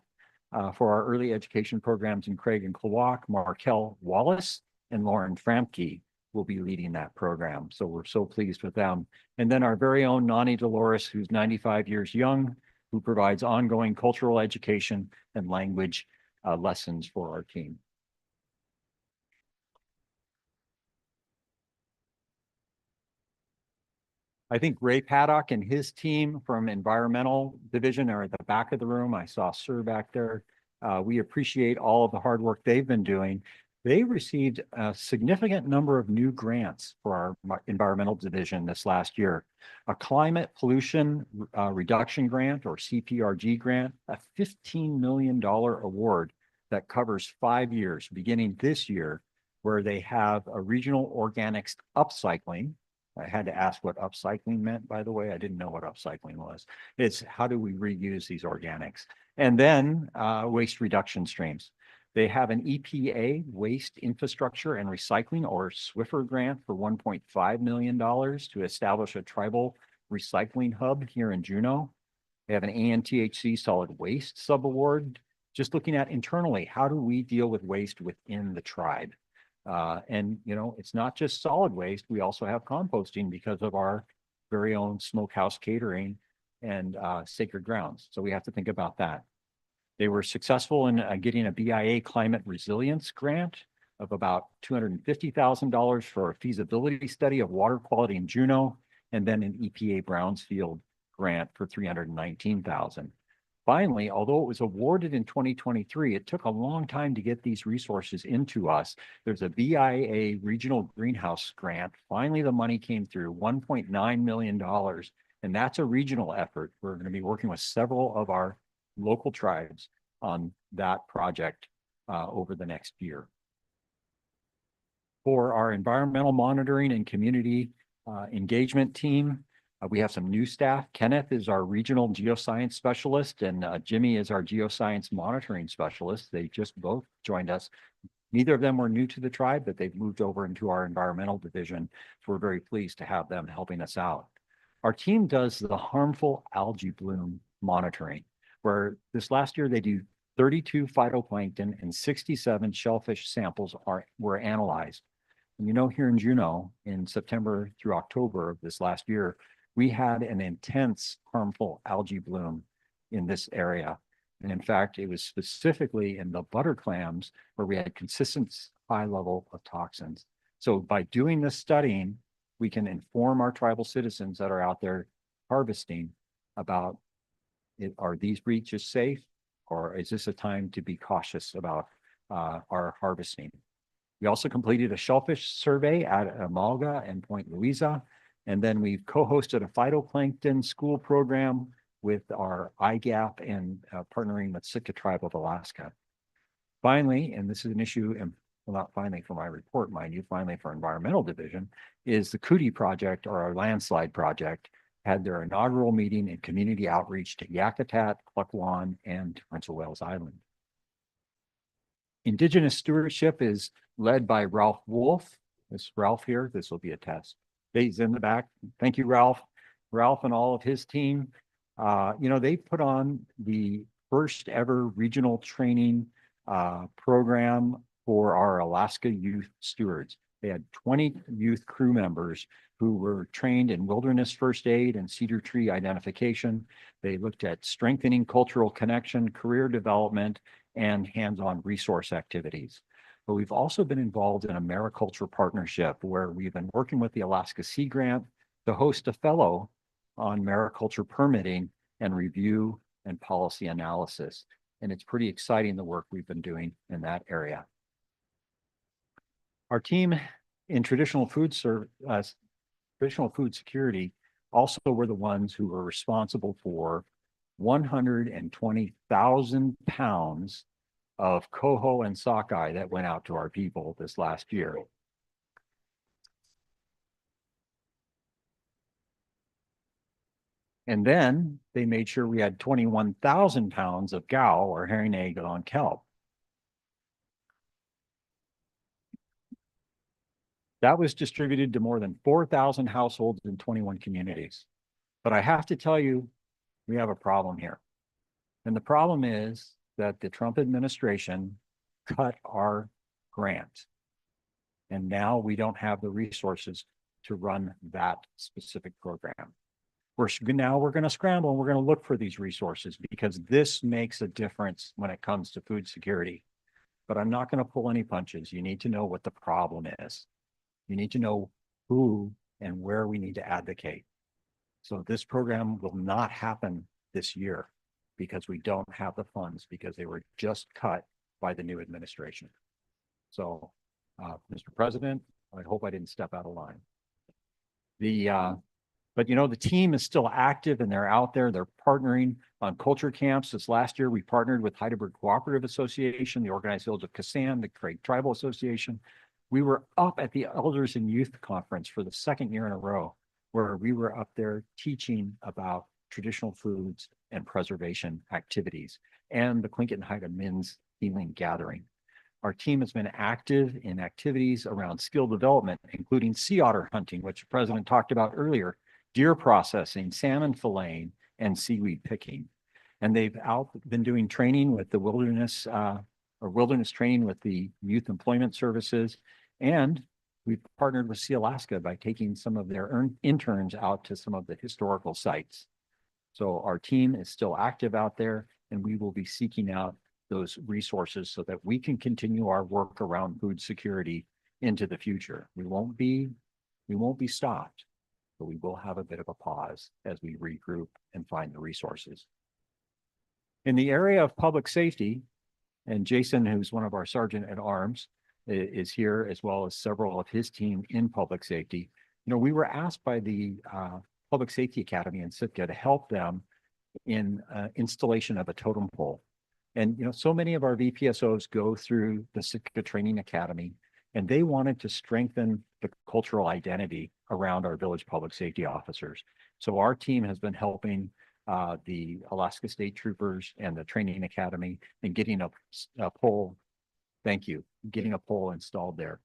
for our early education programs in Craig and Klawock. Markel Wallace and Lauren Framke will be leading that program. So we're so pleased with them. And then our very own Nani Dolores, who's 95 years young, who provides ongoing cultural education and language lessons for our team. I think Ray Paddock and his team from Environmental Division are at the back of the room. I saw Sir back there. We appreciate all of the hard work they've been doing. They received a significant number of new grants for our Environmental Division this last year. A Climate Pollution Reduction Grant, or CPRG grant, a $15 million award that covers 5 years, beginning this year, where they have a regional organics upcycling. I had to ask what upcycling meant, by the way. I didn't know what upcycling was. It's how do we reuse these organics? And then waste reduction streams. They have an EPA Waste Infrastructure and Recycling, or SWIFR grant, for $1.5 million to establish a tribal recycling hub here in Juneau. They have an ANTHC solid waste subaward. Just looking at internally, how do we deal with waste within the tribe? And it's not just solid waste. We also have composting because of our very own smokehouse catering and sacred grounds. So we have to think about that. They were successful in getting a BIA climate resilience grant of about $250,000 for a feasibility study of water quality in Juneau, and then an EPA Brownsfield grant for $319,000. Finally, although it was awarded in 2023, it took a long time to get these resources into us. There's a BIA regional greenhouse grant. Finally, the money came through, $1.9 million, and that's a regional effort. We're going to be working with several of our local tribes on that project. over the next year. For our environmental monitoring and community engagement team, we have some new staff. Kenneth is our regional geoscience specialist, and Jimmy is our geoscience monitoring specialist. They just both joined us. Neither of them were new to the tribe, but they've moved over into our environmental division. So we're very pleased to have them helping us out. Our team does the harmful algae bloom monitoring, where this last year they do 32 phytoplankton and 67 shellfish samples were analyzed. And here in Juneau, in September through October of this last year, we had an intense harmful algae bloom in this area. And in fact, it was specifically in the butter clams where we had consistent high level of toxins. So by doing this studying, we can inform our tribal citizens that are out there harvesting about are these breaches safe, or is this a time to be cautious about our harvesting? We also completed a shellfish survey at Amalga and Point Louisa, and then we've co-hosted a phytoplankton school program with our IGAP and partnering with Sitka Tribe of Alaska. Finally, and this is an issue, and well, not finally for my report, mind you, finally for environmental division, is the Cootie project, or our landslide project, had their inaugural meeting and community outreach to Yakutat, Klukwan, and Prince of Wales Island. Indigenous stewardship is led by Ralph Wolf. This Ralph here, this will be a test. He's in the back. Thank you, Ralph. Ralph and all of his team, they put on the first ever regional training program for our Alaska youth stewards. They had 20 youth crew members who were trained in wilderness first aid and cedar tree identification. They looked at strengthening cultural connection, career development, and hands-on resource activities. But we've also been involved in a mariculture partnership where we've been working with the Alaska Sea Grant to host a fellow on mariculture permitting and review and policy analysis. And it's pretty exciting, the work we've been doing in that area. Our team in traditional food security also were the ones who were responsible for 120,000 pounds of coho and sockeye that went out to our people this last year. And then they made sure we had 21,000 pounds of gow, or herring egg on kelp. That was distributed to more than 4,000 households in 21 communities. But I have to tell you, we have a problem here. And the problem is that the Trump administration cut our grant. And now we don't have the resources to run that specific program. We're going to scramble and we're going to look for these resources because this makes a difference when it comes to food security. But I'm not going to pull any punches. You need to know what the problem is. You need to know who and where we need to advocate. So this program will not happen this year because we don't have the funds because they were just cut by the new administration. So, Mr. President, I hope I didn't step out of line. But the team is still active and they're out there. They're partnering on culture camps. This last year, we partnered with Heidelberg Cooperative Association, the Organized Village of Kasan, the Craig Tribal Association. We were up at the Elders and Youth Conference for the second year in a row, where we were up there teaching about traditional foods and preservation activities and the Tlingit and Haida Men's Healing Gathering. Our team has been active in activities around skill development, including sea otter hunting, which the president talked about earlier, deer processing, salmon filleting, and seaweed picking. And they've been doing training with the wilderness training with the Youth Employment Services. And we've partnered with Sea Alaska by taking some of their interns out to some of the historical sites. So our team is still active out there, and we will be seeking out those resources so that we can continue our work around food security into the future. We won't be stopped, but we will have a bit of a pause as we regroup and find the resources. In the area of public safety, and Jason, who's one of our sergeant at arms, is here, as well as several of his team in public safety. We were asked by the Public Safety Academy in Sitka to help them in installation of a totem pole. And, so many of our VPSOs go through the Sitka Training Academy, and they wanted to strengthen the cultural identity around our village public safety officers. So our team has been helping the Alaska State Troopers and the Training Academy and getting a pole, getting a pole installed there.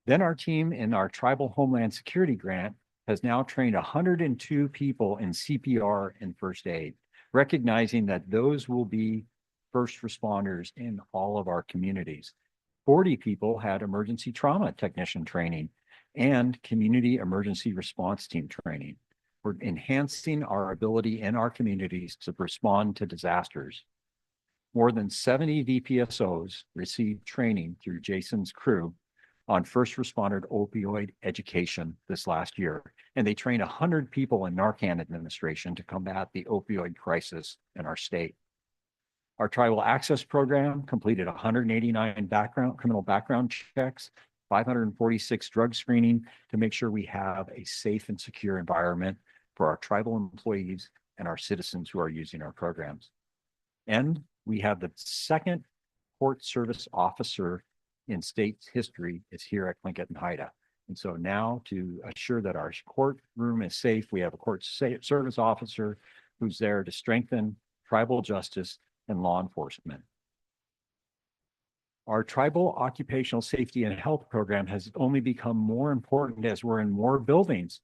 Then our team in our Tribal Homeland Security Grant has now trained 102 people in CPR and first aid, recognizing that those will be first responders in all of our communities. 40 people had emergency trauma technician training and community emergency response team training. We're enhancing our ability in our communities to respond to disasters. More than 70 VPSOs received training through Jason's crew on first responder opioid education this last year. And they trained 100 people in Narcan administration to combat the opioid crisis in our state. Our tribal access program completed 189 criminal background checks, 546 drug screening to make sure we have a safe and secure environment for our tribal employees and our citizens who are using our programs. And we have the second court service officer in state's history is here at Tlingit and Haida. And so now to assure that our courtroom is safe, we have a court service officer who's there to strengthen tribal justice and law enforcement. Our tribal occupational safety and health program has only become more important as we're in more buildings,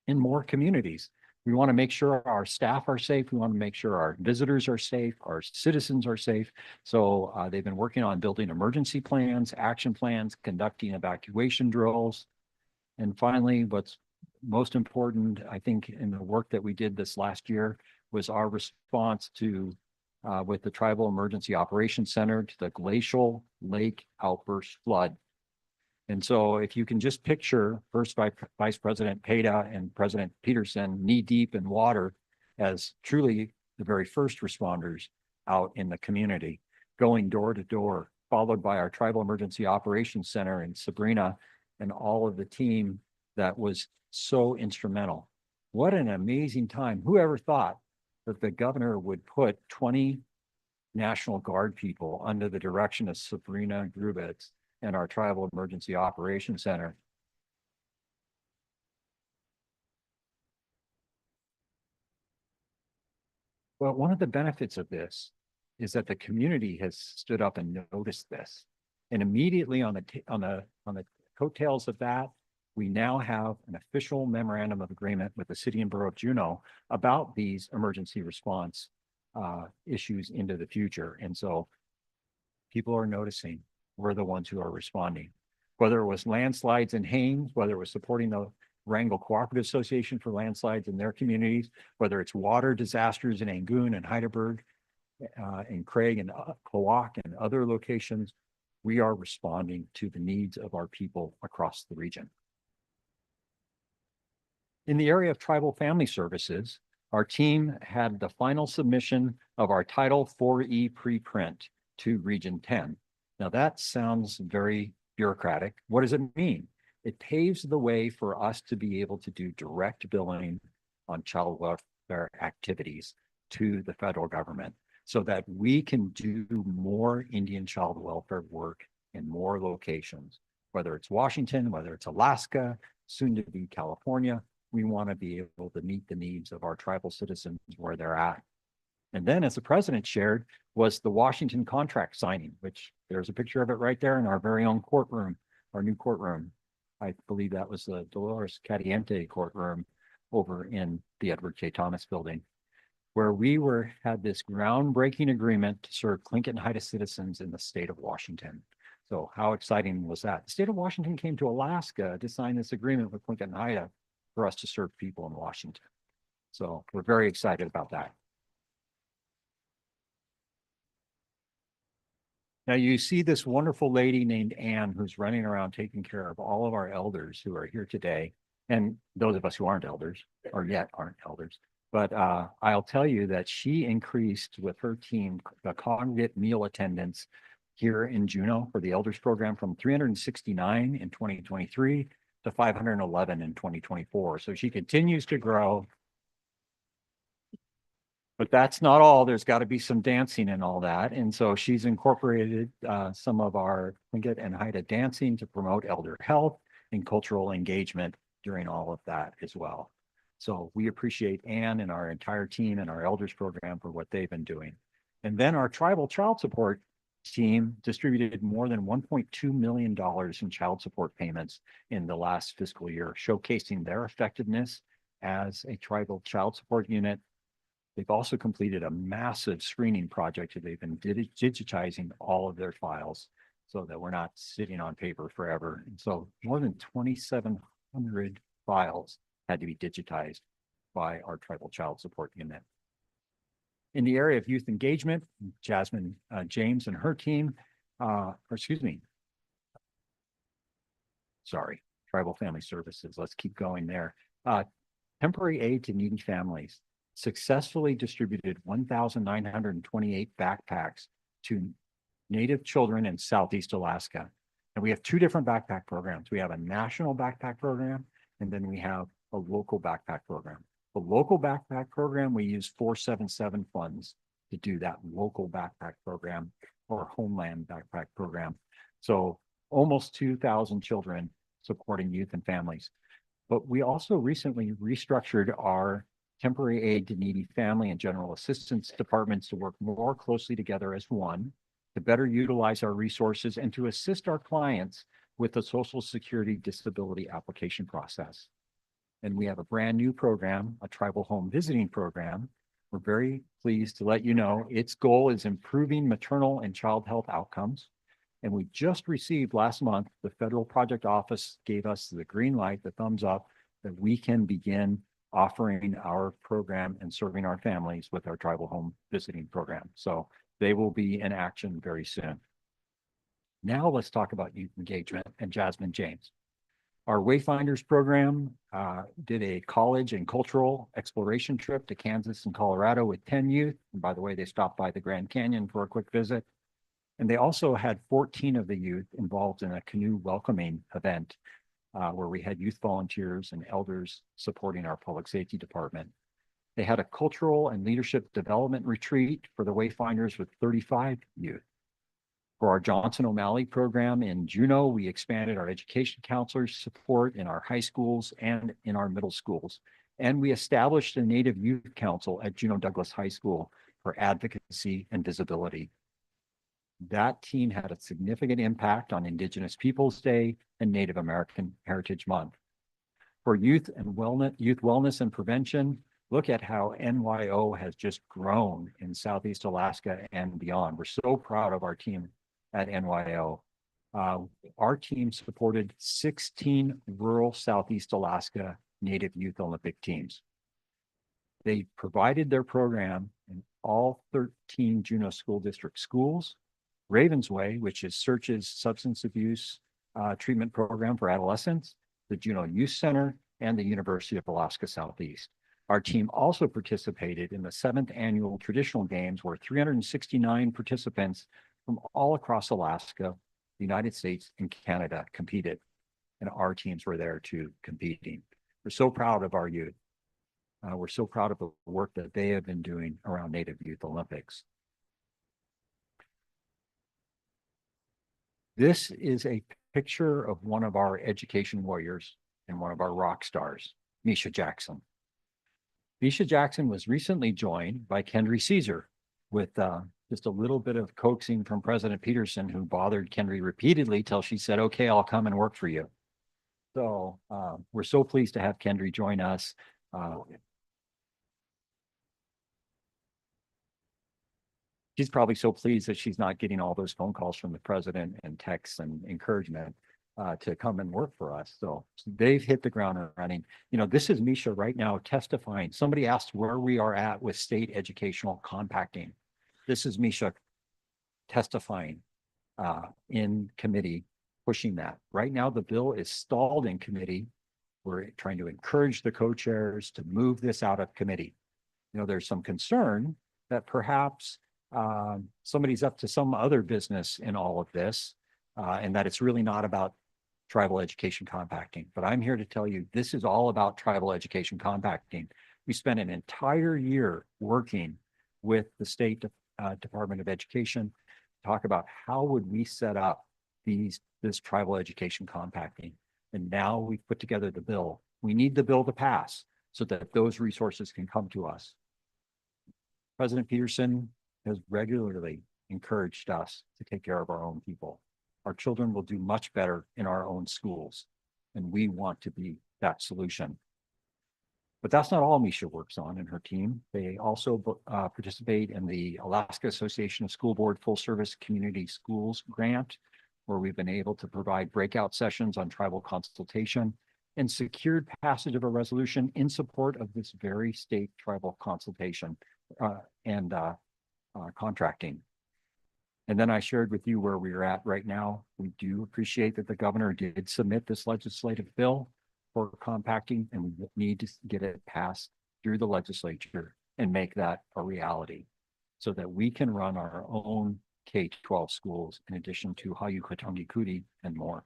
in more communities. We want to make sure our staff are safe. We want to make sure our visitors are safe, our citizens are safe. So they've been working on building emergency plans, action plans, conducting evacuation drills. And finally, what's most important, I think, in the work that we did this last year was our response to, with the Tribal Emergency Operations Center, to the glacial lake outburst flood. And so if you can just picture First Vice President Peda and President Peterson knee deep in water as truly the very first responders out in the community, going door to door, followed by our Tribal Emergency Operations Center in Sabrina and all of the team that was so instrumental. What an amazing time. Whoever thought that the governor would put 20 National Guard people under the direction of Sabrina Grubitz and our Tribal Emergency Operations Center. Well, one of the benefits of this is that the community has stood up and noticed this. And immediately on the coattails of that, we now have an official memorandum of agreement with the City and Borough of Juneau about these emergency response issues into the future. And so people are noticing we're the ones who are responding. Whether it was landslides in Haines, whether it was supporting the Wrangell Cooperative Association for landslides in their communities, whether it's water disasters in Angoon and Heidelberg, and Craig and Kloak and other locations, we are responding to the needs of our people across the region. In the area of tribal family services, our team had the final submission of our Title 4E preprint to Region 10. Now that sounds very bureaucratic. What does it mean? It paves the way for us to be able to do direct billing on child welfare activities to the federal government so that we can do more Indian child welfare work in more locations, whether it's Washington, whether it's Alaska, soon to be California. We want to be able to meet the needs of our tribal citizens where they're at. And then, as the president shared, was the Washington contract signing, which there's a picture of it right there in our very own courtroom, our new courtroom. I believe that was the Dolores Cadiente courtroom over in the Edward J. Thomas building, where we had this groundbreaking agreement to serve Tlingit and Haida citizens in the state of Washington. So how exciting was that? The state of Washington came to Alaska to sign this agreement with Tlingit and Haida for us to serve people in Washington. So we're very excited about that. Now you see this wonderful lady named Anne who's running around taking care of all of our elders who are here today. And those of us who aren't elders or yet aren't elders. But I'll tell you that she increased with her team the congregate meal attendance here in Juneau for the elders program from 369 in 2023 to 511 in 2024. So she continues to grow. But that's not all. There's got to be some dancing and all that. And so she's incorporated some of our Tlingit and Haida dancing to promote elder health and cultural engagement during all of that as well. So we appreciate Ann and our entire team and our elders program for what they've been doing. And then our tribal child support team distributed more than $1.2 million in child support payments in the last fiscal year, showcasing their effectiveness as a tribal child support unit. They've also completed a massive screening project. They've been digitizing all of their files so that we're not sitting on paper forever. And so more than 2,700 files had to be digitized by our tribal child support unit. In the area of youth engagement, Jasmine James and her team, Tribal Family Services, let's keep going there. Temporary aid to needy families successfully distributed 1,928 backpacks to Native children in Southeast Alaska. And we have two different backpack programs. We have a national backpack program, and then we have a local backpack program. The local backpack program, we use 477 funds to do that local backpack program or homeland backpack program. So almost 2,000 children supporting youth and families. But we also recently restructured our temporary aid to needy family and general assistance departments to work more closely together as one, to better utilize our resources and to assist our clients with the Social Security disability application process. And we have a brand new program, a tribal home visiting program. We're very pleased to let you know its goal is improving maternal and child health outcomes. And we just received last month, the Federal Project Office gave us the green light, the thumbs up, that we can begin offering our program and serving our families with our tribal home visiting program. So they will be in action very soon. Now let's talk about youth engagement and Jasmine James. Our Wayfinders program did a college and cultural exploration trip to Kansas and Colorado with 10 youth. And by the way, they stopped by the Grand Canyon for a quick visit. And they also had 14 of the youth involved in a canoe welcoming event where we had youth volunteers and elders supporting our public safety department. They had a cultural and leadership development retreat for the Wayfinders with 35 youth. For our Johnson O'Malley program in Juneau, we expanded our education counselors support in our high schools and in our middle schools. And we established a Native Youth Council at Juneau Douglas High School for advocacy and visibility. That team had a significant impact on Indigenous Peoples Day and Native American Heritage Month. For youth wellness and prevention, look at how NYO has just grown in Southeast Alaska and beyond. We're so proud of our team at NYO. Our team supported 16 rural Southeast Alaska Native Youth Olympic teams. They provided their program in all 13 Juneau School District schools, Ravensway, which is Search's substance abuse treatment program for adolescents, the Juneau Youth Center, and the University of Alaska Southeast. Our team also participated in the 7th annual traditional games where 369 participants from all across Alaska, the United States, and Canada competed. And our teams were there too, competing. We're so proud of our youth. We're so proud of the work that they have been doing around Native Youth Olympics. This is a picture of one of our education warriors and one of our rock stars, Misha Jackson. Misha Jackson was recently joined by Kendry Caesar with just a little bit of coaxing from President Peterson, who bothered Kendry repeatedly till she said, okay, I'll come and work for you. So we're so pleased to have Kendry join us. She's probably so pleased that she's not getting all those phone calls from the president and texts and encouragement to come and work for us. So they've hit the ground running. You know, this is Misha right now testifying. Somebody asked where we are at with state educational compacting. This is Misha testifying in committee, pushing that. Right now, the bill is stalled in committee. We're trying to encourage the co-chairs to move this out of committee. You know, there's some concern that perhaps somebody's up to some other business in all of this, and that it's really not about tribal education compacting. But I'm here to tell you, this is all about tribal education compacting. We spent an entire year working with the state Department of Education, talk about how would we set up this tribal education compacting. And now we've put together the bill. We need the bill to pass so that those resources can come to us. President Peterson has regularly encouraged us to take care of our own people. Our children will do much better in our own schools, and we want to be that solution. But that's not all Misha works on and her team. They also participate in the Alaska Association of School Board Full Service Community Schools grant, where we've been able to provide breakout sessions on tribal consultation and secured passage of a resolution in support of this very state tribal consultation and contracting. And then I shared with you where we are at right now. We do appreciate that the governor did submit this legislative bill for compacting, and we need to get it passed through the legislature and make that a reality so that we can run our own K-12 schools in addition to Hayukatangi Kuti and more.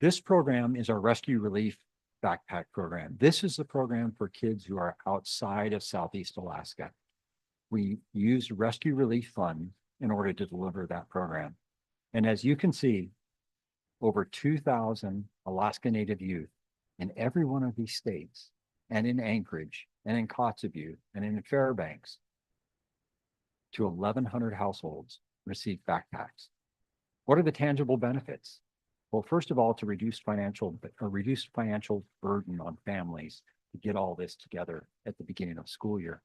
This program is our Rescue Relief Backpack Program. This is the program for kids who are outside of Southeast Alaska. We use Rescue Relief Fund in order to deliver that program. And as you can see, over 2,000 Alaska Native youth in every one of these states, and in Anchorage, and in Kotzebue, and in Fairbanks, to 1,100 households receive backpacks. What are the tangible benefits? Well, first of all, to reduce financial burden on families to get all this together at the beginning of school year.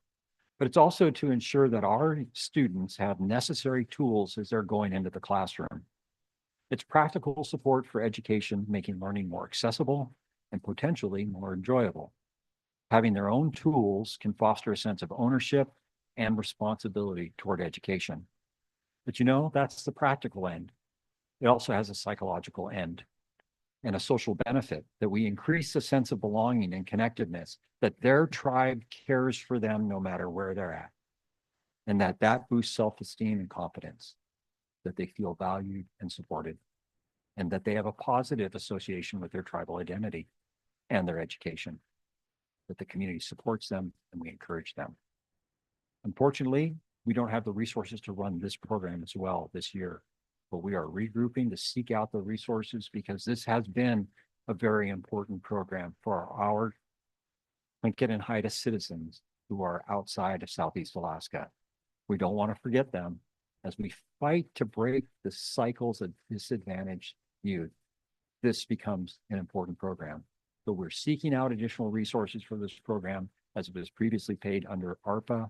But it's also to ensure that our students have necessary tools as they're going into the classroom. It's practical support for education, making learning more accessible and potentially more enjoyable. Having their own tools can foster a sense of ownership and responsibility toward education. But you know, that's the practical end. It also has a psychological end and a social benefit that we increase the sense of belonging and connectedness, that their tribe cares for them no matter where they're at, and that boosts self-esteem and confidence, that they feel valued and supported, and that they have a positive association with their tribal identity and their education, that the community supports them and we encourage them. Unfortunately, we don't have the resources to run this program as well this year, but we are regrouping to seek out the resources because this has been a very important program for our Tlingit and Haida citizens who are outside of Southeast Alaska. We don't want to forget them as we fight to break the cycles of disadvantaged youth. This becomes an important program. So we're seeking out additional resources for this program as it was previously paid under ARPA.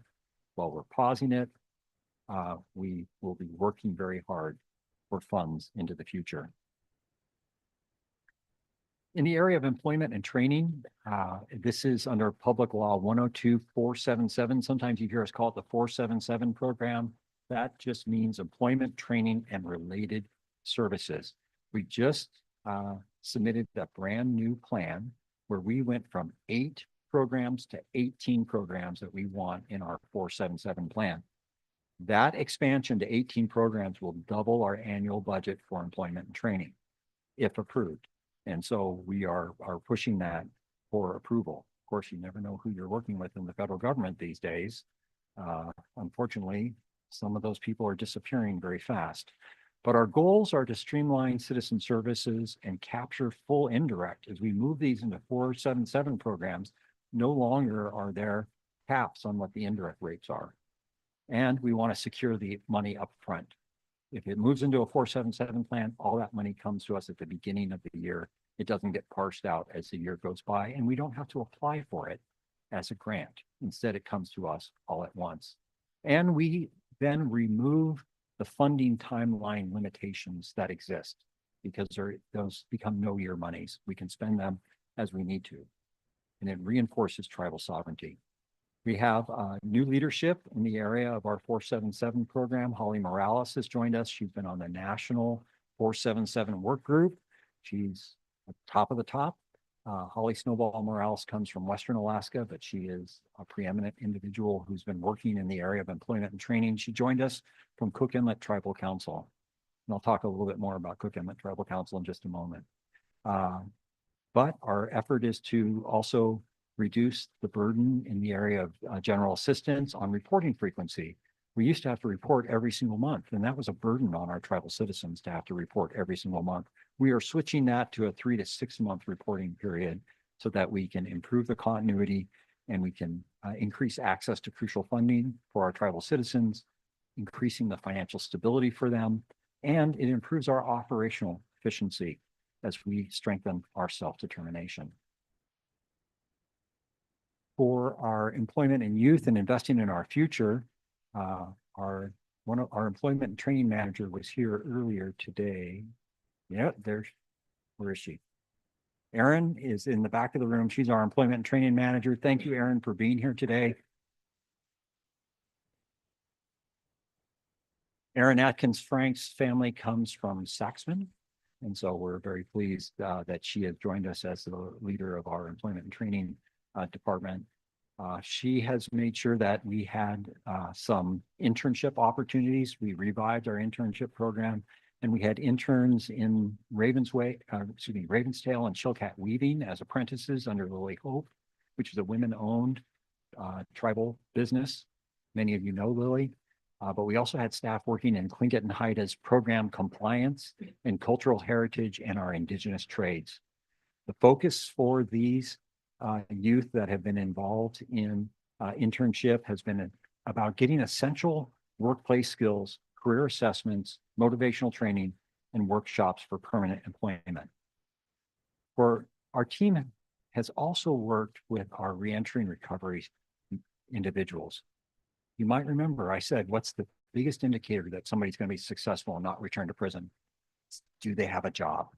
While we're pausing it, we will be working very hard for funds into the future. In the area of employment and training, this is under Public Law 102-477. Sometimes you hear us call it the 477 program. That just means employment, training, and related services. We just submitted a brand new plan where we went from 8 programs to 18 programs that we want in our 477 plan. That expansion to 18 programs will double our annual budget for employment and training, if approved. And so we are pushing that for approval. Of course, you never know who you're working with in the federal government these days. Unfortunately, some of those people are disappearing very fast. But our goals are to streamline citizen services and capture full indirect. As we move these into 477 programs, no longer are there caps on what the indirect rates are. And we want to secure the money up front. If it moves into a 477 plan, all that money comes to us at the beginning of the year. It doesn't get parsed out as the year goes by, and we don't have to apply for it as a grant. Instead, it comes to us all at once. And we then remove the funding timeline limitations that exist because those become no-year monies. We can spend them as we need to, and it reinforces tribal sovereignty. We have new leadership in the area of our 477 program. Holly Morales has joined us. She's been on the national 477 work group. She's at the top of the top. Holly Snowball Morales comes from Western Alaska, but she is a preeminent individual who's been working in the area of employment and training. She joined us from Cook Inlet Tribal Council. And I'll talk a little bit more about Cook Inlet Tribal Council in just a moment. But our effort is to also reduce the burden in the area of general assistance on reporting frequency. We used to have to report every single month, and that was a burden on our tribal citizens to have to report every single month. We are switching that to a 3 to 6 month reporting period so that we can improve the continuity and we can increase access to crucial funding for our tribal citizens, increasing the financial stability for them, and it improves our operational efficiency as we strengthen our self-determination. For our employment and youth and investing in our future, our employment and training manager was here earlier today. Yeah, where is she? Erin is in the back of the room. She's our employment and training manager. Thank you, Erin, for being here today. Erin Atkins Frank's family comes from Saxman, and so we're very pleased that she has joined us as the leader of our employment and training department. She has made sure that we had some internship opportunities. We revived our internship program, and we had interns in Ravenstail and Chilkat Weaving as apprentices under Lily Hope, which is a women-owned tribal business. Many of you know Lily. But we also had staff working in Tlingit and Haida's program compliance and cultural heritage and our indigenous trades. The focus for these youth that have been involved in internship has been about getting essential workplace skills, career assessments, motivational training, and workshops for permanent employment. For our team has also worked with our reentry and recovery individuals. You might remember I said, what's the biggest indicator that somebody's going to be successful and not return to prison? Do they have a job?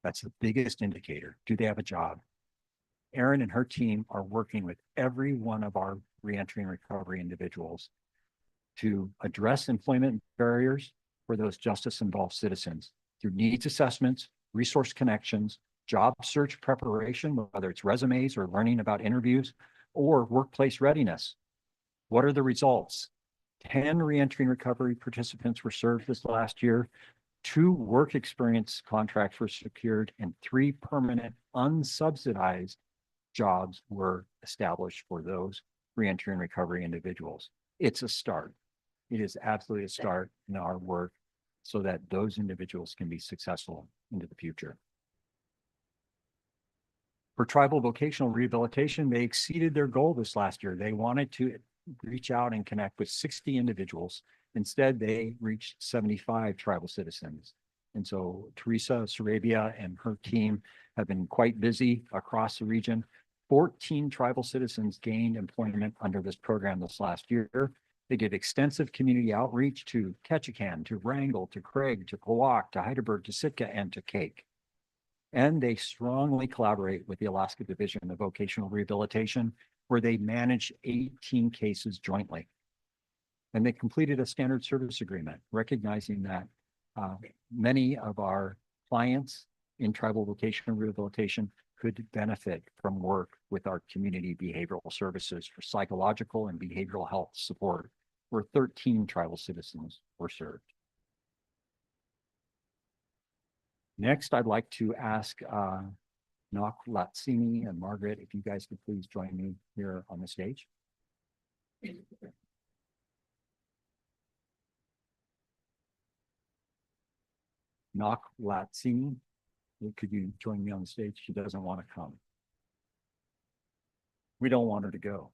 That's the biggest indicator. Do they have a job? Erin and her team are working with every one of our reentry and recovery individuals to address employment barriers for those justice-involved citizens through needs assessments, resource connections, job search preparation, whether it's resumes or learning about interviews, or workplace readiness. What are the results? 10 reentry and recovery participants were served this last year, 2 work experience contracts were secured, and 3 permanent unsubsidized jobs were established for those reentry and recovery individuals. It's a start. It is absolutely a start in our work so that those individuals can be successful into the future. For tribal vocational rehabilitation, they exceeded their goal this last year. They wanted to reach out and connect with 60 individuals. Instead, they reached 75 tribal citizens. And so Teresa Sarabia and her team have been quite busy across the region. 14 tribal citizens gained employment under this program this last year. They did extensive community outreach to Ketchikan, to Wrangell, to Craig, to Kawak, to Heidelberg, to Sitka, and to Cake. And they strongly collaborate with the Alaska Division of Vocational Rehabilitation, where they manage 18 cases jointly. And they completed a standard service agreement, recognizing that many of our clients in tribal vocational rehabilitation could benefit from work with our community behavioral services for psychological and behavioral health support, where 13 tribal citizens were served. Next, I'd like to ask Nok Latsini and Margaret, if you guys could please join me here on the stage. Nok Latsini, could you join me on the stage? She doesn't want to come. We don't want her to go.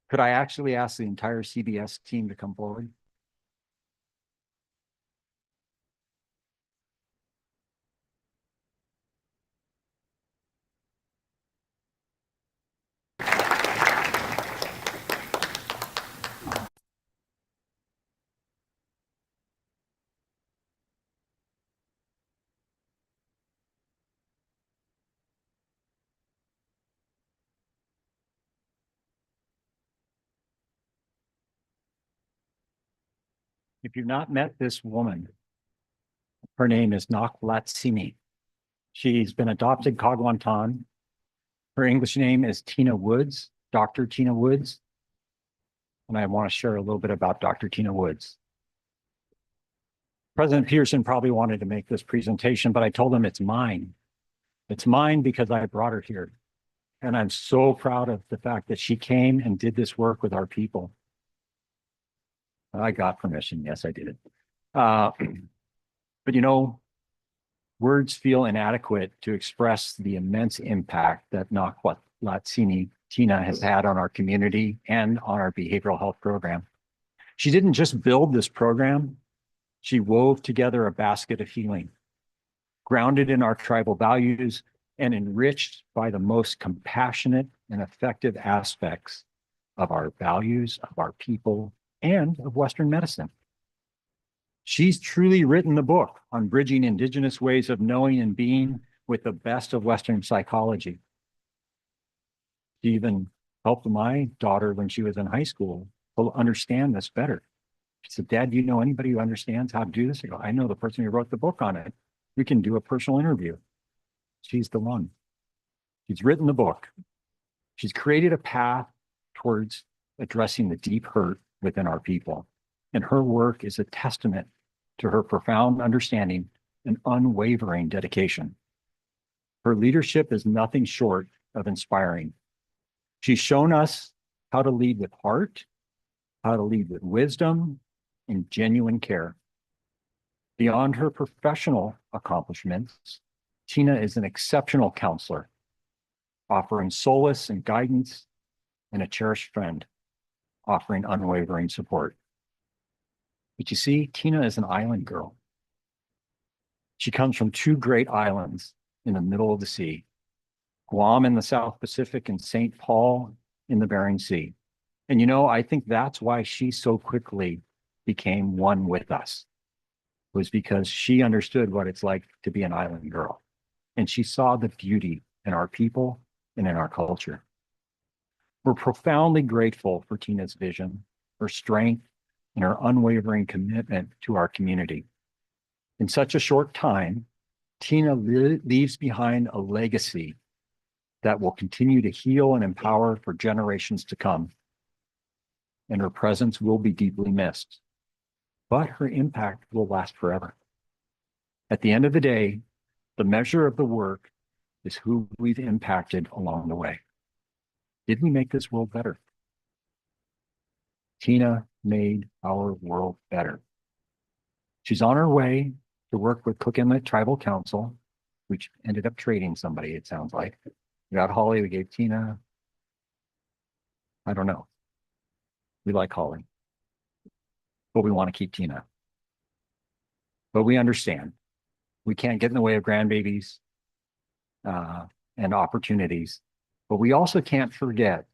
Could I actually ask the entire CBS team to come forward? If you've not met this woman, her name is Nok Latsini. She's been adopted Kagwantan. Her English name is Tina Woods, Dr. Tina Woods. And I want to share a little bit about Dr. Tina Woods. President Peterson probably wanted to make this presentation, but I told him it's mine. It's mine because I brought her here. And I'm so proud of the fact that she came and did this work with our people. I got permission. Yes, I did. But you know, words feel inadequate to express the immense impact that Nakwalatsini Tina has had on our community and on our behavioral health program. She didn't just build this program, she wove together a basket of healing, grounded in our tribal values and enriched by the most compassionate and effective aspects of our values, of our people, and of Western medicine. She's truly written the book on bridging Indigenous ways of knowing and being with the best of Western psychology. She even helped my daughter when she was in high school to understand this better. She said, Dad, do you know anybody who understands how to do this? I go, I know the person who wrote the book on it. We can do a personal interview. She's the one. She's written the book. She's created a path towards addressing the deep hurt within our people. And her work is a testament to her profound understanding and unwavering dedication. Her leadership is nothing short of inspiring. She's shown us how to lead with heart, how to lead with wisdom and genuine care. Beyond her professional accomplishments, Tina is an exceptional counselor, offering solace and guidance, and a cherished friend, offering unwavering support. But you see, Tina is an island girl. She comes from two great islands in the middle of the sea, Guam in the South Pacific and St. Paul in the Bering Sea. And you know, I think that's why she so quickly became one with us, was because she understood what it's like to be an island girl. And she saw the beauty in our people and in our culture. We're profoundly grateful for Tina's vision, her strength, and her unwavering commitment to our community. In such a short time, Tina leaves behind a legacy that will continue to heal and empower for generations to come. And her presence will be deeply missed, but her impact will last forever. At the end of the day, the measure of the work is who we've impacted along the way. Did we make this world better? Tina made our world better. She's on her way to work with Cook Inlet Tribal Council, which ended up trading somebody, it sounds like. We got Holly, we gave Tina. I don't know. We like Holly, but we want to keep Tina. But we understand we can't get in the way of grandbabies and opportunities, but we also can't forget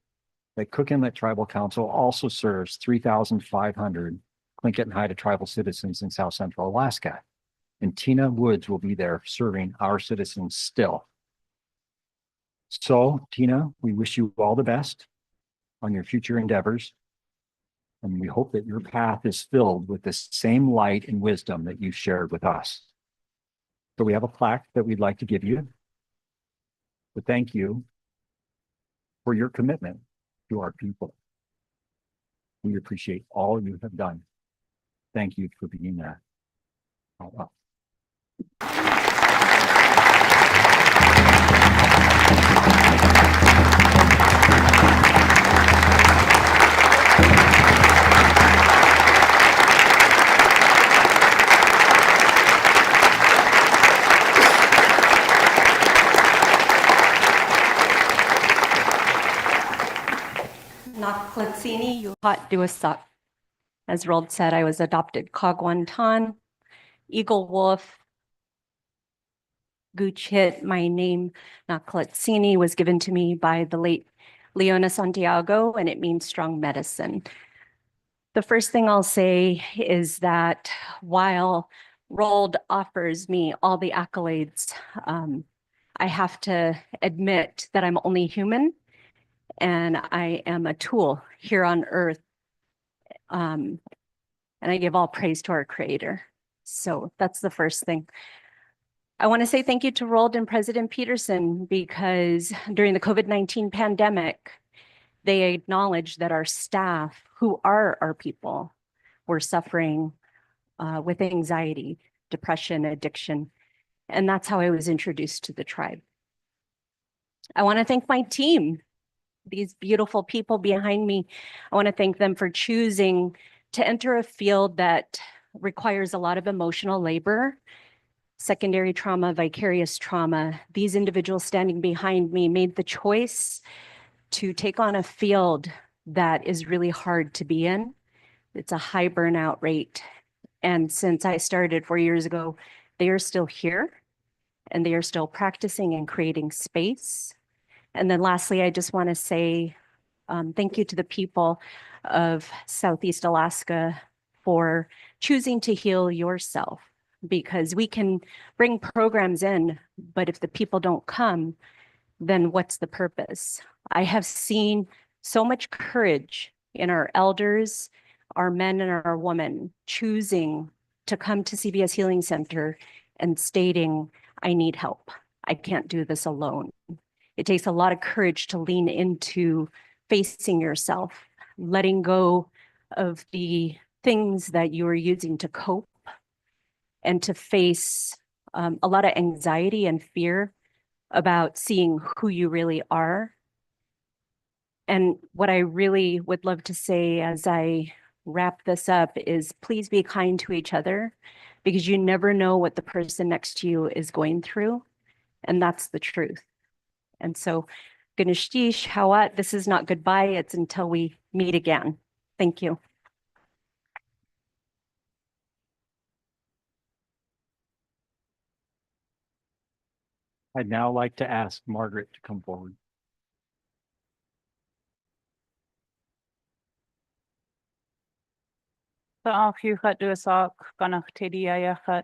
that Cook Inlet Tribal Council also serves 3,500 Tlingit and Haida tribal citizens in South Central Alaska. And Tina Woods will be there serving our citizens still. So, Tina, we wish you all the best on your future endeavors. And we hope that your path is filled with the same light and wisdom that you've shared with us. So we have a plaque that we'd like to give you. But thank you for your commitment to our people. We appreciate all you have done. Thank you for being there. Naklatsini Yuhat Duasak. As Rold said, I was adopted Kagwantan, Eagle Wolf, Guchit. My name, Naklatsini, was given to me by the late Leona Santiago, and it means strong medicine. The first thing I'll say is that while Rold offers me all the accolades, I have to admit that I'm only human and I am a tool here on earth. And I give all praise to our Creator. So that's the first thing. I want to say thank you to Rold and President Peterson, because during the COVID-19 pandemic, they acknowledged that our staff, who are our people, were suffering with anxiety, depression, addiction. And that's how I was introduced to the tribe. I want to thank my team, these beautiful people behind me. I want to thank them for choosing to enter a field that requires a lot of emotional labor, secondary trauma, vicarious trauma. These individuals standing behind me made the choice to take on a field that is really hard to be in. It's a high burnout rate. And since I started 4 years ago, they are still here and they are still practicing and creating space. And then lastly, I just want to say thank you to the people of Southeast Alaska for choosing to heal yourself, because we can bring programs in, but if the people don't come, then what's the purpose? I have seen so much courage in our elders, our men and our women choosing to come to CBS Healing Center and stating, I need help. I can't do this alone. It takes a lot of courage to lean into facing yourself, letting go of the things that you are using to cope, and to face a lot of anxiety and fear about seeing who you really are. And what I really would love to say as I wrap this up is please be kind to each other, because you never know what the person next to you is going through. And that's the truth. And so, Ganeshtish, Hawat, this is not goodbye. It's until we meet again. Thank you. I'd now like to ask Margaret to come forward. Ta'afiuchat duasak ganach tedi ayachat.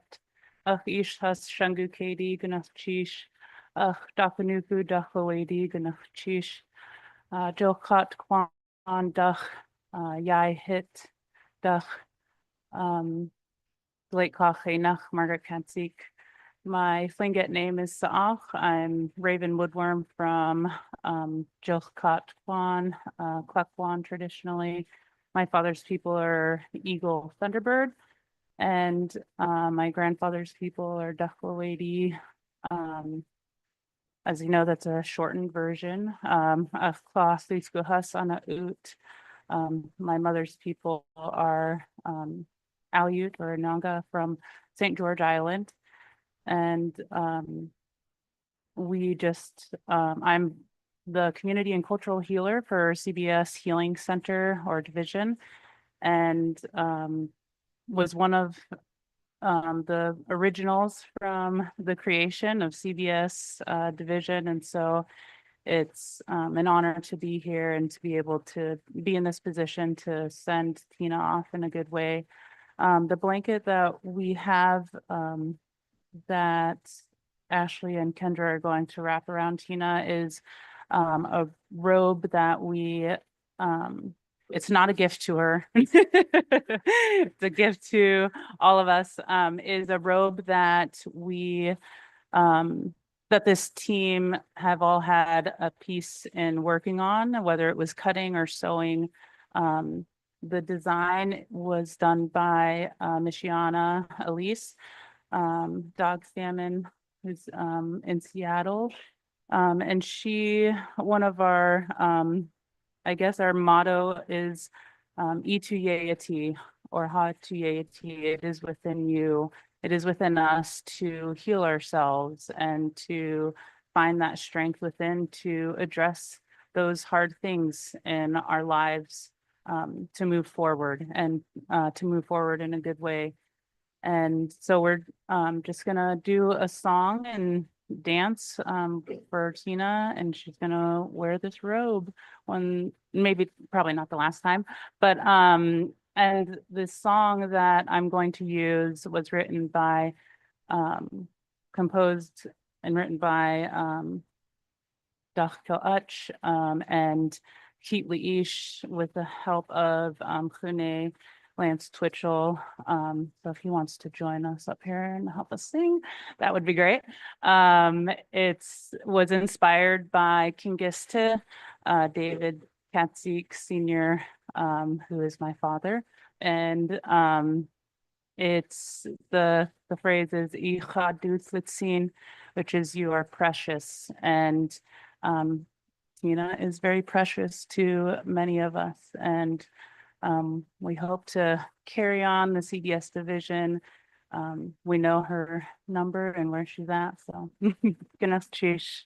Ach ishas shangu kedi ganach chish. Ach dapanuku dachawedi ganach chish. Jilkat kwan dach yai hit dach late nach Margaret Kansik. My Tlingit name is Saach. I'm Raven Woodworm from Jilkat Kwan, Klekwan traditionally. My father's people are Eagle Thunderbird, and my grandfather's people are Ducklawady. As you know, that's a shortened version of Klas Liskuhas Ana Ut. My mother's people are Aleut or Nanga from St. George Island. And I'm the community and cultural healer for CBS Healing Center or Division, and was one of the originals from the creation of CBS Division. And so it's an honor to be here and to be able to be in this position to send Tina off in a good way. The blanket that we have that Ashley and Kendra are going to wrap around Tina is a robe that we, it's not a gift to her. It's a gift to all of us, is a robe that we, that this team have all had a piece in working on, whether it was cutting or sewing. The design was done by Michiana Elise, Dog Salmon, who's in Seattle. And one of our, I guess our motto is Itu Yayati or Ha Tu Yayati. It is within you. It is within us to heal ourselves and to find that strength within to address those hard things in our lives, to move forward and to move forward in a good way. And so we're just gonna do a song and dance for Tina, and she's gonna wear this robe probably not the last time, but and the song that I'm going to use was written by, composed and written by Dachkel Utch and Keat Leish with the help of Khune Lance Twitchell. So if he wants to join us up here and help us sing, that would be great. It was inspired by Kingiste, David Katzik Sr., who is my father. And it's the phrase is "Icha Dutzlitzin," which is "you are precious." And Tina is very precious to many of us, and we hope to carry on the CDS division. We know her number and where she's at, so gonna chase.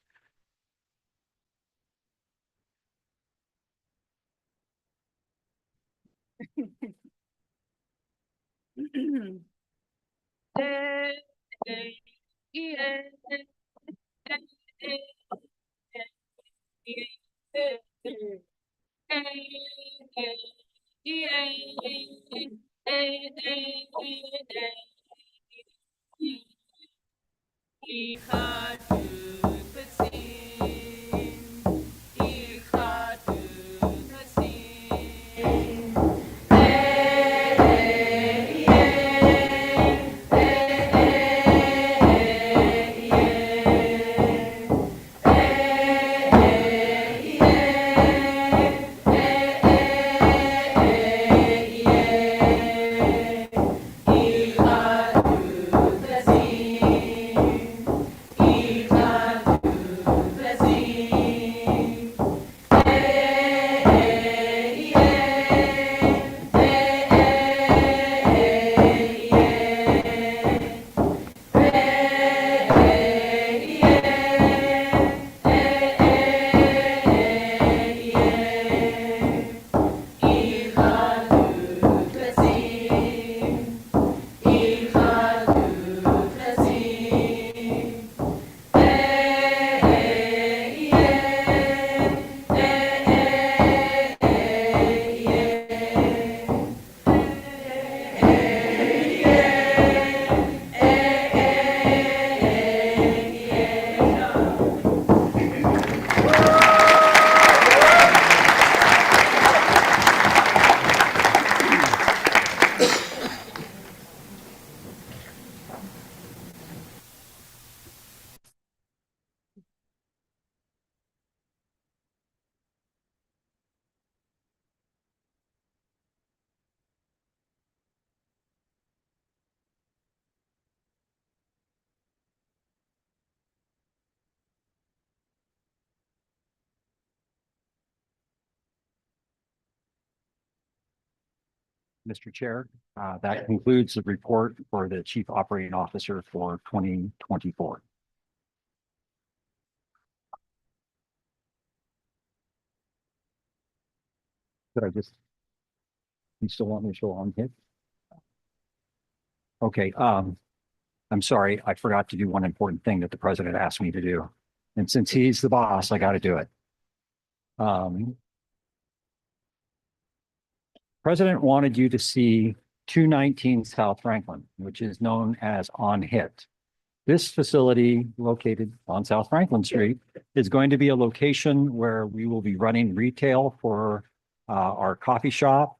Mr. Chair, that concludes the report for the Chief Operating Officer for 2024. Did I just, you still want me to show on hit? Okay, I'm sorry, I forgot to do one important thing that the president asked me to do. And since he's the boss, I got to do it. President wanted you to see 219 South Franklin, which is known as On Hit. This facility located on South Franklin Street is going to be a location where we will be running retail for our coffee shop,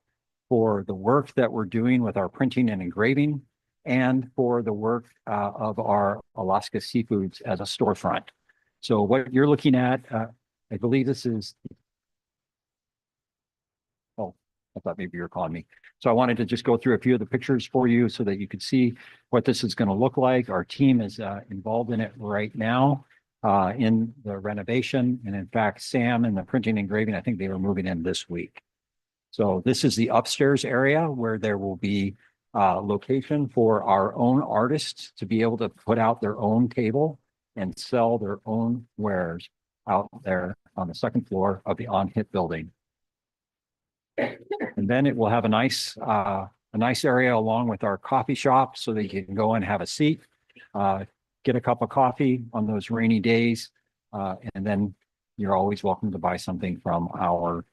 for the work that we're doing with our printing and engraving, and for the work of our Alaska Seafoods as a storefront. So what you're looking at, I believe this is, oh, I thought maybe you were calling me. So I wanted to just go through a few of the pictures for you so that you could see what this is going to look like. Our team is involved in it right now in the renovation. And in fact, Sam and the printing and engraving, I think they were moving in this week. So this is the upstairs area where there will be location for our own artists to be able to put out their own table and sell their own wares out there on the second floor of the On Hit building. And then it will have a nice area along with our coffee shop so that you can go and have a seat, get a cup of coffee on those rainy days. And then you're always welcome to buy something from our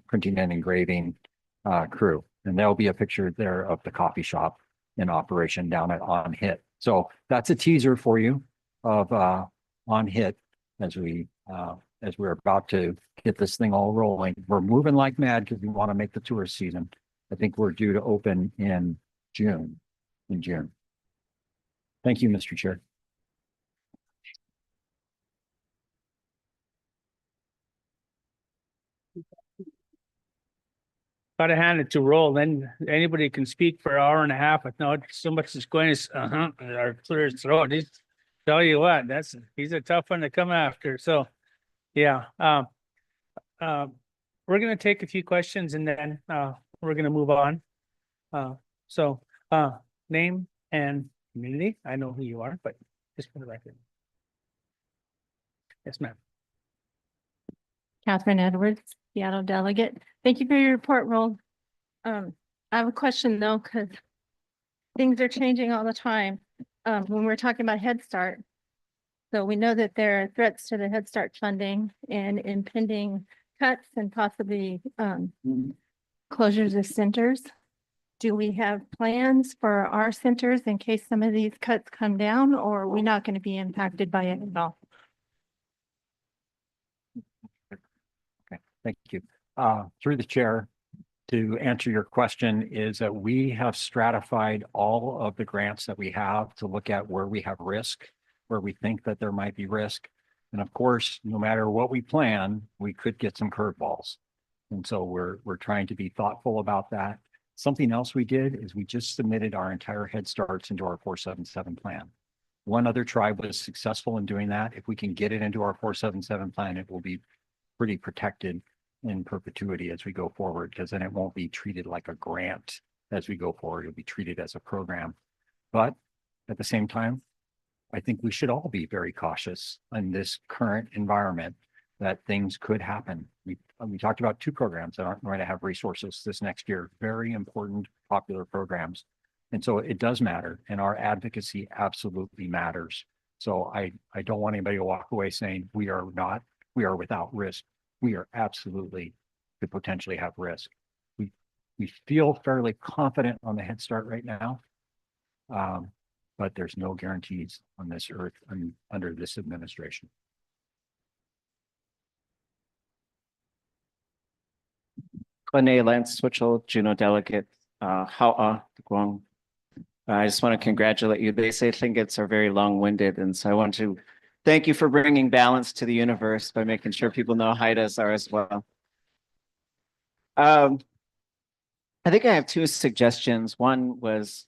printing and engraving crew. And there'll be a picture there of the coffee shop in operation down at On Hit. So that's a teaser for you of On Hit as we're about to get this thing all rolling. We're moving like mad because we want to make the tourist season. I think we're due to open in June. Thank you, Mr. Chair. Gotta hand it to Roll, then anybody can speak for an hour and a half, but no, so much is going to, or clear his throat. Tell you what, he's a tough one to come after. So, yeah. We're gonna take a few questions and then we're gonna move on. So name and community. I know who you are, but just for the record. Yes, ma'am. Catherine Edwards, Seattle delegate. Thank you for your report, Roll. I have a question though, because things are changing all the time. When we're talking about Head Start. So we know that there are threats to the Head Start funding and impending cuts and possibly closures of centers. Do we have plans for our centers in case some of these cuts come down, or are we not going to be impacted by it at all? Okay, thank you. Through the chair, to answer your question is that we have stratified all of the grants that we have to look at where we have risk, where we think that there might be risk. And of course, no matter what we plan, we could get some curveballs. And so we're trying to be thoughtful about that. Something else we did is we just submitted our entire Head Starts into our 477 plan. One other tribe was successful in doing that. If we can get it into our 477 plan, it will be pretty protected in perpetuity as we go forward, because then it won't be treated like a grant as we go forward. It'll be treated as a program. But at the same time, I think we should all be very cautious in this current environment that things could happen. We talked about 2 programs that aren't going to have resources this next year, very important, popular programs. And so it does matter, and our advocacy absolutely matters. So I don't want anybody to walk away saying we are without risk. We are absolutely could potentially have risk. We feel fairly confident on the Head Start right now. But there's no guarantees on this earth under this administration. Renee Lance Switchell, Juneau delegate. I just want to congratulate you. They say Tlingits are very long-winded, and so I want to thank you for bringing balance to the universe by making sure people know Haidas are as well. I think I have 2 suggestions. One was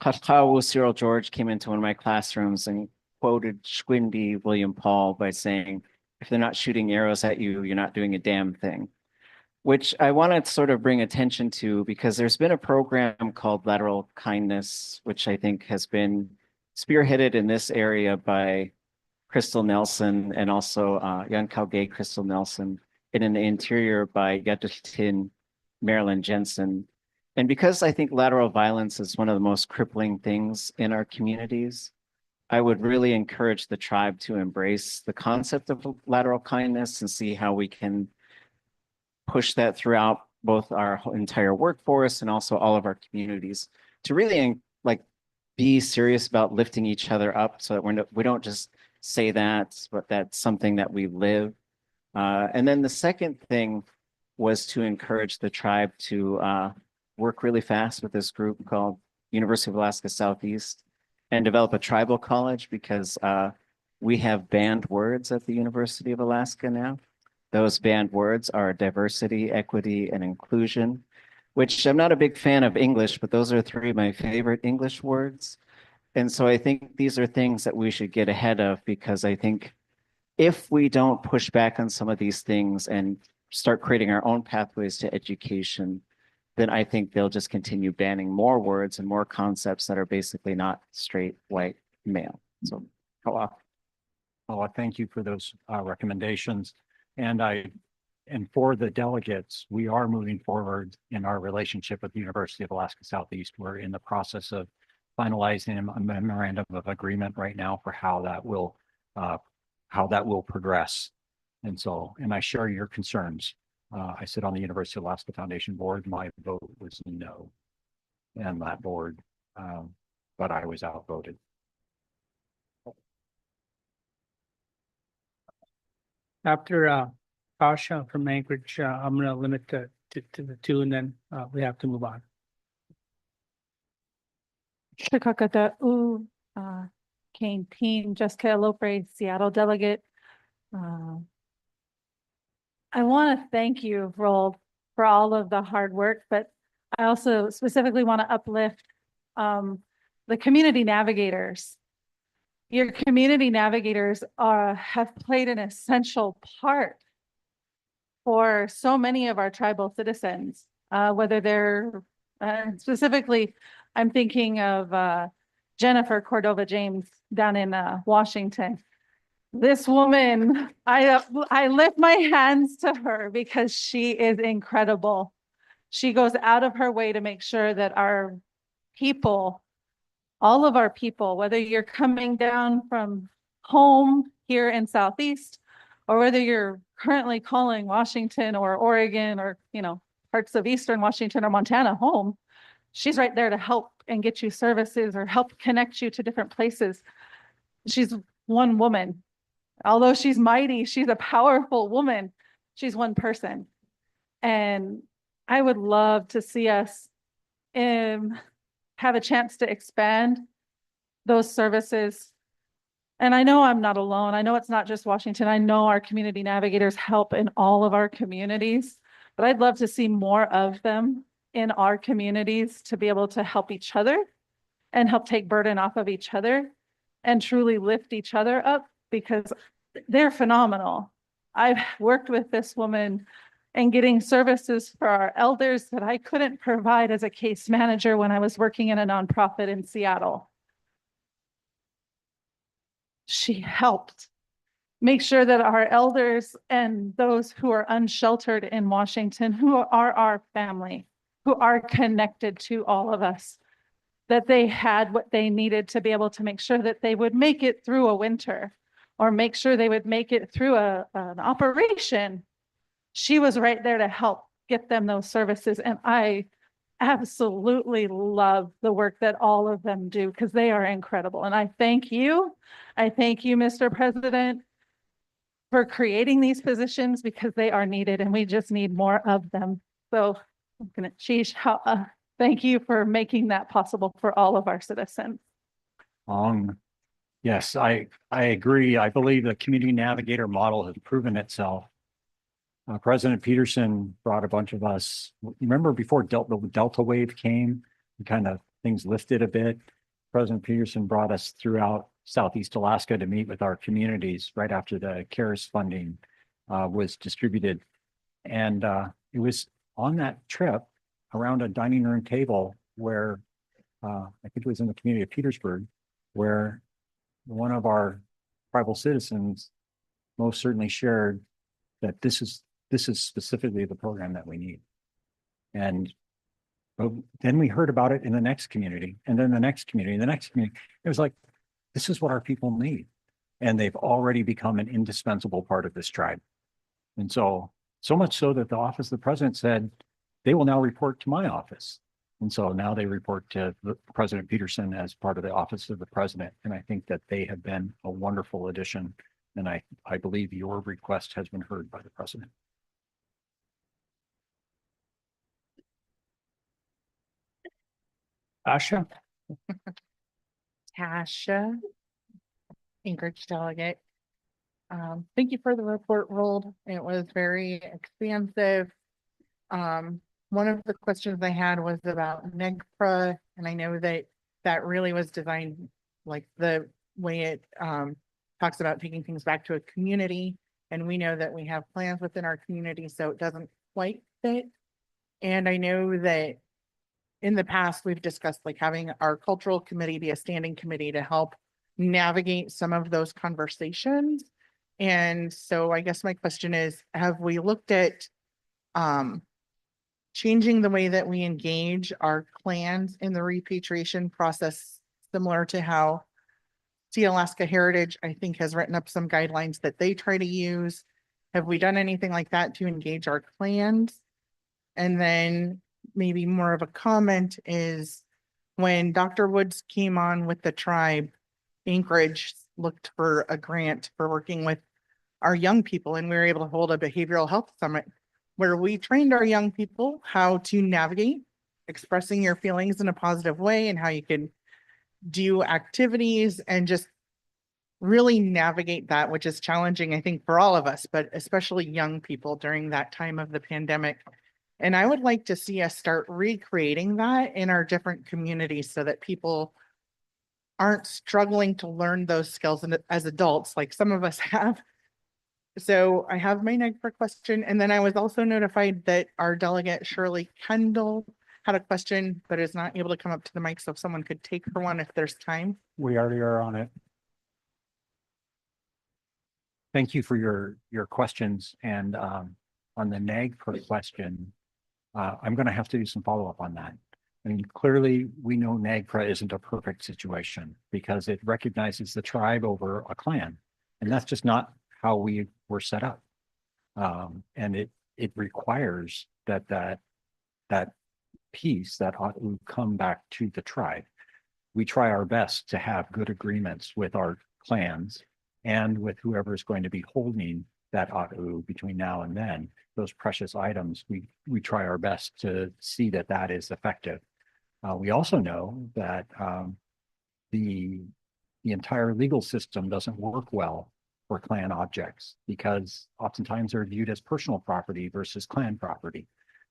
Katkawu Cyril George came into one of my classrooms and quoted Schwindy William Paul by saying, if they're not shooting arrows at you, you're not doing a damn thing. Which I want to sort of bring attention to, because there's been a program called Lateral Kindness, which I think has been spearheaded in this area by Crystal Nelson and also Yan Calgay Crystal Nelson, and in the interior by Yaduthin Marilyn Jensen. And because I think lateral violence is one of the most crippling things in our communities, I would really encourage the tribe to embrace the concept of lateral kindness and see how we can push that throughout both our entire workforce and also all of our communities to really be serious about lifting each other up, so that we don't just say that, but that's something that we live. And then the second thing was to encourage the tribe to work really fast with this group called University of Alaska Southeast and develop a tribal college, because we have banned words at the University of Alaska now. Those banned words are diversity, equity, and inclusion, which I'm not a big fan of English, but those are 3 of my favorite English words. And so I think these are things that we should get ahead of, because I think if we don't push back on some of these things and start creating our own pathways to education, then I think they'll just continue banning more words and more concepts that are basically not straight white male. So, thank you for those recommendations. And for the delegates, we are moving forward in our relationship with the University of Alaska Southeast. We're in the process of finalizing a memorandum of agreement right now for how that will progress. And I share your concerns. I sit on the University of Alaska Foundation board. My vote was no in that board, but I was outvoted. After Kasha from Anchorage, I'm going to limit to the 2, and then we have to move on. Shikakata Kane Team, Jessica Lopre, Seattle delegate. I want to thank you, Roll, for all of the hard work, but I also specifically want to uplift the community navigators. your community navigators have played an essential part for so many of our tribal citizens, whether they're specifically, I'm thinking of Jennifer Cordova James down in Washington. This woman, I lift my hands to her because she is incredible. She goes out of her way to make sure that our people, all of our people, whether you're coming down from home here in Southeast, or whether you're currently calling Washington or Oregon or, you know, parts of Eastern Washington or Montana home, she's right there to help and get you services or help connect you to different places. She's one woman. Although she's mighty, she's a powerful woman. She's one person. And I would love to see us have a chance to expand those services. And I know I'm not alone. I know it's not just Washington. I know our community navigators help in all of our communities, but I'd love to see more of them in our communities to be able to help each other and help take burden off of each other and truly lift each other up, because they're phenomenal. I've worked with this woman and getting services for our elders that I couldn't provide as a case manager when I was working in a nonprofit in Seattle. She helped make sure that our elders and those who are unsheltered in Washington, who are our family, who are connected to all of us, that they had what they needed to be able to make sure that they would make it through a winter or make sure they would make it through an operation. She was right there to help get them those services. And I absolutely love the work that all of them do because they are incredible. And I thank you. I thank you, Mr. President, for creating these positions because they are needed and we just need more of them. So I'm gonna, Sheesh, thank you for making that possible for all of our citizens. Yes, I agree. I believe the community navigator model has proven itself. President Peterson brought a bunch of us. Remember before the Delta wave came, kind of things lifted a bit. President Peterson brought us throughout Southeast Alaska to meet with our communities right after the CARES funding was distributed. And it was on that trip around a dining room table where I think it was in the community of Petersburg, where one of our tribal citizens most certainly shared that this is specifically the program that we need. And then we heard about it in the next community, and then the next community, and the next community. It was like, this is what our people need. And they've already become an indispensable part of this tribe. And so much so that the office of the president said, they will now report to my office. And so now they report to President Peterson as part of the office of the president. And I think that they have been a wonderful addition. And I believe your request has been heard by the president. Asha? Tasha, Anchorage delegate. Thank you for the report, Rolled. It was very expansive. One of the questions I had was about NEGPRA, and I know that really was designed like the way it talks about taking things back to a community. And we know that we have plans within our community, so it doesn't quite fit. And I know that in the past, we've discussed like having our cultural committee be a standing committee to help navigate some of those conversations. And so I guess my question is, have we looked at changing the way that we engage our clans in the repatriation process, similar to how Sea Alaska Heritage, I think, has written up some guidelines that they try to use? Have we done anything like that to engage our clans? And then maybe more of a comment is, when Dr. Woods came on with the tribe, Anchorage looked for a grant for working with our young people, and we were able to hold a behavioral health summit where we trained our young people how to navigate expressing your feelings in a positive way and how you can do activities and just really navigate that, which is challenging, I think, for all of us, but especially young people during that time of the pandemic. And I would like to see us start recreating that in our different communities so that people aren't struggling to learn those skills as adults, like some of us have. So I have my NAGPRA question, and then I was also notified that our delegate Shirley Kendall had a question, but is not able to come up to the mic, so if someone could take her one if there's time. We already are on it. Thank you for your questions, and on the NAGPRA question, I'm going to have to do some follow-up on that. I mean, clearly, we know NAGPRA isn't a perfect situation because it recognizes the tribe over a clan, and that's just not how we were set up. And it requires that piece that ought to come back to the tribe. We try our best to have good agreements with our clans and with whoever is going to be holding that ATU between now and then. Those precious items, we try our best to see that that is effective. We also know that the entire legal system doesn't work well for clan objects because oftentimes they're viewed as personal property versus clan property.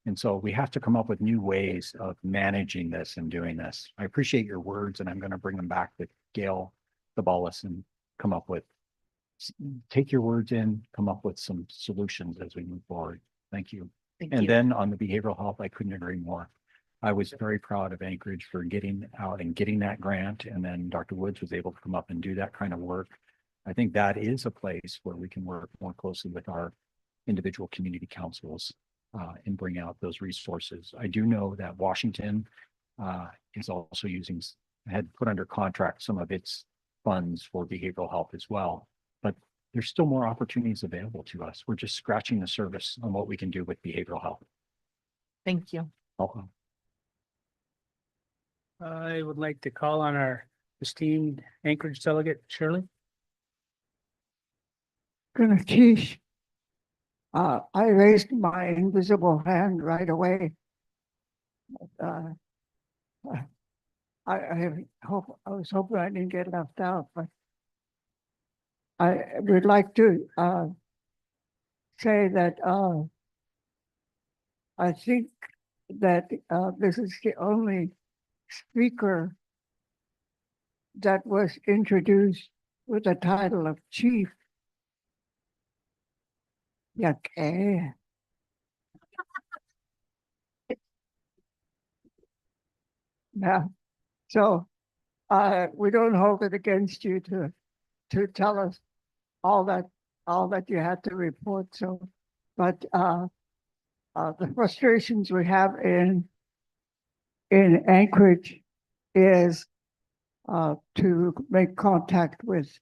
And so we have to come up with new ways of managing this and doing this. I appreciate your words, and I'm going to bring them back to Gail Thabalis and come up with, take your words in, come up with some solutions as we move forward. Thank you. Thank And you. then on the behavioral health, I couldn't agree more. I was very proud of Anchorage for getting out and getting that grant. And then Dr. Woods was able to come up and do that kind of work. I think that is a place where we can work more closely with our individual community councils and bring out those resources. I do know that Washington is also had put under contract some of its funds for behavioral health as well, but there's still more opportunities available to us. We're just scratching the surface on what we can do with behavioral health. Thank you. Welcome. I would like to call on our esteemed Anchorage delegate, Shirley. Ganesh, I raised my invisible hand right away. I was hoping I didn't get left out, but I would like to say that I think that this is the only speaker that was introduced with the title of chief. Okay. Yeah. So we don't hold it against you to tell us all that you had to report. So, but the frustrations we have in Anchorage is to make contact with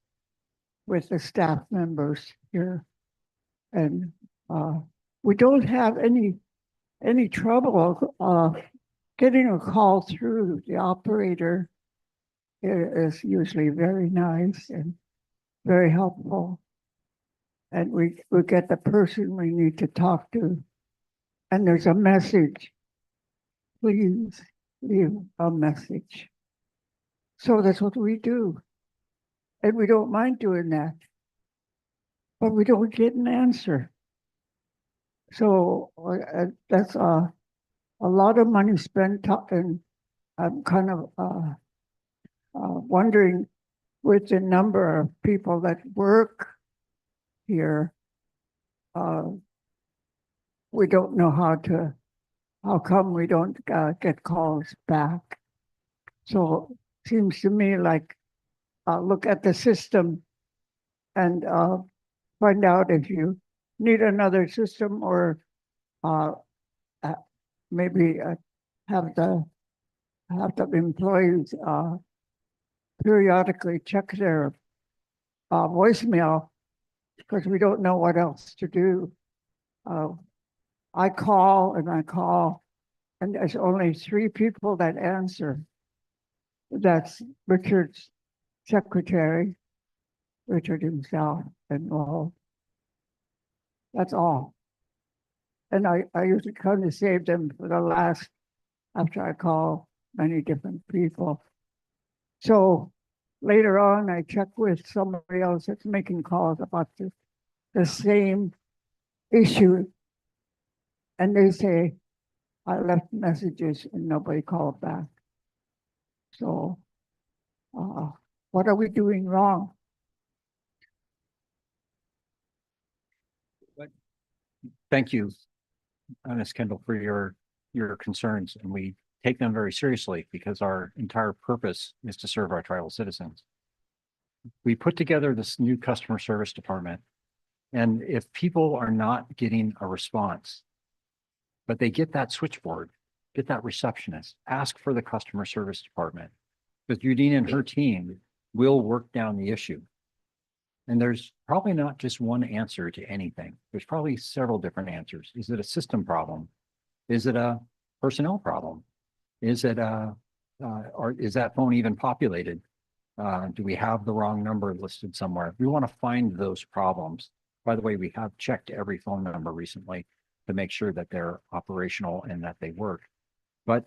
the staff members here, and we don't have any trouble getting a call through. The operator is usually very nice and very helpful, and we get the person we need to talk to, and there's a message. Please leave a message. So that's what we do, and we don't mind doing that, but we don't get an answer. So that's a lot of money spent, and I'm kind of wondering, with the number of people that work here, we don't know how come we don't get calls back. So it seems to me like look at the system and find out if you need another system, or maybe have the employees periodically check their voicemail, because we don't know what else to do. I call, and there's only 3 people that answer. That's Richard's secretary, Richard himself, and well, that's all. And I usually kind of save them for the last, after I call many different people. So later on, I check with somebody else that's making calls about the same issue. And they say, I left messages and nobody called back. So What are we doing wrong? Thank you, Ms. Kendall, for your concerns, and we take them very seriously because our entire purpose is to serve our tribal citizens. We put together this new customer service department, and if people are not getting a response, but they get that switchboard, get that receptionist, ask for the customer service department, because Udine and her team will work down the issue. And there's probably not just one answer to anything. There's probably several different answers. Is it a system problem? Is it a personnel problem? Is it or is that phone even populated? Do we have the wrong number listed somewhere? We want to find those problems. By the way, we have checked every phone number recently to make sure that they're operational and that they work. But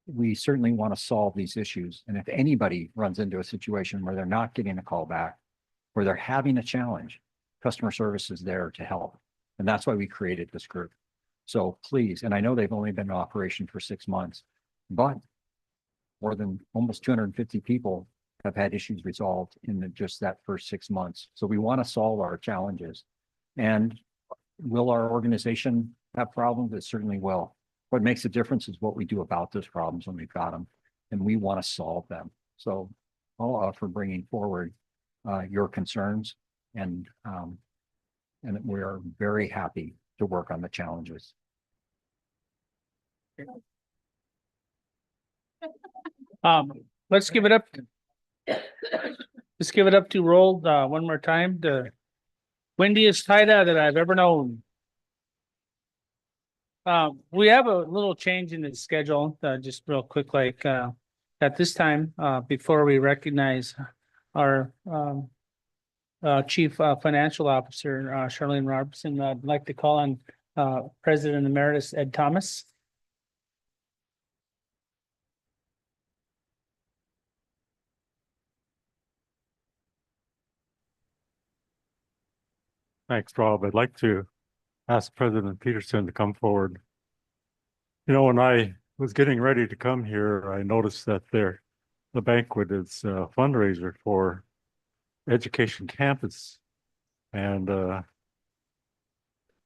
we certainly want to solve these issues. And if anybody runs into a situation where they're not getting a call back, where they're having a challenge, customer service is there to help. And that's why we created this group. So please, and I know they've only been in operation for 6 months, but more than almost 250 people have had issues resolved in just that first 6 months. So we want to solve our challenges. And will our organization have problems? It certainly will. What makes a difference is what we do about those problems when we've got them, and we want to solve them. So I'll offer bringing forward your concerns, and we are very happy to work on the challenges. Let's give it up. Let's give it up to Roll one more time. The windiest Haida that I've ever known. We have a little change in the schedule, just real quick, like at this time, before we recognize our Chief Financial Officer, Charlene Robertson, I'd like to call on President Emeritus Ed Thomas. Thanks, Rob. I'd like to ask President Peterson to come forward. You know, when I was getting ready to come here, I noticed that the banquet is a fundraiser for Education Campus. And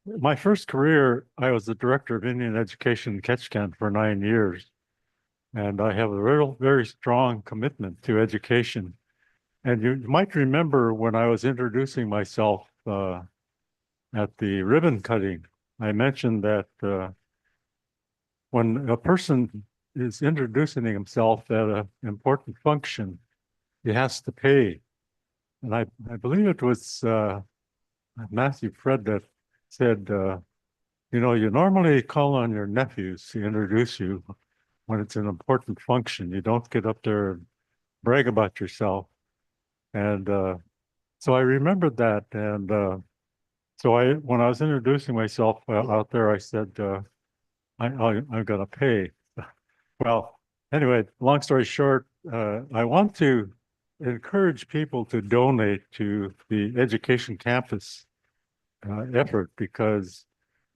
my first career, I was the director of Indian Education in Ketchikan for 9 years. And I have a very strong commitment to education. And you might remember when I was introducing myself at the ribbon cutting, I mentioned that when a person is introducing himself at an important function, he has to pay. And I believe it was Matthew Fred that said, you know, you normally call on your nephews to introduce you when it's an important function. You don't get up there and brag about yourself. And so I remembered that. And so when I was introducing myself out there, I said, I'm going to pay. Well, anyway, long story short, I want to encourage people to donate to the Education Campus effort, because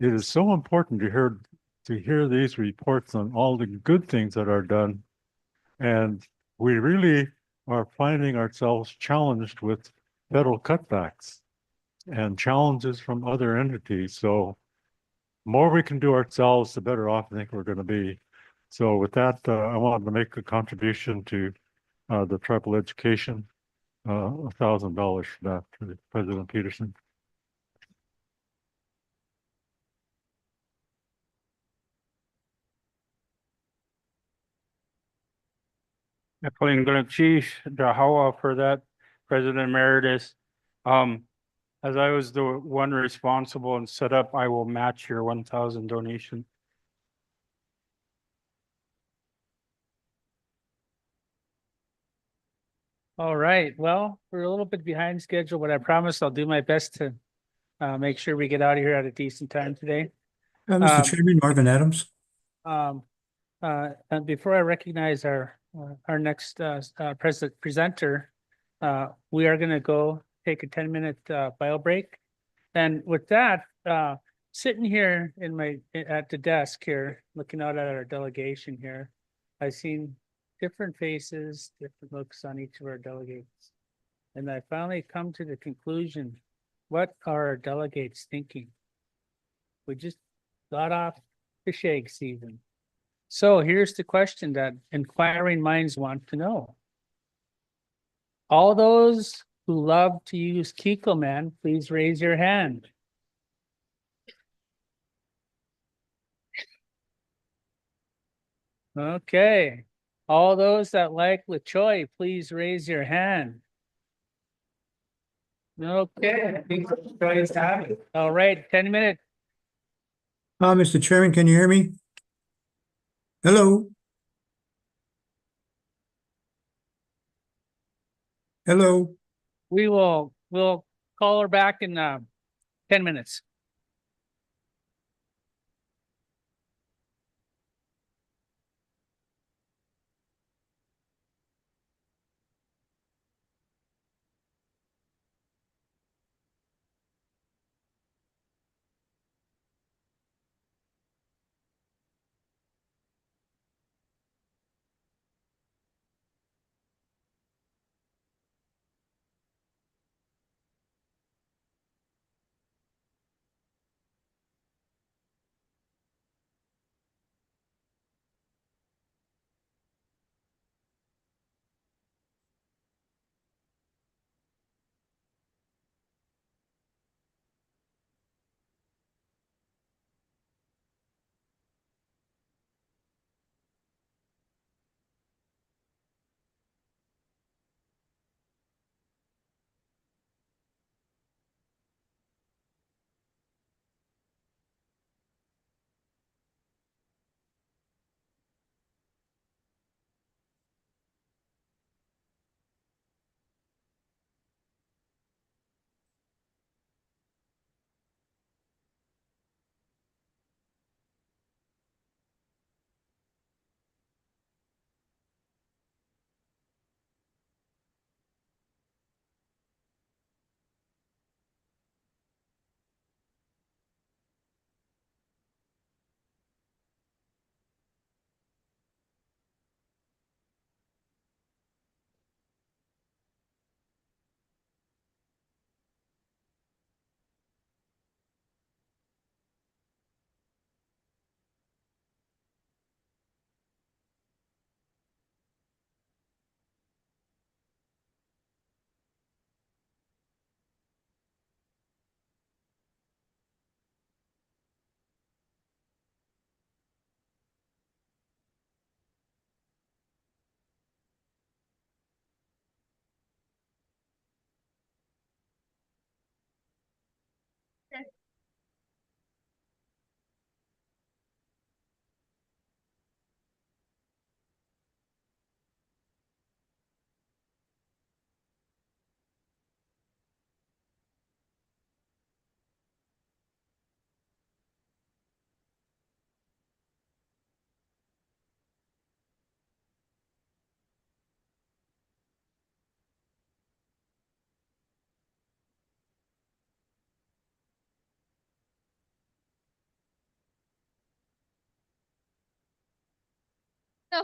it is so important to hear these reports on all the good things that are done. And we really are finding ourselves challenged with federal cutbacks and challenges from other entities. So the more we can do ourselves, the better off I think we're going to be. So with that, I wanted to make a contribution to the tribal education, $1,000 for that, to President Peterson. Chief Jahawa for that, President Emeritus. As I was the one responsible and set up, I will match your 1,000 donation. All right, well, we're a little bit behind schedule, but I promise I'll do my best to make sure we get out of here at a decent time today. Mr. Chairman, Marvin Adams. And before I recognize our next presenter, we are going to go take a 10-minute bio break. And with that, sitting here at the desk here, looking out at our delegation here, I've seen different faces, different looks on each of our delegates. And I finally come to the conclusion, what are our delegates thinking? We just got off the shake season. So here's the question that inquiring minds want to know. All those who love to use Kiko Man, please raise your hand. Okay. All those that like LaChoy, please raise your hand. Okay. I think LaChoy's have it. All right, 10 minutes. Mr. Chairman, can you hear me? Hello? Hello? We'll call her back in 10 minutes. No.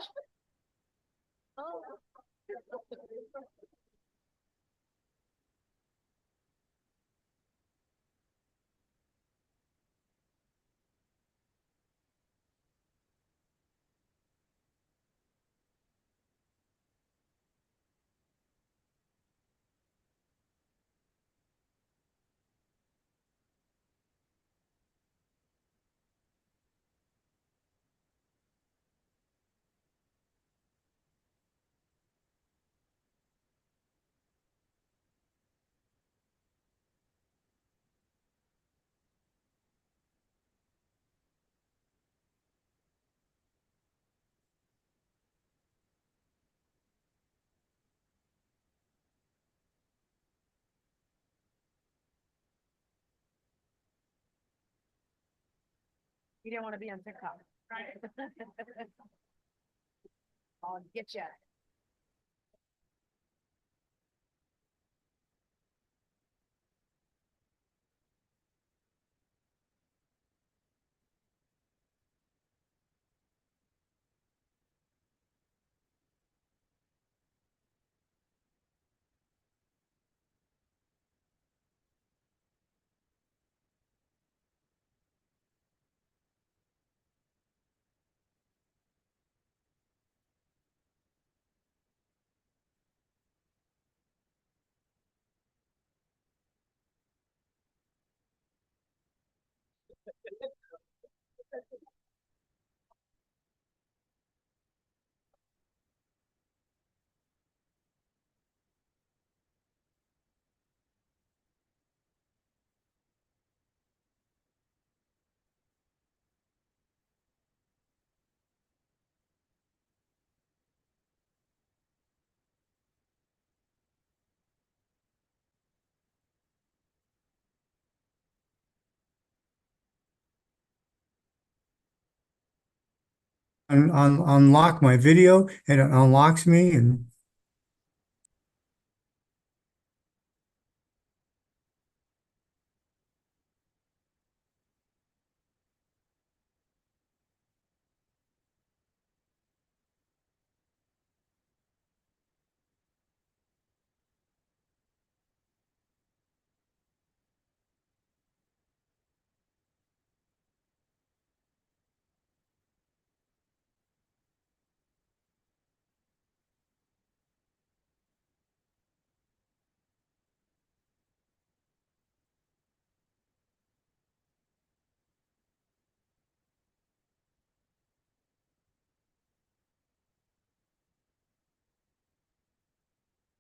You didn't want to be on TikTok. I'll get you. unlock my video and it unlocks me and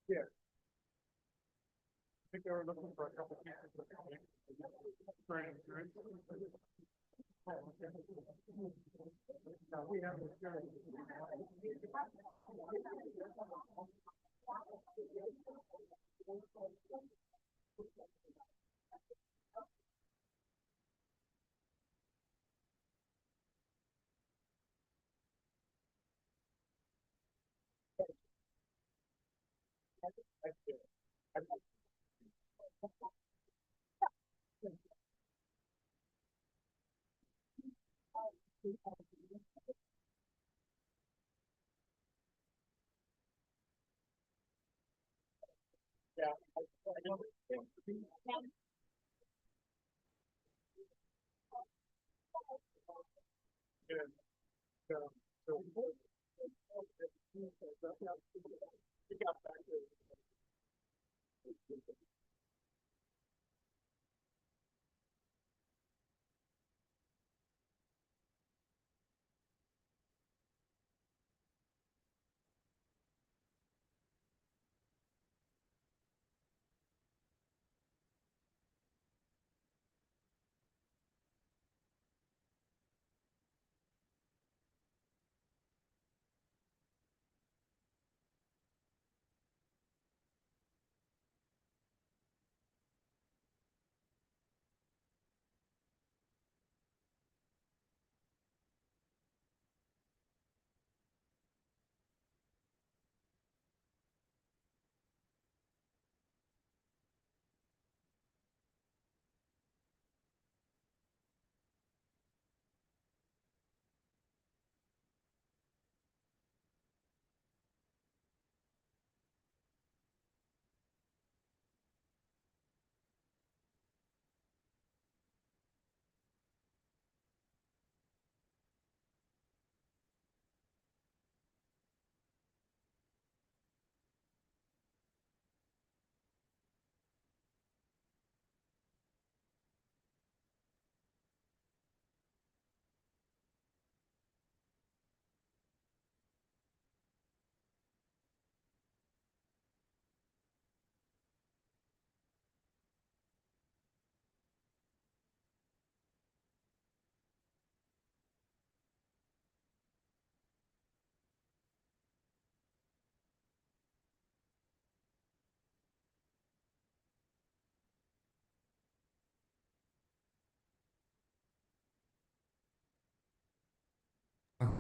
Yeah. I think they were looking for a couple pieces of now we have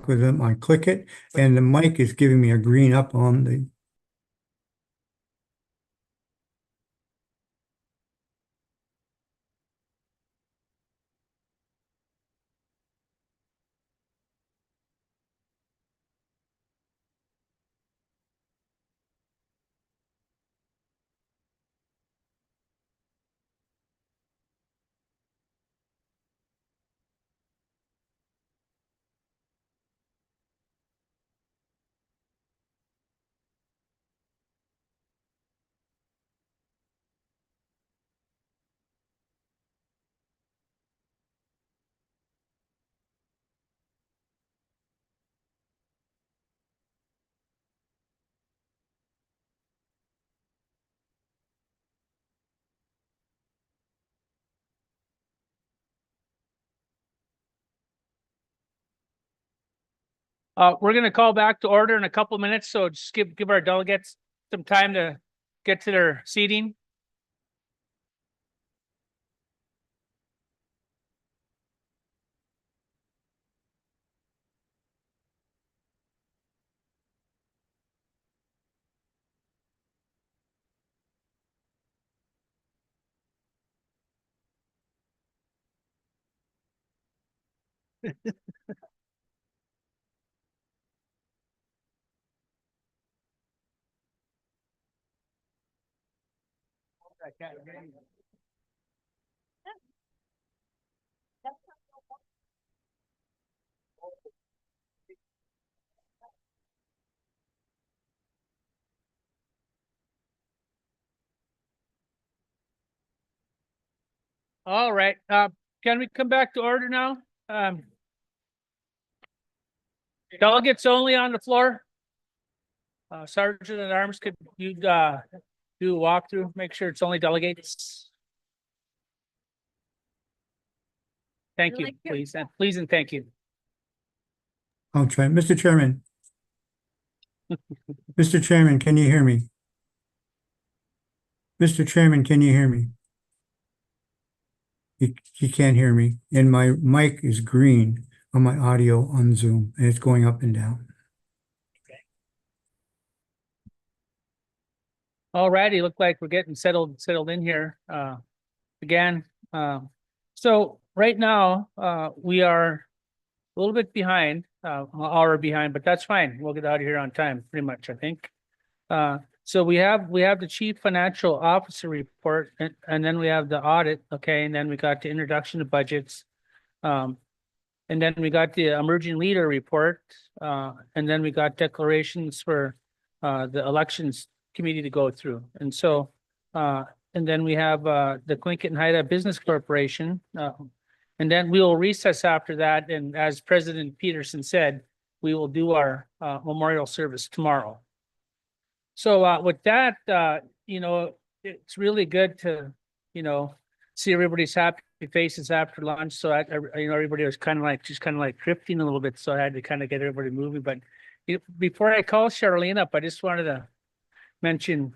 with them, I click it and the mic is giving me a green up on the We're gonna call back to order in a couple of minutes, so just give our delegates some time to get to their seating. All right, can we come back to order now? Delegates only on the floor. Sergeant at Arms, could you do a walkthrough, make sure it's only delegates? Thank you, please, and thank you. I'll try. Mr. Chairman. Mr. Chairman, can you hear me? Mr. Chairman, can you hear me? He can't hear me, and my mic is green on my audio on Zoom, and it's going up and down. All righty, look like we're getting settled in here again. So right now we are a little bit behind, an hour behind, but that's fine. We'll get out of here on time, pretty much, I think. So we have the chief financial officer report, and then we have the audit, okay, and then we got the introduction to budgets, and then we got the emerging leader report, and then we got declarations for the elections committee to go through, and so and then we have the Tlingit and Haida Business Corporation, and then we will recess after that, and as President Peterson said, we will do our memorial service tomorrow. So with that, it's really good to, see everybody's happy faces after lunch. So everybody was kind of like drifting a little bit. So I had to kind of get everybody moving. But before I call Charlene up, I just wanted to mention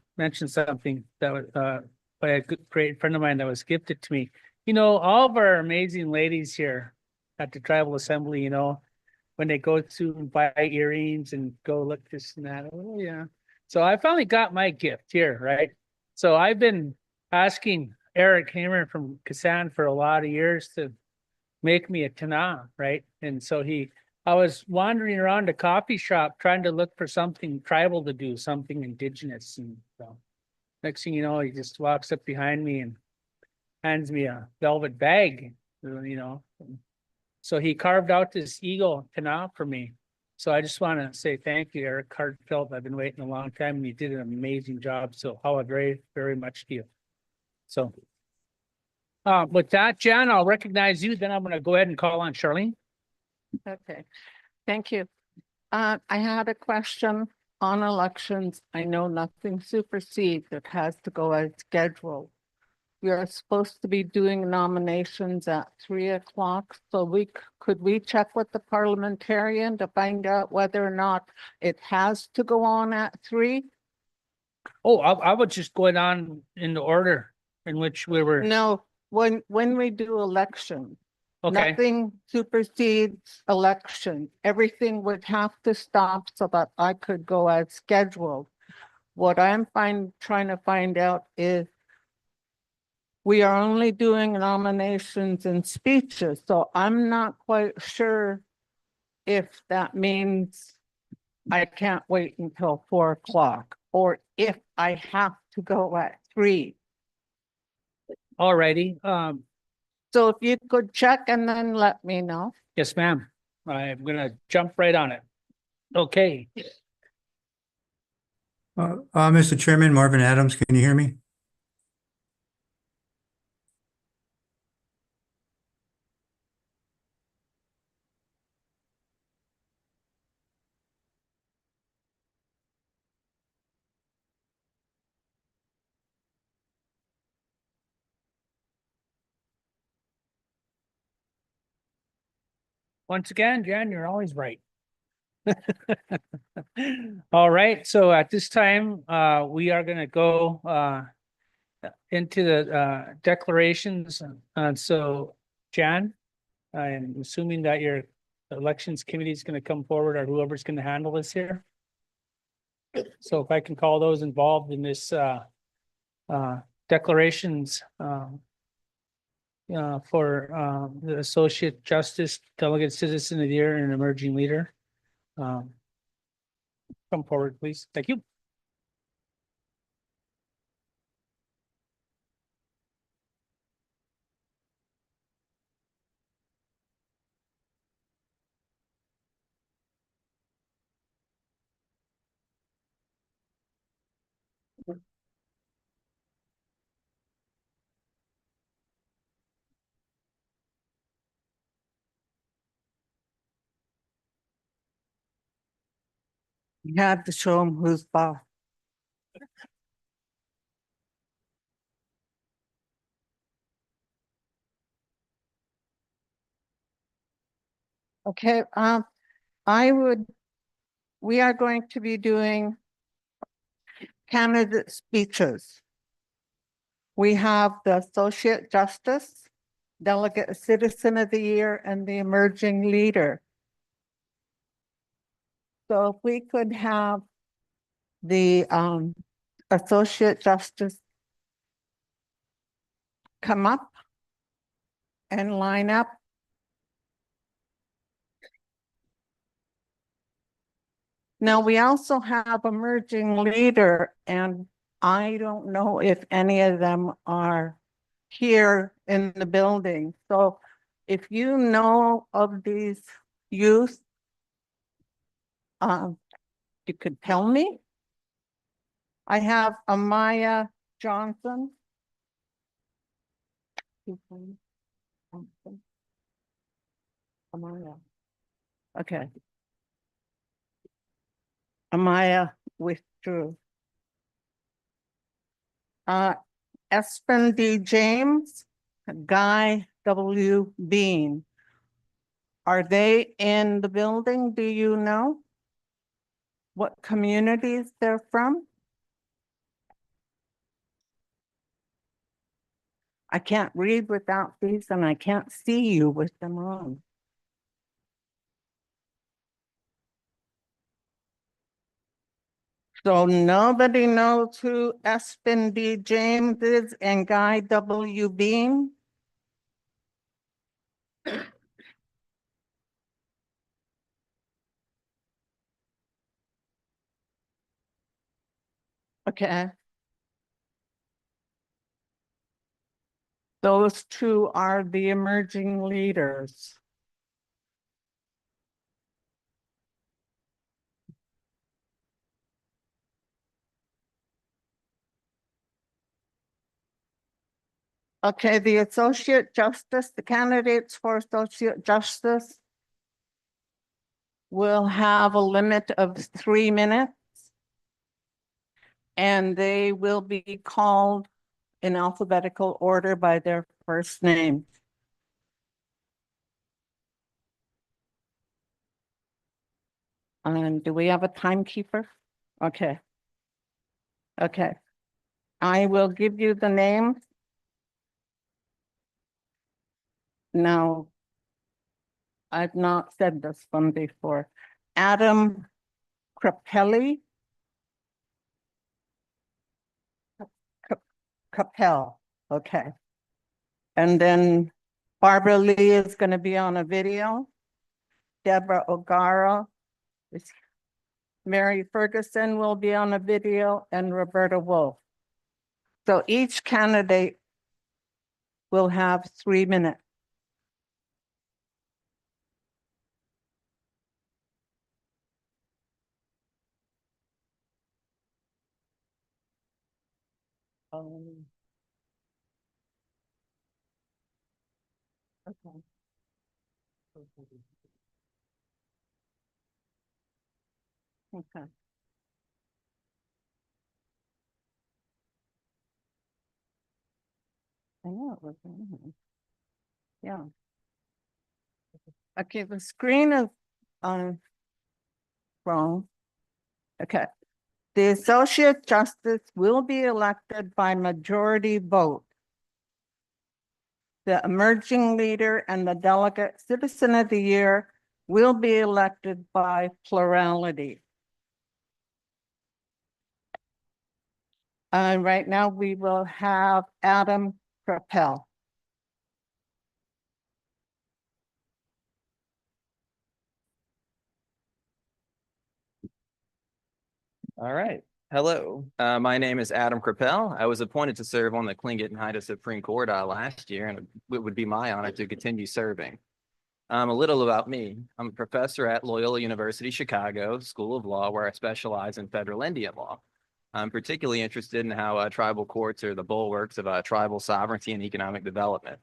something that was by a great friend of mine that was gifted to me. All of our amazing ladies here at the Tribal Assembly, when they go to and buy earrings and go look this and that. Oh yeah. So I finally got my gift here, right? So I've been asking Eric Hamer from Kasan for a lot of years to make me a tana, right? And so I was wandering around a coffee shop trying to look for something tribal to do, something indigenous. And so next thing you know, he just walks up behind me and hands me a velvet bag, So he carved out this eagle tana for me. So I just want to say thank you, Eric Hartfeld. I've been waiting a long time and you did an amazing job. So how very, very much to you. So with that, Jan, I'll recognize you. Then I'm going to go ahead and call on Charlene. Okay, thank you. I had a question on elections. I know nothing supersedes. It has to go as scheduled. We are supposed to be doing nominations at 3:00. So could we check with the parliamentarian to find out whether or not it has to go on at 3? Oh, I was just going on in the order in which we were. No, when we do election, Okay. nothing supersedes election. Everything would have to stop so that I could go as scheduled. What I'm trying to find out is we are only doing nominations and speeches, so I'm not quite sure if that means I can't wait until 4:00 or if I have to go at 3. All righty. So if you could check and then let me know. Yes, ma'am. I'm going to jump right on it. Okay. Mr. Chairman, Marvin Adams, can you hear me? Once again, Jan, you're always right. All right, so at this time, we are gonna go into the declarations. So Jan, I'm assuming that your elections committee is gonna come forward or whoever's gonna handle this here. So if I can call those involved in this declarations for the Associate Justice, Delegate Citizen of the Year, and Emerging Leader. Come forward, please. Thank you. You have to show them who's boss. Okay, we are going to be doing candidate speeches. We have the Associate Justice, Delegate Citizen of the Year, and the Emerging Leader. So if we could have the Associate Justice come up and line up. Now, we also have Emerging Leader, and I don't know if any of them are here in the building. So if you know of these youth, you could tell me. I have Amaya Johnson. Amaya. Okay. Amaya withdrew. Espen D. James, Guy W. Bean. Are they in the building? Do you know what communities they're from? I can't read without these, and I can't see you with them on. So nobody knows who Espen D. James is and Guy W. Bean? Okay. Those two are the emerging leaders. Okay, the Associate Justice, the candidates for Associate Justice will have a limit of 3 minutes. And they will be called in alphabetical order by their first name. And do we have a timekeeper? Okay. Okay. I will give you the name. Now, I've not said this one before. Adam Crapelli. Capel, okay. And then Barbara Lee is going to be on a video. Deborah O'Gara. Mary Ferguson will be on a video, and Roberta Wolf. So each candidate will have 3 minutes. Okay. Okay. I know it was. Yeah. Okay, the screen is Wrong. Okay. The associate justice will be elected by majority vote. The emerging leader and the delegate citizen of the year will be elected by plurality. Right now we will have Adam Krappel. All right. Hello, my name is Adam Krappel. I was appointed to serve on the Tlingit and Haida Supreme Court last year, and it would be my honor to continue serving. A little about me. I'm a professor at Loyola University, Chicago School of Law, where I specialize in federal Indian law. I'm particularly interested in how tribal courts are the bulwarks of tribal sovereignty and economic development.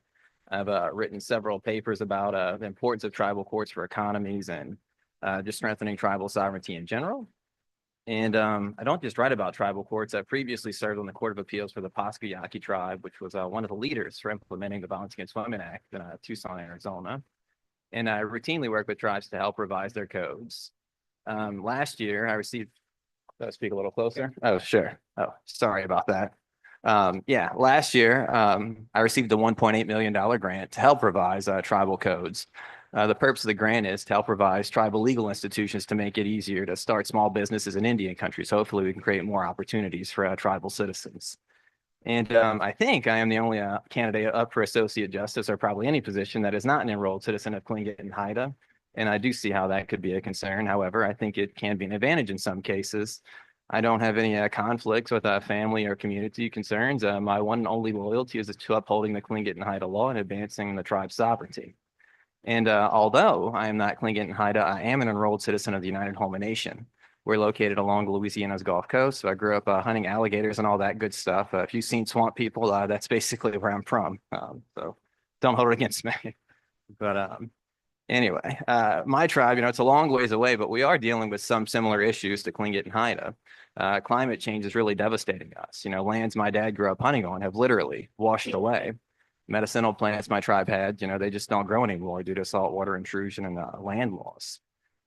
I've written several papers about the importance of tribal courts for economies and just strengthening tribal sovereignty in general. And I don't just write about tribal courts. I previously served on the Court of Appeals for the Pascua-Yaqui tribe, which was one of the leaders for implementing the Violence Against Women Act in Tucson, Arizona. And I routinely work with tribes to help revise their codes. Last year, I received, speak a little closer? Oh, sure. Oh, sorry about that. Yeah, last year, I received a $1.8 million grant to help revise tribal codes. The purpose of the grant is to help revise tribal legal institutions to make it easier to start small businesses in Indian countries. Hopefully, we can create more opportunities for tribal citizens. And I think I am the only candidate up for associate justice or probably any position that is not an enrolled citizen of Tlingit and Haida. And I do see how that could be a concern. However, I think it can be an advantage in some cases. I don't have any conflicts with family or community concerns. My one and only loyalty is to upholding the Tlingit and Haida law and advancing the tribe's sovereignty. And although I am not Tlingit and Haida, I am an enrolled citizen of the United Homa Nation. We're located along Louisiana's Gulf Coast. So I grew up hunting alligators and all that good stuff. If you've seen swamp people, that's basically where I'm from. So don't hold it against me. But anyway, my tribe, it's a long ways away, but we are dealing with some similar issues to Tlingit and Haida. Climate change is really devastating us. Lands my dad grew up hunting on have literally washed away. Medicinal plants my tribe had, they just don't grow anymore due to saltwater intrusion and land loss.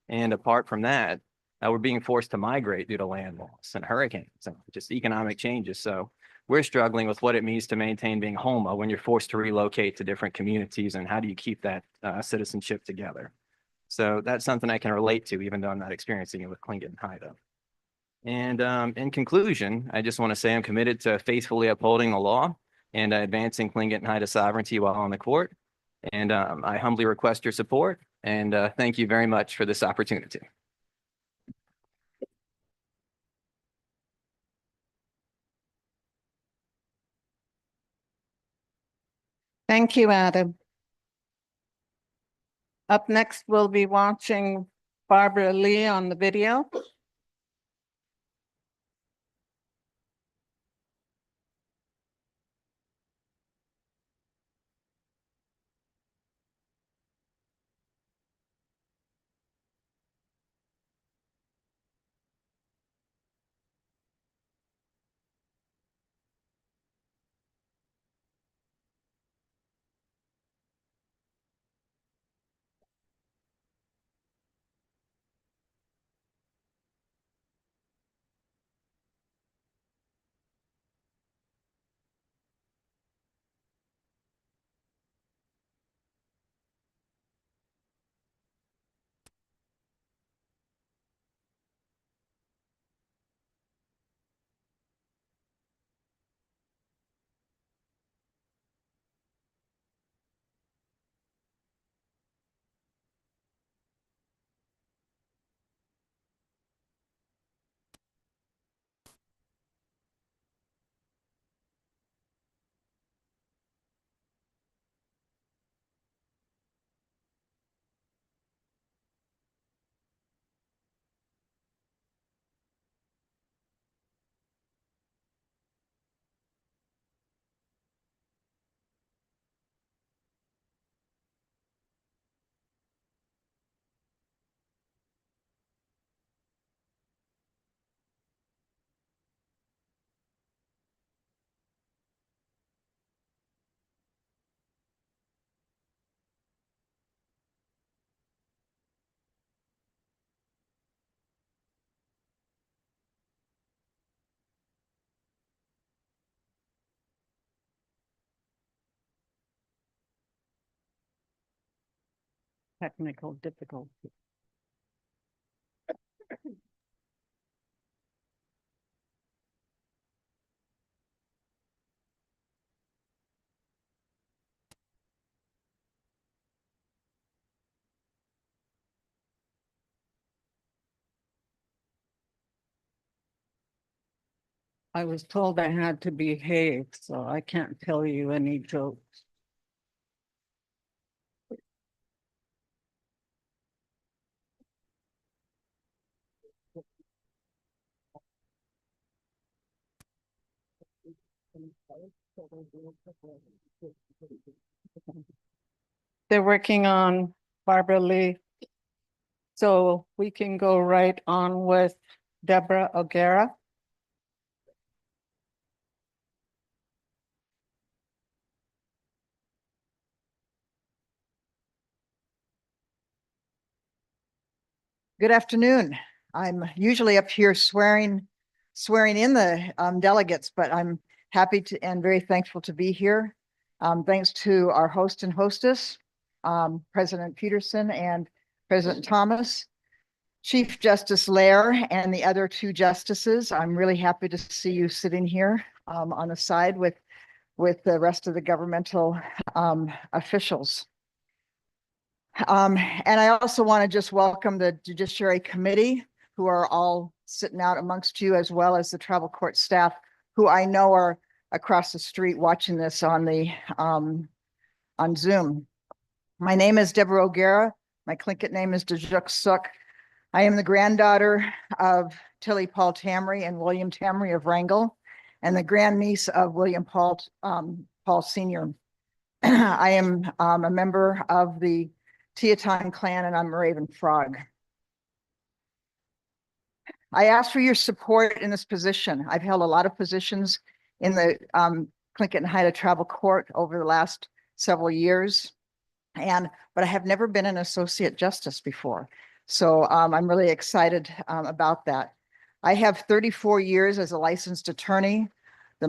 And apart from that, we're being forced to migrate due to land loss and hurricanes and just economic changes. So we're struggling with what it means to maintain being Homa when you're forced to relocate to different communities, and how do you keep that citizenship together? So that's something I can relate to, even though I'm not experiencing it with Tlingit and Haida. And in conclusion, I just want to say I'm committed to faithfully upholding the law and advancing Tlingit and Haida sovereignty while on the court. And I humbly request your support, and thank you very much for this opportunity. Thank you, Adam. Up next, we'll be watching Barbara Lee on the video. technical difficulty. I was told I had to behave, so I can't tell you any jokes. They're working on Barbara Lee. So we can go right on with Deborah O'Gara. Good afternoon. I'm usually up here swearing in the delegates, but I'm happy to and very thankful to be here. Thanks to our host and hostess, President Peterson and President Thomas, Chief Justice Lair, and the other two justices. I'm really happy to see you sitting here on the side with the rest of the governmental officials. And I also want to just welcome the Judiciary Committee, who are all sitting out amongst you, as well as the tribal court staff, who I know are across the street watching this on Zoom. My name is Deborah O'Gara. My Tlingit name is Dejuk Suk. I am the granddaughter of Tilly Paul Tamry and William Tamry of Wrangell, and the grandniece of William Paul Sr. I am a member of the Teton clan, and I'm a Raven Frog. I ask for your support in this position. I've held a lot of positions in the Tlingit and Haida Tribal Court over the last several years, but I have never been an associate justice before. So I'm really excited about that. I have 34 years as a licensed attorney. The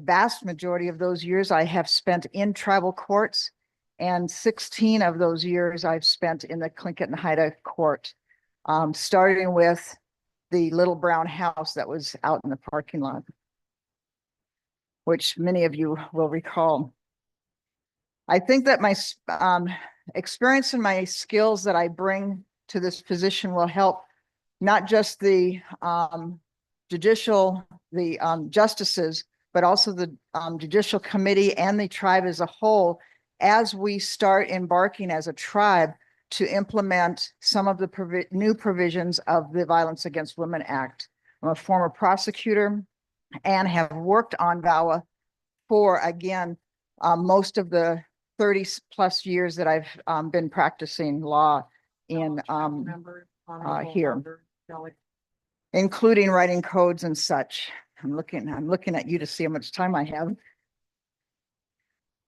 vast majority of those years I have spent in tribal courts, and 16 of those years I've spent in the Tlingit and Haida court, starting with the little brown house that was out in the parking lot, which many of you will recall. I think that my experience and my skills that I bring to this position will help not just the justices, but also the Judicial Committee and the tribe as a whole, as we start embarking as a tribe to implement some of the new provisions of the Violence Against Women Act. I'm a former prosecutor and have worked on VAWA for, again, most of the 30 plus years that I've been practicing law in here, including writing codes and such. I'm looking at you to see how much time I have.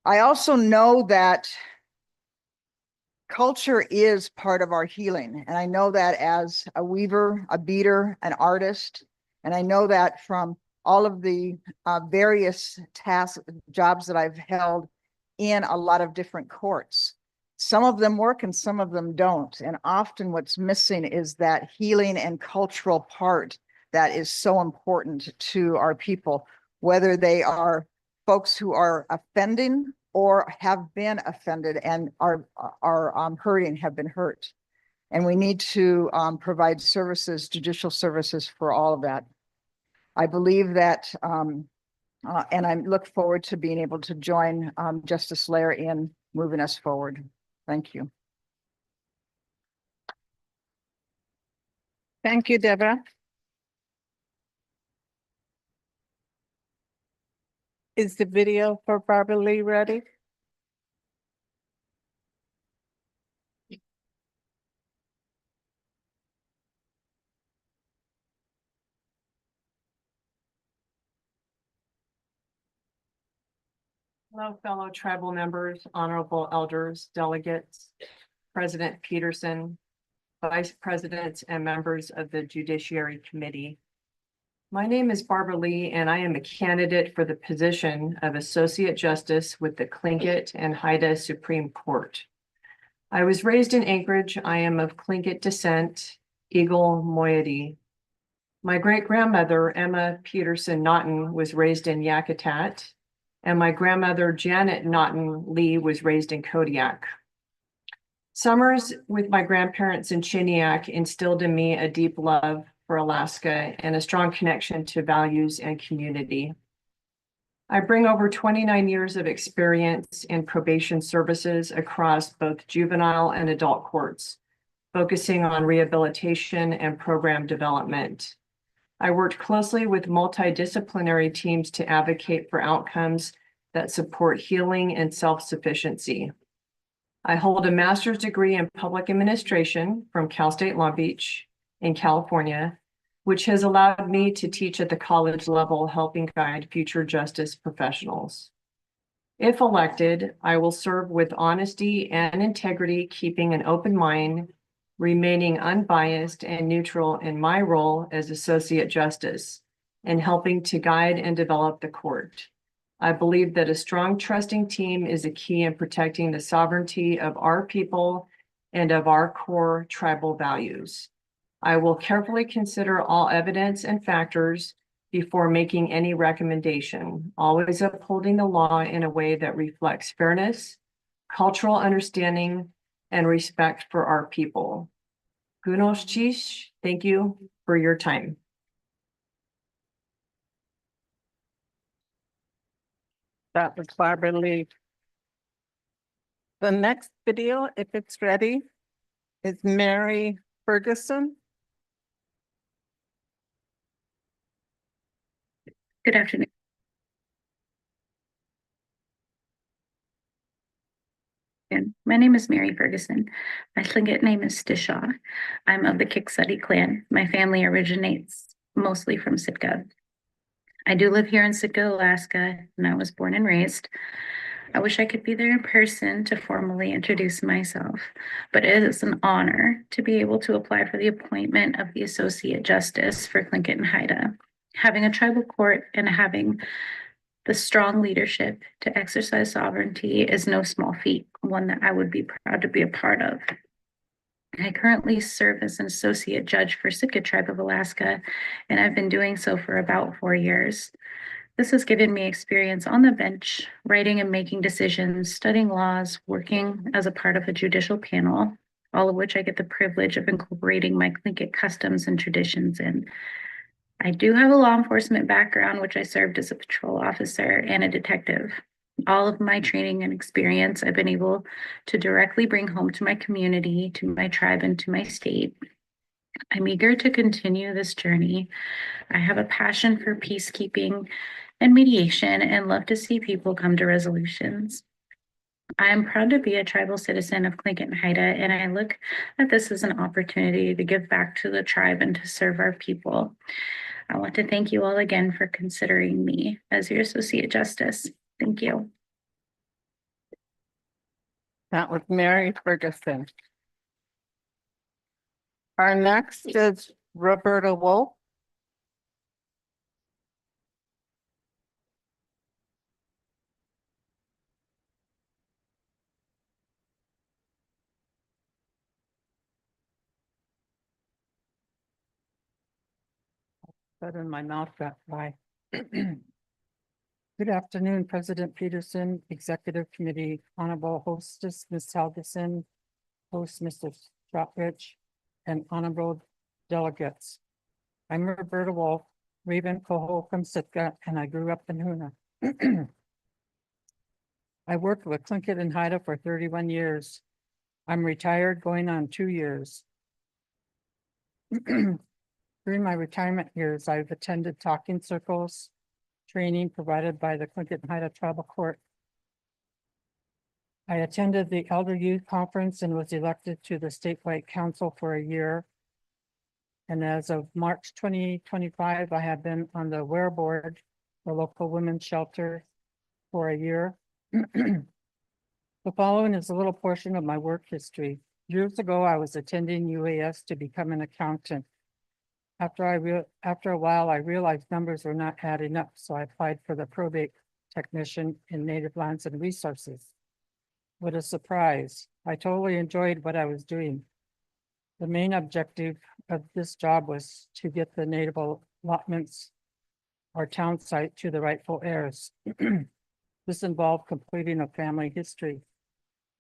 I also know that culture is part of our healing. And I know that as a weaver, a beater, an artist. And I know that from all of the various jobs that I've held in a lot of different courts. Some of them work and some of them don't. And often what's missing is that healing and cultural part that is so important to our people, whether they are folks who are offending or have been offended and are hurting, have been hurt. And we need to provide services, judicial services for all of that. I believe that, and I look forward to being able to join Justice Lair in moving us forward. Thank you. Thank you, Deborah. Is the video for Barbara Lee ready? Hello, fellow tribal members, honorable elders, delegates, President Peterson, Vice Presidents, and members of the Judiciary Committee. My name is Barbara Lee, and I am a candidate for the position of Associate Justice with the Tlingit and Haida Supreme Court. I was raised in Anchorage. I am of Tlingit descent, Eagle moiety. My great-grandmother, Emma Peterson Naughton, was raised in Yakutat, and my grandmother, Janet Naughton Lee, was raised in Kodiak. Summers with my grandparents in Chiniak instilled in me a deep love for Alaska and a strong connection to values and community. I bring over 29 years of experience in probation services across both juvenile and adult courts, focusing on rehabilitation and program development. I worked closely with multidisciplinary teams to advocate for outcomes that support healing and self-sufficiency. I hold a master's degree in public administration from Cal State Long Beach in California, which has allowed me to teach at the college level, helping guide future justice professionals. If elected, I will serve with honesty and integrity, keeping an open mind, remaining unbiased and neutral in my role as Associate Justice, and helping to guide and develop the court. I believe that a strong, trusting team is a key in protecting the sovereignty of our people and of our core tribal values. I will carefully consider all evidence and factors before making any recommendation, always upholding the law in a way that reflects fairness, cultural understanding, and respect for our people. Gunos Chish, thank you for your time. That was Barbara Lee. The next video, if it's ready, is Mary Ferguson. Good afternoon. My name is Mary Ferguson. My Tlingit name is Stishaw. I'm of the Kiksadi clan. My family originates mostly from Sitka. I do live here in Sitka, Alaska, and I was born and raised. I wish I could be there in person to formally introduce myself, but it is an honor to be able to apply for the appointment of the Associate Justice for Tlingit and Haida. Having a tribal court and having the strong leadership to exercise sovereignty is no small feat, one that I would be proud to be a part of. I currently serve as an associate judge for Sitka Tribe of Alaska, and I've been doing so for about 4 years. This has given me experience on the bench, writing and making decisions, studying laws, working as a part of a judicial panel, all of which I get the privilege of incorporating my Tlingit customs and traditions in. I do have a law enforcement background, which I served as a patrol officer and a detective. All of my training and experience I've been able to directly bring home to my community, to my tribe, and to my state. I'm eager to continue this journey. I have a passion for peacekeeping and mediation and love to see people come to resolutions. I am proud to be a tribal citizen of Tlingit and Haida, and I look at this as an opportunity to give back to the tribe and to serve our people. I want to thank you all again for considering me as your Associate Justice. Thank you. That was Mary Ferguson. Our next is Roberta Wolf. That in my mouth got dry. Good afternoon, President Peterson, Executive Committee, Honorable Hostess, Ms. Helgeson, Host, Mr. Stropich, and Honorable Delegates. I'm Roberta Wolf, Raven Coho from Sitka, and I grew up in Hoona. I worked with Tlingit and Haida for 31 years. I'm retired going on 2 years. During my retirement years, I've attended talking circles, training provided by the Tlingit and Haida Tribal Court. I attended the Elder Youth Conference and was elected to the statewide council for a year. And as of March 2025, I have been on the WARE board, the local women's shelter, for a year. The following is a little portion of my work history. Years ago, I was attending UAS to become an accountant. After a while, I realized numbers were not adding up, so I applied for the probate technician in Native Lands and Resources. What a surprise. I totally enjoyed what I was doing. The main objective of this job was to get the native allotments or town site to the rightful heirs. This involved completing a family history.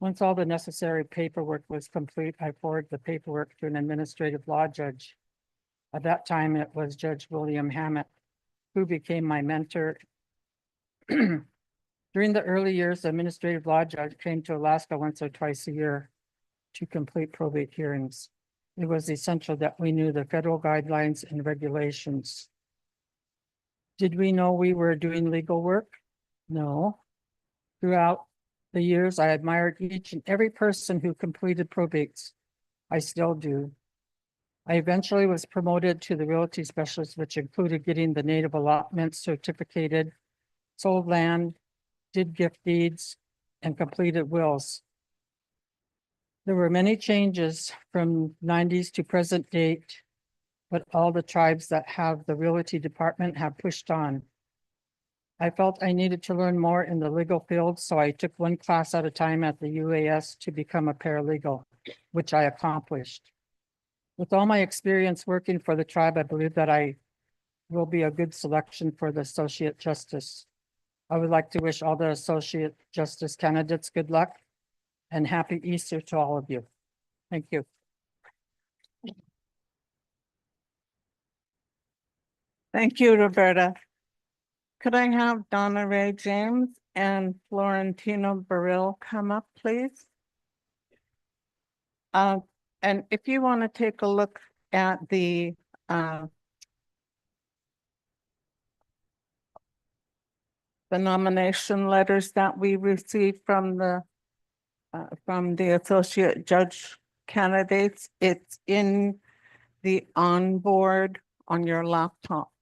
Once all the necessary paperwork was complete, I forwarded the paperwork to an administrative law judge. At that time, it was Judge William Hammett, who became my mentor. During the early years, the administrative law judge came to Alaska once or twice a year to complete probate hearings. It was essential that we knew the federal guidelines and regulations. Did we know we were doing legal work? No. Throughout the years, I admired each and every person who completed probates. I still do. I eventually was promoted to the realty specialist, which included getting the native allotments certificated, sold land, did gift deeds, and completed wills. There were many changes from 90s to present date, but all the tribes that have the realty department have pushed on. I felt I needed to learn more in the legal field, so I took one class at a time at the UAS to become a paralegal, which I accomplished. With all my experience working for the tribe, I believe that I will be a good selection for the Associate Justice. I would like to wish all the Associate Justice candidates good luck and happy Easter to all of you. Thank you. Thank you, Roberta. Could I have Donna Ray James and Florentino Burrill come up, please? And if you want to take a look at the nomination letters that we received from the associate judge candidates, it's in the onboard on your laptop.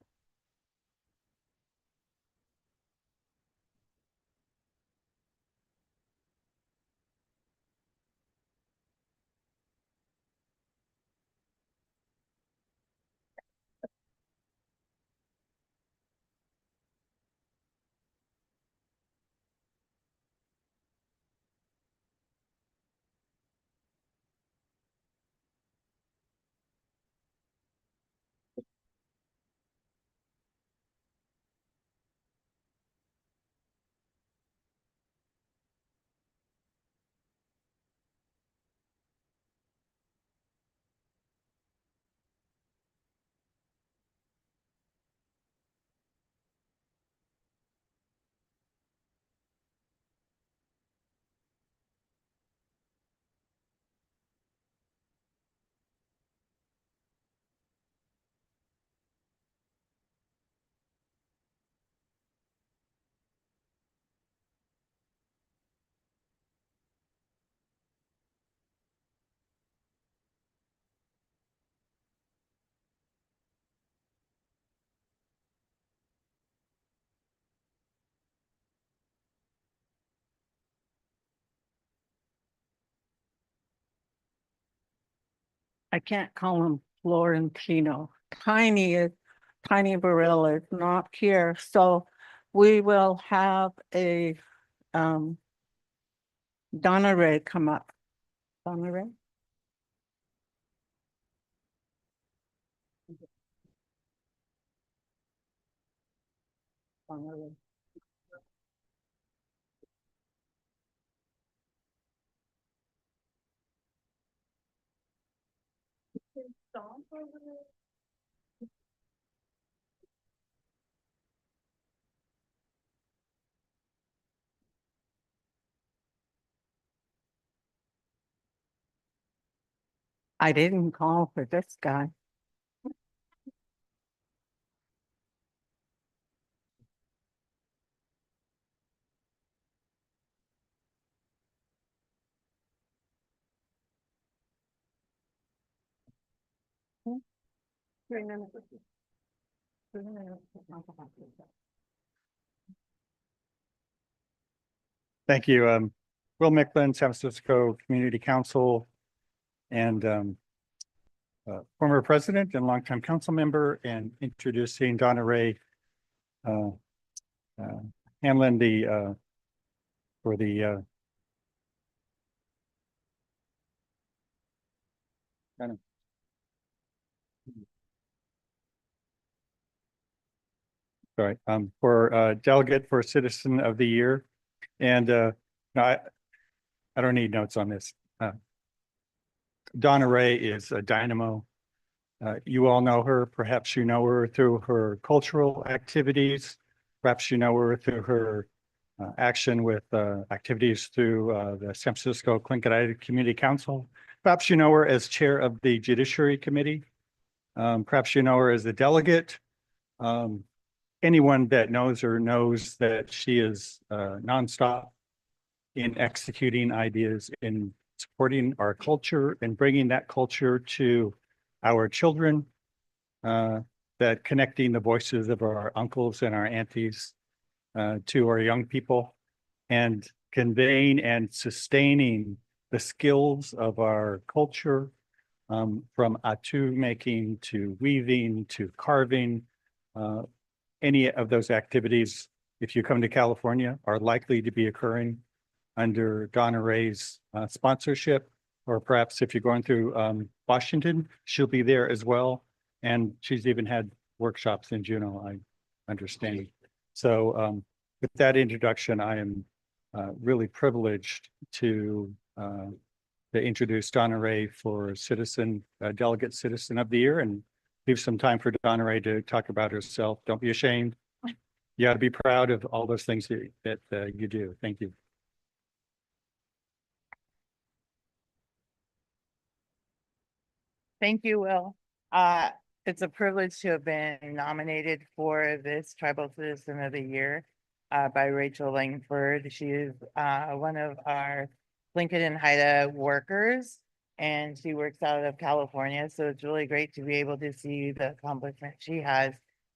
I can't call him Florentino. Tiny Burrill is not here. So we will have a Donna Ray come up. Donna Ray? Donna Ray. I didn't call for this guy. Thank you. Will Micklin, San Francisco Community Council, and former president and longtime council member, and introducing Donna Ray Hanlon, for the Sorry, for delegate for Citizen of the Year. And no, I don't need notes on this. Donna Ray is a dynamo. You all know her. Perhaps you know her through her cultural activities. Perhaps you know her through her action with activities through the San Francisco Tlingit Community Council. Perhaps you know her as chair of the Judiciary Committee. Perhaps you know her as a delegate. Anyone that knows her knows that she is nonstop in executing ideas, in supporting our culture and bringing that culture to our children, that connecting the voices of our uncles and our aunties to our young people, and conveying and sustaining the skills of our culture, from atu making to weaving to carving. Any of those activities, if you come to California, are likely to be occurring under Donna Ray's sponsorship, or perhaps if you're going through Washington, she'll be there as well. And she's even had workshops in Juneau, I understand. So with that introduction, I am really privileged to introduce Donna Ray for Delegate Citizen of the Year, and leave some time for Donna Ray to talk about herself. Don't be ashamed. You ought to be proud of all those things that you do. Thank you. Thank you, Will. It's a privilege to have been nominated for this Tribal Citizen of the Year by Rachel Langford. She is one of our Lincoln and Haida workers, and she works out of California. So it's really great to be able to see the accomplishment she has.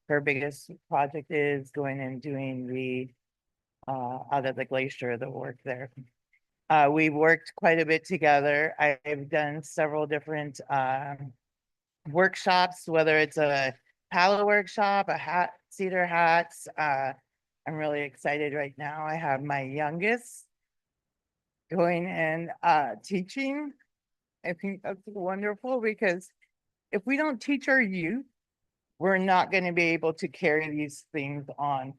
Her biggest project is going and doing the out of the glacier, the work there. We've worked quite a bit together. I've done several different workshops, whether it's a paddle workshop, cedar hats. I'm really excited right now. I have my youngest going and teaching. I think that's wonderful, because if we don't teach our youth, we're not going to be able to carry these things on.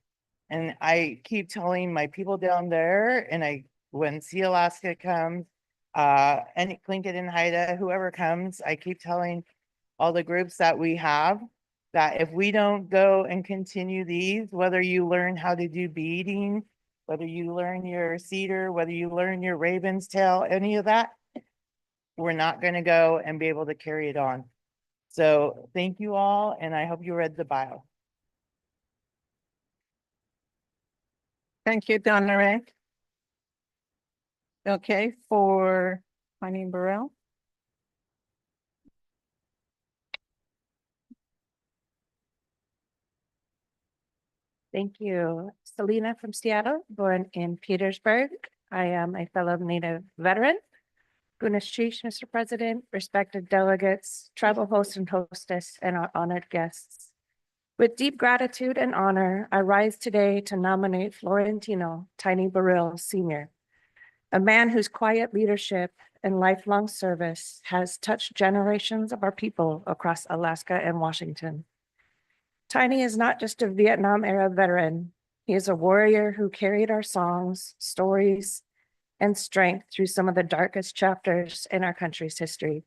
And I keep telling my people down there, and when Sea Alaska comes, any Tlingit and Haida, whoever comes, I keep telling all the groups that we have that if we don't go and continue these, whether you learn how to do beading, whether you learn your cedar, whether you learn your raven's tail, any of that, we're not going to go and be able to carry it on. So thank you all, and I hope you read the bio. Thank you, Donna Ray. Okay, for Honey Burrell. Thank you. Selena from Seattle, born in Petersburg. I am a fellow Native veteran. Guneshish, Mr. President, respected delegates, tribal host and hostess, and our honored guests. With deep gratitude and honor, I rise today to nominate Florentino Tiny Burrell Sr., a man whose quiet leadership and lifelong service has touched generations of our people across Alaska and Washington. Tiny is not just a Vietnam-era veteran. He is a warrior who carried our songs, stories, and strength through some of the darkest chapters in our country's history.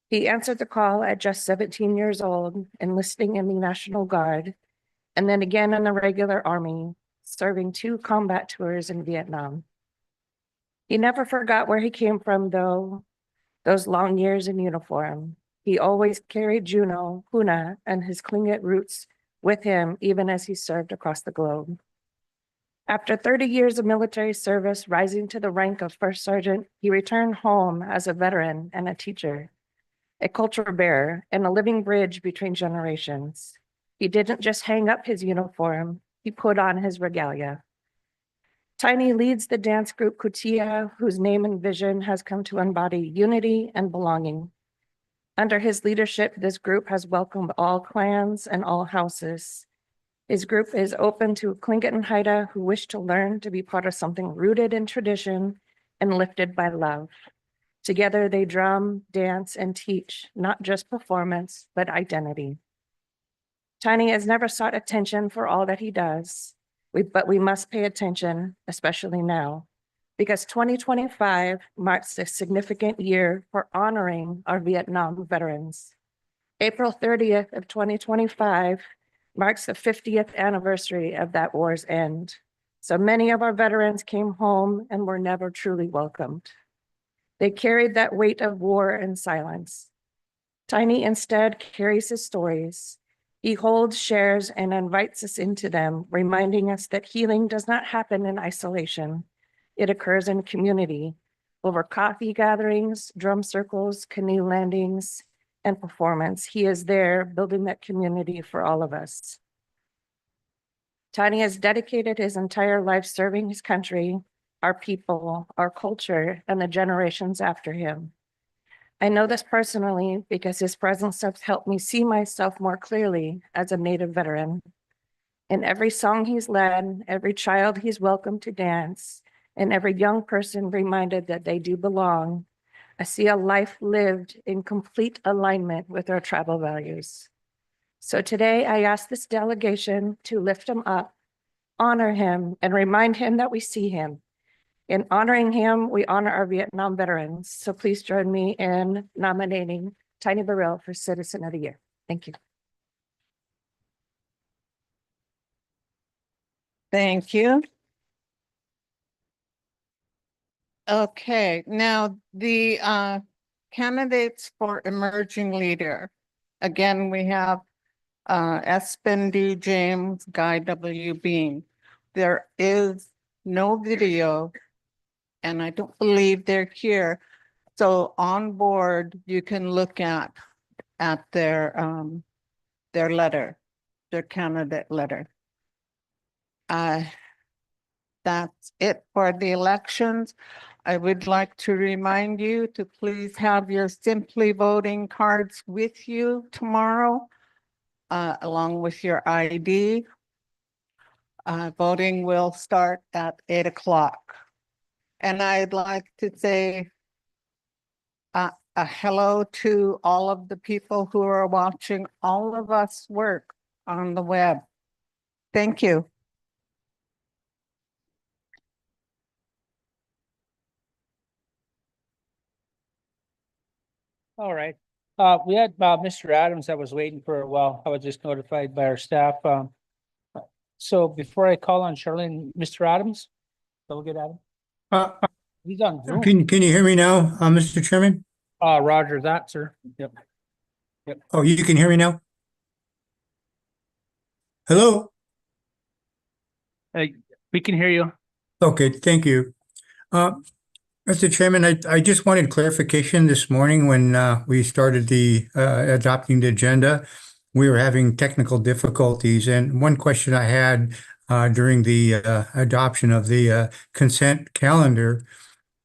He answered the call at just 17 years old, enlisting in the National Guard, and then again in the regular Army, serving 2 combat tours in Vietnam. He never forgot where he came from, though, those long years in uniform. He always carried Juneau, Huna, and his Tlingit roots with him, even as he served across the globe. After 30 years of military service, rising to the rank of first sergeant, he returned home as a veteran and a teacher, a culture bearer, and a living bridge between generations. He didn't just hang up his uniform, he put on his regalia. Tiny leads the dance group Kutia, whose name and vision has come to embody unity and belonging. Under his leadership, this group has welcomed all clans and all houses. His group is open to Tlingit and Haida who wish to learn to be part of something rooted in tradition and lifted by love. Together, they drum, dance, and teach, not just performance, but identity. Tiny has never sought attention for all that he does, but we must pay attention, especially now, because 2025 marks a significant year for honoring our Vietnam veterans. April 30th of 2025 marks the 50th anniversary of that war's end. So many of our veterans came home and were never truly welcomed. They carried that weight of war in silence. Tiny instead carries his stories. He holds, shares, and invites us into them, reminding us that healing does not happen in isolation. It occurs in community, over coffee gatherings, drum circles, canoe landings, and performance. He is there building that community for all of us. Tiny has dedicated his entire life serving his country, our people, our culture, and the generations after him. I know this personally because his presence has helped me see myself more clearly as a Native veteran. In every song he's led, every child he's welcomed to dance, and every young person reminded that they do belong, I see a life lived in complete alignment with our tribal values. So today I ask this delegation to lift him up, honor him, and remind him that we see him. In honoring him, we honor our Vietnam veterans. So please join me in nominating Tiny Burrell for Citizen of the Year. Thank you. Thank you. Okay, now the candidates for emerging leader. Again, we have Espen D. James, Guy W. Bean. There is no video, and I don't believe they're here. So on board, you can look at their letter, their candidate letter. That's it for the elections. I would like to remind you to please have your Simply voting cards with you tomorrow, along with your ID. Voting will start at 8 o'clock. And I'd like to say a hello to all of the people who are watching all of us work on the web. Thank you. All right. We had Mr. Adams that was waiting for a while. I was just notified by our staff. So before I call on Charlene, Mr. Adams, Delegate Adams. He's on Zoom. Can you hear me now, Mr. Chairman? Roger that, sir. Yep. Yep. Oh, you can hear me now? Hello? We can hear you. Okay, thank you. Mr. Chairman, I just wanted clarification this morning when we started the adopting the agenda. We were having technical difficulties, and one question I had during the adoption of the consent calendar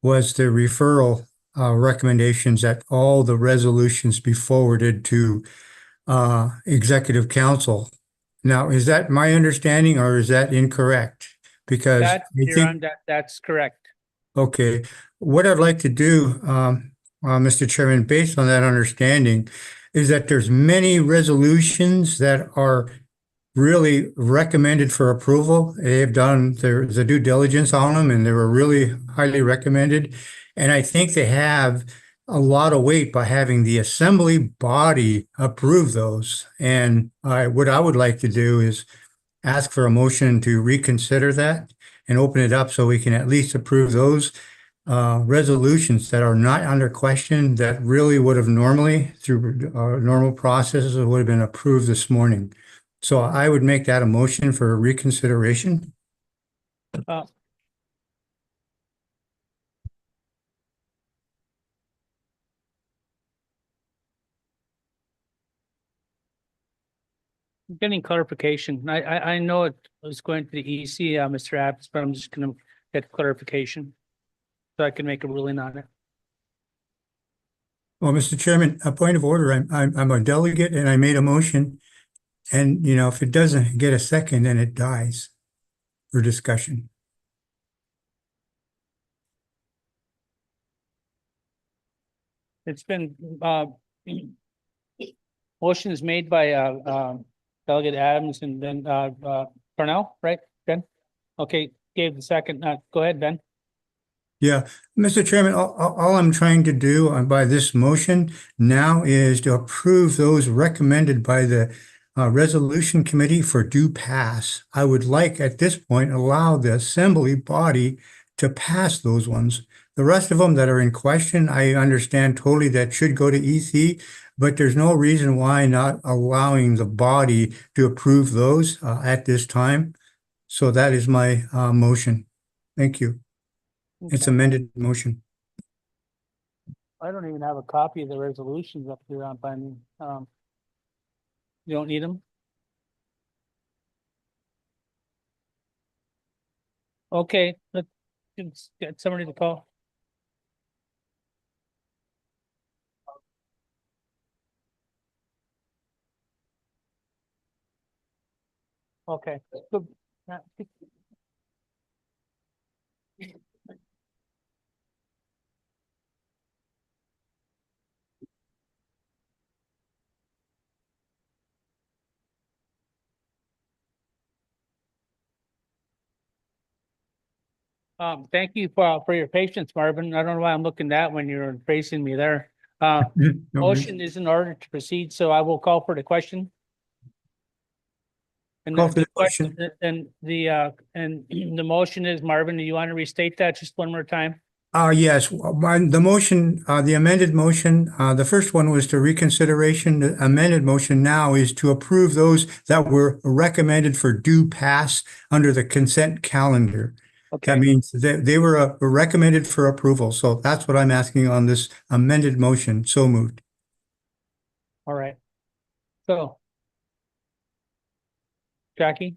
was the referral recommendations that all the resolutions be forwarded to Executive Council. Now, is that my understanding or is that incorrect? Because that's correct. Okay, what I'd like to do, Mr. Chairman, based on that understanding, is that there's many resolutions that are really recommended for approval. They've done the due diligence on them, and they were really highly recommended. And I think they have a lot of weight by having the assembly body approve those. And what I would like to do is ask for a motion to reconsider that and open it up so we can at least approve those resolutions that are not under question that really would have normally, through normal processes, would have been approved this morning. So I would make that a motion for reconsideration. Getting clarification. I know it was going to the EC, Mr. Adams, but I'm just going to get clarification so I can make a ruling on it. Well, Mr. Chairman, a point of order. I'm a delegate and I made a motion. And, if it doesn't get a second, then it dies for discussion. it's been, motion is made by, Delegate Adams and then, Cornell, right, Ben? Okay, gave the second, go ahead, Ben. Yeah, Mr. Chairman, all I'm trying to do by this motion now is to approve those recommended by the Resolution Committee for due pass. I would like at this point allow the assembly body to pass those ones. The rest of them that are in question, I understand totally that should go to EC, but there's no reason why not allowing the body to approve those at this time. So that is my motion. Thank you. It's amended motion. I don't even have a copy of the resolutions up here on by me. You don't need them? Okay, let's get somebody to call. Okay. So, thank you for your patience, Marvin. I don't know why I'm looking that when you're facing me there. Motion is in order to proceed, so I will call for the question. And Call for the question. And the motion is, Marvin, do you want to restate that just one more time? Yes, the motion, the amended motion, the first one was to reconsideration. The amended motion now is to approve those that were recommended for due pass under the consent calendar. Okay. That means they were recommended for approval. So that's what I'm asking on this amended motion. So moved. All right. So, Jackie?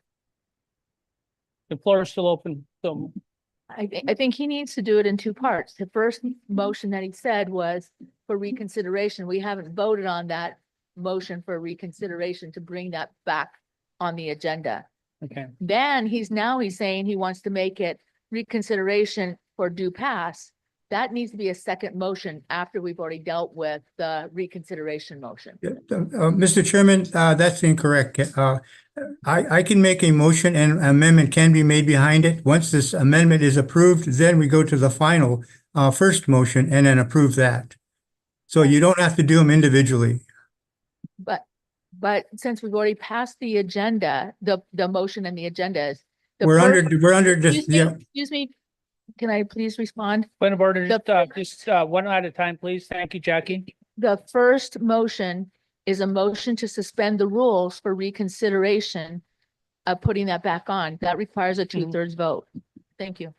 The floor is still open, so. I think he needs to do it in two parts. The first motion that he said was for reconsideration. We haven't voted on that motion for reconsideration to bring that back on the agenda. Okay. Then he's saying he wants to make it reconsideration for due pass. That needs to be a second motion after we've already dealt with the reconsideration motion. Mr. Chairman, that's incorrect. I can make a motion and amendment can be made behind it. Once this amendment is approved, then we go to the final first motion and then approve that. So you don't have to do them individually. But since we've already passed the agenda, the motion and the agenda is. We're under this, yeah. Excuse me, can I please respond? Point of order, just one at a time, please. Thank you, Jackie. The first motion is a motion to suspend the rules for reconsideration of putting that back on. That requires a 2/3 vote. Thank you.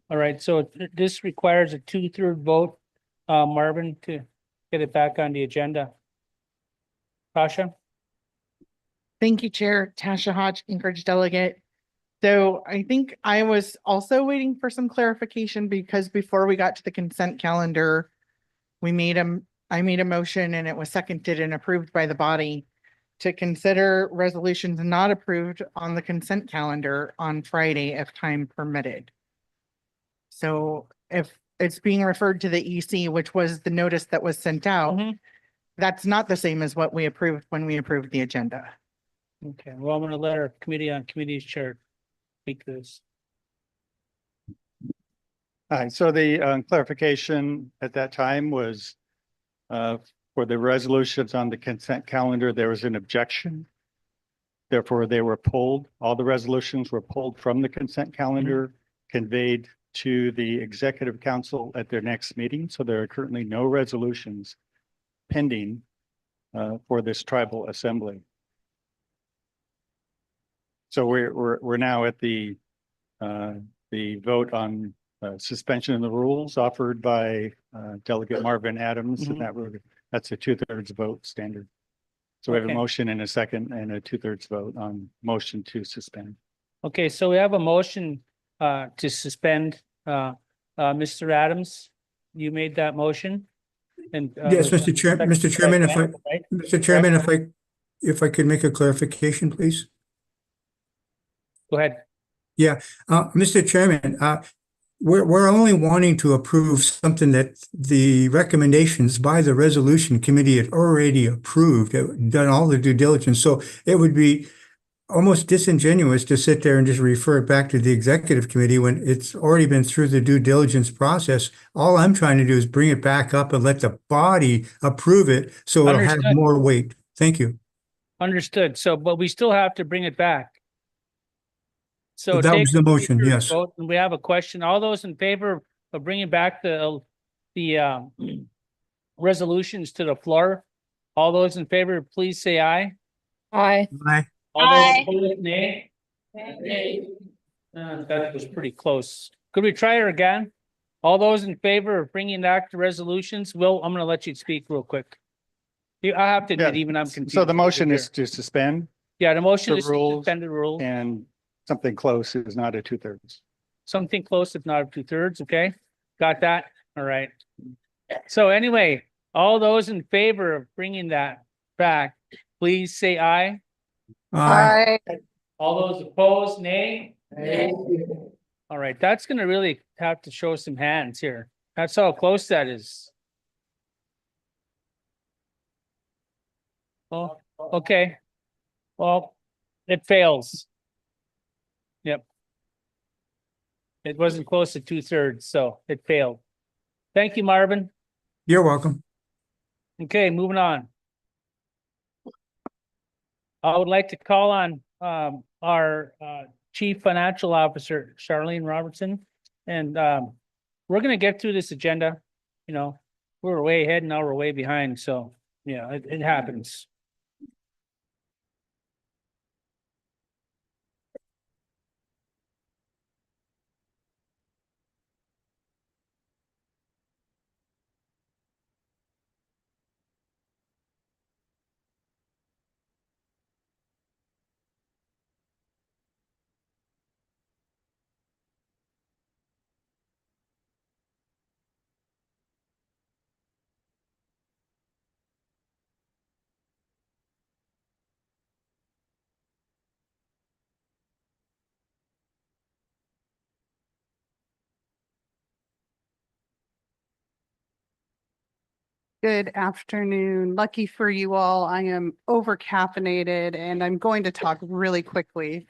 All right, so this requires a 2/3 vote, Marvin, to get it back on the agenda. Tasha? Thank you, Chair. Tasha Hodge, Anchorage Delegate. So I think I was also waiting for some clarification because before we got to the consent calendar, I made a motion and it was seconded and approved by the body to consider resolutions not approved on the consent calendar on Friday if time permitted. So if it's being referred to the EC, which was the notice that was sent out, that's not the same as what we approved when we approved the agenda. Okay, well, I'm gonna let our committee on committees chair speak to this. Hi, so the clarification at that time was for the resolutions on the consent calendar, there was an objection. Therefore, they were pulled. All the resolutions were pulled from the consent calendar, conveyed to the executive council at their next meeting. So there are currently no resolutions pending for this tribal assembly. So we're now at the vote on suspension of the rules offered by Delegate Marvin Adams, and that's a 2/3 vote standard. So we have a motion and a second and a 2/3 vote on motion to suspend. Okay, so we have a motion to suspend. Mr. Adams, you made that motion? And Yes, Mr. Chairman, if I could make a clarification, please. Go ahead. Yeah, Mr. Chairman, we're only wanting to approve something that the recommendations by the resolution committee had already approved, done all the due diligence. So it would be almost disingenuous to sit there and just refer it back to the executive committee when it's already been through the due diligence process. All I'm trying to do is bring it back up and let the body approve it so it'll have Understood. more weight. Thank you. Understood. So, but we still have to bring it back. So That take was the a motion, two-thirds yes. vote, and we have a question. All those in favor of bringing back the resolutions to the floor? All those in favor, please say aye. Aye. Aye. All those opposed, nay? Nay. That was pretty close. Could we try her again? All those in favor of bringing back the resolutions? Will, I'm gonna let you speak real quick. I have to admit, even I'm confused. So the motion over is here. to suspend Yeah, the motion the is to rules suspend the rules. and something close is not a 2/3. Something close, if not 2/3, okay? Got that? All right. So anyway, all those in favor of bringing that back, please say aye. Aye. All those opposed, nay? Nay. All right, that's gonna really have to show some hands here. That's how close that is. Oh, okay. Well, it fails. Yep. It wasn't close to 2/3, so it failed. Thank you, Marvin. You're welcome. Okay, moving on. I would like to call on our Chief Financial Officer, Charlene Robertson. And we're gonna get through this agenda. You know, we were way ahead and now we're way behind, so yeah, it happens. Good afternoon. Lucky for you all, I am over caffeinated and I'm going to talk really quickly.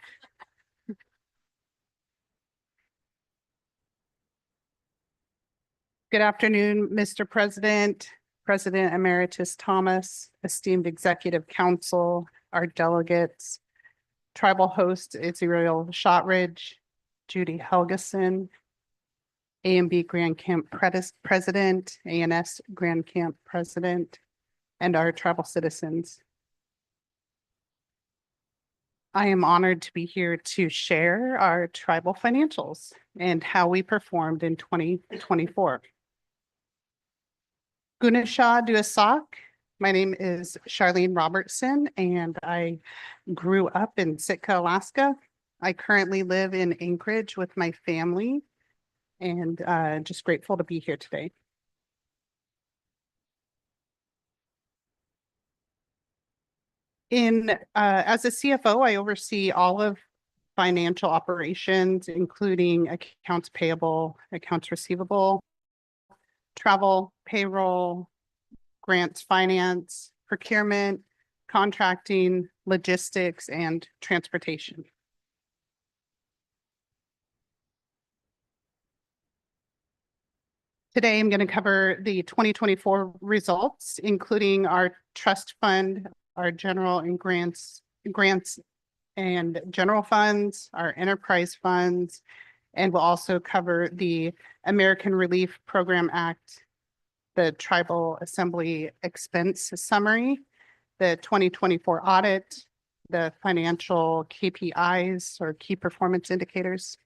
Good afternoon, Mr. President, President Emeritus Thomas, esteemed Executive Council, our delegates, tribal host Israel Shotridge, Judy Helgeson, ANB Grand Camp President, ANS Grand Camp President, and our tribal citizens. I am honored to be here to share our tribal financials and how we performed in 2024. Gunisha Duasak. My name is Charlene Robertson, and I grew up in Sitka, Alaska. I currently live in Anchorage with my family, and just grateful to be here today. As a CFO, I oversee all of financial operations, including accounts payable, accounts receivable, travel, payroll, grants, finance, procurement, contracting, logistics, and transportation. Today, I'm going to cover the 2024 results, including our trust fund, our general and grants and general funds, our enterprise funds, and we'll also cover the American Relief Program Act, the Tribal Assembly Expense Summary, the 2024 audit, the financial KPIs or key performance indicators,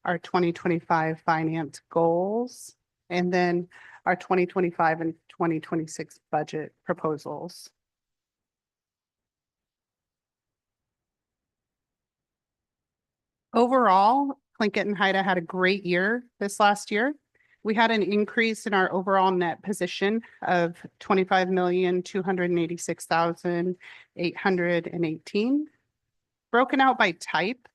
our 2025 finance goals, and then our 2025 and 2026 budget proposals. Overall, Tlingit and Haida had a great year this last year. We had an increase in our overall net position of 25,286,818. Broken out by type,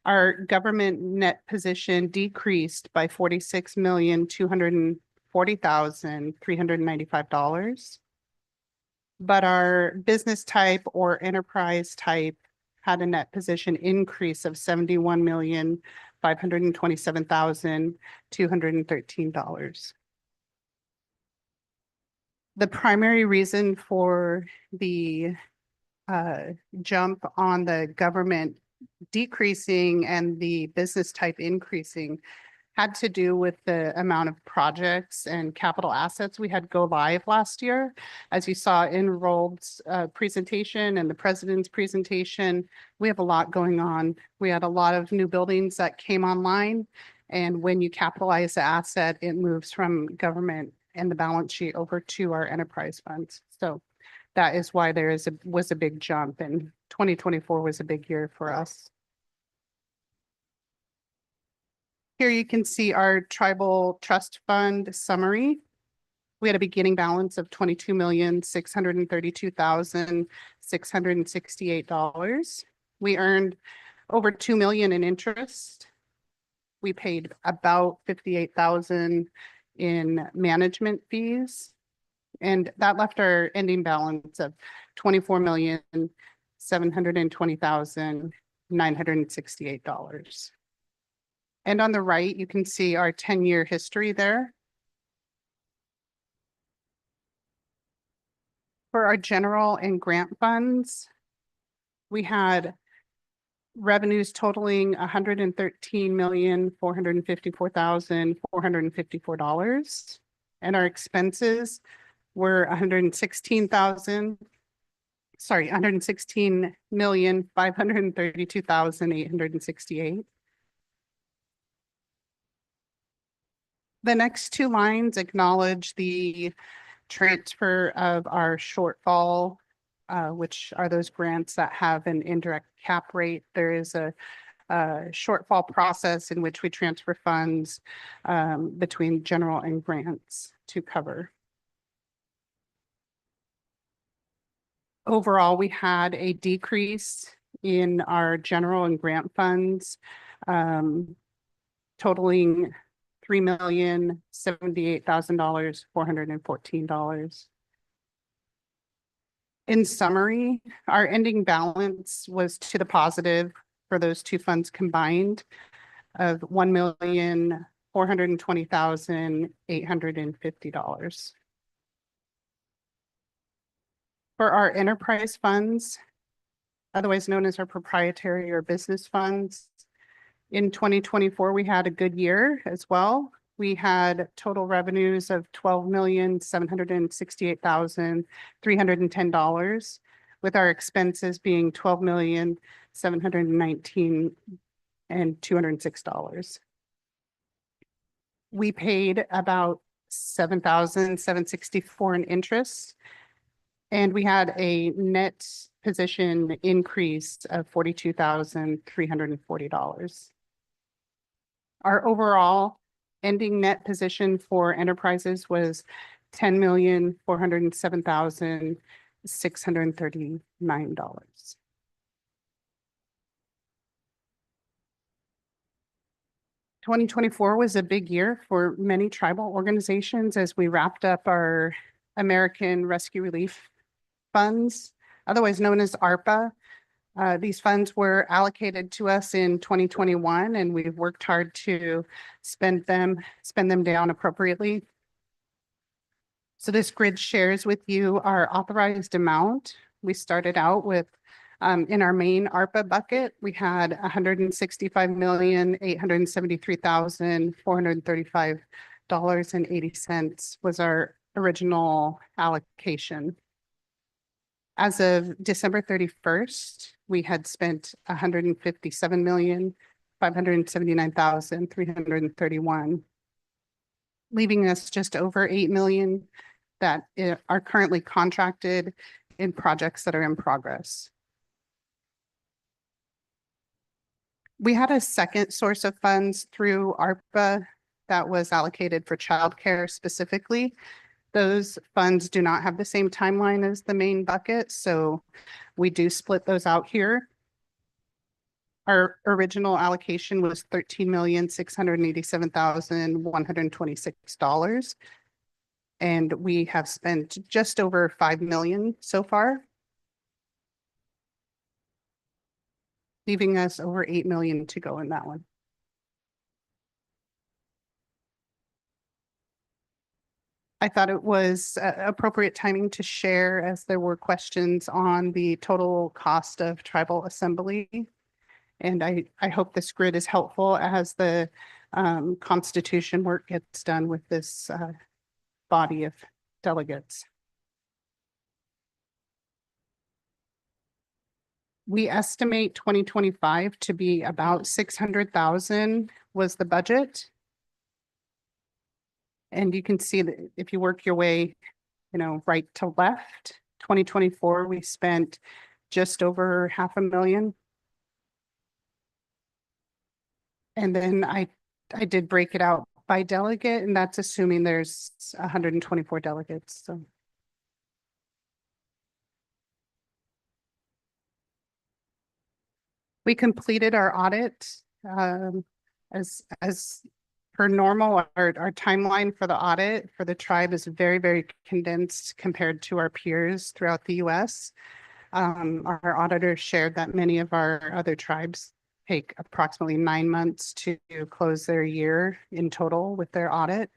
Our government net position decreased by $46,240,395. But our business type or enterprise type had a net position increase of $71,527,213. The primary reason for the jump on the government decreasing and the business type increasing had to do with the amount of projects and capital assets we had go live last year. As you saw in Rold's presentation and the president's presentation, we have a lot going on. We had a lot of new buildings that came online. And when you capitalize the asset, it moves from government and the balance sheet over to our enterprise funds. So that is why there was a big jump, and 2024 was a big year for us. Here you can see our tribal trust fund summary. We had a beginning balance of $22,632,668. We earned over $2 million in interest. We paid about $58,000 in management fees. And that left our ending balance of $24,720,968. And on the right, you can see our 10-year history there. For our general and grant funds, we had revenues totaling $113,454,454. And our expenses were $116,532,868. The next two lines acknowledge the transfer of our shortfall, which are those grants that have an indirect cap rate. There is a shortfall process in which we transfer funds between general and grants to cover. Overall, we had a decrease in our general and grant funds, totaling $3,078,414. In summary, our ending balance was to the positive for those two funds combined of $1,420,850. For our enterprise funds, otherwise known as our proprietary or business funds, in 2024, we had a good year as well. We had total revenues of $12,768,310, with our expenses being $12,719,206. We paid about $7,764 in interest, and we had a net position increase of $42,340. Our overall ending net position for enterprises was $10,407,639. $2024 was a big year for many tribal organizations as we wrapped up our American Rescue Relief funds, otherwise known as ARPA. These funds were allocated to us in 2021, and we've worked hard to spend them down appropriately. So this grid shares with you our authorized amount. We started out with, in our main ARPA bucket, we had $165,873,435.80 was our original allocation. As of December 31st, we had spent $157,579,331, leaving us just over $8 million that are currently contracted in projects that are in progress. We had a second source of funds through ARPA that was allocated for childcare specifically. Those funds do not have the same timeline as the main bucket, so we do split those out here. Our original allocation was $13,687,126. And we have spent just over 5 million so far, leaving us over 8 million to go in that one. I thought it was appropriate timing to share, as there were questions on the total cost of tribal assembly. And I hope this grid is helpful as the constitution work gets done with this body of delegates. We estimate 2025 to be about 600,000 was the budget. And you can see that if you work your way, right to left, 2024, we spent just over $500,000. And then I did break it out by delegate, and that's assuming there's 124 delegates. So we completed our audit as per normal. Our timeline for the audit for the tribe is very, very condensed compared to our peers throughout the US. Our auditors shared that many of our other tribes take approximately 9 months to close their year in total with their audit.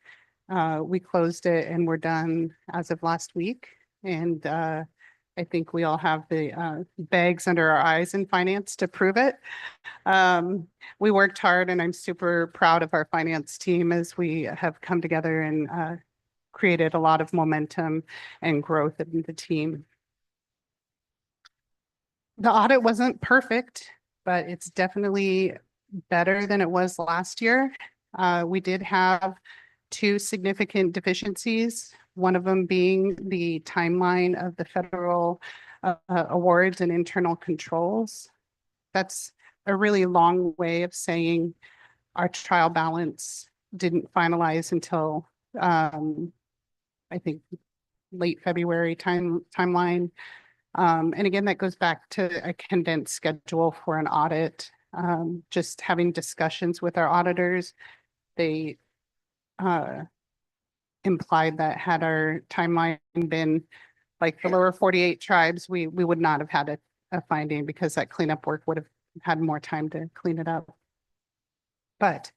We closed it and we're done as of last week. And I think we all have the bags under our eyes in finance to prove it. We worked hard, and I'm super proud of our finance team as we have come together and created a lot of momentum and growth in the team. The audit wasn't perfect, but it's definitely better than it was last year. We did have 2 significant deficiencies, one of them being the timeline of the federal awards and internal controls. That's a really long way of saying our trial balance didn't finalize until I think late February timeline. And again, that goes back to a condensed schedule for an audit. Just having discussions with our auditors, they implied that had our timeline been like the lower 48 tribes, we would not have had a finding, because that cleanup work would have had more time to clean it up. But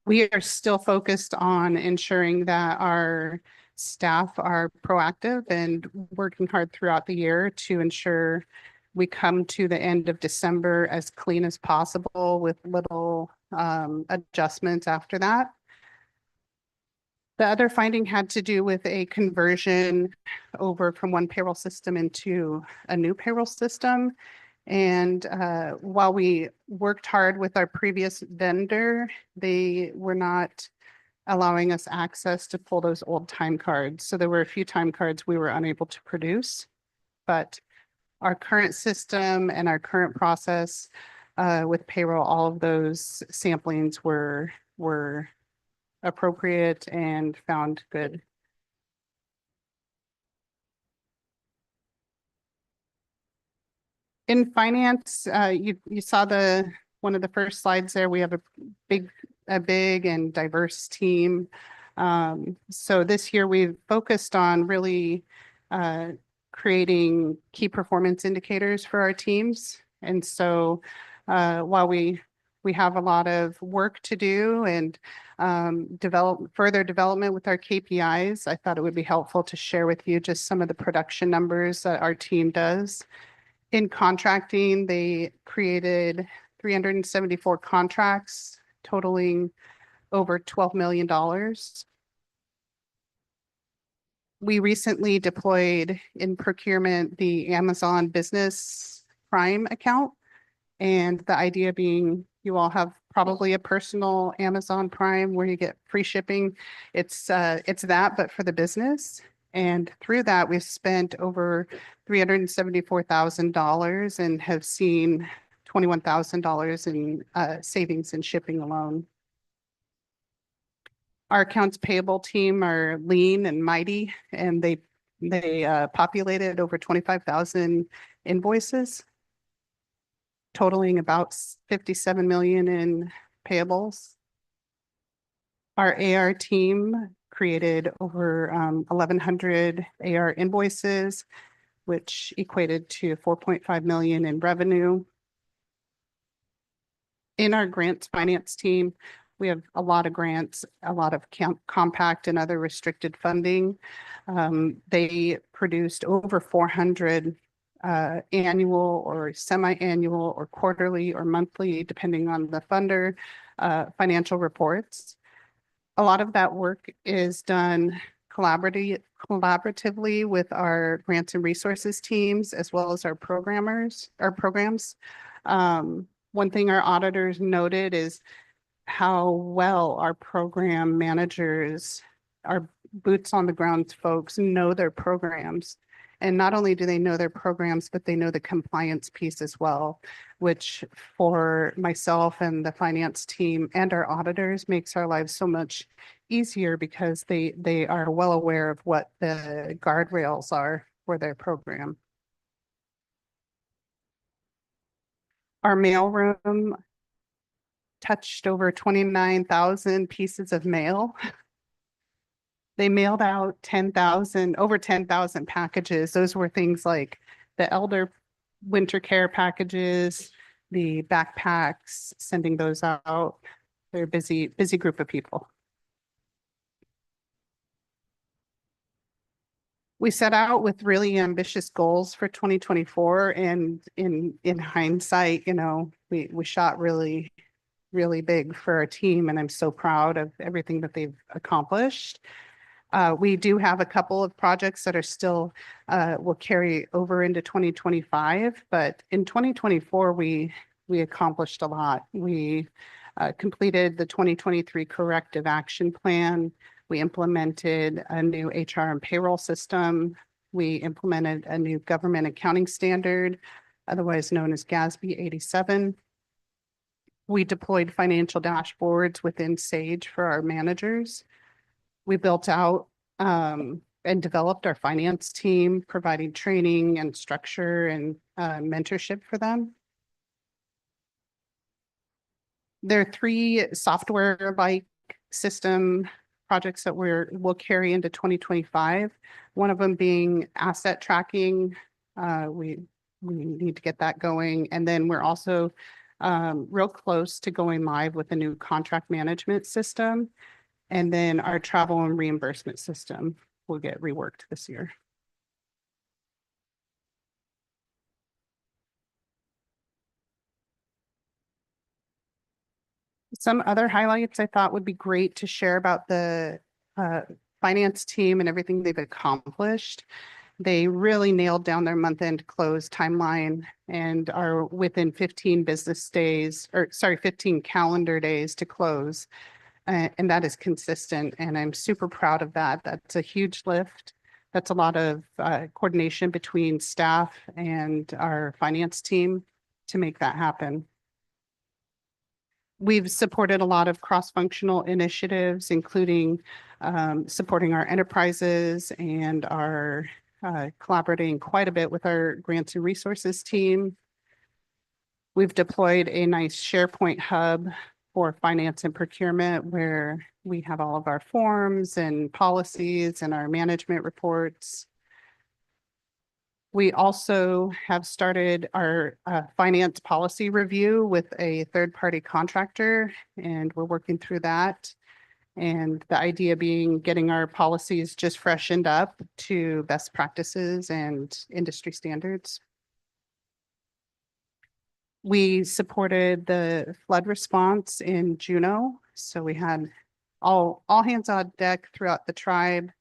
we are still focused on ensuring that our staff are proactive and working hard throughout the year to ensure we come to the end of December as clean as possible with little adjustments after that. The other finding had to do with a conversion over from one payroll system into a new payroll system. And while we worked hard with our previous vendor, they were not allowing us access to pull those old time cards. So there were a few time cards we were unable to produce, but our current system and our current process with payroll, all of those samplings were appropriate and found good. In finance, you saw one of the first slides there. We have a big and diverse team. So this year we've focused on really creating key performance indicators for our teams. And so while we have a lot of work to do and further development with our KPIs, I thought it would be helpful to share with you just some of the production numbers that our team does. In contracting, they created 374 contracts totaling over $12 million. We recently deployed in procurement the Amazon Business Prime account. And the idea being, you all have probably a personal Amazon Prime where you get free shipping. It's that, but for the business. And through that, we've spent over $374,000 and have seen $21,000 in savings in shipping alone. Our accounts payable team are lean and mighty, and they populated over 25,000 invoices. totaling about 57 million in payables. Our AR team created over 1,100 AR invoices, which equated to 4.5 million in revenue. In our grants finance team, we have a lot of grants, a lot of compact and other restricted funding. They produced over 400 annual or semi-annual or quarterly or monthly, depending on the funder, financial reports. A lot of that work is done collaboratively with our grants and resources teams, as well as our programs. One thing our auditors noted is how well our program managers, our boots on the ground folks know their programs. And not only do they know their programs, but they know the compliance piece as well, which for myself and the finance team and our auditors makes our lives so much easier because they are well aware of what the guardrails are for their program. Our mailroom touched over 29,000 pieces of mail. They mailed out over 10,000 packages. Those were things like the elder winter care packages, the backpacks, sending those out. They're a busy group of people. We set out with really ambitious goals for 2024, and in hindsight, you know, we shot really big for our team, and I'm so proud of everything that they've accomplished. We do have a couple of projects that are still will carry over into 2025, but in 2024 we accomplished a lot. We completed the 2023 corrective action plan. We implemented a new HR and payroll system. We implemented a new government accounting standard, otherwise known as GASB 87. We deployed financial dashboards within Sage for our managers. We built out and developed our finance team, providing training and structure and mentorship for them. There are 3 software-like system projects that we'll carry into 2025. One of them being asset tracking. We need to get that going. And then we're also real close to going live with a new contract management system. And then our travel and reimbursement system will get reworked this year. Some other highlights I thought would be great to share about the finance team and everything they've accomplished. They really nailed down their month-end close timeline and are within 15 calendar days to close. And that is consistent, and I'm super proud of that. That's a huge lift. That's a lot of coordination between staff and our finance team to make that happen. We've supported a lot of cross-functional initiatives, including supporting our enterprises and our collaborating quite a bit with our grants and resources team. We've deployed a nice SharePoint hub for finance and procurement, where we have all of our forms and policies and our management reports. We also have started our finance policy review with a third-party contractor, and we're working through that. And the idea being getting our policies just freshened up to best practices and industry standards. We supported the flood response in Juneau. So we had all hands on deck throughout the tribe.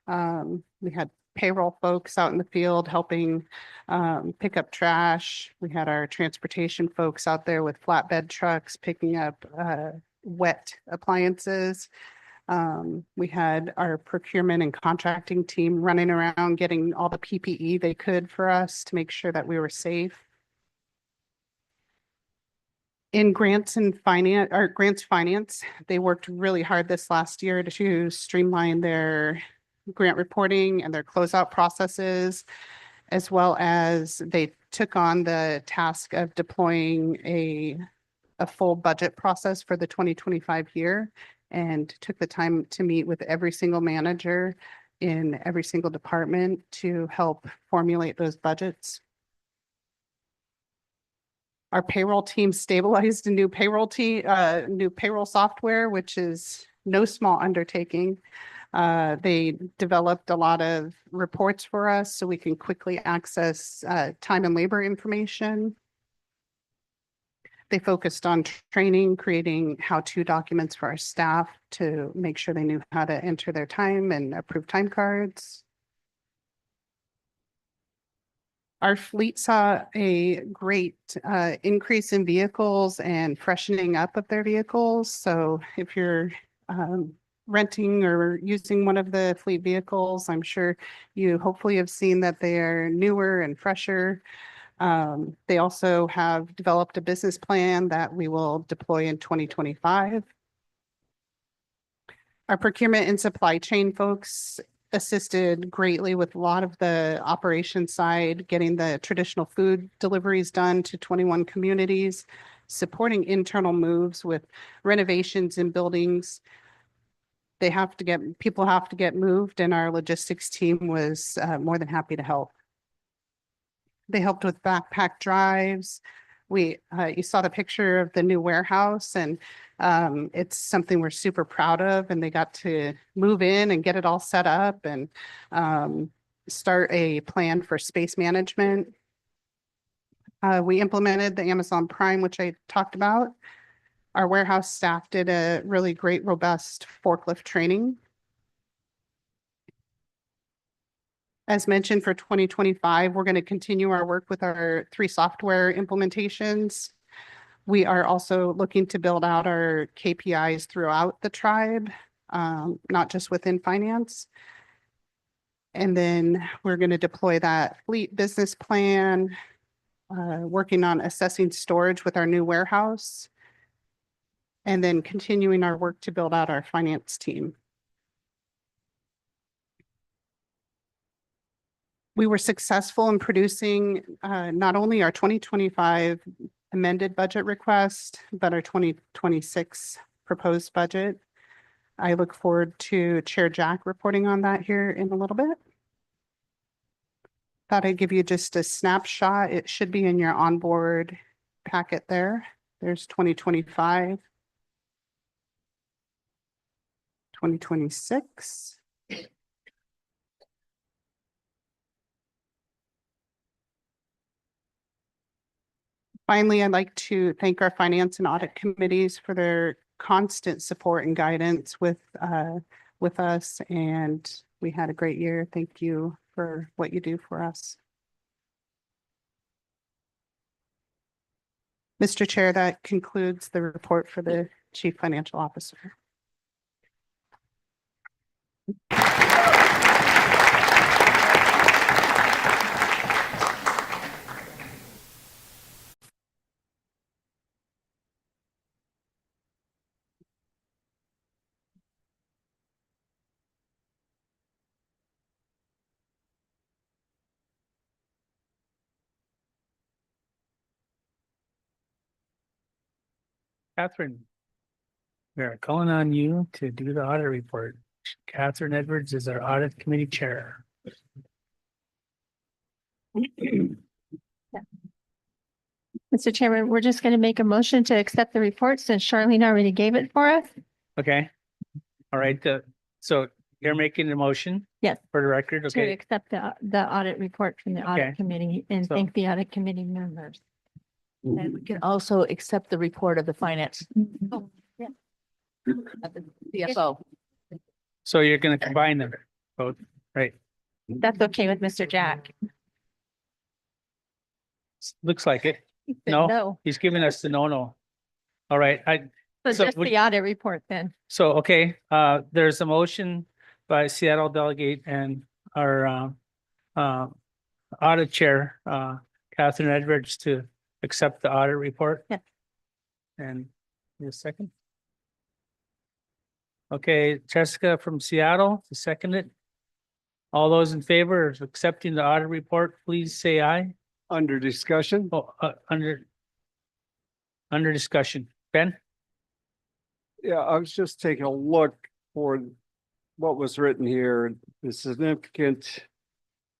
We had payroll folks out in the field helping pick up trash. We had our transportation folks out there with flatbed trucks picking up wet appliances. We had our procurement and contracting team running around getting all the PPE they could for us to make sure that we were safe. In grants finance, they worked really hard this last year to streamline their grant reporting and their closeout processes, as well as they took on the task of deploying a full budget process for the 2025 year and took the time to meet with every single manager in every single department to help formulate those budgets. Our payroll team stabilized a new payroll software, which is no small undertaking. They developed a lot of reports for us so we can quickly access time and labor information. They focused on training, creating how-to documents for our staff to make sure they knew how to enter their time and approve time cards. Our fleet saw a great increase in vehicles and freshening up of their vehicles. So if you're renting or using one of the fleet vehicles, I'm sure you hopefully have seen that they are newer and fresher. They also have developed a business plan that we will deploy in 2025. Our procurement and supply chain folks assisted greatly with a lot of the operation side, getting the traditional food deliveries done to 21 communities, supporting internal moves with renovations in buildings. People have to get moved, and our logistics team was more than happy to help. They helped with backpack drives. You saw the picture of the new warehouse, and it's something we're super proud of, and they got to move in and get it all set up and start a plan for space management. We implemented the Amazon Prime, which I talked about. Our warehouse staff did a really great, robust forklift training. As mentioned, for 2025, we're going to continue our work with our 3 software implementations. We are also looking to build out our KPIs throughout the tribe, not just within finance. And then we're going to deploy that fleet business plan, working on assessing storage with our new warehouse, and then continuing our work to build out our finance team. We were successful in producing not only our 2025 amended budget request, but our 2026 proposed budget. I look forward to Chair Jack reporting on that here in a little bit. Thought I'd give you just a snapshot. It should be in your onboard packet there. There's 2025, 2026. Finally, I'd like to thank our finance and audit committees for their constant support and guidance with us, and we had a great year. Thank you for what you do for us. Mr. Chair, that concludes the report for the Chief Financial Officer. Catherine, we are calling on you to do the audit report. Catherine Edwards is our audit committee chair. Mr. Chairman, we're just going to make a motion to accept the report since Charlene already gave it for us. Okay. All right. So you're making the motion? Yes. For the record? To Okay. accept the audit report from the Okay. audit committee and So- thank the audit committee members. And we can also accept the report of the finance. Oh, yeah. Of the CFO. So you're going to combine them both, right? That's okay with Mr. Jack. Looks like it. He said No, he's giving us the no. All right. So So just would- the audit report then. So, okay, there's a motion by Seattle delegate and our audit chair, Catherine Edwards, to accept the audit report. Yeah. And need a second. Okay, Jessica from Seattle to second it. All those in favor of accepting the audit report, please say aye. Under discussion? Oh, under discussion. Ben? Yeah, I was just taking a look for what was written here, the significant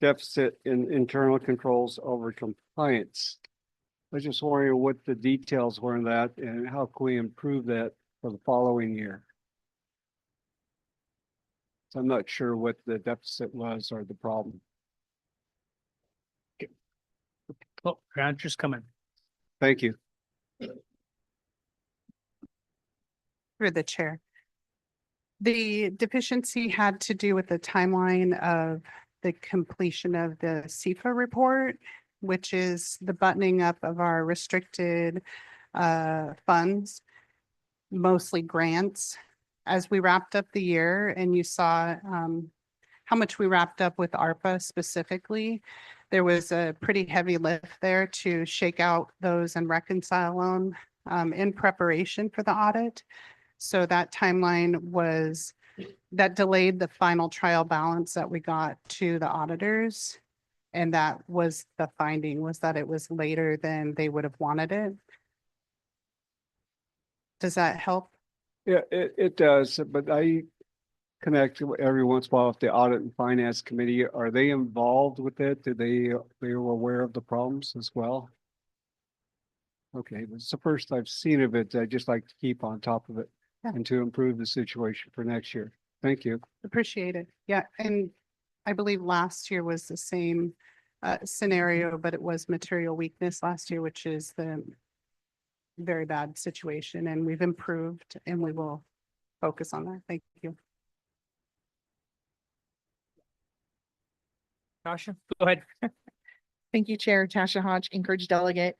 deficit in internal controls over compliance. I was just wondering what the details were in that and how can we improve that for the following year? So I'm not sure what the deficit was or the problem. Oh, your answer's coming. Thank you. Through the chair. The deficiency had to do with the timeline of the completion of the CFA report, which is the buttoning up of our restricted funds, mostly grants. As we wrapped up the year and you saw how much we wrapped up with ARPA specifically, there was a pretty heavy lift there to shake out those and reconcile them in preparation for the audit. So that timeline was, that delayed the final trial balance that we got to the auditors. And that was the finding, was that it was later than they would have wanted it. Does that help? Yeah, it does, but I connect every once in a while with the Audit and Finance Committee. Are they involved with it? They were aware of the problems as well? Okay, it's the first I've seen of it. I just like to keep on top of it and to improve the situation for next year. Thank you. Appreciate it. Yeah, and I believe last year was the same scenario, but it was material weakness last year, which is the very bad situation, and we've improved and we will focus on that. Thank you. Tasha, go ahead. Thank you, Chair. Tasha Hodge, Anchorage delegate.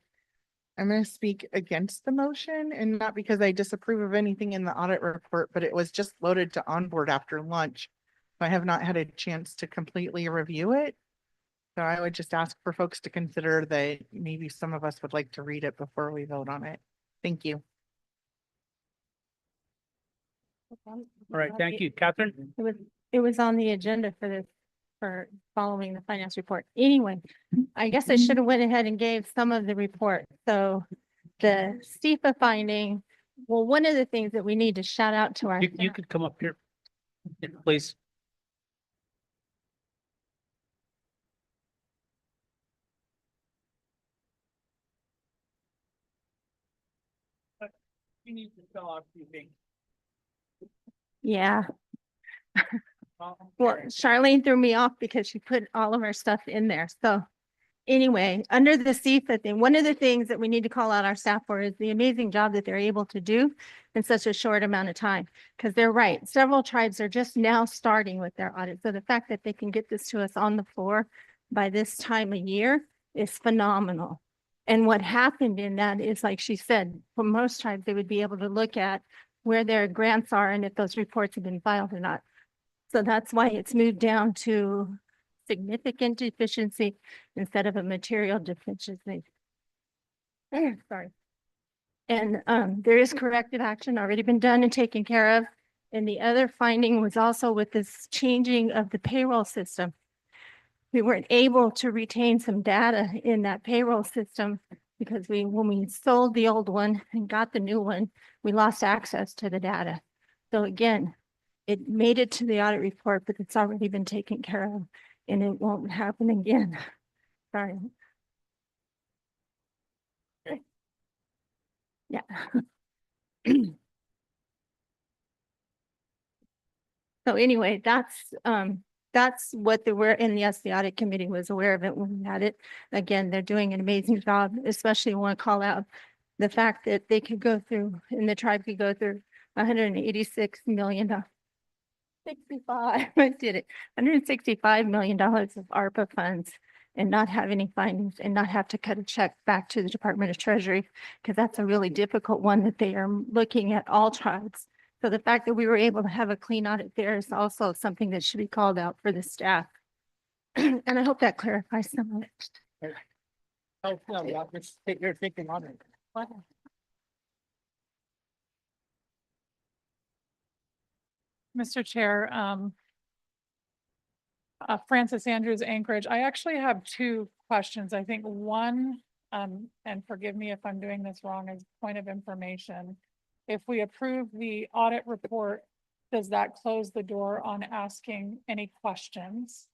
I'm going to speak against the motion, and not because I disapprove of anything in the audit report, but it was just loaded to onboard after lunch. I have not had a chance to completely review it. So I would just ask for folks to consider that maybe some of us would like to read it before we vote on it. Thank you. All right, thank you. Catherine? It was on the agenda for this, for following the finance report. Anyway, I guess I should have went ahead and gave some of the report. So the STIFA finding, well, one of the things that we need to shout out to our. You could come up here, please. You need to spell out a few things. Yeah. Well, Charlene threw me off because she put all of our stuff in there. So anyway, under the CFA thing, one of the things that we need to call out our staff for is the amazing job that they're able to do in such a short amount of time. Because they're right, several tribes are just now starting with their audit. So the fact that they can get this to us on the floor by this time of year is phenomenal. And what happened in that is, like she said, for most tribes, they would be able to look at where their grants are and if those reports have been filed or not. So that's why it's moved down to significant deficiency instead of a material deficiency. Sorry. And there is corrective action already been done and taken care of. And the other finding was also with this changing of the payroll system. We weren't able to retain some data in that payroll system because when we sold the old one and got the new one, we lost access to the data. So again, it made it to the audit report, but it's already been taken care of and it won't happen again. Sorry. Yeah. So anyway, that's what they were, and yes, the audit committee was aware of it when we had it. Again, they're doing an amazing job, especially want to call out the fact that they could go through, and the tribe could go through $186 million. 65, I did it, $165 million of ARPA funds and not have any findings and not have to cut a check back to the Department of Treasury, because that's a really difficult one that they are looking at all tribes. So the fact that we were able to have a clean audit there is also something that should be called out for the staff. And I hope that clarifies some of it. Oh, no, yeah, let's take your thinking on it. Mr. Chair, Francis Andrews, Anchorage. I actually have two questions. I think one, and forgive me if I'm doing this wrong, as point of information. If we approve the audit report, does that close the door on asking any questions?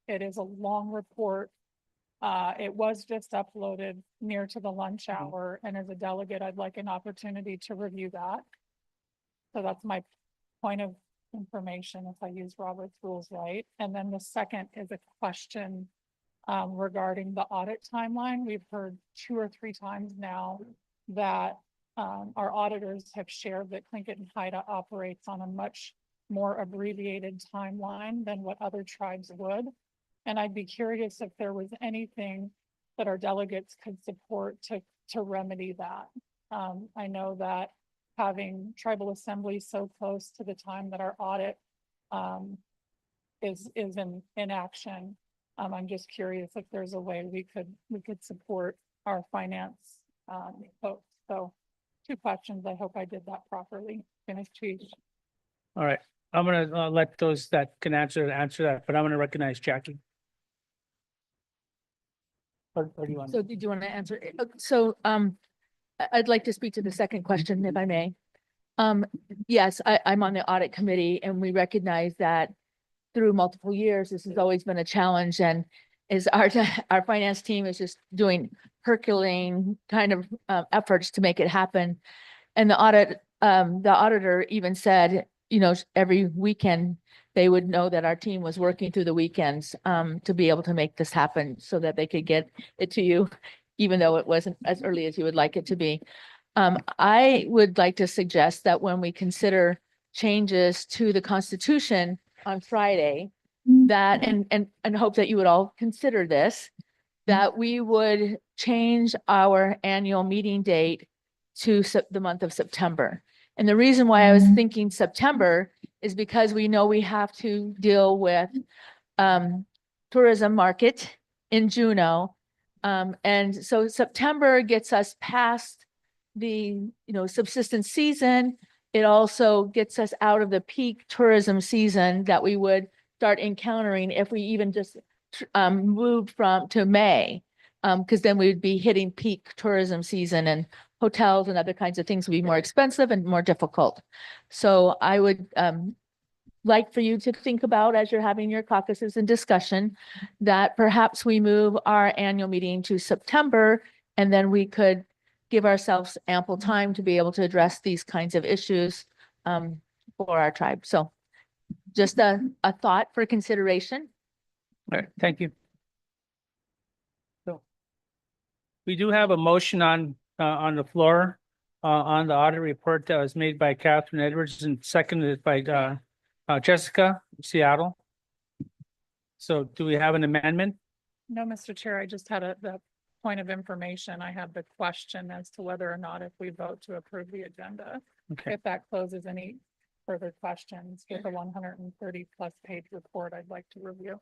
It is a long report. It was just uploaded near to the lunch hour, and as a delegate, I'd like an opportunity to review that. So that's my point of information, if I use Robert's rules right. And then the second is a question regarding the audit timeline. We've heard 2 or 3 times now that our auditors have shared that Tlingit and Haida operates on a much more abbreviated timeline than what other tribes would. And I'd be curious if there was anything that our delegates could support to remedy that. I know that having tribal assembly so close to the time that our audit is in action. I'm just curious if there's a way we could support our finance folks. So 2 questions. I hope I did that properly. Finish, Chief. All right, I'm gonna let those that can answer that, but I'm gonna recognize Jackie. Or do you want? So did you want to answer? I'd like to speak to the second question, if I may. Yes, I'm on the audit committee, and we recognize that through multiple years, this has always been a challenge, and is our finance team is just doing Herculean kind of efforts to make it happen. And the auditor even said, you know, every weekend they would know that our team was working through the weekends to be able to make this happen so that they could get it to you, even though it wasn't as early as you would like it to be. I would like to suggest that when we consider changes to the Constitution on Friday, that and hope that you would all consider this, that we would change our annual meeting date to the month of September. And the reason why I was thinking September is because we know we have to deal with tourism market in Juneau. And so September gets us past the subsistence season. It also gets us out of the peak tourism season that we would start encountering if we even just moved to May, because then we would be hitting peak tourism season, and hotels and other kinds of things would be more expensive and more difficult. So I would like for you to think about, as you're having your caucuses and discussion, that perhaps we move our annual meeting to September, and then we could give ourselves ample time to be able to address these kinds of issues for our tribe. So just a thought for consideration. All right, thank you. So we do have a motion on the floor on the audit report that was made by Catherine Edwards and seconded by Jessica Seattle. So do we have an amendment? No, Mr. Chair, I just had the point of information. I had the question as to whether or not if we vote to approve the agenda, Okay. if that closes any further questions with a 130+ page report I'd like to review.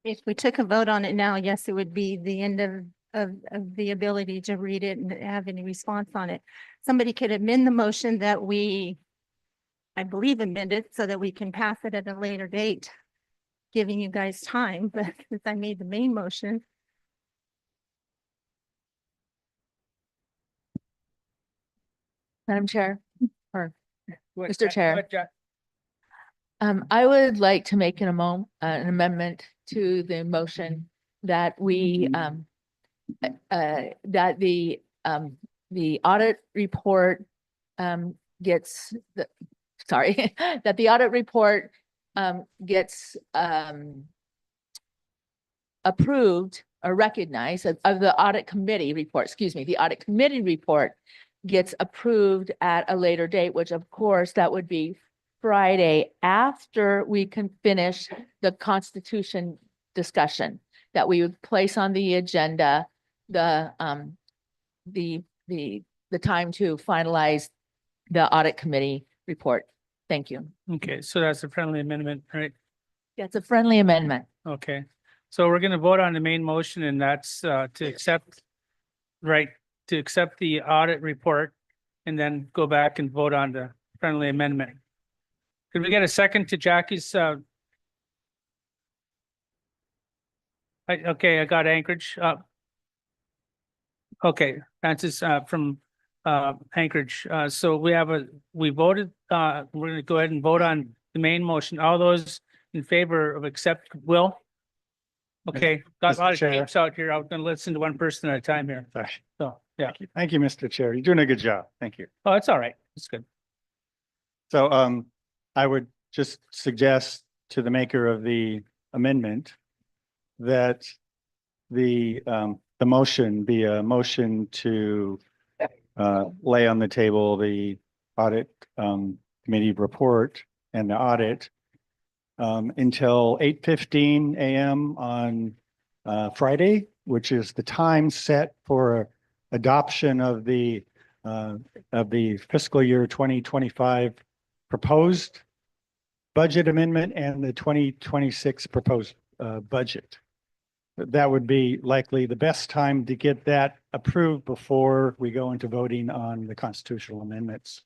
If we took a vote on it now, yes, it would be the end of the ability to read it and have any response on it. Somebody could amend the motion that we, I believe, amended so that we can pass it at a later date, giving you guys time, but since I made the main motion. Madam Chair, or Go Mr. Chair. ahead, Jack. I would like to make an amendment to the motion that we that the audit report gets that the audit report gets approved or recognized of the audit committee report, excuse me, the audit committee report gets approved at a later date, which of course that would be Friday after we can finish the Constitution discussion, that we would place on the agenda the time to finalize the audit committee report. Thank you. Okay, so that's a friendly amendment, right? That's a friendly amendment. Okay, so we're gonna vote on the main motion, and that's to accept, right, to accept the audit report and then go back and vote on the friendly amendment. Did we get a second to Jackie's, okay, I got Anchorage, okay, Francis, from, Anchorage, so we voted, we're gonna go ahead and vote on the main motion. All those in favor of accept, Will? Okay, got a lot of Chair. names out here. I'm gonna listen to one person at a time here. Sorry. So, yeah. Thank you, Mr. Chair. You're doing a good job. Thank you. Oh, it's all right. It's good. So I would just suggest to the maker of the amendment that the motion be a motion to lay on the table the audit committee report and the audit until 8:15 a.m. on Friday, which is the time set for adoption of the fiscal year 2025 proposed budget amendment and the 2026 proposed budget. That would be likely the best time to get that approved before we go into voting on the constitutional amendments.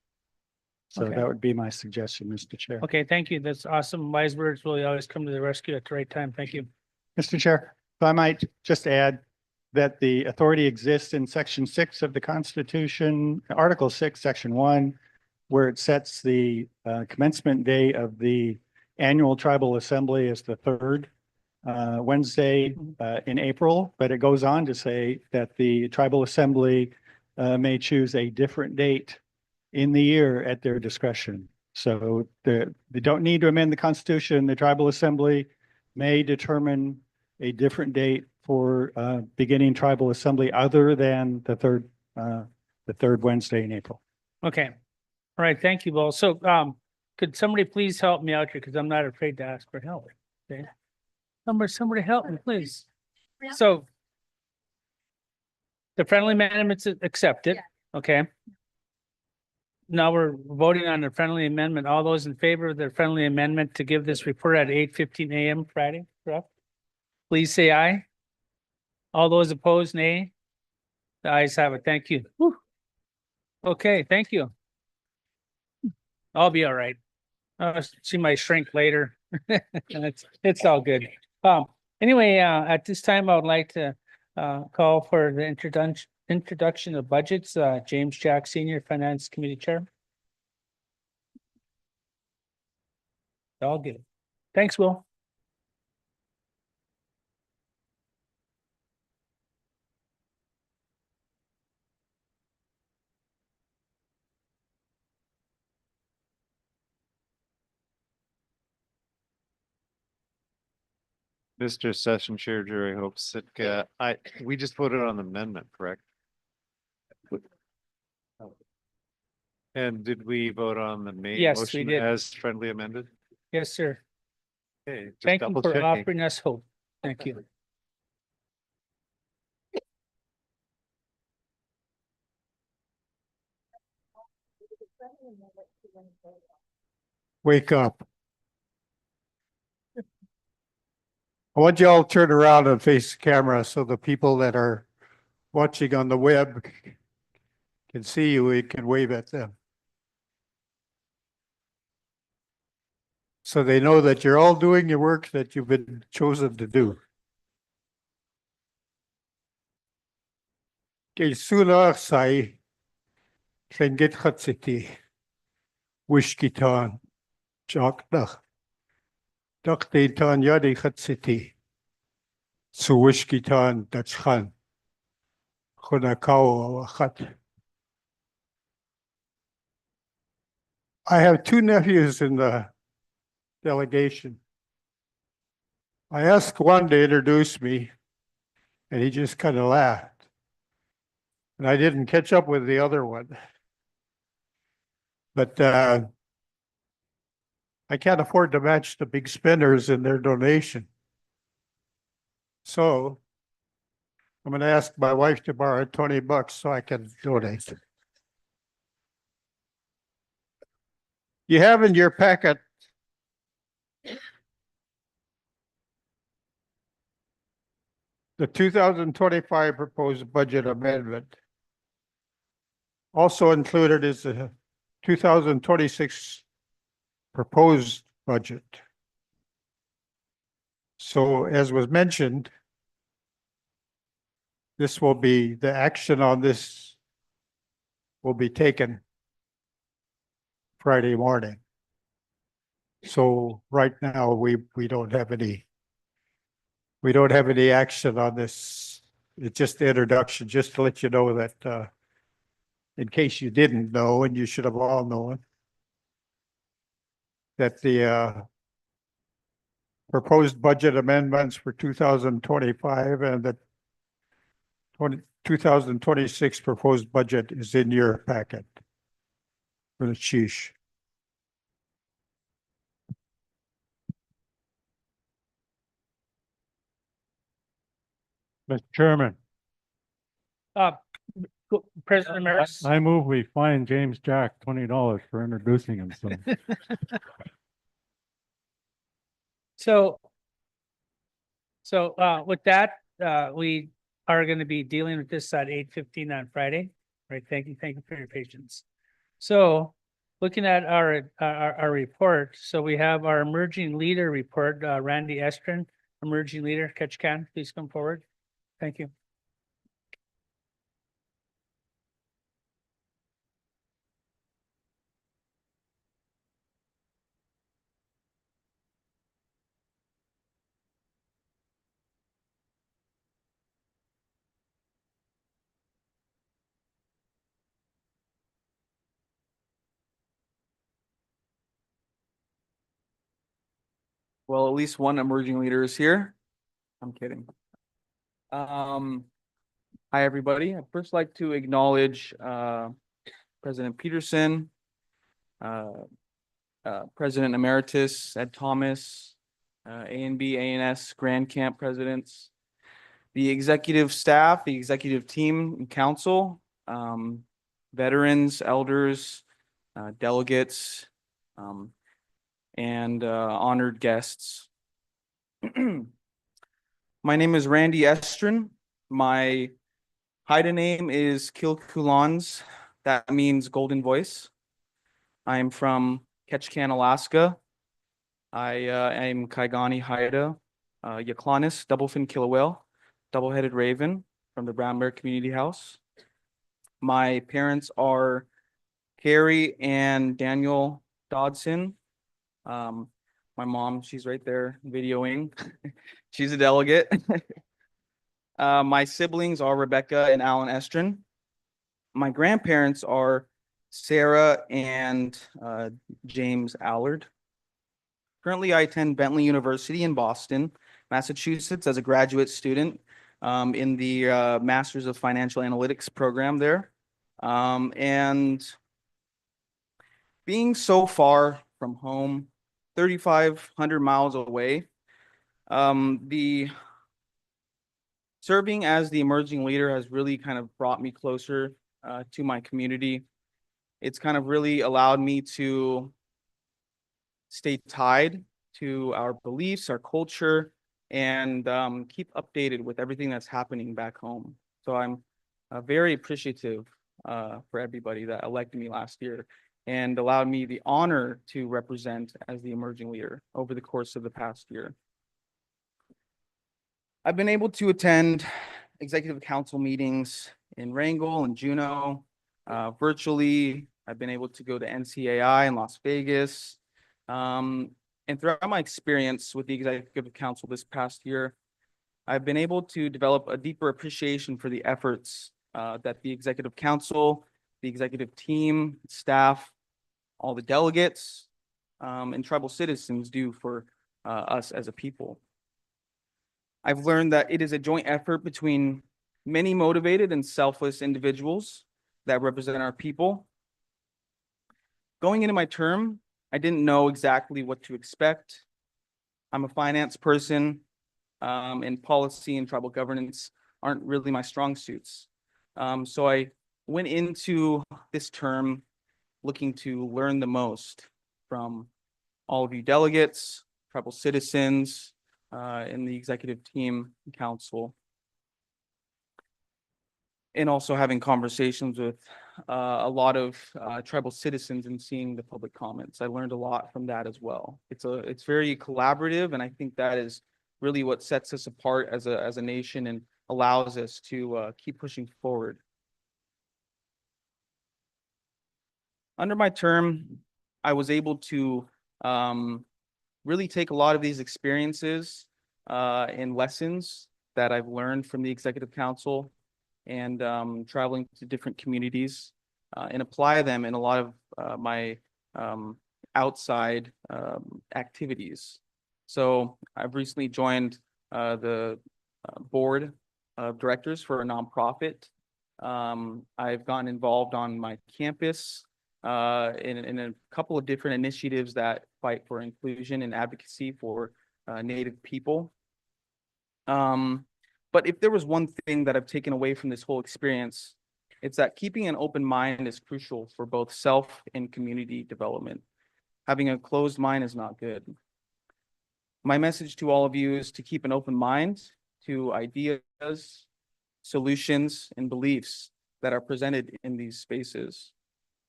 So Okay. that would be my suggestion, Mr. Chair. Okay, thank you. That's awesome. Wise words really always come to the rescue at the right time. Thank you. Mr. Chair, if I might just add that the authority exists in Section 6 of the Constitution, Article 6, Section 1, where it sets the commencement day of the annual tribal assembly as the third Wednesday in April, but it goes on to say that the tribal assembly may choose a different date in the year at their discretion. So they don't need to amend the Constitution. The tribal assembly may determine a different date for beginning tribal assembly other than the third Wednesday in April. Okay. All right. Thank you, Will. So, could somebody please help me out here? Because I'm not afraid to ask for help. Okay. Somebody help me, please. So the friendly amendment's accepted. Okay. Now we're voting on the friendly amendment. All those in favor of the friendly amendment to give this report at 8:15 a.m. Friday, correct? Please say aye. All those opposed, nay. The ayes have it. Thank you. Whew. Okay, thank you. I'll be all right. She might shrink later. It's all good. Anyway, at this time, I would like to call for the introduction of budgets. James Jack, Senior Finance Committee Chair. All good. Thanks, Will. Mr. Session Chair Jerry Hope Sitka, we just voted on the amendment, correct? And did we vote on the main Yes, we motion did. as friendly amended? Yes, sir. Okay, just Thank you double for checking. offering us hope. Thank you. Wake up. I want you all to turn around and face the camera so the people that are watching on the web can see you, we can wave at them. So they know that you're all doing your work that you've been chosen to do. Kay sula say, Tlengit Hatsiti, Wishkitan, Chokna. Daktitan Yadi Hatsiti, Suwishkitan Dachhan, Hunakao Wahat. I have two nephews in the delegation. I asked one to introduce me, and he just kind of laughed. And I didn't catch up with the other one. But I can't afford to match the big spenders in their donation. So I'm going to ask my wife to borrow $20 so I can donate. You have in your packet the 2025 proposed budget amendment. Also included is the 2026 proposed budget. So as was mentioned, this will be, the action on this will be taken Friday morning. So right now, we don't have any action on this. It's just the introduction, just to let you know that in case you didn't know, and you should have all known, that the proposed budget amendments for 2025 and the 2026 proposed budget is in your packet for the chief. Mr. Chairman, President Maris. I move we fine James Jack $20 for introducing himself. So with that, we are going to be dealing with this at 8:15 on Friday, right? Thank you for your patience. So looking at our report, so we have our emerging leader report, Randy Estrin, emerging leader, Ketchikan, please come forward. Thank you. Well, at least one emerging leader is here. I'm kidding. Hi, everybody. I'd first like to acknowledge President Peterson, President Emeritus Ed Thomas, ANB, ANS, Grand Camp presidents, the executive staff, the executive team and council, veterans, elders, delegates, and honored guests. My name is Randy Estrin. My Haida name is Kilkulans. That means golden voice. I'm from Ketchikan, Alaska. I am Kaigani Haida, Yaklanis, doublefin killer whale, double-headed raven from the Brown Bear Community House. My parents are Carrie and Daniel Dodson. My mom, she's right there videoing. She's a delegate. My siblings are Rebecca and Alan Estrin. My grandparents are Sarah and James Allard. Currently, I attend Bentley University in Boston, Massachusetts as a graduate student in the Masters of Financial Analytics program there. And being so far from home, 3,500 miles away, the serving as the emerging leader has really kind of brought me closer to my community. It's kind of really allowed me to stay tied to our beliefs, our culture, and keep updated with everything that's happening back home. So I'm very appreciative for everybody that elected me last year and allowed me the honor to represent as the emerging leader over the course of the past year. I've been able to attend executive council meetings in Wrangell and Juneau, virtually. I've been able to go to NCAI in Las Vegas. And throughout my experience with the executive council this past year, I've been able to develop a deeper appreciation for the efforts that the executive council, the executive team, staff, all the delegates, and tribal citizens do for us as a people. I've learned that it is a joint effort between many motivated and selfless individuals that represent our people. Going into my term, I didn't know exactly what to expect. I'm a finance person, and policy and tribal governance aren't really my strong suits. So I went into this term looking to learn the most from all of you delegates, tribal citizens, in the executive team and council. And also having conversations with a lot of tribal citizens and seeing the public comments. I learned a lot from that as well. It's very collaborative, and I think that is really what sets us apart as a nation and allows us to keep pushing forward. Under my term, I was able to really take a lot of these experiences and lessons that I've learned from the Executive Council and traveling to different communities and apply them in a lot of my outside activities. So I've recently joined the board of directors for a nonprofit. I've gotten involved on my campus in a couple of different initiatives that fight for inclusion and advocacy for Native people. But if there was one thing that I've taken away from this whole experience, it's that keeping an open mind is crucial for both self and community development. Having a closed mind is not good. My message to all of you is to keep an open mind to ideas, solutions, and beliefs that are presented in these spaces.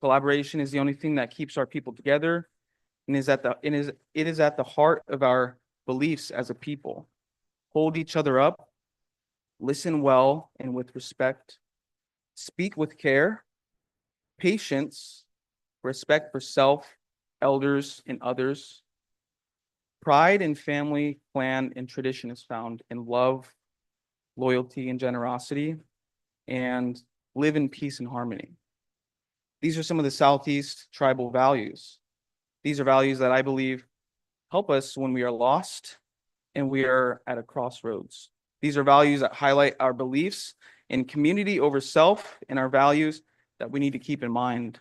Collaboration is the only thing that keeps our people together and it is at the heart of our beliefs as a people. Hold each other up, listen well and with respect, speak with care, patience, respect for self, elders, and others. Pride in family, clan, and tradition is found in love, loyalty, and generosity, and live in peace and harmony. These are some of the Southeast tribal values. These are values that I believe help us when we are lost and we are at a crossroads. These are values that highlight our beliefs in community over self and our values that we need to keep in mind.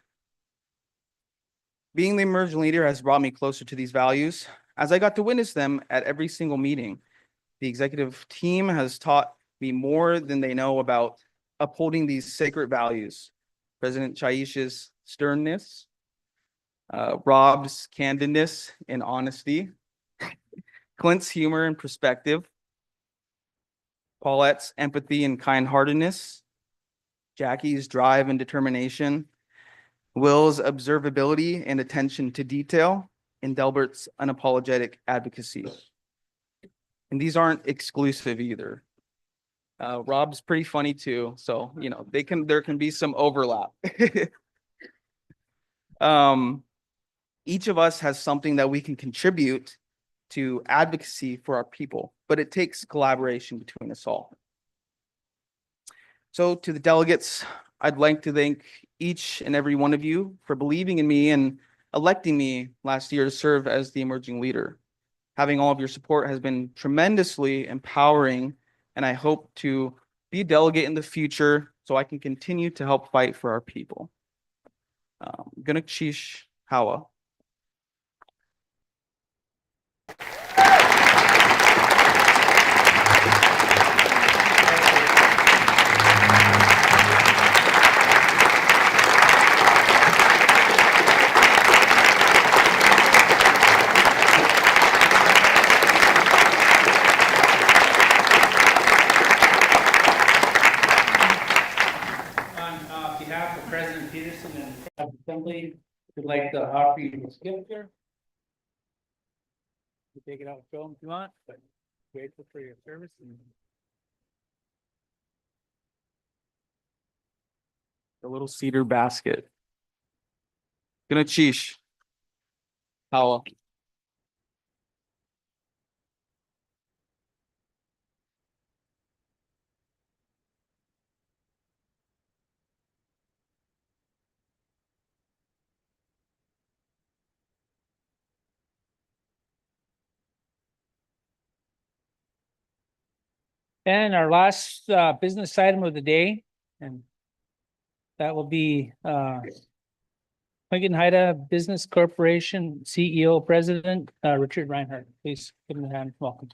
Being the emerging leader has brought me closer to these values as I got to witness them at every single meeting. The executive team has taught me more than they know about upholding these sacred values. President Chaish's sternness, Rob's candidness and honesty, Clint's humor and perspective, Paulette's empathy and kind-heartedness, Jackie's drive and determination, Will's observability and attention to detail, and Delbert's unapologetic advocacy. And these aren't exclusive either. Rob's pretty funny too, so you know there can be some overlap. Each of us has something that we can contribute to advocacy for our people, but it takes collaboration between us all. So to the delegates, I'd like to thank each and every one of you for believing in me and electing me last year to serve as the emerging leader. Having all of your support has been tremendously empowering, and I hope to be a delegate in the future so I can continue to help fight for our people. Gunakshish Hawa. On behalf of President Peterson and the Assembly, we'd like to offer you this gift here. You take it out, film if you want, but grateful for your service and The little cedar basket. Gunakshish Hawa. and our last business item of the day, and that will be Lincoln Haida Business Corporation CEO President Richard Reinhardt. Please give him a hand. Welcome.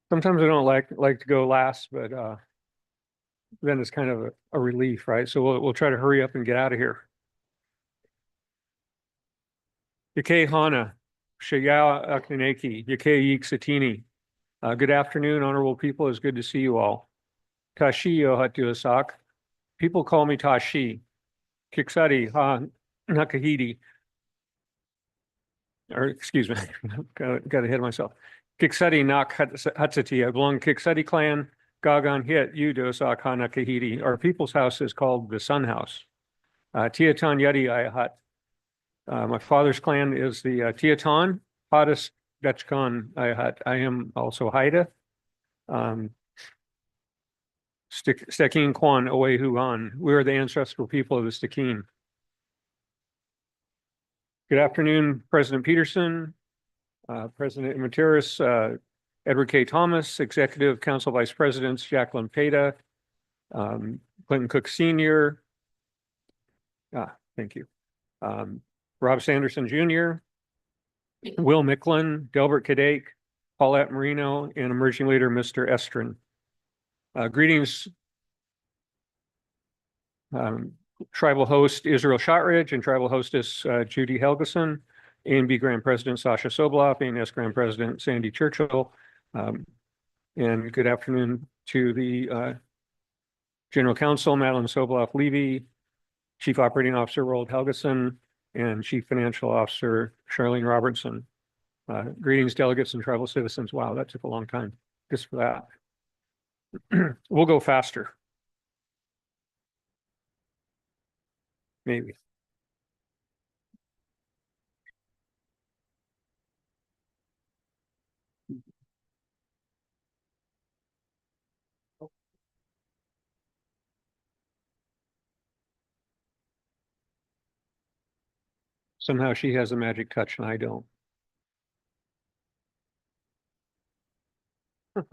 Sometimes I don't like to go last, but then it's kind of a relief, right? So we'll try to hurry up and get out of here. Yake Hana, Shaya Aknaneki, Yake Satini. Good afternoon, honorable people. It's good to see you all. Tashi Yohatuasak. People call me Tashi. Kiksari Ha Nakahidi. Or excuse me, got ahead of myself. Kiksari Nak Hatsati. I belong to Kiksari clan. Gagan Hit Yudosak Ha Nakahidi. Our people's house is called the Sun House. Tiatan Yadi Ayahat. My father's clan is the Tiatan, Hadas Dutchkan Ayahat. I am also Haida. Stekeen Kwan Owe Huan. We are the ancestral people of the Stekeen. Good afternoon, President Peterson, President Materis, Edward K. Thomas, Executive Council Vice Presidents Jacqueline Peda, Clinton Cook Sr. Thank you. Rob Sanderson Jr., Will Micklin, Delbert Kadake, Paulette Marino, and emerging leader, Mr. Estrin. Greetings, tribal host Israel Shotridge and tribal hostess Judy Helgeson, ANB Grand President Sasha Sobloff, ANS Grand President Sandy Churchill. And good afternoon to the General Counsel Madeline Sobloff Levy, Chief Operating Officer Roald Helgeson, and Chief Financial Officer Charlene Robertson. Greetings, delegates and tribal citizens. Wow, that took a long time just for that. We'll go faster. Maybe. Somehow she has a magic touch and I don't. A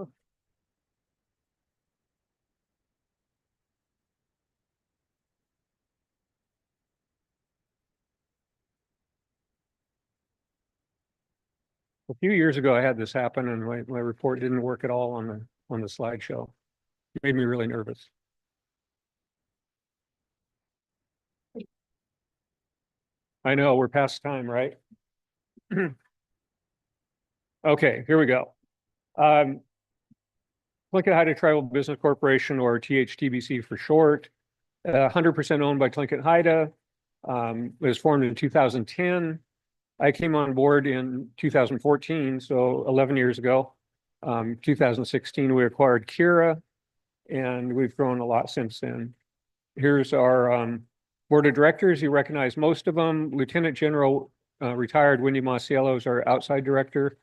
few years ago, I had this happen and my report didn't work at all on the slideshow. It made me really nervous. I know we're past time, right? Okay, here we go. Tlingit Haida Tribal Business Corporation, or THTBC for short, 100% owned by Tlingit Haida. It was formed in 2010. I came on board in 2014, so 11 years ago. 2016, we acquired Kira, and we've grown a lot since then. Here's our board of directors. You recognize most of them. Lieutenant General retired Wendy Masiello is our outside director.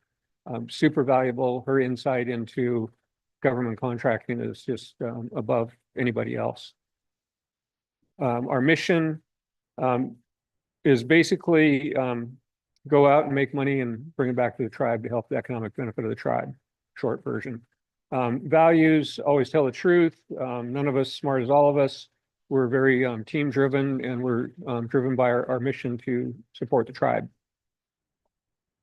Super valuable. Her insight into government contracting is just above anybody else. Our mission is basically go out and make money and bring it back to the tribe to help the economic benefit of the tribe, short version. Values, always tell the truth. None of us smart as all of us. We're very team driven, and we're driven by our mission to support the tribe.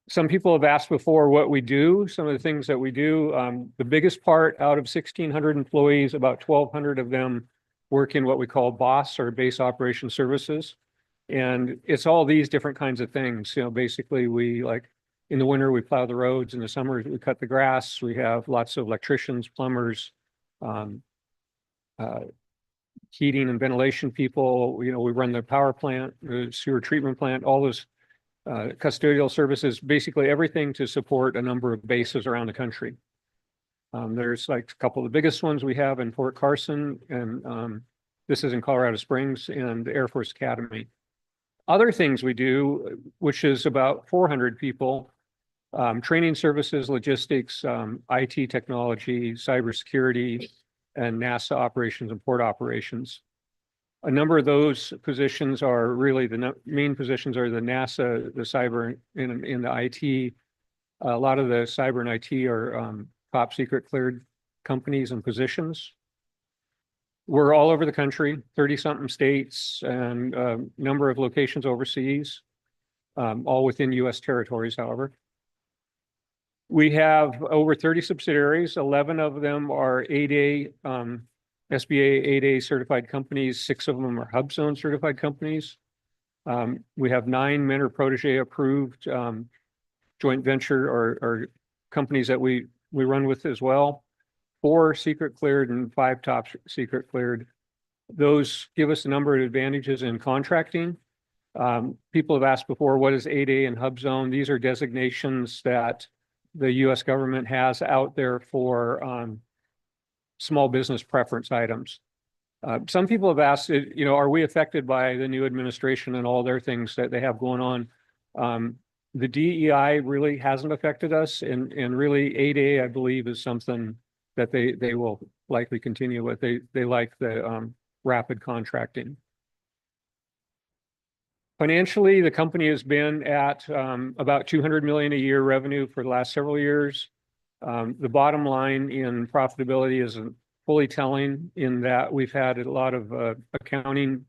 Some people have asked before what we do, some of the things that we do. The biggest part out of 1,600 employees, about 1,200 of them work in what we call BOSS, or Base Operation Services. And it's all these different kinds of things. You know, basically we, like, in the winter, we plow the roads. In the summer, we cut the grass. We have lots of electricians, plumbers, heating and ventilation people. You know, we run the power plant, the sewer treatment plant, all those custodial services, basically everything to support a number of bases around the country. There's like a couple of the biggest ones we have in Fort Carson, and this is in Colorado Springs, and the Air Force Academy. Other things we do, which is about 400 people, training services, logistics, IT technology, cybersecurity, and NASA operations and port operations. A number of those positions are really the main positions are the NASA, the cyber, and in the IT. A lot of the cyber and IT are top secret cleared companies and positions. We're all over the country, 30-something states, and a number of locations overseas, all within U.S. territories, however. We have over 30 subsidiaries. 11 of them are 8A, SBA 8A certified companies. 6 of them are HubZone certified companies. We have 9 mentor protege approved joint venture or companies that we run with as well. 4 secret cleared and 5 top secret cleared. Those give us a number of advantages in contracting. People have asked before, what is 8A and Hub Zone? These are designations that the US government has out there for small business preference items. Some people have asked, are we affected by the new administration and all their things that they have going on? The DEI really hasn't affected us, and really 8A, I believe, is something that they will likely continue with. They like the rapid contracting. Financially, the company has been at about 200 million a year revenue for the last several years. The bottom line in profitability isn't fully telling in that we've had a lot of accounting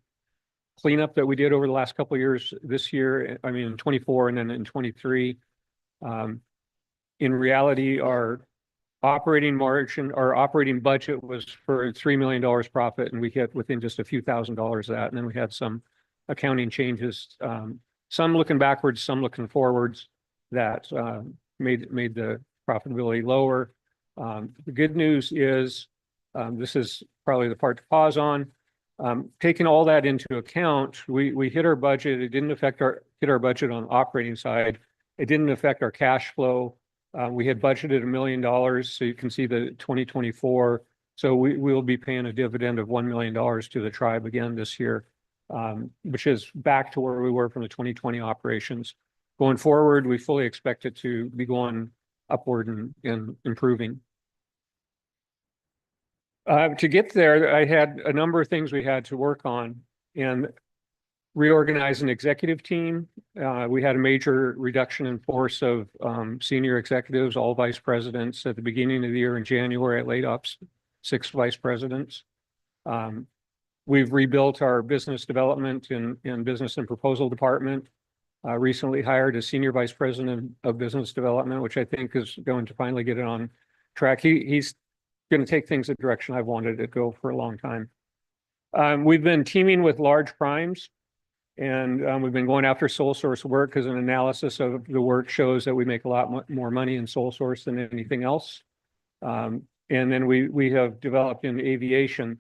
cleanup that we did over the last couple of years. This year, I mean, in 24 and then in 23. In reality, our operating margin, our operating budget was for $3 million profit, and we hit within just a few $1,000s of that. And then we had some accounting changes, some looking backwards, some looking forwards, that made the profitability lower. The good news is, this is probably the part to pause on. Taking all that into account, we hit our budget. It didn't hit our budget on the operating side. It didn't affect our cash flow. We had budgeted $1 million, so you can see the 2024. So we will be paying a dividend of $1 million to the tribe again this year, which is back to where we were from the 2020 operations. Going forward, we fully expect it to be going upward and improving. To get there, I had a number of things we had to work on, and reorganize an executive team. We had a major reduction in force of senior executives, all vice presidents. At the beginning of the year in January, I laid off 6 vice presidents. We've rebuilt our business development and business and proposal department. Recently hired a senior vice president of business development, which I think is going to finally get it on track. He's going to take things a direction I've wanted it to go for a long time. We've been teaming with large primes, and we've been going after sole source work because an analysis of the work shows that we make a lot more money in sole source than anything else. And then we have developed in aviation.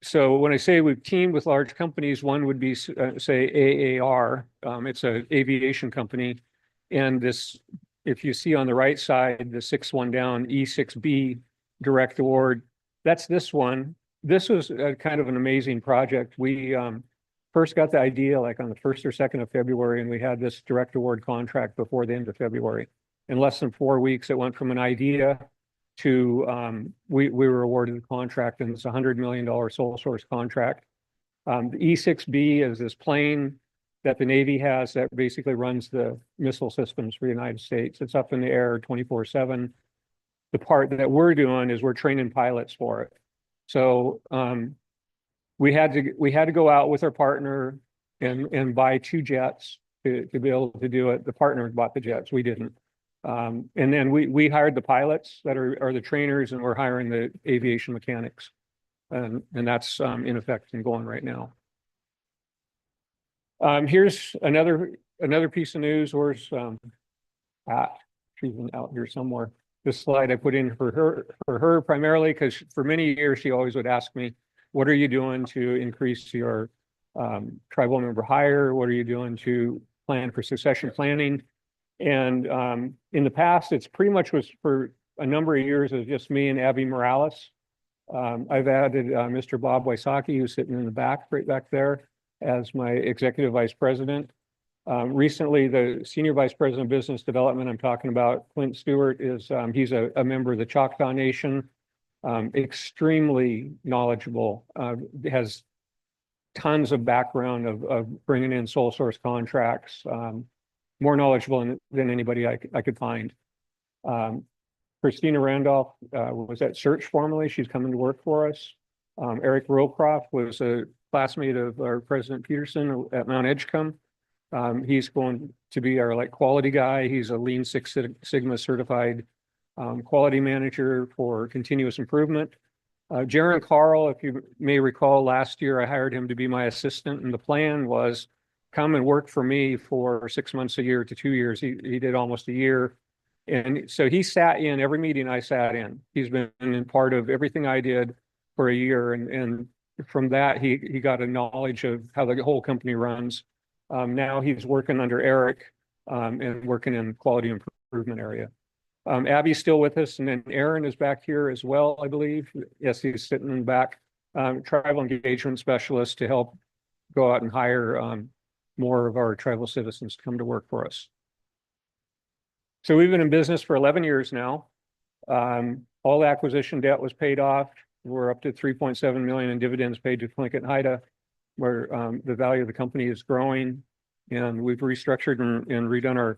So when I say we've teamed with large companies, one would be, say, AAR. It's an aviation company. And this, if you see on the right side, the 6th one down, E6B direct award, that's this one. This was kind of an amazing project. We first got the idea like on the 1st or 2nd of February, and we had this direct award contract before the end of February. In less than 4 weeks, it went from an idea to we were awarded the contract, and it's a $100 million sole source contract. The E6B is this plane that the Navy has that basically runs the missile systems for the United States. It's up in the air 24/7. The part that we're doing is we're training pilots for it. So we had to go out with our partner and buy 2 jets to be able to do it. The partner bought the jets, we didn't. And then we hired the pilots that are the trainers, and we're hiring the aviation mechanics. And that's in effect and going right now. Here's another piece of news. Where's Pat? She's out here somewhere. This slide I put in for her primarily because for many years she always would ask me, what are you doing to increase your tribal member hire? What are you doing to plan for succession planning? And in the past, it's pretty much was for a number of years, it was just me and Abby Morales. I've added Mr. Bob Wysocki, who's sitting in the back, right back there, as my executive vice president. Recently, the senior vice president of business development I'm talking about, Clint Stewart, is he's a member of the Choctaw Nation, extremely knowledgeable, has tons of background of bringing in sole source contracts, more knowledgeable than anybody I could find. Christina Randolph was at Search formerly. She's coming to work for us. Eric Rowcroft was a classmate of our President Peterson at Mount Edgecombe. He's going to be our quality guy. He's a Lean Six Sigma certified quality manager for continuous improvement. Jaron Carl, if you may recall, last year I hired him to be my assistant, and the plan was come and work for me for 6 months, a year to 2 years. He did almost a year. And so he sat in every meeting I sat in. He's been in part of everything I did for a year. And from that, he got a knowledge of how the whole company runs. Now he's working under Eric and working in quality improvement area. Abby's still with us, and then Aaron is back here as well, I believe. Yes, he's sitting in the back. Tribal engagement specialist to help go out and hire more of our tribal citizens to come to work for us. So we've been in business for 11 years now. All the acquisition debt was paid off. We're up to 3.7 million in dividends paid to Tlingit Haida, where the value of the company is growing. And we've restructured and redone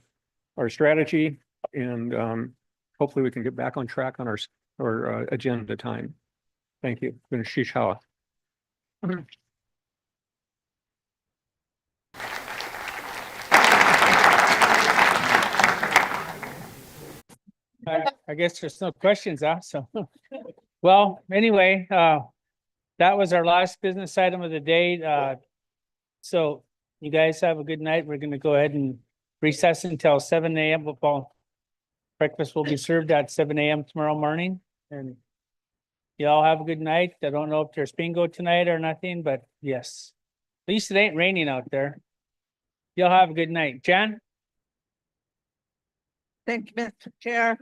our strategy. And hopefully we can get back on track on our agenda time. Thank you. Been a shish hawa. I guess there's no questions, huh? So, well, anyway, that was our last business item of the day. So you guys have a good night. We're gonna go ahead and recess until 7 a.m. Football breakfast will be served at 7 a.m. tomorrow morning. And y'all have a good night. I don't know if there's bingo tonight or nothing, but yes. At least it ain't raining out there. Y'all have a good night. Jan? Thank you, Mr. Chair.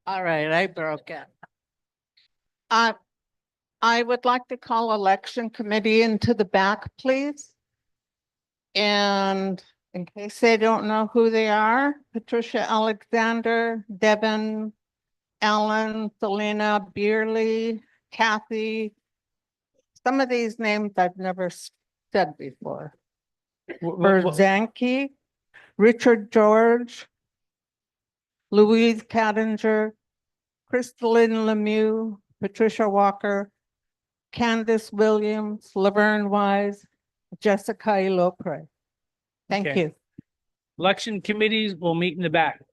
All right, I broke it. I would like to call election committee into the back, please. And in case they don't know who they are, Patricia Alexander, Devin, Ellen, Selena, Beerley, Kathy. Some of these names I've never said before. Berzanke, Richard George, Louise Cattinger, Crystalline Lemieux, Patricia Walker, Candace Williams, Laverne Wise, Jessica Elopre. Thank Okay. you. Election committees will meet in the back.